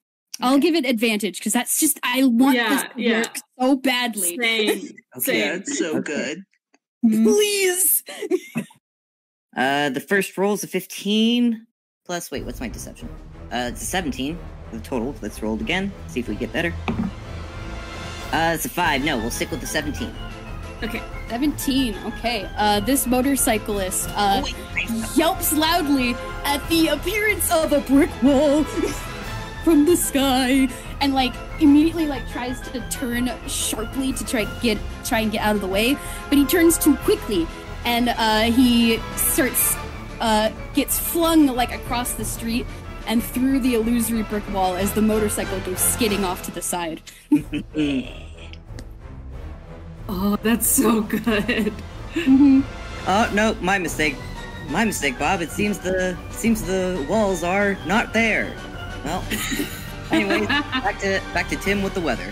I'll give it advantage because that's just I want this to work so badly. Same. Yeah, it's so good. Please. The first roll is a 15 plus. Wait, what's my deception? It's a 17 the total. Let's roll it again. See if we get better. It's a 5. No, we'll stick with the 17. Okay, 17. Okay. This motorcyclist yelps loudly at the appearance of a brick wall from the sky, and like immediately like tries to turn sharply to try and get out of the way, but he turns too quickly, and he gets flung like across the street and through the illusory brick wall as the motorcycle goes skidding off to the side. Oh, that's so good. Oh no, my mistake. My mistake, Bob. It seems the walls are not there. Well, anyways, back to Tim with the weather.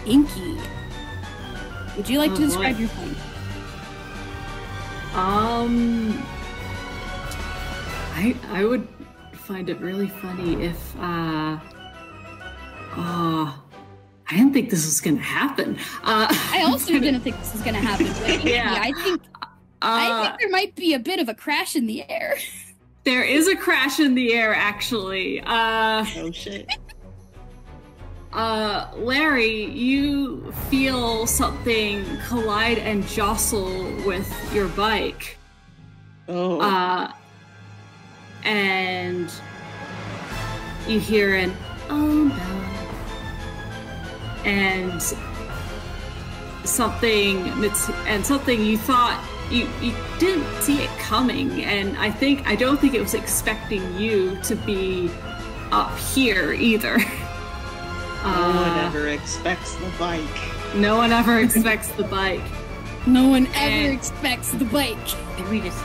Inky, would you like to describe your plane? I would find it really funny if I didn't think this was gonna happen. I also didn't think this was gonna happen. But Yeah. I think there might be a bit of a crash in the air. There is a crash in the air, actually. Oh shit. Larry, you feel something collide and jostle with your bike. Oh. And you hear an "oh no," and something you thought you didn't see it coming, and I don't think it was expecting you to be up here either. No one ever expects the bike. No one ever expects the bike. No one ever expects the bike. Did we just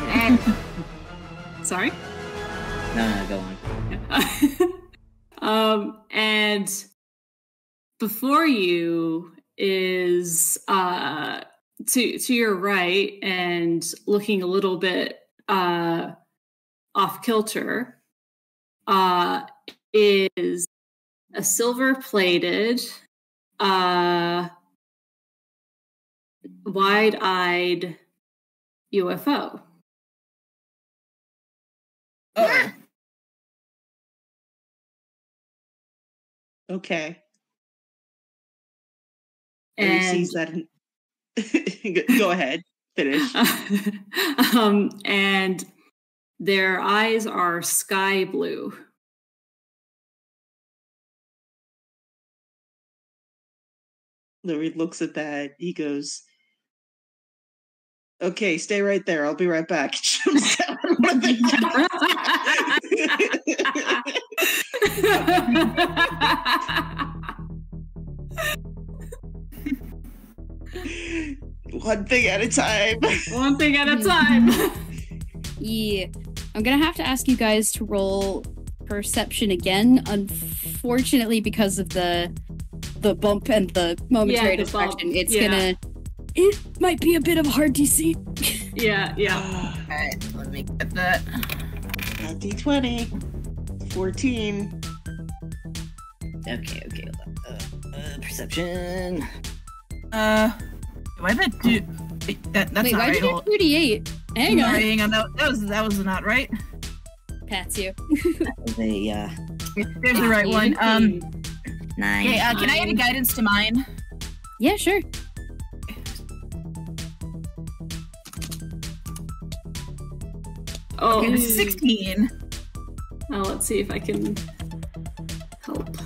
Sorry? No, go on. And before you is to your right and looking a little bit off kilter is a silver-plated, wide-eyed UFO. Oh. Okay. And he sees that. Go ahead. Finish. and their eyes are sky blue. Larry looks at that. He goes, "Okay, stay right there. I'll be right back." Jumps down one of One thing at a time. One thing at a time. Yeah. I'm gonna have to ask you guys to roll perception again, unfortunately, because of the bump and the momentary distraction. It might be a bit of a hard DC. Yeah. Alright, let me get that. At D20. 14. Okay. Perception. Why did that do? Wait, that's Wait, not why'd right. you get 38? Hang on. Hang on, that was not right. Pats you. There's the right one. 9. Okay, can I add a guidance to mine? Yeah, sure. Oh, Okay, 16. Now let's see if I can help.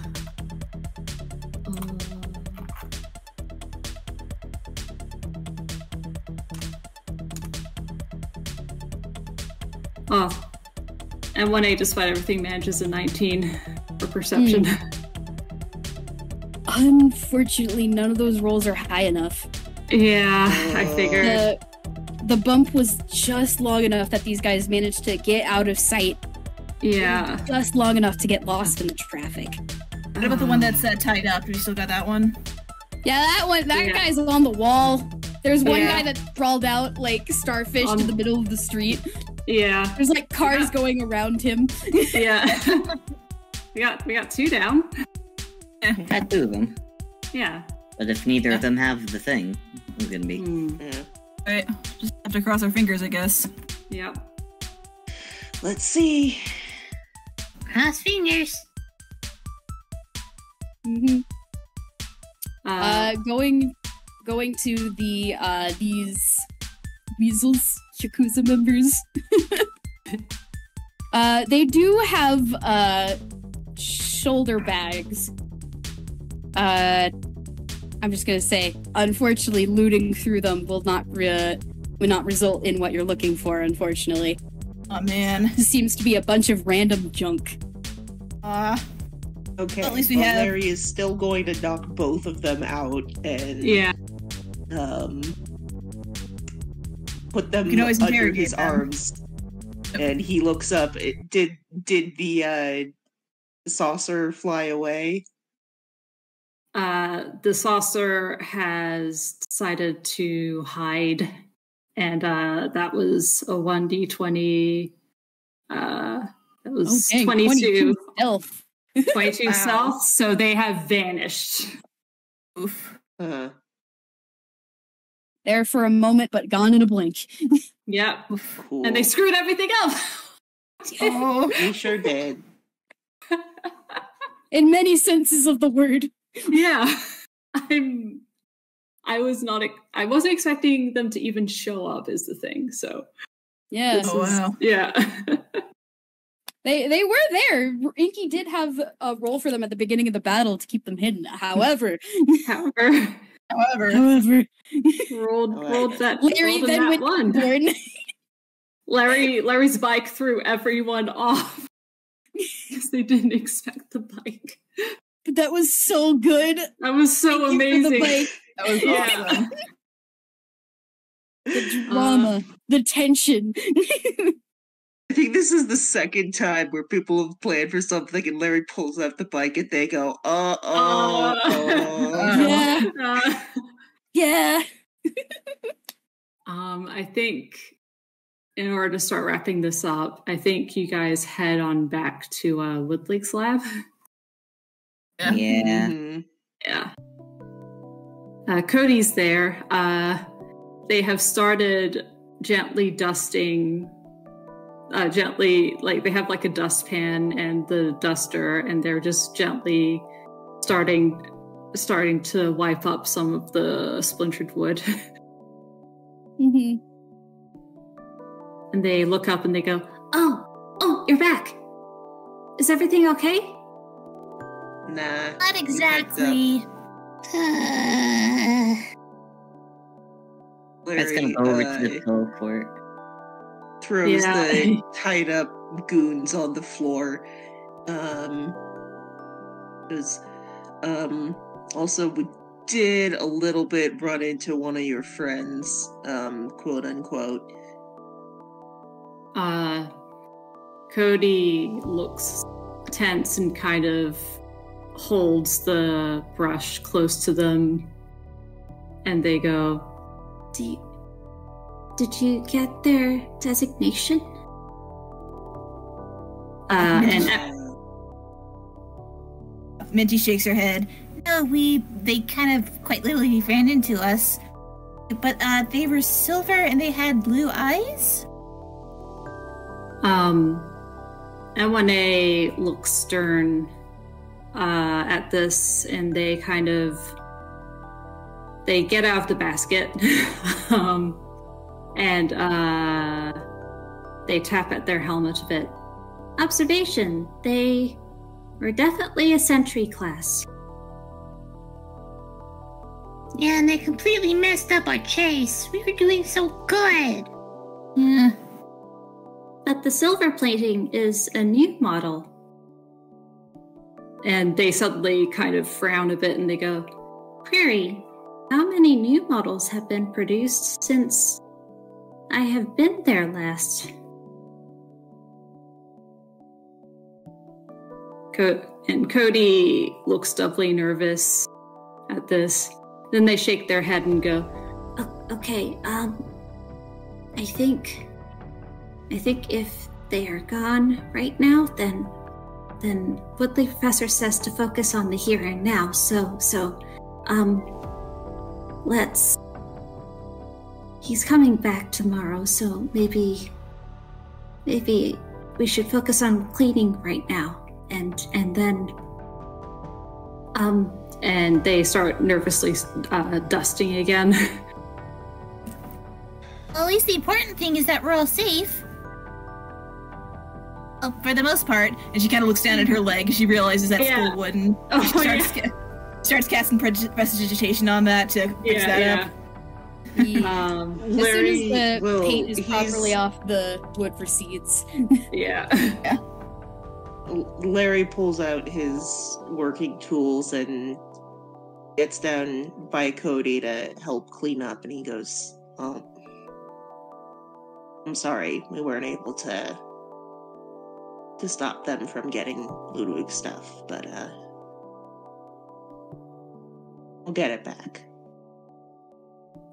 And 1A, despite everything, manages a 19 for perception. Unfortunately, none of those rolls are high enough. Yeah, I figured. The bump was just long enough that these guys managed to get out of sight. Yeah. Just long enough to get lost in the traffic. What about the one that's tied up? Have you still got that one? Yeah, that guy's on the wall. There's one guy that sprawled out like starfish in the middle of the street. Yeah. There's like cars going around him. Yeah. we got 2 down. Got 2 of them. Yeah. But if neither of them have the thing, it's gonna be. Alright, just have to cross our fingers, I guess. Yep. Let's see. Cross fingers. Mm-hmm. Going to the these weasels, Yakuza members. They do have shoulder bags. I'm just gonna say, unfortunately, looting through them will not result in what you're looking for. Unfortunately. Oh man, this seems to be a bunch of random junk. Okay, well, at least we have... Larry is still going to knock both of them out and put them under his arms. And he looks up. Did the saucer fly away? The saucer has decided to hide, and that was a 1d20. That was 22 stealth. 22 stealth, so they have vanished. Oof. There for a moment, but gone in a blink. Yep. Cool. And they screwed everything up. Oh, they sure did. In many senses of the word. Yeah. I wasn't expecting them to even show up is the thing, so. Yeah. Wow. Yeah. They were there. Inky did have a roll for them at the beginning of the battle to keep them hidden. However, rolled that. Larry rolled then that went one. Larry's bike threw everyone off because they didn't expect the bike. But that was so good. That was so amazing. That was awesome. The drama, the tension. I think this is the second time where people have planned for something and Larry pulls out the bike and they go, yeah. I think in order to start wrapping this up, I think you guys head on back to Wudlig's lab. Yeah. Mm-hmm. Yeah. Cody's there. They have started gently dusting. Like they have like a dustpan and the duster, and they're just gently starting to wipe up some of the splintered wood. Mm-hmm. And they look up and they go, Oh, you're back. Is everything okay? Nah. Not exactly. That's gonna go over to the pillow fort. Throws the tied up goons on the floor. Also, we did a little bit run into one of your friends, quote unquote. Cody looks tense and kind of holds the brush close to them, and they go, Did you get their designation? Minty shakes her head. No, they kind of quite literally ran into us. But they were silver and they had blue eyes? M1A looks stern at this, and they kind of get out of the basket. And they tap at their helmet a bit. Observation. They were definitely a sentry class. Yeah, and they completely messed up our chase. We were doing so good. Yeah. But the silver plating is a new model. And they suddenly kind of frown a bit and they go, Query, how many new models have been produced since I have been there last? And Cody looks doubly nervous at this. Then they shake their head and go, Okay, I think if they are gone right now, then Wudlig Professor says to focus on the here and now. He's coming back tomorrow, so maybe we should focus on cleaning right now, and then and they start nervously dusting again. Well, at least the important thing is that we're all safe. Oh, for the most part. And she kind of looks down at her leg. She realizes that's still wooden. She starts casting prestidigitation on that to fix that up. As soon as the paint is properly off, the wood recedes. Yeah. Larry pulls out his working tools and gets down by Cody to help clean up, and he goes, I'm sorry, we weren't able to stop them from getting Ludwig's stuff, but we'll get it back.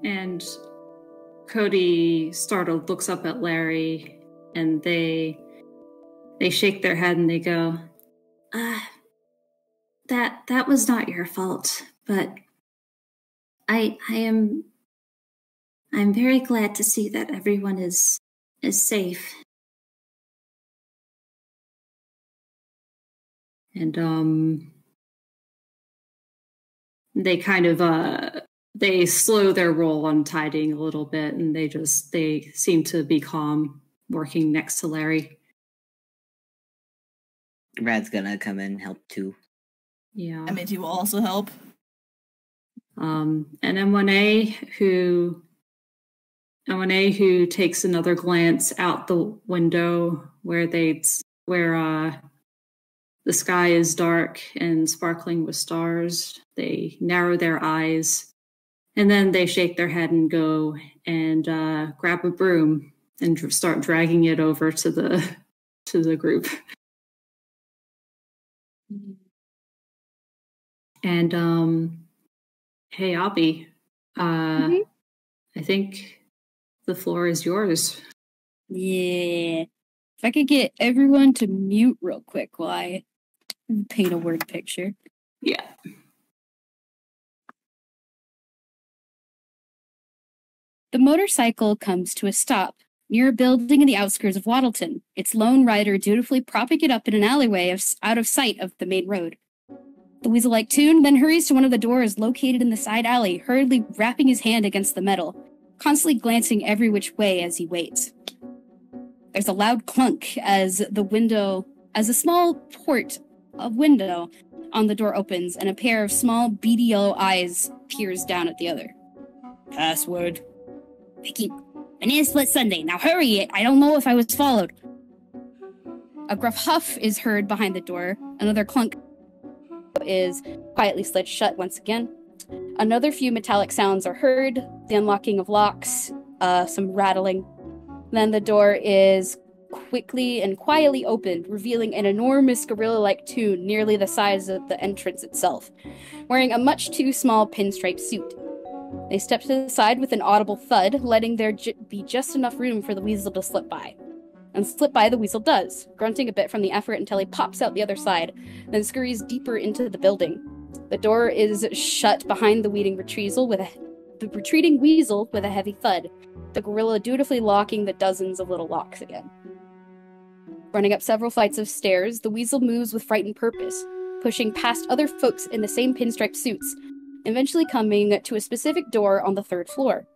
And Cody, startled, looks up at Larry, and they shake their head and they go, that was not your fault, but I'm very glad to see that everyone is safe. And they kind of they slow their roll on tidying a little bit, and they seem to be calm working next to Larry. Rad's gonna come in and help too. Yeah. And Minty will also help. And M1A who takes another glance out the window where the sky is dark and sparkling with stars. They narrow their eyes, and then they shake their head and go and grab a broom and start dragging it over to the group. And hey, Abby, I think the floor is yours. Yeah. If I could get everyone to mute real quick while I paint a word picture. Yeah. The motorcycle comes to a stop near a building in the outskirts of Waddleton, its lone rider dutifully propping it up in an alleyway out of sight of the main road. The weasel-like Toon then hurries to one of the doors located in the side alley, hurriedly rapping his hand against the metal, constantly glancing every which way as he waits. There's a loud clunk as a small port of window on the door opens and a pair of small beady yellow eyes peers down at the other. Password. Vicky, Banana Split Sunday. Now hurry it. I don't know if I was followed. A gruff huff is heard behind the door. Another clunk is quietly slid shut once again. Another few metallic sounds are heard. The unlocking of locks, some rattling. Then the door is quickly and quietly opened, revealing an enormous gorilla-like Toon nearly the size of the entrance itself, wearing a much too small pinstripe suit. They step to the side with an audible thud, letting there be just enough room for the weasel to slip by. And slip by the weasel does, grunting a bit from the effort until he pops out the other side, then scurries deeper into the building. The door is shut behind the retreating weasel with a heavy thud, the gorilla dutifully locking the dozens of little locks again. Running up several flights of stairs, the weasel moves with frightened purpose, pushing past other folks in the same pinstripe suits, eventually coming to a specific door on the 3rd floor.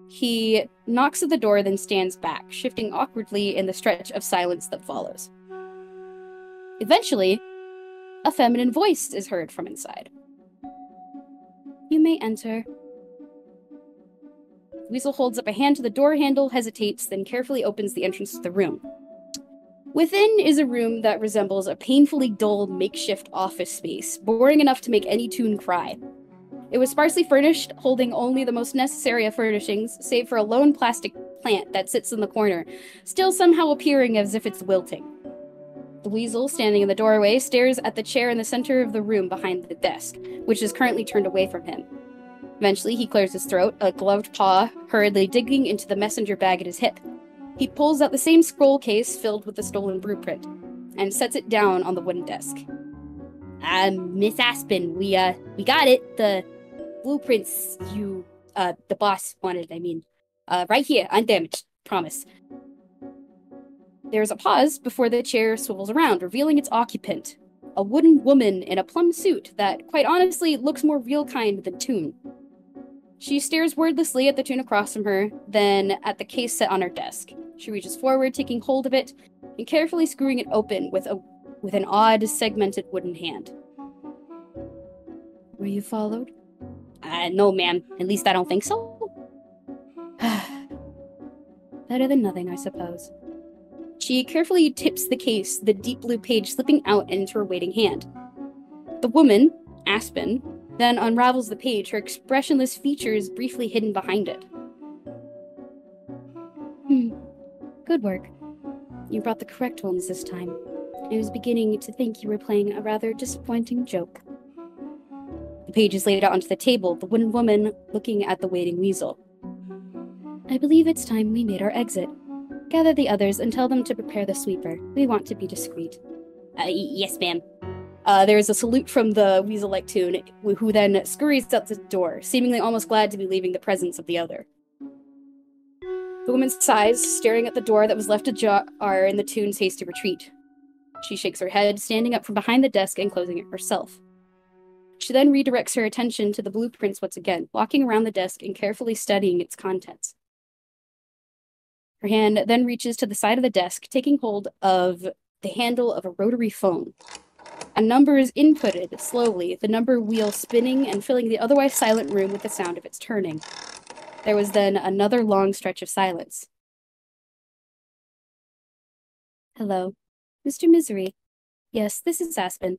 He knocks at the door, then stands back, shifting awkwardly in the stretch of silence that follows. Eventually, a feminine voice is heard from inside. You may enter. Weasel holds up a hand to the door handle, hesitates, then carefully opens the entrance to the room. Within is a room that resembles a painfully dull makeshift office space, boring enough to make any Toon cry. It was sparsely furnished, holding only the most necessary of furnishings, save for a lone plastic plant that sits in the corner, still somehow appearing as if it's wilting. The weasel, standing in the doorway, stares at the chair in the center of the room behind the desk, which is currently turned away from him. Eventually, he clears his throat, a gloved paw hurriedly digging into the messenger bag at his hip. He pulls out the same scroll case filled with the stolen blueprint, and sets it down on the wooden desk. Miss Aspen, we got it. The blueprints the boss wanted, right here, undamaged, promise. There's a pause before the chair swivels around, revealing its occupant, a wooden woman in a plum suit that, quite honestly, looks more real kind than Toon. She stares wordlessly at the Toon across from her, then at the case set on her desk. She reaches forward, taking hold of it, and carefully screwing it open with an odd, segmented wooden hand. Were you followed? No, ma'am. At least I don't think so. Better than nothing, I suppose. She carefully tips the case, the deep blue page slipping out into her waiting hand. The woman, Aspen, then unravels the page, her expressionless features briefly hidden behind it. Good work. You brought the correct ones this time. I was beginning to think you were playing a rather disappointing joke. The page is laid out onto the table, the wooden woman looking at the waiting weasel. I believe it's time we made our exit. Gather the others and tell them to prepare the sweeper. We want to be discreet. Yes, ma'am. There is a salute from the weasel-like Toon, who then scurries out the door, seemingly almost glad to be leaving the presence of the other. The woman sighs, staring at the door that was left ajar in the Toon's hasty retreat. She shakes her head, standing up from behind the desk and closing it herself. She then redirects her attention to the blueprints once again, walking around the desk and carefully studying its contents. Her hand then reaches to the side of the desk, taking hold of the handle of a rotary phone. A number is inputted slowly, the number wheel spinning and filling the otherwise silent room with the sound of its turning. There was then another long stretch of silence. Hello. Mr. Misery. Yes, this is Aspen.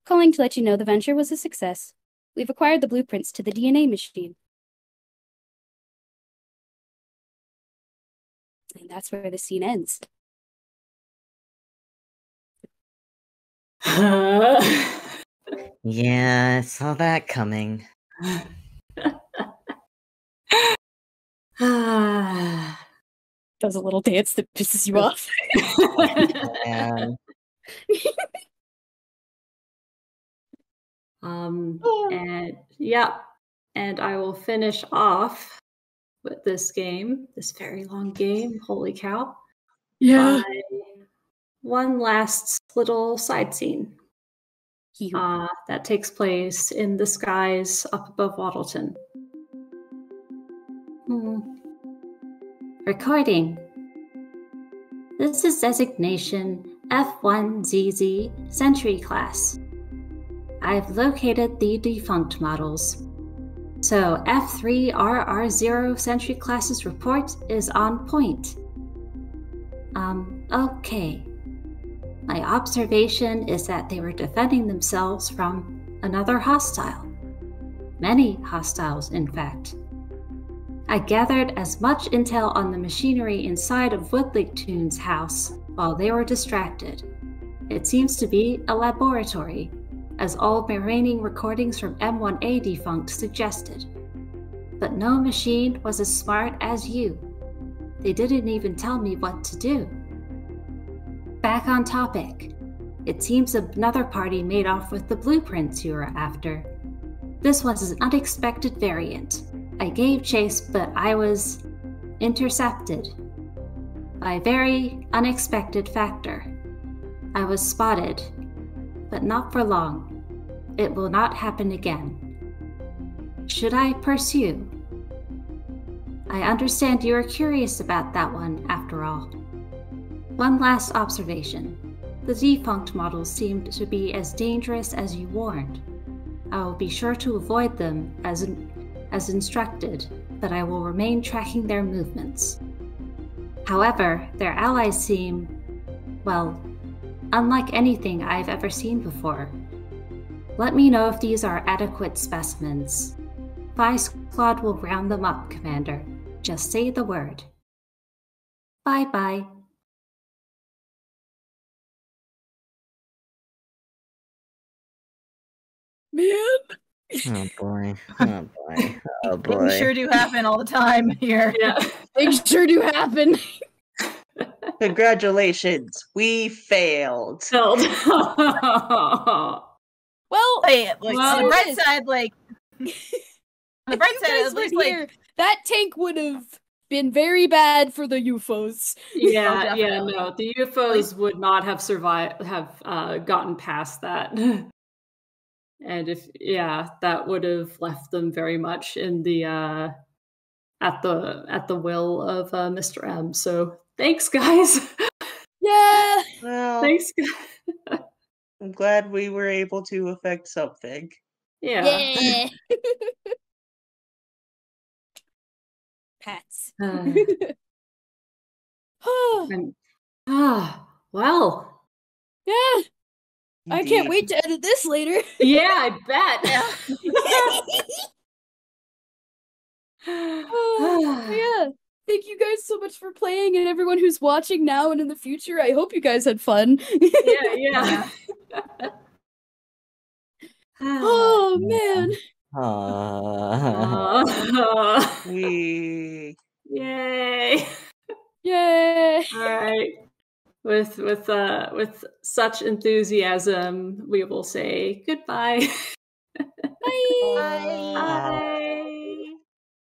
Calling to let you know the venture was a success. We've acquired the blueprints to the DNA machine. And that's where the scene ends. Yeah, I saw that coming. Does a little dance that pisses you off. Yeah. And I will finish off with this game, this very long game. Holy cow! Yeah. One last little side scene that takes place in the skies up above Waddleton. Recording. This is designation F1ZZ Sentry Class. I've located the defunct models. So F3RR0 Sentry Class's report is on point. Okay. My observation is that they were defending themselves from another hostile. Many hostiles, in fact. I gathered as much intel on the machinery inside of Wudlig Don's house while they were distracted. It seems to be a laboratory, as all remaining recordings from M1A defunct suggested. But no machine was as smart as you. They didn't even tell me what to do. Back on topic. It seems another party made off with the blueprints you were after. This was an unexpected variant. I gave chase, but I was intercepted by a very unexpected factor. I was spotted, but not for long. It will not happen again. Should I pursue? I understand you are curious about that one, after all. One last observation. The defunct models seemed to be as dangerous as you warned. I will be sure to avoid them as instructed, but I will remain tracking their movements. However, their allies seem, well, unlike anything I've ever seen before. Let me know if these are adequate specimens. Vice Squad will round them up, Commander. Just say the word. Bye-bye. Man. Oh boy. Oh boy. Oh boy. Things sure do happen all the time here. Yeah, things sure do happen. Congratulations, we failed. Well, Well, Hey, like, on the well, bright side, like, on the bright if you side, guys at least, weren't like, here, that tank would have been very bad for the UFOs. yeah, definitely. no, the UFOs would not have survived, gotten past that. And that would have left them very much in the at the will of Mr. M. So thanks, guys. Yeah. Well, Thanks. I'm glad we were able to affect something. Yeah. Pats. Well. Yeah. I can't Indeed. wait to edit this later. Yeah, I bet. Yeah. Thank you guys so much for playing, and everyone who's watching now and in the future. I hope you guys had fun. Yeah. Oh man. We Yay. Yay. All right. With such enthusiasm, we will say goodbye. Bye. Bye.